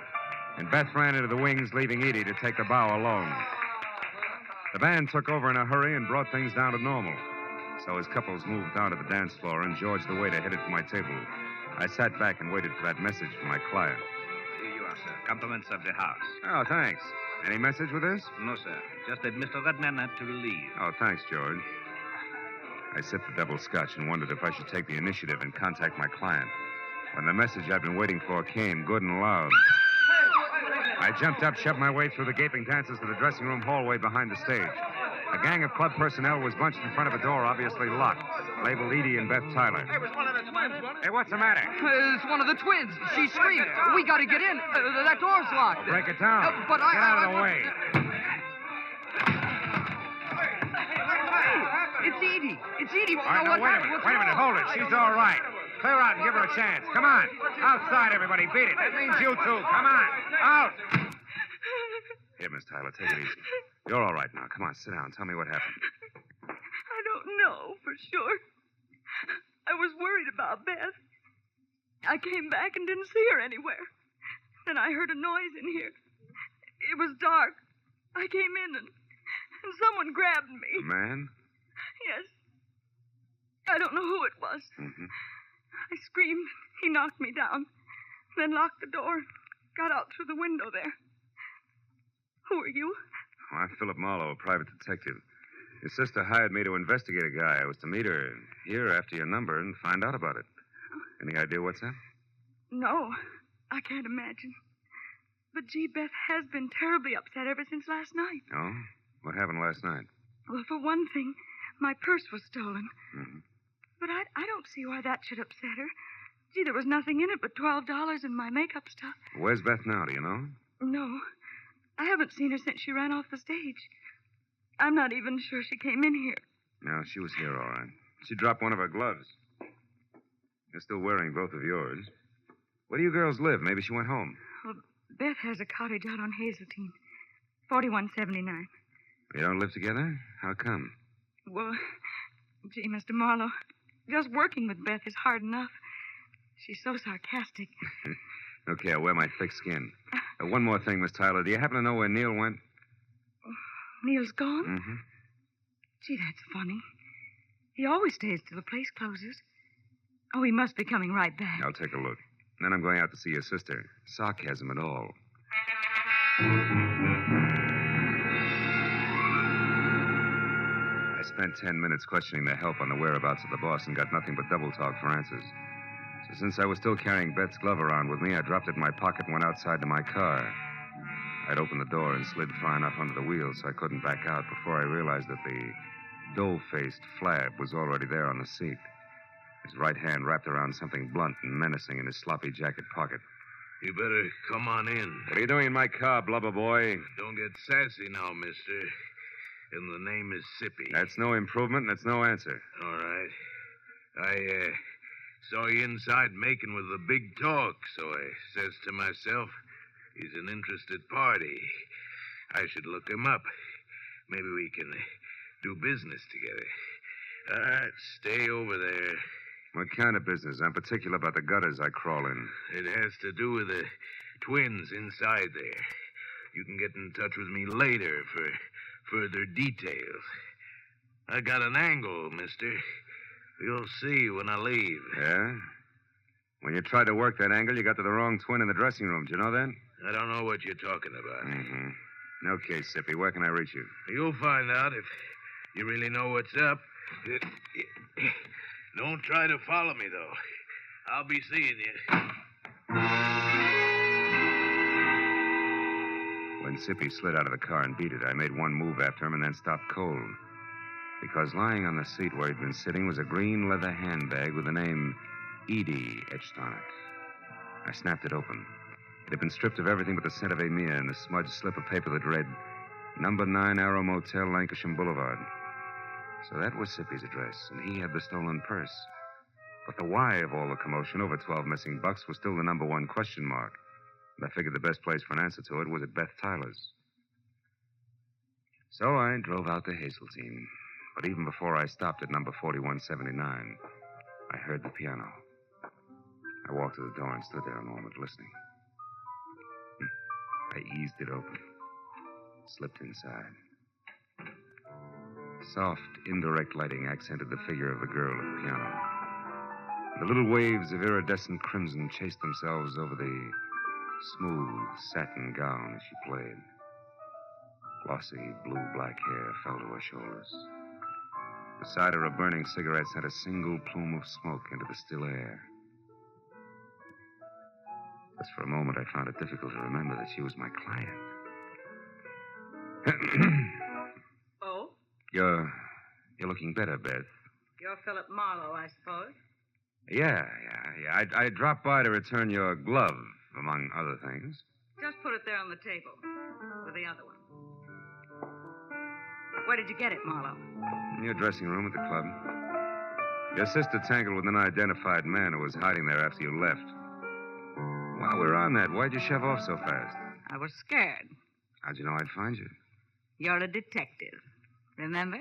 P: and Beth ran into the wings, leaving Edie to take the bow alone. The band took over in a hurry and brought things down to normal. So as couples moved down to the dance floor and George the waiter headed for my table, I sat back and waited for that message from my client.
F: Here you are, sir. Compliments of the house.
P: Oh, thanks. Any message with this?
F: No, sir. Just that Mr. Redman had to leave.
P: Oh, thanks, George. I sipped the double scotch and wondered if I should take the initiative and contact my client. When the message I'd been waiting for came, good and loud, I jumped up, shoved my way through the gaping dancers to the dressing room hallway behind the stage. A gang of club personnel was bunched in front of a door, obviously locked, labeled Edie and Beth Tyler.
C: It was one of the twins, wasn't it?
P: Hey, what's the matter?
T: It's one of the twins. She screamed. We got to get in. That door's locked.
P: Break it down.
T: But
P: Get out of the way.
T: It's Edie. It's Edie.
P: All right, now, wait a minute. Hold it. She's all right. Clear out and give her a chance. Come on. Outside, everybody. Beat it. That means you two. Come on. Out. Here, Miss Tyler, take it easy. You're all right now. Come on, sit down. Tell me what happened.
W: I don't know for sure. I was worried about Beth. I came back and didn't see her anywhere. Then I heard a noise in here. It was dark. I came in and someone grabbed me.
P: A man?
W: Yes. I don't know who it was.
P: Mm-hmm.
W: I screamed. He knocked me down. Then locked the door. Got out through the window there. Who are you?
P: Oh, I'm Philip Marlowe, a private detective. Your sister hired me to investigate a guy. I was to meet her here after your number and find out about it. Any idea what's up?
W: No, I can't imagine. But, gee, Beth has been terribly upset ever since last night.
P: Oh? What happened last night?
W: Well, for one thing, my purse was stolen.
P: Mm-hmm.
W: But I don't see why that should upset her. Gee, there was nothing in it but $12 and my makeup stuff.
P: Where's Beth now, do you know?
W: No. I haven't seen her since she ran off the stage. I'm not even sure she came in here.
P: No, she was here, all right. She dropped one of her gloves. You're still wearing both of yours. Where do you girls live? Maybe she went home.
W: Well, Beth has a cottage out on Hazeltine, 4179.
P: You don't live together? How come?
W: Well, gee, Mr. Marlowe, just working with Beth is hard enough. She's so sarcastic.
P: Okay, I'll wear my thick skin. One more thing, Miss Tyler. Do you happen to know where Neil went?
W: Neil's gone?
P: Mm-hmm.
W: Gee, that's funny. He always stays till the place closes. Oh, he must be coming right back.
P: I'll take a look. Then I'm going out to see your sister. Sarcasm and all. I spent 10 minutes questioning the help on the whereabouts of the boss and got nothing but double talk for answers. So since I was still carrying Beth's glove around with me, I dropped it in my pocket and went outside to my car. I'd opened the door and slid far enough under the wheel so I couldn't back out before I realized that the dough-faced Flab was already there on the seat. His right hand wrapped around something blunt and menacing in his sloppy jacket pocket.
J: You better come on in.
P: What are you doing in my car, blubber boy?
J: Don't get sassy now, mister. And the name is Sippy.
P: That's no improvement, and it's no answer.
J: All right. I saw you inside making with the big talk, so I says to myself, he's an interested party.
C: I should look him up. Maybe we can do business together. All right, stay over there.
P: What kind of business? I'm particular about the gutters I crawl in.
C: It has to do with the twins inside there. You can get in touch with me later for further details. I got an angle, mister. You'll see when I leave.
P: Yeah? When you tried to work that angle, you got to the wrong twin in the dressing room. Do you know that?
C: I don't know what you're talking about.
P: Mm-hmm. Okay, Sippy, where can I reach you?
C: You'll find out if you really know what's up. Don't try to follow me, though. I'll be seeing you.
P: When Sippy slid out of the car and beat it, I made one move after him and then stopped cold. Because lying on the seat where he'd been sitting was a green leather handbag with the name Edie etched on it. I snapped it open. It had been stripped of everything but the scent of Amia and the smudged slip of paper that read, Number 9 Arrow Motel, Lancashire Boulevard. So that was Sippy's address, and he had the stolen purse. But the why of all the commotion over 12 missing bucks was still the number one question mark. And I figured the best place for an answer to it was at Beth Tyler's. So I drove out to Hazeltine. But even before I stopped at number 4179, I heard the piano. I walked to the door and stood there a moment listening. I eased it open, slipped inside. Soft, indirect lighting accented the figure of the girl at the piano. The little waves of iridescent crimson chased themselves over the smooth satin gown as she played. Glossy blue-black hair fell to her shoulders. Beside her, a burning cigarette sent a single plume of smoke into the still air. Just for a moment, I found it difficult to remember that she was my client.
E: Oh?
P: You're looking better, Beth.
E: You're Philip Marlowe, I suppose.
P: Yeah. I dropped by to return your glove, among other things.
E: Just put it there on the table with the other one. Where did you get it, Marlowe?
P: In your dressing room at the club. Your sister tangled with an unidentified man who was hiding there after you left. While we were on that, why'd you shove off so fast?
E: I was scared.
P: How'd you know I'd find you?
E: You're a detective. Remember?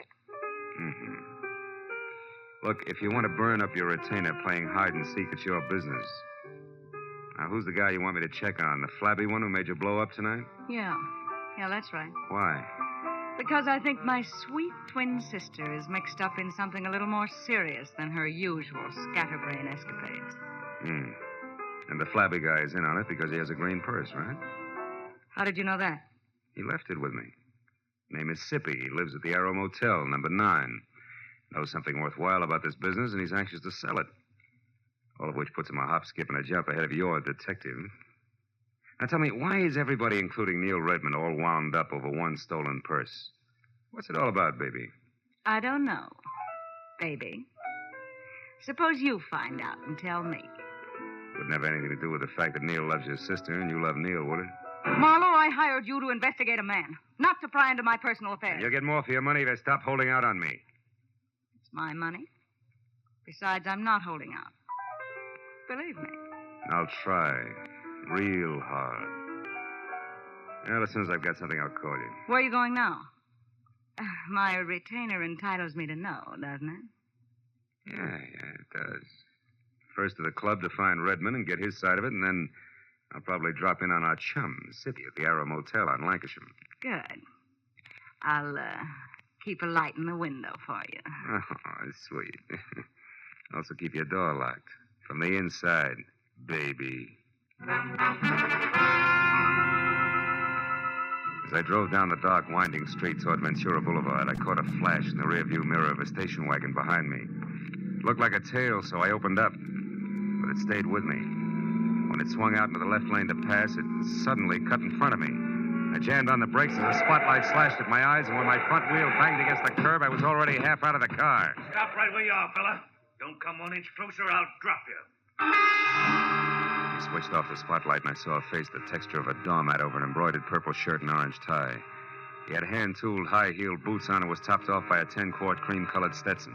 P: Mm-hmm. Look, if you want to burn up your retainer playing hide and seek, it's your business. Now, who's the guy you want me to check on? The flabby one who made you blow up tonight?
E: Yeah, that's right.
P: Why?
E: Because I think my sweet twin sister is mixed up in something a little more serious than her usual scatterbrain escapades.
P: And the flabby guy is in on it because he has a green purse, right?
E: How did you know that?
P: He left it with me. Name is Sippy. He lives at the Arrow Motel, number 9. Knows something worthwhile about this business, and he's anxious to sell it. All of which puts him a hop, skip, and a jump ahead of your detective. Now tell me, why is everybody, including Neil Redmond, all wound up over one stolen purse? What's it all about, baby?
E: I don't know, baby. Suppose you find out and tell me.
P: Wouldn't have anything to do with the fact that Neil loves your sister and you love Neil, would it?
E: Marlowe, I hired you to investigate a man, not to pry into my personal affairs.
P: You'll get more for your money if you stop holding out on me.
E: It's my money. Besides, I'm not holding out. Believe me.
P: I'll try. Real hard. Well, as soon as I've got something, I'll call you.
E: Where are you going now? My retainer entitles me to know, doesn't it?
P: Yeah, it does. First to the club to find Redmond and get his side of it, and then I'll probably drop in on our chum, Sippy, at the Arrow Motel on Lancashire.
E: Good. I'll keep a light in the window for you.
P: Oh, sweet. Also keep your door locked. From the inside, baby. As I drove down the dark, winding street toward Ventura Boulevard, I caught a flash in the rearview mirror of a station wagon behind me. It looked like a tail, so I opened up. But it stayed with me. When it swung out into the left lane to pass, it suddenly cut in front of me. I jammed on the brakes as the spotlight slashed at my eyes, and when my front wheel banged against the curb, I was already half out of the car.
F: Stop right where you are, fella. Don't come 1 inch closer, I'll drop you.
P: He switched off the spotlight, and I saw a face the texture of a doormat over an embroidered purple shirt and orange tie. He had hand-tooled, high-heeled boots on and was topped off by a 10-quart cream-colored Stetson.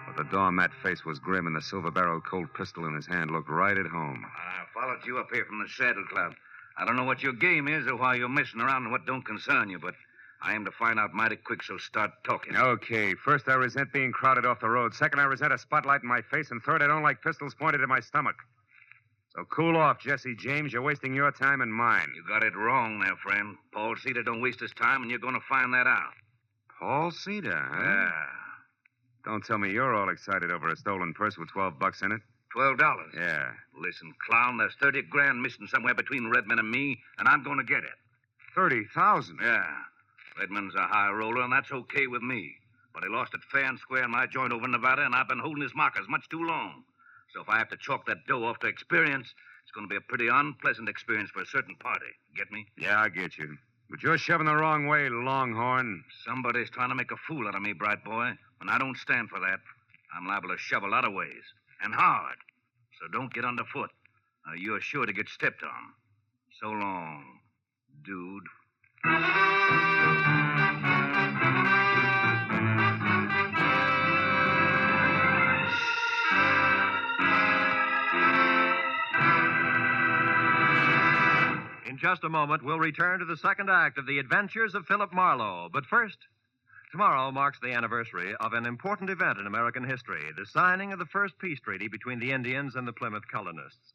P: But the doormat face was grim, and the silver-barreled Colt pistol in his hand looked right at home.
F: I followed you up here from the Saddle Club. I don't know what your game is or why you're messing around in what don't concern you, but I aim to find out mighty quick, so start talking.
P: Okay. First, I resent being crowded off the road. Second, I resent a spotlight in my face. And third, I don't like pistols pointed at my stomach. So cool off, Jesse James. You're wasting your time and mine.
F: You got it wrong there, friend. Paul Cedar don't waste his time, and you're going to find that out.
P: Paul Cedar, huh?
F: Yeah.
P: Don't tell me you're all excited over a stolen purse with $12 in it.
F: $12?
P: Yeah.
F: Listen, clown, there's 30 grand missing somewhere between Redmond and me, and I'm going to get it.
P: 30,000?
F: Yeah. Redmond's a high roller, and that's okay with me. But he lost it fair and square in my joint over in Nevada, and I've been holding his markers much too long. So if I have to chalk that dough off to experience, it's going to be a pretty unpleasant experience for a certain party. Get me?
P: Yeah, I get you. But you're shoving the wrong way, Longhorn.
F: Somebody's trying to make a fool out of me, bright boy, and I don't stand for that. I'm liable to shove a lot of ways, and hard. So don't get underfoot. You're sure to get stepped on. So long, dude.
B: In just a moment, we'll return to the second act of The Adventures of Philip Marlowe. But first, tomorrow marks the anniversary of an important event in American history, the signing of the first peace treaty between the Indians and the Plymouth colonists.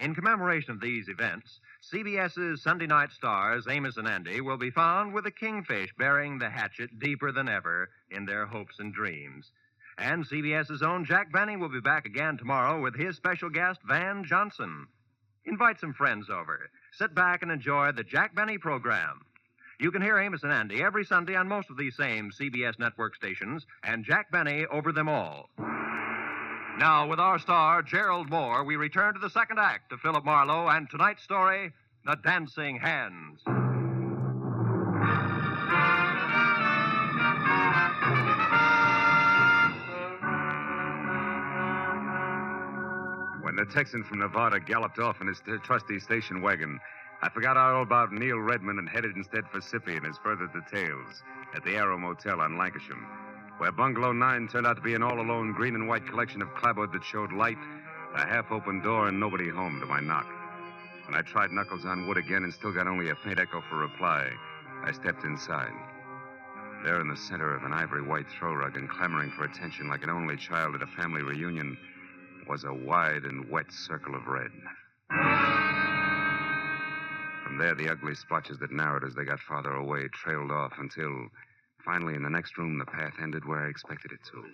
B: In commemoration of these events, CBS's Sunday night stars, Amos and Andy, will be found with a kingfish bearing the hatchet deeper than ever in their hopes and dreams. And CBS's own Jack Benny will be back again tomorrow with his special guest, Van Johnson. Invite some friends over. Sit back and enjoy the Jack Benny program. You can hear Amos and Andy every Sunday on most of these same CBS network stations, and Jack Benny over them all. Now, with our star, Gerald Mohr, we return to the second act of Philip Marlowe and tonight's story, The Dancing Hands.
P: When the Texan from Nevada galloped off in his trusty station wagon, I forgot all about Neil Redmond and headed instead for Sippy and his further details at the Arrow Motel on Lancashire, where Bungalow 9 turned out to be an all-alone green and white collection of clapboard that showed light, a half-open door, and nobody home to my knock. When I tried knuckles on wood again and still got only a faint echo for reply, I stepped inside. There in the center of an ivory-white throw rug and clamoring for attention like an only child at a family reunion was a wide and wet circle of red. From there, the ugly splotches that narrowed as they got farther away trailed off until, finally, in the next room, the path ended where I expected it to.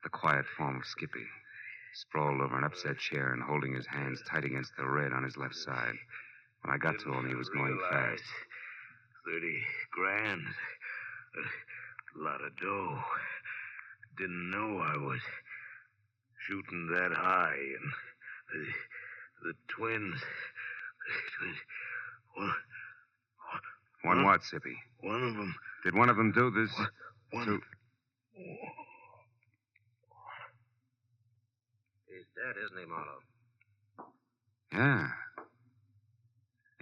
P: The quiet form of Skippy, sprawled over an upset chair and holding his hands tight against the red on his left side. When I got to him, he was going fast.
C: 30 grand. A lot of dough. Didn't know I was shooting that high. And the twins.
P: One what, Sippy?
C: One of them.
P: Did one of them do this?
C: One.
U: He's dead, isn't he, Marlowe?
P: Yeah.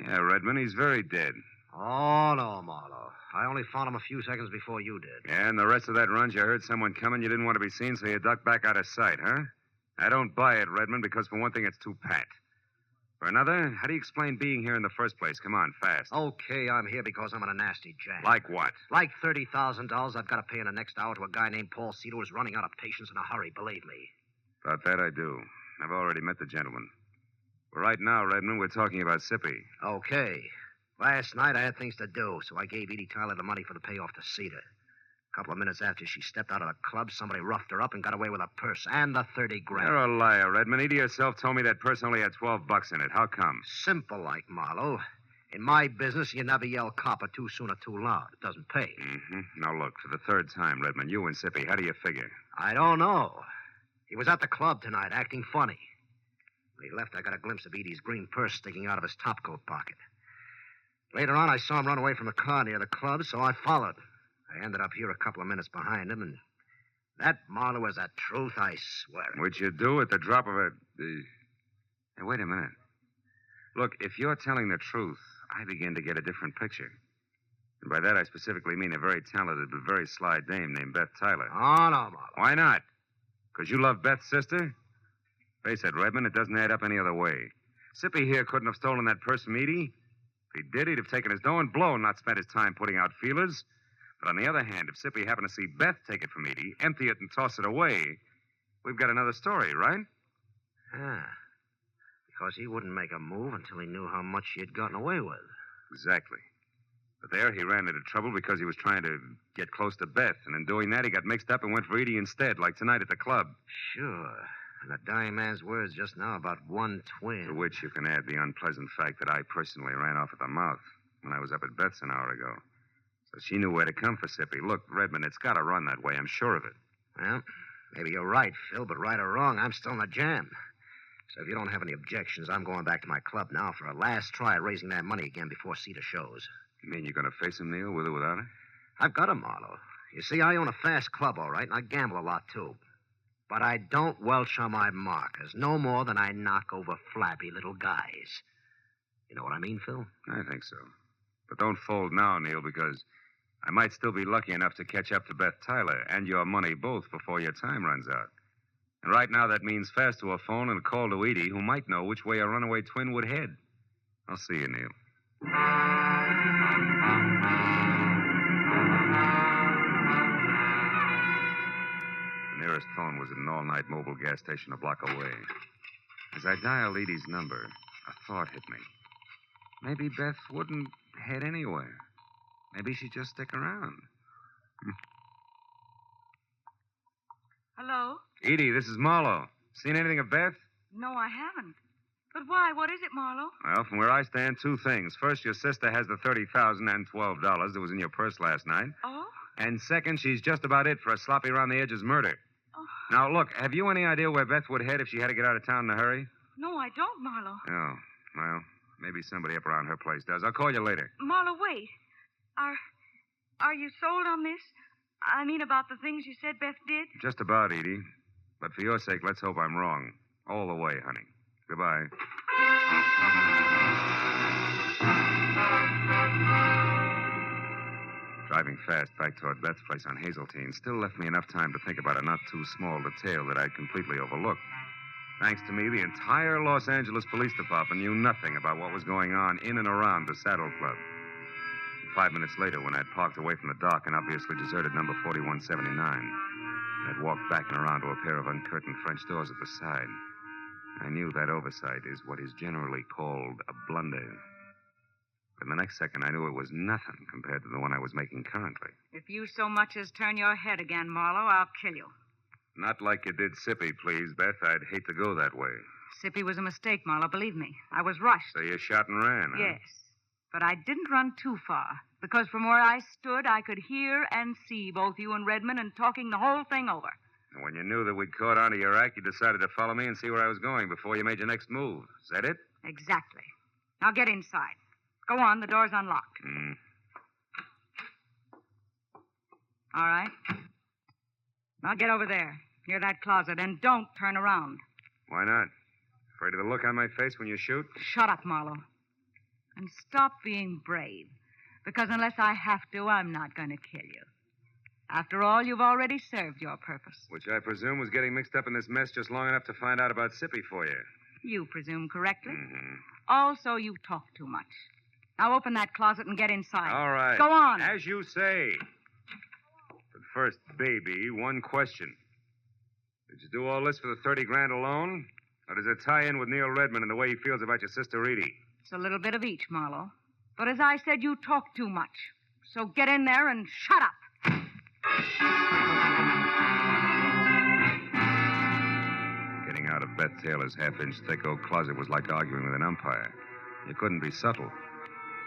P: Yeah, Redmond, he's very dead.
U: Oh, no, Marlowe. I only found him a few seconds before you did.
P: Yeah, and the rest of that run, you heard someone coming, you didn't want to be seen, so you ducked back out of sight, huh? I don't buy it, Redmond, because for one thing, it's too pat. For another, how do you explain being here in the first place? Come on, fast.
U: Okay, I'm here because I'm in a nasty jam.
P: Like what?
U: Like $30,000 I've got to pay in the next hour to a guy named Paul Cedar who's running out of patience in a hurry, believe me.
P: About that I do. I've already met the gentleman. But right now, Redmond, we're talking about Sippy.
U: Okay. Last night I had things to do, so I gave Edie Tyler the money for the payoff to Cedar. A couple of minutes after she stepped out of the club, somebody roughed her up and got away with her purse and the 30 grand.
P: You're a liar, Redmond. Edie herself told me that purse only had $12 in it. How come?
U: Simple like, Marlowe. In my business, you never yell copper too soon or too loud. It doesn't pay.
P: Mm-hmm. Now, look, for the third time, Redmond, you and Sippy, how do you figure?
U: I don't know. He was at the club tonight, acting funny. When he left, I got a glimpse of Edie's green purse sticking out of his topcoat pocket. Later on, I saw him run away from a car near the club, so I followed. I ended up here a couple of minutes behind him, and that, Marlowe, is the truth, I swear.
P: Which you do at the drop of a... Hey, wait a minute. Look, if you're telling the truth, I begin to get a different picture. And by that, I specifically mean a very talented but very sly dame named Beth Tyler.
U: Oh, no, Marlowe.
P: Why not? Because you love Beth's sister? Face it, Redmond, it doesn't add up any other way. Sippy here couldn't have stolen that purse from Edie. If he did, he'd have taken his dough and blown, not spent his time putting out feelers. But on the other hand, if Sippy happened to see Beth take it from Edie, empty it and toss it away, we've got another story, right?
U: Ah. Because he wouldn't make a move until he knew how much she had gotten away with.
P: Exactly. But there he ran into trouble because he was trying to get close to Beth, and in doing that, he got mixed up and went for Edie instead, like tonight at the club.
U: Sure. And a dying man's words just now about one twin.
P: To which you can add the unpleasant fact that I personally ran off at the mouth when I was up at Beth's an hour ago. So she knew where to come for Sippy. Look, Redmond, it's got to run that way. I'm sure of it.
U: Well, maybe you're right, Phil, but right or wrong, I'm still in a jam. So if you don't have any objections, I'm going back to my club now for a last try at raising that money again before Cedar shows.
P: You mean you're going to face him, Neil, with or without it?
U: I've got him, Marlowe. You see, I own a fast club, all right, and I gamble a lot, too. But I don't welch on my markers, no more than I knock over flabby little guys. You know what I mean, Phil?
P: I think so. But don't fold now, Neil, because I might still be lucky enough to catch up to Beth Tyler and your money both before your time runs out. And right now that means fast to a phone and a call to Edie, who might know which way a runaway twin would head. I'll see you, Neil. The nearest phone was at an all-night mobile gas station a block away. As I dialed Edie's number, a thought hit me. Maybe Beth wouldn't head anywhere. Maybe she'd just stick around.
E: Hello?
P: Edie, this is Marlowe. Seen anything of Beth?
E: No, I haven't. But why? What is it, Marlowe?
P: Well, from where I stand, two things. First, your sister has the $30,000 and $12 that was in your purse last night.
E: Oh?
P: And second, she's just about it for a sloppy around the edges murder.
E: Oh.
P: Now, look, have you any idea where Beth would head if she had to get out of town in a hurry?
E: No, I don't, Marlowe.
P: Oh, well, maybe somebody up around her place does. I'll call you later.
E: Marlowe, wait. Are you sold on this? I mean, about the things you said Beth did?
P: Just about, Edie. But for your sake, let's hope I'm wrong. All the way, honey. Goodbye. Driving fast back toward Beth's place on Hazeltine still left me enough time to think about a not too small detail that I'd completely overlooked. Thanks to me, the entire Los Angeles Police Department knew nothing about what was going on in and around the Saddle Club. 5 minutes later, when I'd parked away from the dock and obviously deserted number 4179, I'd walked back and around to a pair of uncurtained French doors at the side. I knew that oversight is what is generally called a blunder. But the next second, I knew it was nothing compared to the one I was making currently.
E: If you so much as turn your head again, Marlowe, I'll kill you.
P: Not like you did Sippy, please, Beth. I'd hate to go that way.
E: Sippy was a mistake, Marlowe, believe me. I was rushed.
P: So you shot and ran, huh?
E: Yes. But I didn't run too far, because from where I stood, I could hear and see both you and Redmond and talking the whole thing over.
P: And when you knew that we'd caught on to your act, you decided to follow me and see where I was going before you made your next move. Is that it?
E: Exactly. Now get inside. Go on, the door's unlocked. All right. Now get over there, near that closet, and don't turn around.
P: Why not? Afraid of the look on my face when you shoot?
E: Shut up, Marlowe. And stop being brave, because unless I have to, I'm not going to kill you. After all, you've already served your purpose.
P: Which I presume was getting mixed up in this mess just long enough to find out about Sippy for you.
E: You presume correctly.
P: Mm-hmm.
E: Also, you talk too much. Now open that closet and get inside.
P: All right.
E: Go on.
P: As you say. But first, baby, one question. Did you do all this for the $30,000 alone? Or does it tie in with Neil Redmond and the way he feels about your sister Edie?
E: It's a little bit of each, Marlowe. But as I said, you talk too much. So get in there and shut up.
P: Getting out of Beth Taylor's half-inch thick oak closet was like arguing with an umpire. You couldn't be subtle.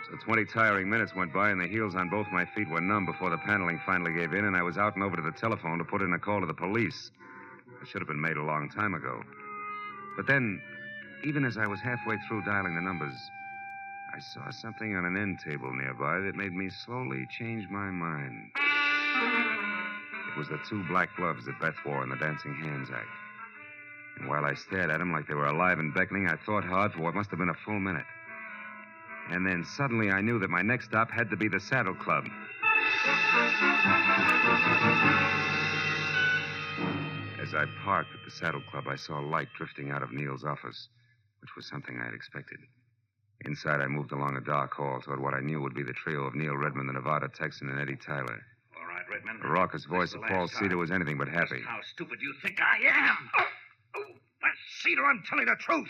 P: So 20 tiring minutes went by, and the heels on both my feet were numb before the paneling finally gave in, and I was out and over to the telephone to put in a call to the police. It should have been made a long time ago. But then, even as I was halfway through dialing the numbers, I saw something on an end table nearby that made me slowly change my mind. It was the 2 black gloves that Beth wore in the Dancing Hands act. And while I stared at them like they were alive and beckoning, I thought hard for what must have been a full minute. And then suddenly I knew that my next stop had to be the Saddle Club. As I parked at the Saddle Club, I saw light drifting out of Neil's office, which was something I had expected.
A: Inside, I moved along a dark hall toward what I knew would be the trio of Neil Redmond, the Nevada Texan, and Eddie Tyler.
F: All right, Redmond.
A: The raucous voice of Paul
F: last
A: Cedar
F: time.
A: was anything but happy.
F: How stupid you think I am.
V: Cedar, I'm telling the truth.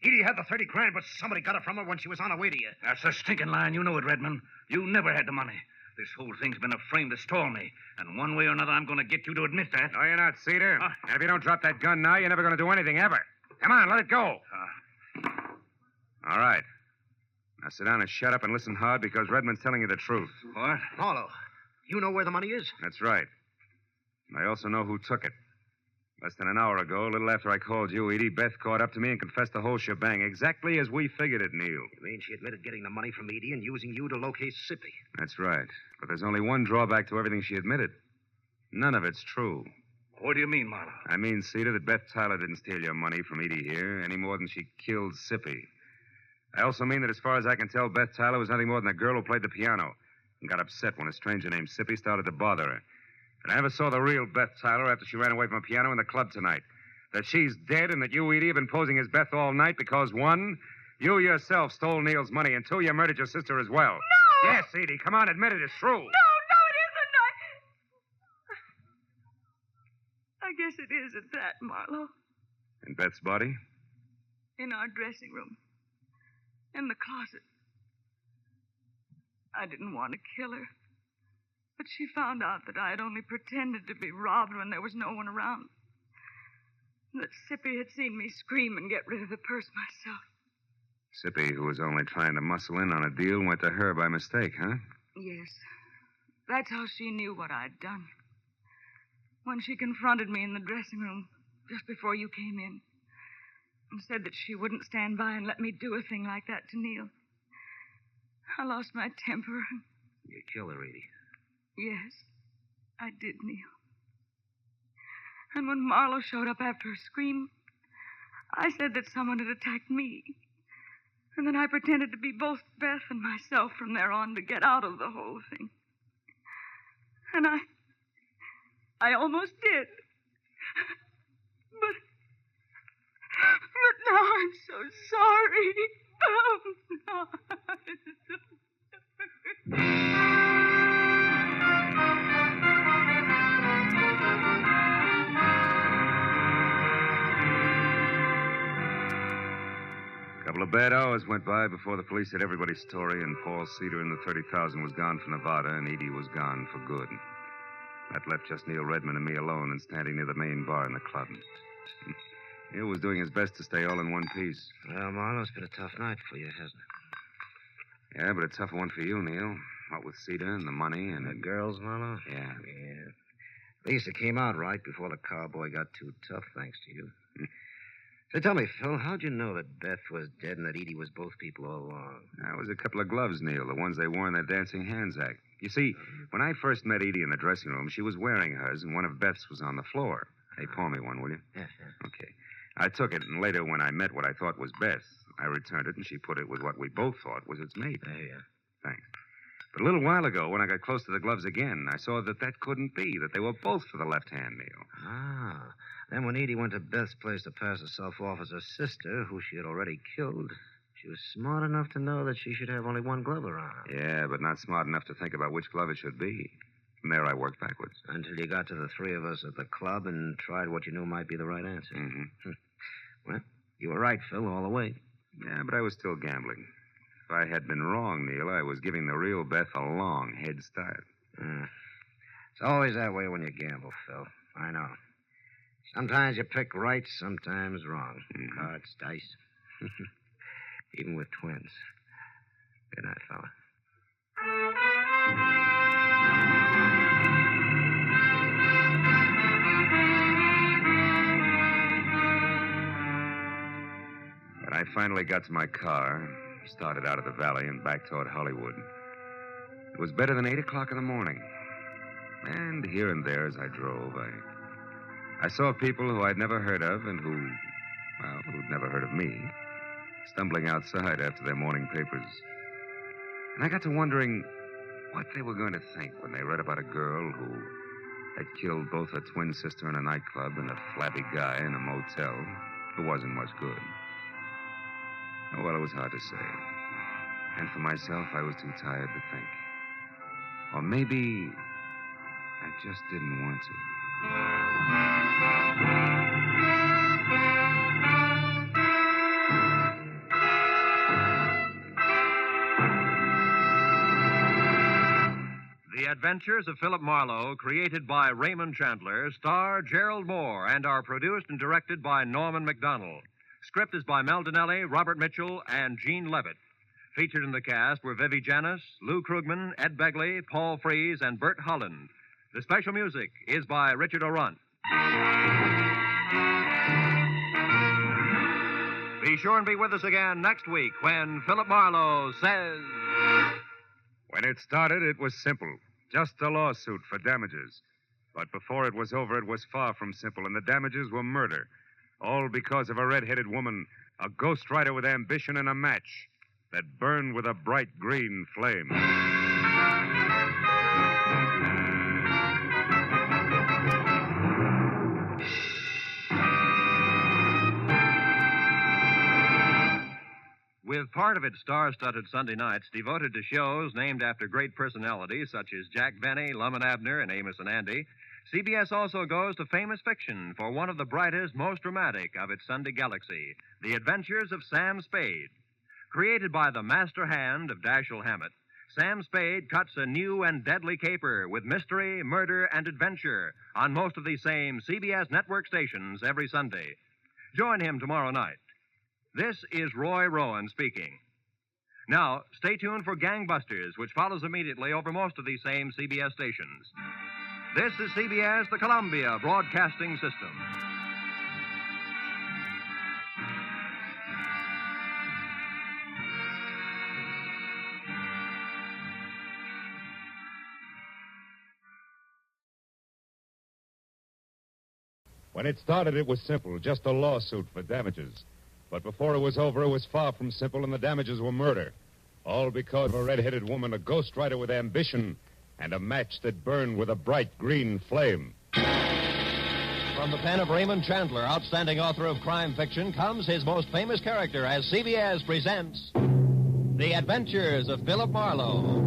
V: Edie had the 30 grand, but somebody got it from her when she was on her way to you.
F: That's a stinking line. You know it, Redmond. You never had the money. This whole thing's been a frame to stall me. And one way or another, I'm going to get you to admit that.
Q: No, you're not, Cedar. And if you don't drop that gun now, you're never going to do anything ever. Come on, let it go. All right. Now sit down and shut up and listen hard because Redmond's telling you the truth.
F: What?
V: Marlowe, you know where the money is?
Q: That's right. And I also know who took it. Less than an hour ago, a little after I called you, Edie, Beth caught up to me and confessed the whole shebang, exactly as we figured it, Neil.
V: You mean she admitted getting the money from Edie and using you to locate Sippy?
Q: That's right. But there's only one drawback to everything she admitted. None of it's true.
F: What do you mean, Marlowe?
Q: I mean, Cedar, that Beth Tyler didn't steal your money from Edie here any more than she killed Sippy. I also mean that as far as I can tell, Beth Tyler was nothing more than a girl who played the piano and got upset when a stranger named Sippy started to bother her. And I never saw the real Beth Tyler after she ran away from a piano in the club tonight. That she's dead and that you, Edie, have been posing as Beth all night because, one, you yourself stole Neil's money, and two, you murdered your sister as well.
W: No!
Q: Yes, Edie, come on, admit it. It's true.
W: No, it isn't. I guess it is at that, Marlowe.
Q: And Beth's body?
W: In our dressing room. In the closet. I didn't want to kill her. But she found out that I had only pretended to be robbed when there was no one around. That Sippy had seen me scream and get rid of the purse myself.
Q: Sippy, who was only trying to muscle in on a deal, went to her by mistake, huh?
W: Yes. That's how she knew what I'd done. When she confronted me in the dressing room just before you came in and said that she wouldn't stand by and let me do a thing like that to Neil, I lost my temper.
V: You killed her, Edie.
W: Yes, I did, Neil. And when Marlowe showed up after her scream, I said that someone had attacked me. And then I pretended to be both Beth and myself from there on to get out of the whole thing. And I almost did. But now I'm so sorry. Oh, no.
Q: A couple of bad hours went by before the police had everybody's story, and Paul Cedar and the 30,000 was gone for Nevada, and Edie was gone for good. That left just Neil Redmond and me alone and standing near the main bar in the club. Neil was doing his best to stay all in one piece.
U: Well, Marlowe, it's been a tough night for you, hasn't it?
Q: Yeah, but a tougher one for you, Neil. What with Cedar and the money and...
U: The girls, Marlowe?
Q: Yeah.
U: At least it came out right before the cowboy got too tough, thanks to you. So tell me, Phil, how'd you know that Beth was dead and that Edie was both people all along?
Q: That was a couple of gloves, Neil, the ones they wore in their Dancing Hands act. You see, when I first met Edie in the dressing room, she was wearing hers, and one of Beth's was on the floor. Hey, pawn me one, will you?
U: Yeah.
Q: Okay. I took it, and later when I met what I thought was Beth, I returned it, and she put it with what we both thought was its mate.
U: Yeah.
Q: Thanks. But a little while ago, when I got close to the gloves again, I saw that couldn't be, that they were both for the left hand, Neil.
U: Ah. Then when Edie went to Beth's place to pass herself off as her sister, who she had already killed, she was smart enough to know that she should have only one glove around.
Q: Yeah, but not smart enough to think about which glove it should be. From there, I worked backwards.
U: Until you got to the three of us at the club and tried what you knew might be the right answer.
Q: Mm-hmm.
U: Well, you were right, Phil, all the way.
Q: Yeah, but I was still gambling. If I had been wrong, Neil, I was giving the real Beth a long head start.
U: It's always that way when you gamble, Phil. I know. Sometimes you pick right, sometimes wrong. Cards, dice. Even with twins. Good night, fella.
Q: When I finally got to my car, started out of the valley and back toward Hollywood, it was better than 8 o'clock in the morning. And here and there as I drove, I saw people who I'd never heard of and who'd never heard of me, stumbling outside after their morning papers. And I got to wondering what they were going to think when they read about a girl who had killed both her twin sister in a nightclub and a flabby guy in a motel who wasn't much good. Oh, well, it was hard to say.
A: And for myself, I was too tired to think. Or maybe I just didn't want to.
B: The Adventures of Philip Marlowe, created by Raymond Chandler, star Gerald Mohr, and are produced and directed by Norman MacDonald. Script is by Mel Donnelly, Robert Mitchell, and Gene Levitt. Featured in the cast were Vivi Janis, Lou Krugman, Ed Begley, Paul Frees, and Bert Holland. The special music is by Richard O'Runt. Be sure and be with us again next week when Philip Marlowe says...
P: When it started, it was simple. Just a lawsuit for damages. But before it was over, it was far from simple, and the damages were murder. All because of a red-headed woman, a ghostwriter with ambition and a match that burned with a bright green flame.
B: With part of its star-studded Sunday nights devoted to shows named after great personalities such as Jack Benny, Lum and Abner, and Amos and Andy, CBS also goes to famous fiction for one of the brightest, most dramatic of its Sunday galaxy, The Adventures of Sam Spade. Created by the master hand of Dashiell Hammett, Sam Spade cuts a new and deadly caper with mystery, murder, and adventure on most of these same CBS network stations every Sunday. Join him tomorrow night. This is Roy Rowan speaking. Now, stay tuned for Gangbusters, which follows immediately over most of these same CBS stations. This is CBS, the Columbia Broadcasting System.
Q: When it started, it was simple, just a lawsuit for damages. But before it was over, it was far from simple, and the damages were murder. All because of a red-headed woman, a ghostwriter with ambition, and a match that burned with a bright green flame.
B: From the pen of Raymond Chandler, outstanding author of crime fiction, comes his most famous character as CBS presents The Adventures of Philip Marlowe.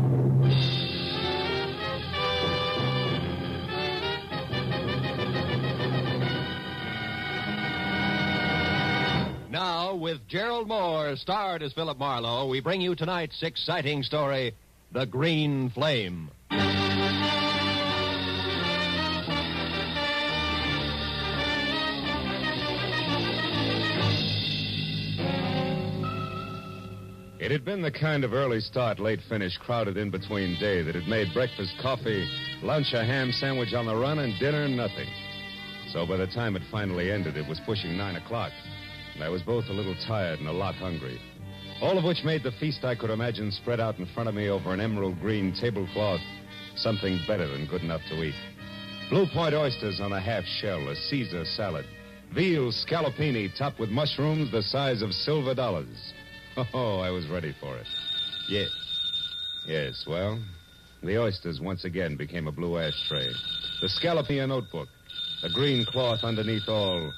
B: Now, with Gerald Mohr starred as Philip Marlowe, we bring you tonight's exciting story, The Green Flame.
Q: It had been the kind of early start, late finish crowded in between day that had made breakfast coffee, lunch a ham sandwich on the run, and dinner nothing. So by the time it finally ended, it was pushing 9 o'clock. And I was both a little tired and a lot hungry. All of which made the feast I could imagine spread out in front of me over an emerald green tablecloth something better than good enough to eat. Blue Point oysters on a half shell, a Caesar salad, veal scallopini topped with mushrooms the size of silver dollars. Oh, I was ready for it. Yes, well, the oysters once again became a blue ashtray. The scallopini a notebook, a green cloth underneath all.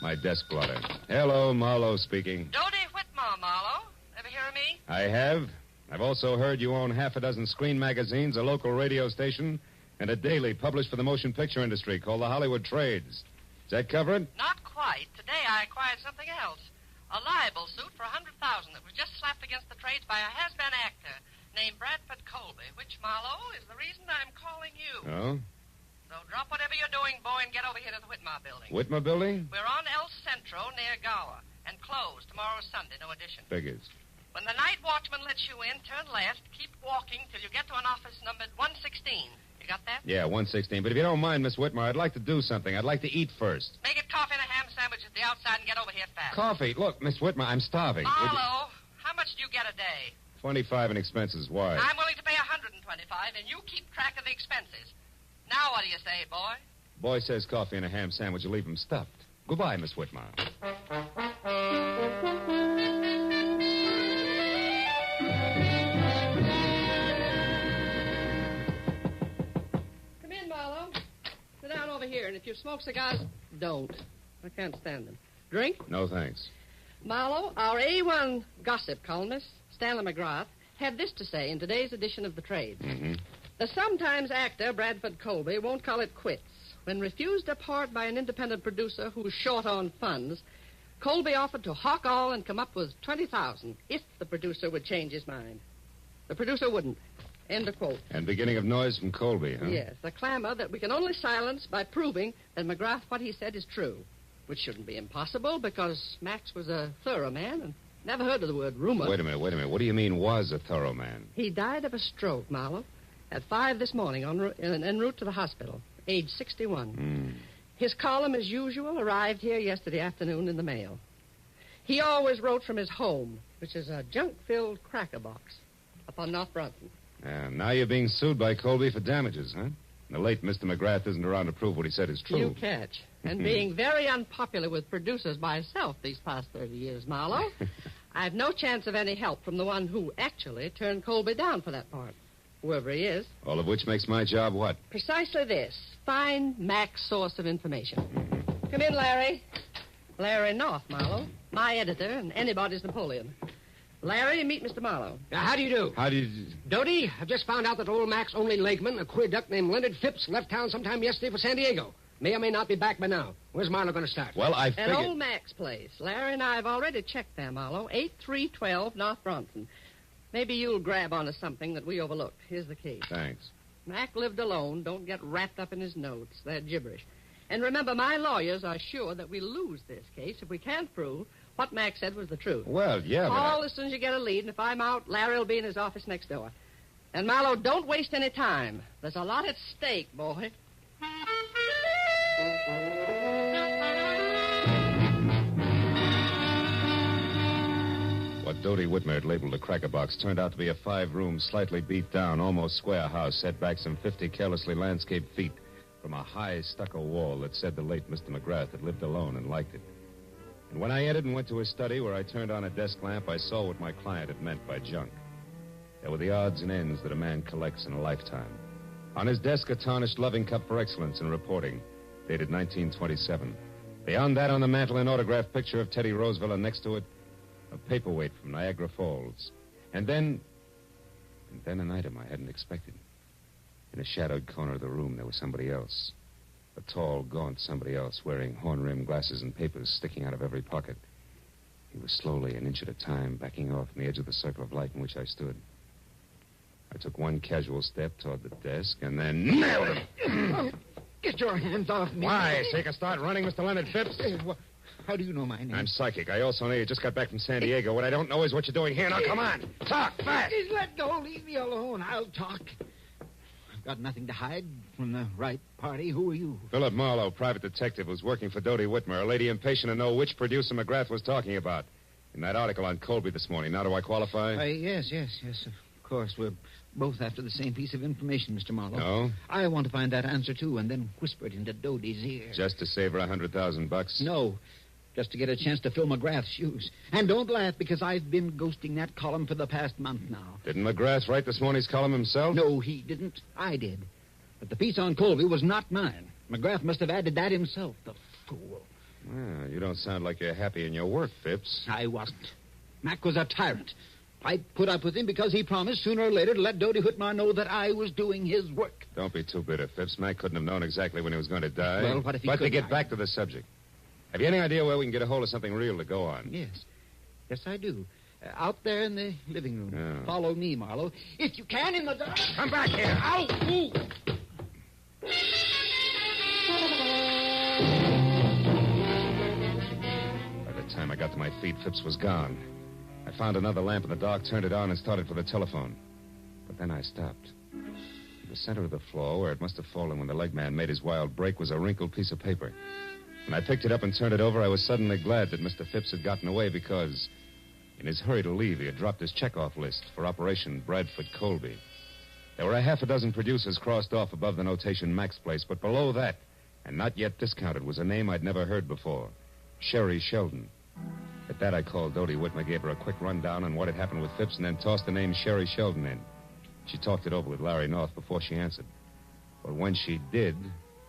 Q: My desk blotter. Hello, Marlowe speaking.
L: Dodie Whitmore, Marlowe. Ever hear of me?
Q: I have. I've also heard you own half a dozen screen magazines, a local radio station, and a daily published for the motion picture industry called the Hollywood Trades. Does that cover it?
L: Not quite. Today I acquired something else. A libel suit for $100,000 that was just slapped against the trades by a has-been actor named Bradford Colby, which, Marlowe, is the reason I'm calling you.
Q: Oh?
L: So drop whatever you're doing, boy, and get over here to the Whitmore building.
Q: Whitmore building?
L: We're on El Centro near Gower, and closed tomorrow Sunday, no addition.
Q: Figures.
L: When the night watchman lets you in, turn left, keep walking till you get to an office numbered 116. You got that?
Q: Yeah, 116. But if you don't mind, Miss Whitmore, I'd like to do something. I'd like to eat first.
L: Make it coffee and a ham sandwich at the outside and get over here fast.
Q: Coffee. Look, Miss Whitmore, I'm starving.
L: Marlowe, how much do you get a day?
Q: 25 in expenses. Why?
L: I'm willing to pay 125, and you keep track of the expenses. Now what do you say, boy?
Q: Boy says coffee and a ham sandwich will leave him stuffed. Goodbye, Miss Whitmore.
T: Come in, Marlowe. Sit down over here, and if you smoke cigars, don't. I can't stand them. Drink?
Q: No, thanks.
T: Marlowe, our A1 gossip columnist, Stanley McGrath, had this to say in today's edition of the Trade.
Q: Mm-hmm.
T: The sometimes actor, Bradford Colby, won't call it quits. When refused a part by an independent producer who's short on funds, Colby offered to hawk all and come up with $20,000 if the producer would change his mind. The producer wouldn't. End of quote.
Q: And beginning of noise from Colby, huh?
T: Yes, the clamor that we can only silence by proving that McGrath, what he said, is true. Which shouldn't be impossible because Max was a thorough man and never heard of the word rumor.
Q: Wait a minute. What do you mean was a thorough man?
T: He died of a stroke, Marlowe, at 5 this morning en route to the hospital, age 61. His column, as usual, arrived here yesterday afternoon in the mail. He always wrote from his home, which is a junk-filled cracker box up on North Bronson.
Q: Now you're being sued by Colby for damages, huh? The late Mr. McGrath isn't around to prove what he said is true.
T: You catch. And being very unpopular with producers myself these past 30 years, Marlowe, I've no chance of any help from the one who actually turned Colby down for that part, whoever he is.
Q: All of which makes my job what?
T: Precisely this. Find Mac's source of information. Come in, Larry. Larry North, Marlowe. My editor and anybody's Napoleon. Larry, meet Mr. Marlowe.
M: How do you do?
Q: How do you...
M: Dodie, I've just found out that old Mac's only legman, a queer duck named Leonard Phipps, left town sometime yesterday for San Diego. May or may not be back by now. Where's Marlowe going to start?
Q: Well, I figured...
T: At old Mac's place. Larry and I have already checked there, Marlowe. 8312 North Bronson. Maybe you'll grab onto something that we overlooked. Here's the key.
Q: Thanks.
T: Mac lived alone. Don't get wrapped up in his notes. They're gibberish. And remember, my lawyers are sure that we lose this case if we can't prove what Mac said was the truth.
Q: Well, yeah,
T: Call as soon as you get a lead, and if I'm out, Larry will be in his office next door. And, Marlowe, don't waste any time. There's a lot at stake, boy.
Q: What Dodie Whitmer had labeled a cracker box turned out to be a 5-room, slightly beat down, almost square house set back some 50 carelessly landscaped feet from a high stucco wall that said the late Mr. McGrath had lived alone and liked it. And when I entered and went to his study where I turned on a desk lamp, I saw what my client had meant by junk. There were the odds and ends that a man collects in a lifetime. On his desk, a tarnished loving cup for excellence in reporting, dated 1927. Beyond that, on the mantel, an autographed picture of Teddy Roosevelt, and next to it, a paperweight from Niagara Falls. And then an item I hadn't expected. In a shadowed corner of the room, there was somebody else. A tall, gaunt somebody else, wearing horn-rimmed glasses and papers sticking out of every pocket. He was slowly, an inch at a time, backing off from the edge of the circle of light in which I stood. I took one casual step toward the desk and then nailed him.
M: Get your hands off me.
Q: Why? So you can start running, Mr. Leonard Phipps?
M: How do you know my name?
Q: I'm psychic. I also know you just got back from San Diego. What I don't know is what you're doing here. Now, come on. Talk fast.
M: Let go. Leave me alone. I'll talk. I've got nothing to hide from the right party. Who are you?
Q: Philip Marlowe, private detective, was working for Dodie Whitmer, a lady impatient to know which producer McGrath was talking about. In that article on Colby this morning. Now, do I qualify?
M: Yes. Of course, we're both after the same piece of information, Mr. Marlowe.
Q: No?
M: I want to find that answer, too, and then whisper it into Dodie's ear.
Q: Just to save her $100,000?
M: No. Just to get a chance to fill McGrath's shoes. And don't laugh, because I've been ghosting that column for the past month now.
Q: Didn't McGrath write this morning's column himself?
M: No, he didn't. I did. But the piece on Colby was not mine. McGrath must have added that himself, the fool.
Q: Well, you don't sound like you're happy in your work, Phipps.
M: I wasn't. Mac was a tyrant. I put up with him because he promised sooner or later to let Dodie Whitmer know that I was doing his work.
Q: Don't be too bitter, Phipps. Mac couldn't have known exactly when he was going to die.
M: Well, what if he
Q: But
M: could?
Q: to get back to the subject. Have you any idea where we can get a hold of something real to go on?
M: Yes, I do. Out there in the living room.
Q: Yeah.
M: Follow me, Marlowe. If you can, in the dark.
Q: Come back here.
M: Ow! Ooh.
Q: By the time I got to my feet, Phipps was gone. I found another lamp in the dark, turned it on, and started for the telephone. But then I stopped. In the center of the floor, where it must have fallen when the leg man made his wild break, was a wrinkled piece of paper. When I picked it up and turned it over, I was suddenly glad that Mr. Phipps had gotten away because, in his hurry to leave, he had dropped his checkoff list for Operation Bradford Colby. There were a half a dozen producers crossed off above the notation Mac's Place, but below that, and not yet discounted, was a name I'd never heard before, Sherry Sheldon. At that, I called Dodie Whitmer, gave her a quick rundown on what had happened with Phipps, and then tossed the name Sherry Sheldon in. She talked it over with Larry North before she answered. But when she did,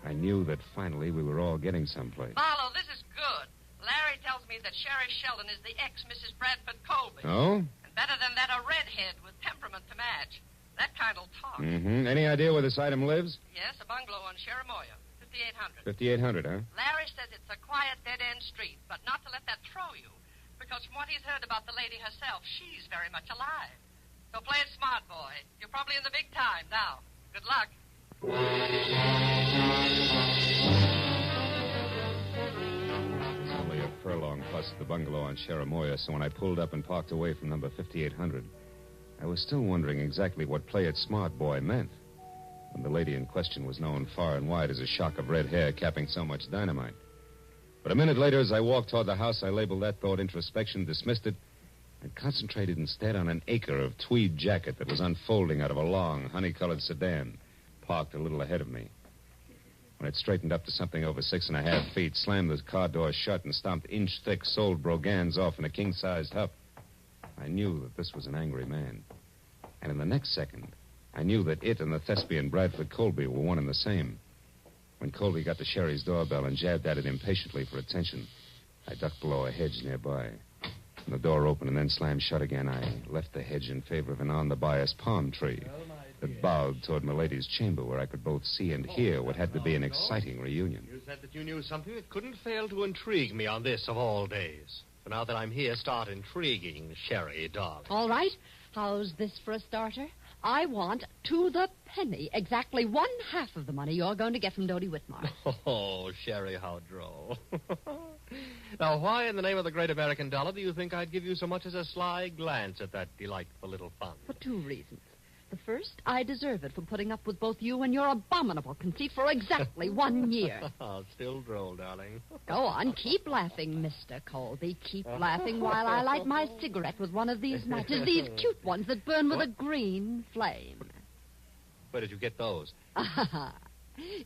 Q: I knew that finally we were all getting someplace.
L: Marlowe, this is good. Larry tells me that Sherry Sheldon is the ex-Mrs. Bradford Colby.
Q: Oh?
L: And And better than that, a redhead with temperament to match. That kind'll talk.
Q: Mm-hmm. Any idea where this item lives?
L: Yes, a bungalow on Sheramoya, 5800.
Q: 5800, huh?
L: Larry says it's a quiet, dead-end street, but not to let that throw you. Because from what he's heard about the lady herself, she's very much alive. So play it smart, boy. You're probably in the big time now. Good luck.
Q: It's only a furlong plus the bungalow on Sheramoya, so when I pulled up and parked away from number 5800, I was still wondering exactly what play it smart, boy meant. When the lady in question was known far and wide as a shock of red hair capping so much dynamite. But a minute later, as I walked toward the house, I labeled that thought introspection, dismissed it, and concentrated instead on an acre of tweed jacket that was unfolding out of a long, honey-colored sedan parked a little ahead of me. When it straightened up to something over 6.5 feet, slammed the car door shut and stomped inch-thick soled brogans off in a king-sized huff, I knew that this was an angry man. And in the next second, I knew that it and the thespian Bradford Colby were one and the same. When Colby got to Sherry's doorbell and jabbed at it impatiently for attention, I ducked below a hedge nearby. When the door opened and then slammed shut again, I left the hedge in favor of an on-the-bias palm tree that bowed toward Milady's chamber, where I could both see and hear what had to be an exciting reunion.
N: You said that you knew something that couldn't fail to intrigue me on this of all days. So now that I'm here, start intriguing, Sherry, darling.
R: All right. How's this for a starter? I want, to the penny, exactly 1/2 of the money you're going to get from Dodie Whitmore.
N: Oh, Sherry, how droll. Now, why in the name of the great American dollar do you think I'd give you so much as a sly glance at that delightful little fund?
R: For 2 reasons. The first, I deserve it for putting up with both you and your abominable conceit for exactly 1 year.
N: Still droll, darling.
R: Go on, keep laughing, Mr. Colby. Keep laughing while I light my cigarette with one of these matches, these cute ones that burn with a green flame.
N: Where did you get those?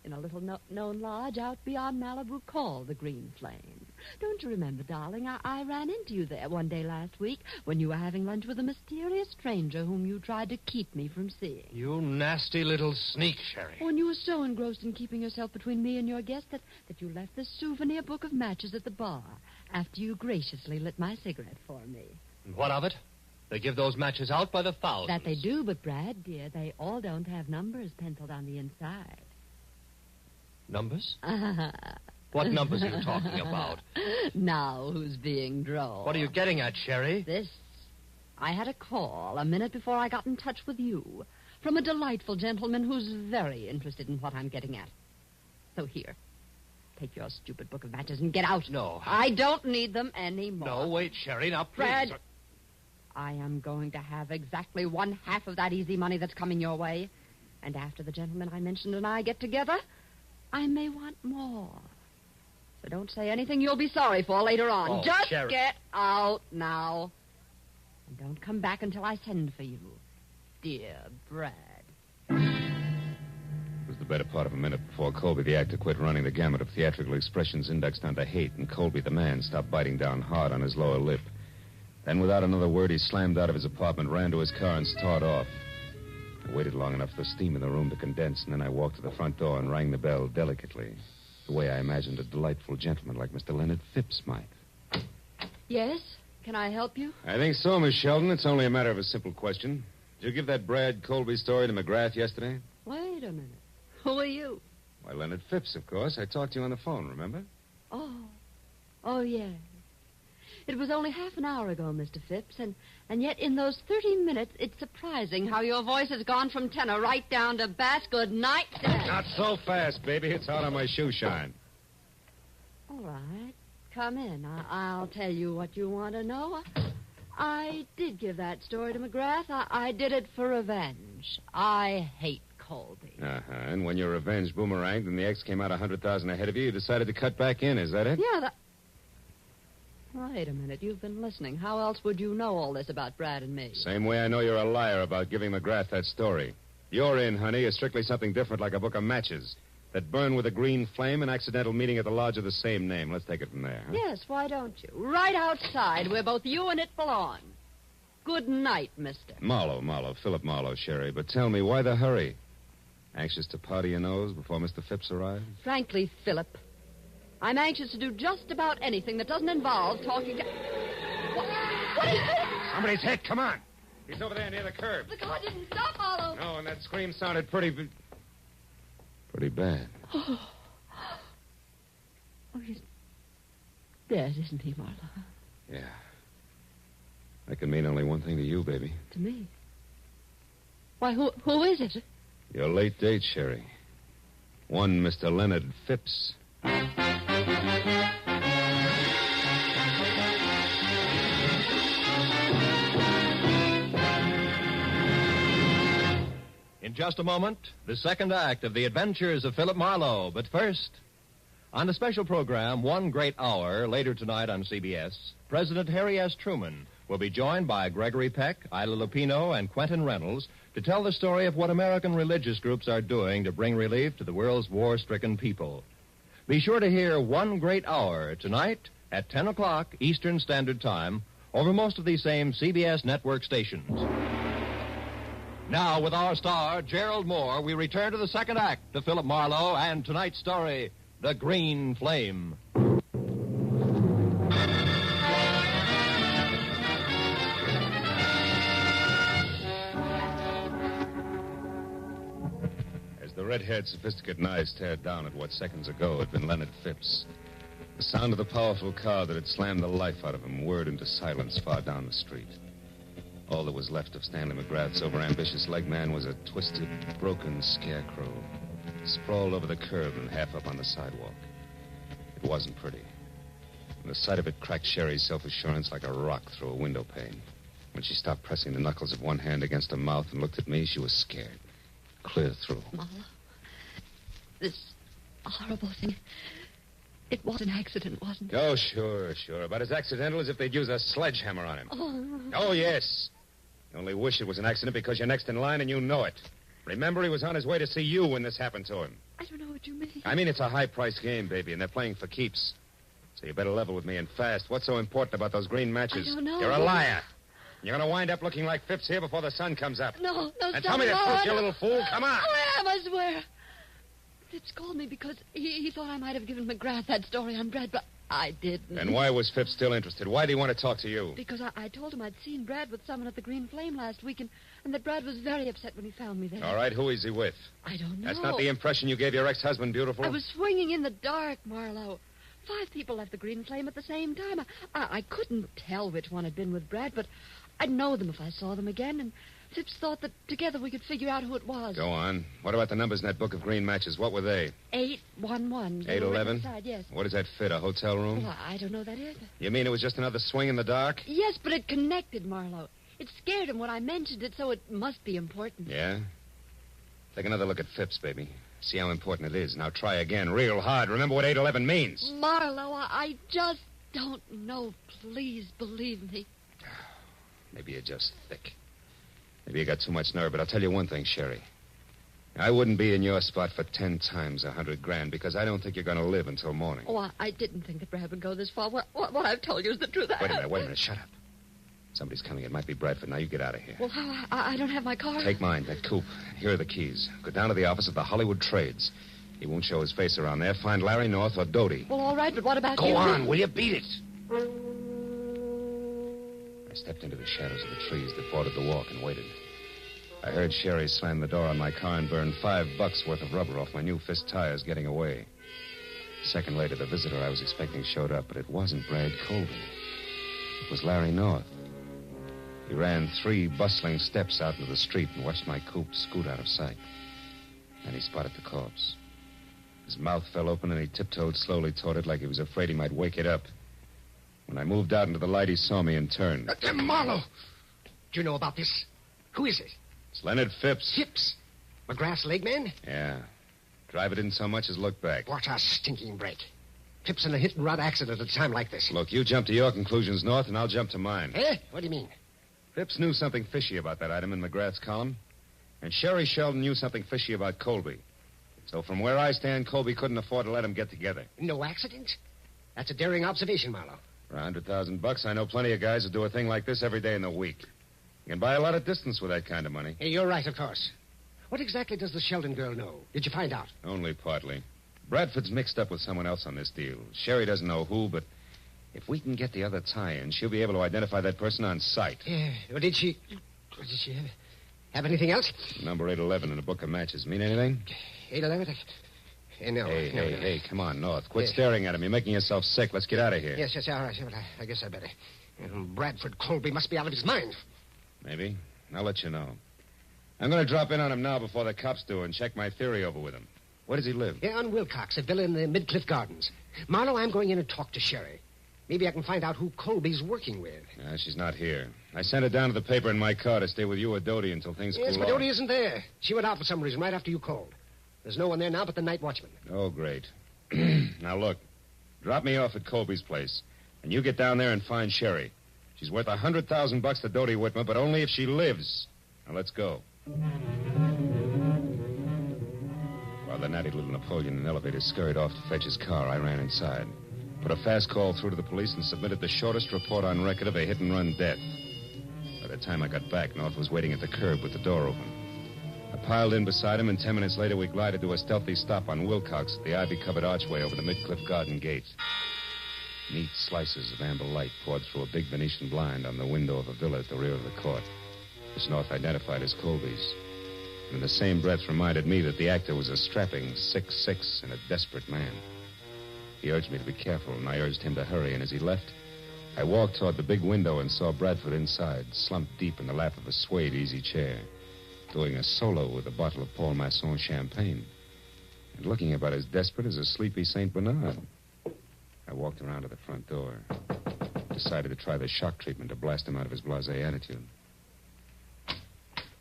R: In a little known lodge out beyond Malibu called the Green Flame. Don't you remember, darling, I ran into you there one day last week when you were having lunch with a mysterious stranger whom you tried to keep me from seeing.
N: You nasty little sneak, Sherry.
R: When you were so engrossed in keeping yourself between me and your guest that you left this souvenir book of matches at the bar after you graciously lit my cigarette for me.
N: And what of it? They give those matches out by the thousands.
R: That they do, but, Brad, dear, they all don't have numbers penciled on the inside.
N: Numbers? What numbers are you talking about?
R: Now who's being droll?
N: What are you getting at, Sherry?
R: This. I had a call a minute before I got in touch with you from a delightful gentleman who's very interested in what I'm getting at. So here, take your stupid book of matches and get out.
N: No.
R: I don't need them anymore.
N: No, wait, Sherry, now please.
R: Brad, I am going to have exactly 1/2 of that easy money that's coming your way. And after the gentleman I mentioned and I get together, I may want more. So don't say anything you'll be sorry for later on.
N: Oh,
R: Just
N: Sherry.
R: get out now. And don't come back until I send for you. Dear Brad.
Q: It was the better part of a minute before Colby, the actor, quit running the gamut of theatrical expressions indexed onto hate, and Colby, the man, stopped biting down hard on his lower lip. Then, without another word, he slammed out of his apartment, ran to his car, and started off. I waited long enough for the steam in the room to condense, and then I walked to the front door and rang the bell delicately, the way I imagined a delightful gentleman like Mr. Leonard Phipps might.
R: Yes? Can I help you?
Q: I think so, Miss Sheldon. It's only a matter of a simple question. Did you give that Brad Colby story to McGrath yesterday?
R: Wait a minute. Who are you?
Q: Why, Leonard Phipps, of course. I talked to you on the phone, remember?
R: Oh, yes. It was only half an hour ago, Mr. Phipps, and yet in those 30 minutes, it's surprising how your voice has gone from tenor right down to bass. Good night, Dad.
Q: Not so fast, baby. It's out on my shoe shine.
R: All right. Come in. I'll tell you what you want to know. I did give that story to McGrath. I did it for revenge. I hate Colby.
Q: Uh-huh. And when your revenge boomeranged and the X came out 100,000 ahead of you, you decided to cut back in. Is that it?
R: Yeah, Wait a minute. You've been listening. How else would you know all this about Brad and me?
Q: Same way I know you're a liar about giving McGrath that story. Your in, honey, is strictly something different, like a book of matches that burn with a green flame, an accidental meeting at the lodge of the same name. Let's take it from there. Huh?
R: Yes, why don't you? Right outside, where both you and it belong. Good night, mister.
Q: Marlowe, Philip Marlowe, Sherry. But tell me, why the hurry? Anxious to powder your nose before Mr. Phipps arrives?
R: Frankly, Philip, I'm anxious to do just about anything that doesn't involve talking to... What is this?
Q: Somebody's hit. Come on. He's over there near the curb.
R: The car didn't stop, Marlowe.
Q: No, and that scream sounded pretty bad.
R: Oh, he's dead, isn't he, Marlowe?
Q: Yeah. That can mean only one thing to you, baby.
R: To me. Why, who is it?
Q: Your late date, Sherry. One Mr. Leonard Phipps.
B: In just a moment, the second act of The Adventures of Philip Marlowe. But first, on the special program, One Great Hour, later tonight on CBS, President Harry S. Truman will be joined by Gregory Peck, Ila Lupino, and Quentin Reynolds to tell the story of what American religious groups are doing to bring relief to the world's war-stricken people. Be sure to hear One Great Hour tonight at 10 o'clock Eastern Standard Time over most of these same CBS network stations. Now, with our star, Gerald Mohr, we return to the second act of Philip Marlowe and tonight's story, The Green Flame.
Q: As the red-haired, sophisticated eyes stared down at what seconds ago had been Leonard Phipps, the sound of the powerful car that had slammed the life out of him whirred into silence far down the street. All that was left of Stanley McGrath's overambitious leg man was a twisted, broken scarecrow, sprawled over the curb and half up on the sidewalk. It wasn't pretty. And the sight of it cracked Sherry's self-assurance like a rock through a window pane. When she stopped pressing the knuckles of one hand against her mouth and looked at me, she was scared. Clear through.
R: Marlowe, this horrible thing, it was an accident, wasn't it?
Q: Oh, sure. About as accidental as if they'd use a sledgehammer on him. Oh, yes. You only wish it was an accident because you're next in line and you know it. Remember, he was on his way to see you when this happened to him.
R: I don't know what you mean.
Q: I mean, it's a high-priced game, baby, and they're playing for keeps. So you better level with me and fast. What's so important about those green matches?
R: I don't know.
Q: You're a liar. You're going to wind up looking like Phipps here before the sun comes up.
R: No,
Q: And
R: stop
Q: tell me
R: it,
Q: the
R: Marlowe.
Q: truth, you little fool. Come on.
R: I am, I swear. Phipps called me because he thought I might have given McGrath that story on Brad, but I didn't.
Q: And why was Phipps still interested? Why did he want to talk to you?
R: Because I told him I'd seen Brad with someone at the Green Flame last week, and that Brad was very upset when he found me there.
Q: All right, who is he with?
R: I don't know.
Q: That's not the impression you gave your ex-husband, beautiful.
R: I was swinging in the dark, Marlowe. 5 people left the Green Flame at the same time. I couldn't tell which one had been with Brad, but I'd know them if I saw them again, and Phipps thought that together we could figure out who it was.
Q: Go on. What about the numbers in that book of green matches? What were they?
R: 811.
Q: 811?
R: Yes.
Q: What does that fit, a hotel room?
R: Well, I don't know that either.
Q: You mean it was just another swing in the dark?
R: Yes, but it connected, Marlowe. It scared him when I mentioned it, so it must be important.
Q: Yeah? Take another look at Phipps, baby. See how important it is. Now try again, real hard. Remember what 811 means.
R: Marlowe, I just don't know. Please believe me.
Q: Maybe you're just thick. Maybe you got too much nerve, but I'll tell you one thing, Sherry. I wouldn't be in your spot for 10 times $100,000 because I don't think you're going to live until morning.
R: Oh, I didn't think that Brad would go this far. What I've told you is the truth.
Q: Wait a minute. Shut up. Somebody's coming. It might be Bradford. Now you get out of here.
R: Well, I don't have my car.
Q: Take mine, that coupe. Here are the keys. Go down to the office of the Hollywood Trades. He won't show his face around there. Find Larry North or Doty.
R: Well, all right, but what about you?
Q: Go on, will you? Beat it. I stepped into the shadows of the trees that bordered the walk and waited. I heard Sherry slam the door on my car and burn $5 worth of rubber off my new Fist tires getting away. A second later, the visitor I was expecting showed up, but it wasn't Brad Colby. It was Larry North. He ran 3 bustling steps out into the street and watched my coupe scoot out of sight. Then he spotted the corpse. His mouth fell open and he tiptoed slowly toward it like he was afraid he might wake it up. When I moved out into the light, he saw me and turned.
M: Marlowe! Do you know about this? Who is it?
Q: It's Leonard Phipps.
M: Phipps? McGrath's leg man?
Q: Yeah. Driver didn't so much as look back.
M: What a stinking break. Phipps in a hit-and-run accident at a time like this.
Q: Look, you jump to your conclusions, North, and I'll jump to mine.
M: Eh? What do you mean?
Q: Phipps knew something fishy about that item in McGrath's column. And Sherry Sheldon knew something fishy about Colby. So from where I stand, Colby couldn't afford to let them get together.
M: No accident? That's a daring observation, Marlowe.
Q: For $100,000, I know plenty of guys who do a thing like this every day in the week. You can buy a lot of distance with that kind of money.
M: Hey, you're right, of course. What exactly does the Sheldon girl know? Did you find out?
Q: Only partly. Bradford's mixed up with someone else on this deal. Sherry doesn't know who, but If we can get the other tie-in, she'll be able to identify that person on sight.
M: Yeah. Well, did she have anything else?
Q: Number 811 in a book of matches. Mean anything?
M: 811? No.
Q: Hey, come on, North. Quit staring at him. You're making yourself sick. Let's get out of here.
M: Yes, all right. Well, I guess I better. Bradford Colby must be out of his mind.
Q: Maybe. I'll let you know. I'm going to drop in on him now before the cops do and check my theory over with him. Where does he live?
M: Yeah, on Wilcox, a villa in the Midcliff Gardens. Marlowe, I'm going in and talk to Sherry. Maybe I can find out who Colby's working with.
Q: She's not here. I sent her down to the paper in my car to stay with you or Doty until things cool off.
M: Yes, but Doty isn't there. She went out for some reason right after you called. There's no one there now but the night watchman.
Q: Oh, great. Now, look. Drop me off at Colby's place, and you get down there and find Sherry. She's worth $100,000 to Doty Whitmer, but only if she lives. Now, let's go. While the natty little Napoleon in elevator scurried off to fetch his car, I ran inside. Put a fast call through to the police and submitted the shortest report on record of a hit-and-run death. By the time I got back, North was waiting at the curb with the door open. I piled in beside him, and 10 minutes later we glided to a stealthy stop on Wilcox at the ivy-covered archway over the Midcliff Garden gate. Neat slices of amber light poured through a big Venetian blind on the window of a villa at the rear of the court, which North identified as Colby's. And in the same breath reminded me that the actor was a strapping 6'6" and a desperate man. He urged me to be careful, and I urged him to hurry, and as he left, I walked toward the big window and saw Bradford inside, slumped deep in the lap of a suede easy chair, doing a solo with a bottle of Paul Masson champagne, and looking about as desperate as a sleepy St. Bernard. I walked around to the front door, decided to try the shock treatment to blast him out of his blasé attitude.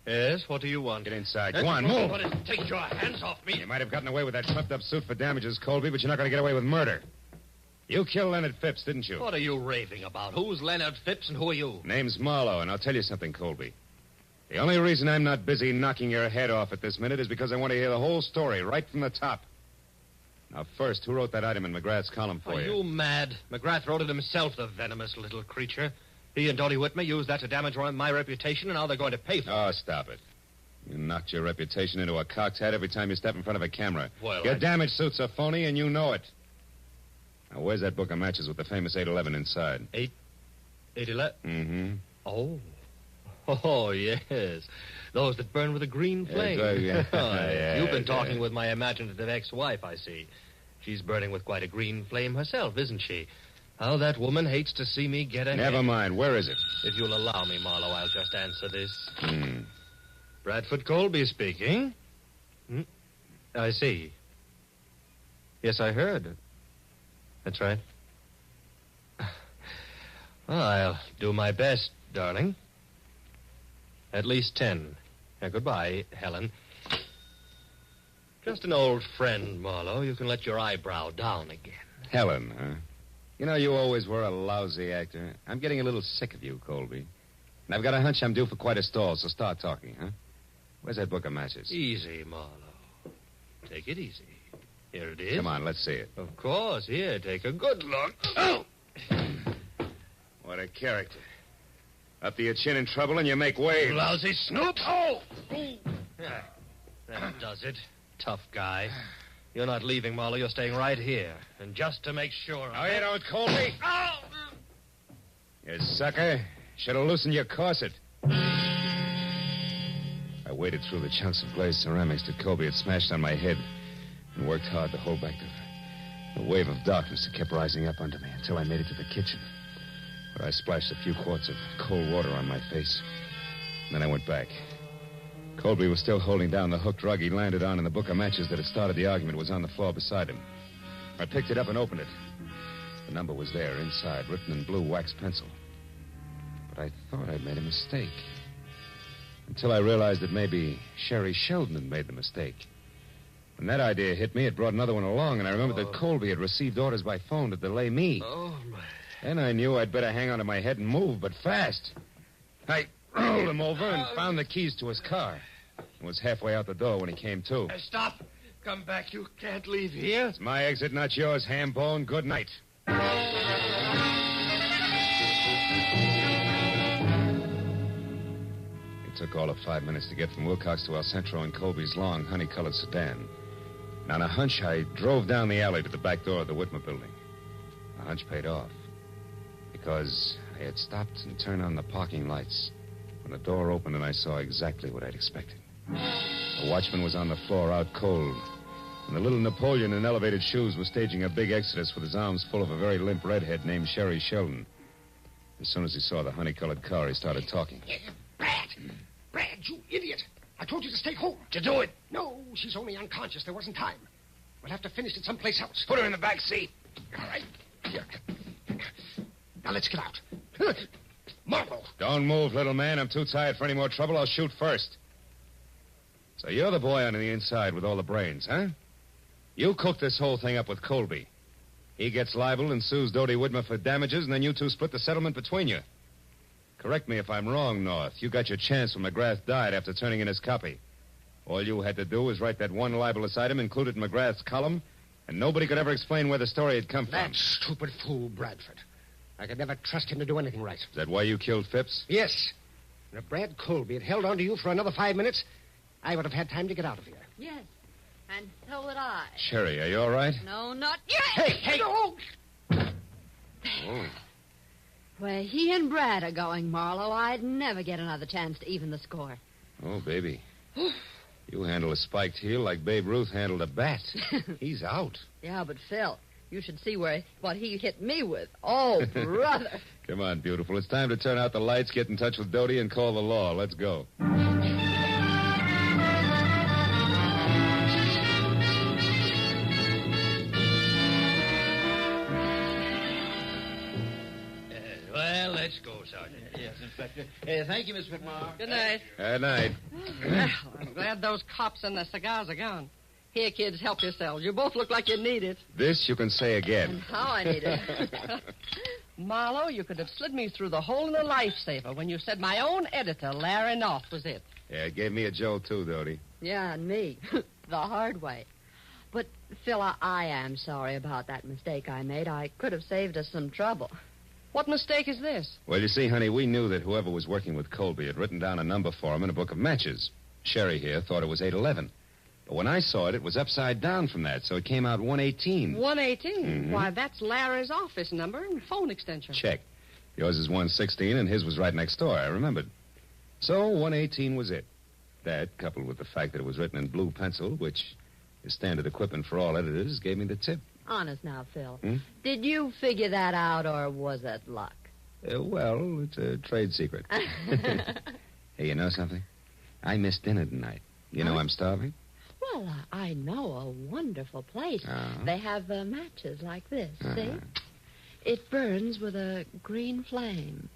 N: Yes, what do you want?
Q: Get inside. Go on, move.
N: Take your hands off me.
Q: You might have gotten away with that puffed-up suit for damages, Colby, but you're not going to get away with murder. You killed Leonard Phipps, didn't you?
N: What are you raving about? Who's Leonard Phipps and who are you?
Q: Name's Marlowe, and I'll tell you something, Colby. The only reason I'm not busy knocking your head off at this minute is because I want to hear the whole story right from the top. Now, first, who wrote that item in McGrath's column for you?
N: Are you mad? McGrath wrote it himself, the venomous little creature. He and Doty Whitmer used that to damage my reputation, and now they're going to pay for it.
Q: Oh, stop it. You knocked your reputation into a cock's head every time you step in front of a camera.
N: Well,
Q: your damage suit's a phony, and you know it. Now, where's that book of matches with the famous 811 inside?
N: 811?
Q: Mm-hmm.
N: Oh, yes. Those that burn with a green flame. You've been talking with my imaginative ex-wife, I see. She's burning with quite a green flame herself, isn't she? How that woman hates to see me get ahead.
Q: Never mind. Where is it?
N: If you'll allow me, Marlowe, I'll just answer this. Bradford Colby speaking. I see. Yes, I heard. That's right. Well, I'll do my best, darling. At least 10. Now, goodbye, Helen. Just an old friend, Marlowe. You can let your eyebrow down again.
Q: Helen, huh? You know, you always were a lousy actor. I'm getting a little sick of you, Colby. And I've got a hunch I'm due for quite a stall, so start talking, huh? Where's that book of matches?
N: Easy, Marlowe. Take it easy. Here it is.
Q: Come on, let's see it.
N: Of course. Here, take a good look. Oh!
Q: What a character. Up to your chin in trouble and you make waves.
N: Lousy snoop. Oh! That does it. Tough guy. You're not leaving, Marlowe. You're staying right here. And just to make sure...
Q: No, you don't, Colby.
N: Oh!
Q: You sucker. Should have loosened your corset. I waded through the chunks of glazed ceramics that Colby had smashed on my head and worked hard to hold back the wave of darkness that kept rising up under me until I made it to the kitchen, where I splashed a few quarts of cold water on my face. Then I went back. Colby was still holding down the hooked rug he landed on, and the book of matches that had started the argument was on the floor beside him. I picked it up and opened it. The number was there inside, written in blue wax pencil. But I thought I'd made a mistake. Until I realized that maybe Sherry Sheldon had made the mistake. When that idea hit me, it brought another one along, and I remembered that Colby had received orders by phone to delay me.
N: Oh, my...
Q: Then I knew I'd better hang onto my head and move, but fast. I rolled him over and found the keys to his car. I was halfway out the door when he came to.
N: Stop. Come back. You can't leave here.
Q: It's my exit, not yours, ham-bone. Good night. It took all of 5 minutes to get from Wilcox to El Centro in Colby's long, honey-colored sedan. And on a hunch, I drove down the alley to the back door of the Whitmer building. The hunch paid off.
A: Because I had stopped and turned on the parking lights when the door opened and I saw exactly what I'd expected. The watchman was on the floor out cold, and the little Napoleon in elevated shoes was staging a big exodus with his arms full of a very limp redhead named Sherry Sheldon. As soon as he saw the honey-colored car, he started talking.
M: Brad, you idiot. I told you to stay home.
Q: Did you do it?
M: No, she's only unconscious. There wasn't time. We'll have to finish it someplace else.
Q: Put her in the back seat.
M: All right. Here. Now let's get out. Marlowe.
Q: Don't move, little man. I'm too tired for any more trouble. I'll shoot first. So you're the boy on the inside with all the brains, huh? You cooked this whole thing up with Colby. He gets libeled and sues Dodie Widmer for damages, and then you two split the settlement between you. Correct me if I'm wrong, North. You got your chance when McGrath died after turning in his copy. All you had to do was write that one libelous item, include it in McGrath's column, and nobody could ever explain where the story had come from.
M: That stupid fool, Bradford. I could never trust him to do anything right.
Q: Is that why you killed Phipps?
M: Yes. And if Brad Colby had held on to you for another 5 minutes, I would have had time to get out of here.
R: Yes, and so would I.
Q: Sherry, are you all right?
R: No, not yet.
M: Hey!
R: No.
Q: Oh.
R: Where he and Brad are going, Marlowe, I'd never get another chance to even the score.
Q: Oh, baby. You handle a spiked heel like Babe Ruth handled a bat. He's out.
R: Yeah, but Phil, you should see what he hit me with. Oh, brother.
Q: Come on, beautiful. It's time to turn out the lights, get in touch with Dodie, and call the law. Let's go.
G: Well, let's go, Sergeant. Yes, Inspector. Thank you, Miss McMahon.
T: Good night.
Q: Good night.
T: Well, I'm glad those cops and the cigars are gone. Here, kids, help yourselves. You both look like you need it.
Q: This you can say again.
R: And how I need it.
T: Marlowe, you could have slid me through the hole in the lifesaver when you said my own editor, Larry North, was it.
Q: Yeah, it gave me a jolt, too, Dodie.
R: Yeah, and me. The hard way. But, Phil, I am sorry about that mistake I made. I could have saved us some trouble.
T: What mistake is this?
Q: Well, you see, honey, we knew that whoever was working with Colby had written down a number for him in a book of matches. Sherry here thought it was 811. But when I saw it, it was upside down from that, so it came out 118.
T: 118?
Q: Mm-hmm.
T: Why, that's Larry's office number and phone extension.
Q: Check. Yours is 116, and his was right next door. I remembered. So 118 was it. That, coupled with the fact that it was written in blue pencil, which is standard equipment for all editors, gave me the tip.
R: Honest now, Phil.
Q: Hmm?
R: Did you figure that out, or was it luck?
Q: Well, it's a trade secret. Hey, you know something? I missed dinner tonight. You know I'm starving?
R: Well, I know a wonderful place. They have matches like this, see? It burns with a green flame.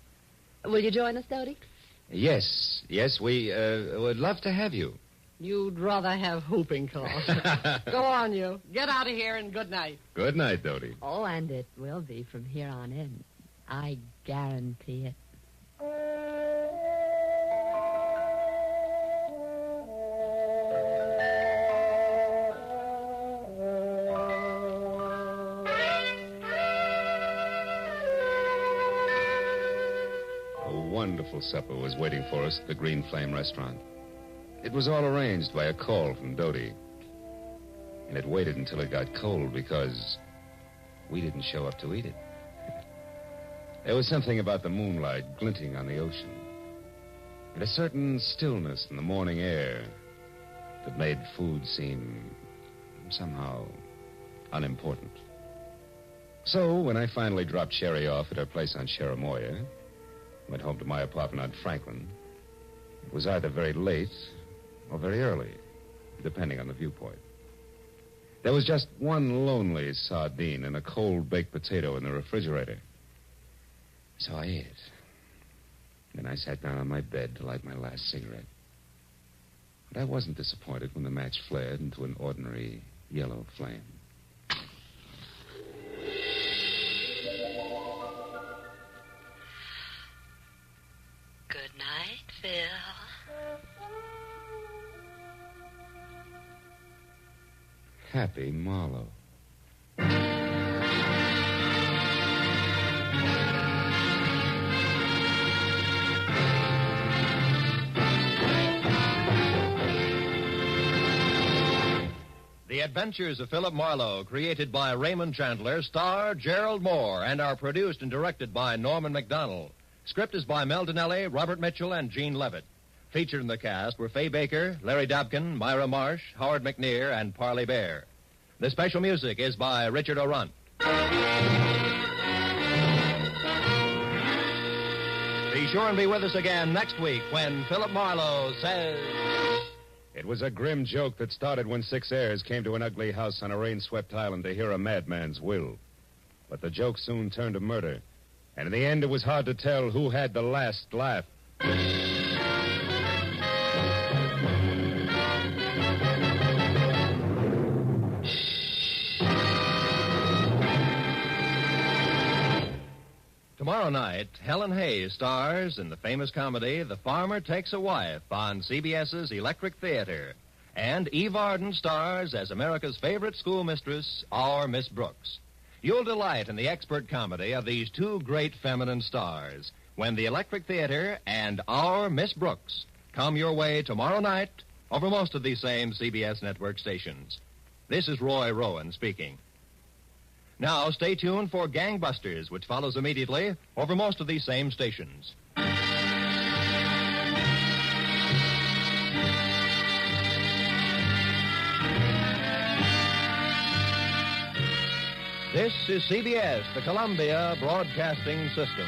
R: Will you join us, Dodie?
Q: Yes, we would love to have you.
T: You'd rather have whooping cough. Go on, you. Get out of here and good night.
Q: Good night, Dodie.
R: Oh, and it will be from here on in. I guarantee it.
Q: A wonderful supper was waiting for us at the Green Flame restaurant. It was all arranged by a call from Dodie. And it waited until it got cold because we didn't show up to eat it. There was something about the moonlight glinting on the ocean and a certain stillness in the morning air that made food seem somehow unimportant. So when I finally dropped Sherry off at her place on Cheramoya, went home to my apartment on Franklin, it was either very late or very early, depending on the viewpoint. There was just one lonely sardine and a cold baked potato in the refrigerator. So I ate. Then I sat down on my bed to light my last cigarette. But I wasn't disappointed when the match flared into an ordinary yellow flame.
R: Good night, Phil.
A: Happy Marlowe.
B: The Adventures of Philip Marlowe, created by Raymond Chandler, star Gerald Mohr, and are produced and directed by Norman MacDonald. Script is by Mel Donnelly, Robert Mitchell, and Gene Levitt. Featured in the cast were Fay Baker, Larry Dobkin, Myra Marsh, Howard McNear, and Parley Bear. The special music is by Richard Orunt. Be sure and be with us again next week when Philip Marlowe says...
Q: It was a grim joke that started when 6 heirs came to an ugly house on a rain-swept island to hear a madman's will. But the joke soon turned to murder. And in the end, it was hard to tell who had the last laugh.
B: Tomorrow night, Helen Hayes stars in the famous comedy The Farmer Takes a Wife on CBS's Electric Theater. And Eve Arden stars as America's favorite schoolmistress, Our Miss Brooks. You'll delight in the expert comedy of these two great feminine stars when the Electric Theater and Our Miss Brooks come your way tomorrow night over most of these same CBS network stations. This is Roy Rowan speaking. Now, stay tuned for Gangbusters, which follows immediately over most of these same stations. This is CBS, the Columbia Broadcasting System.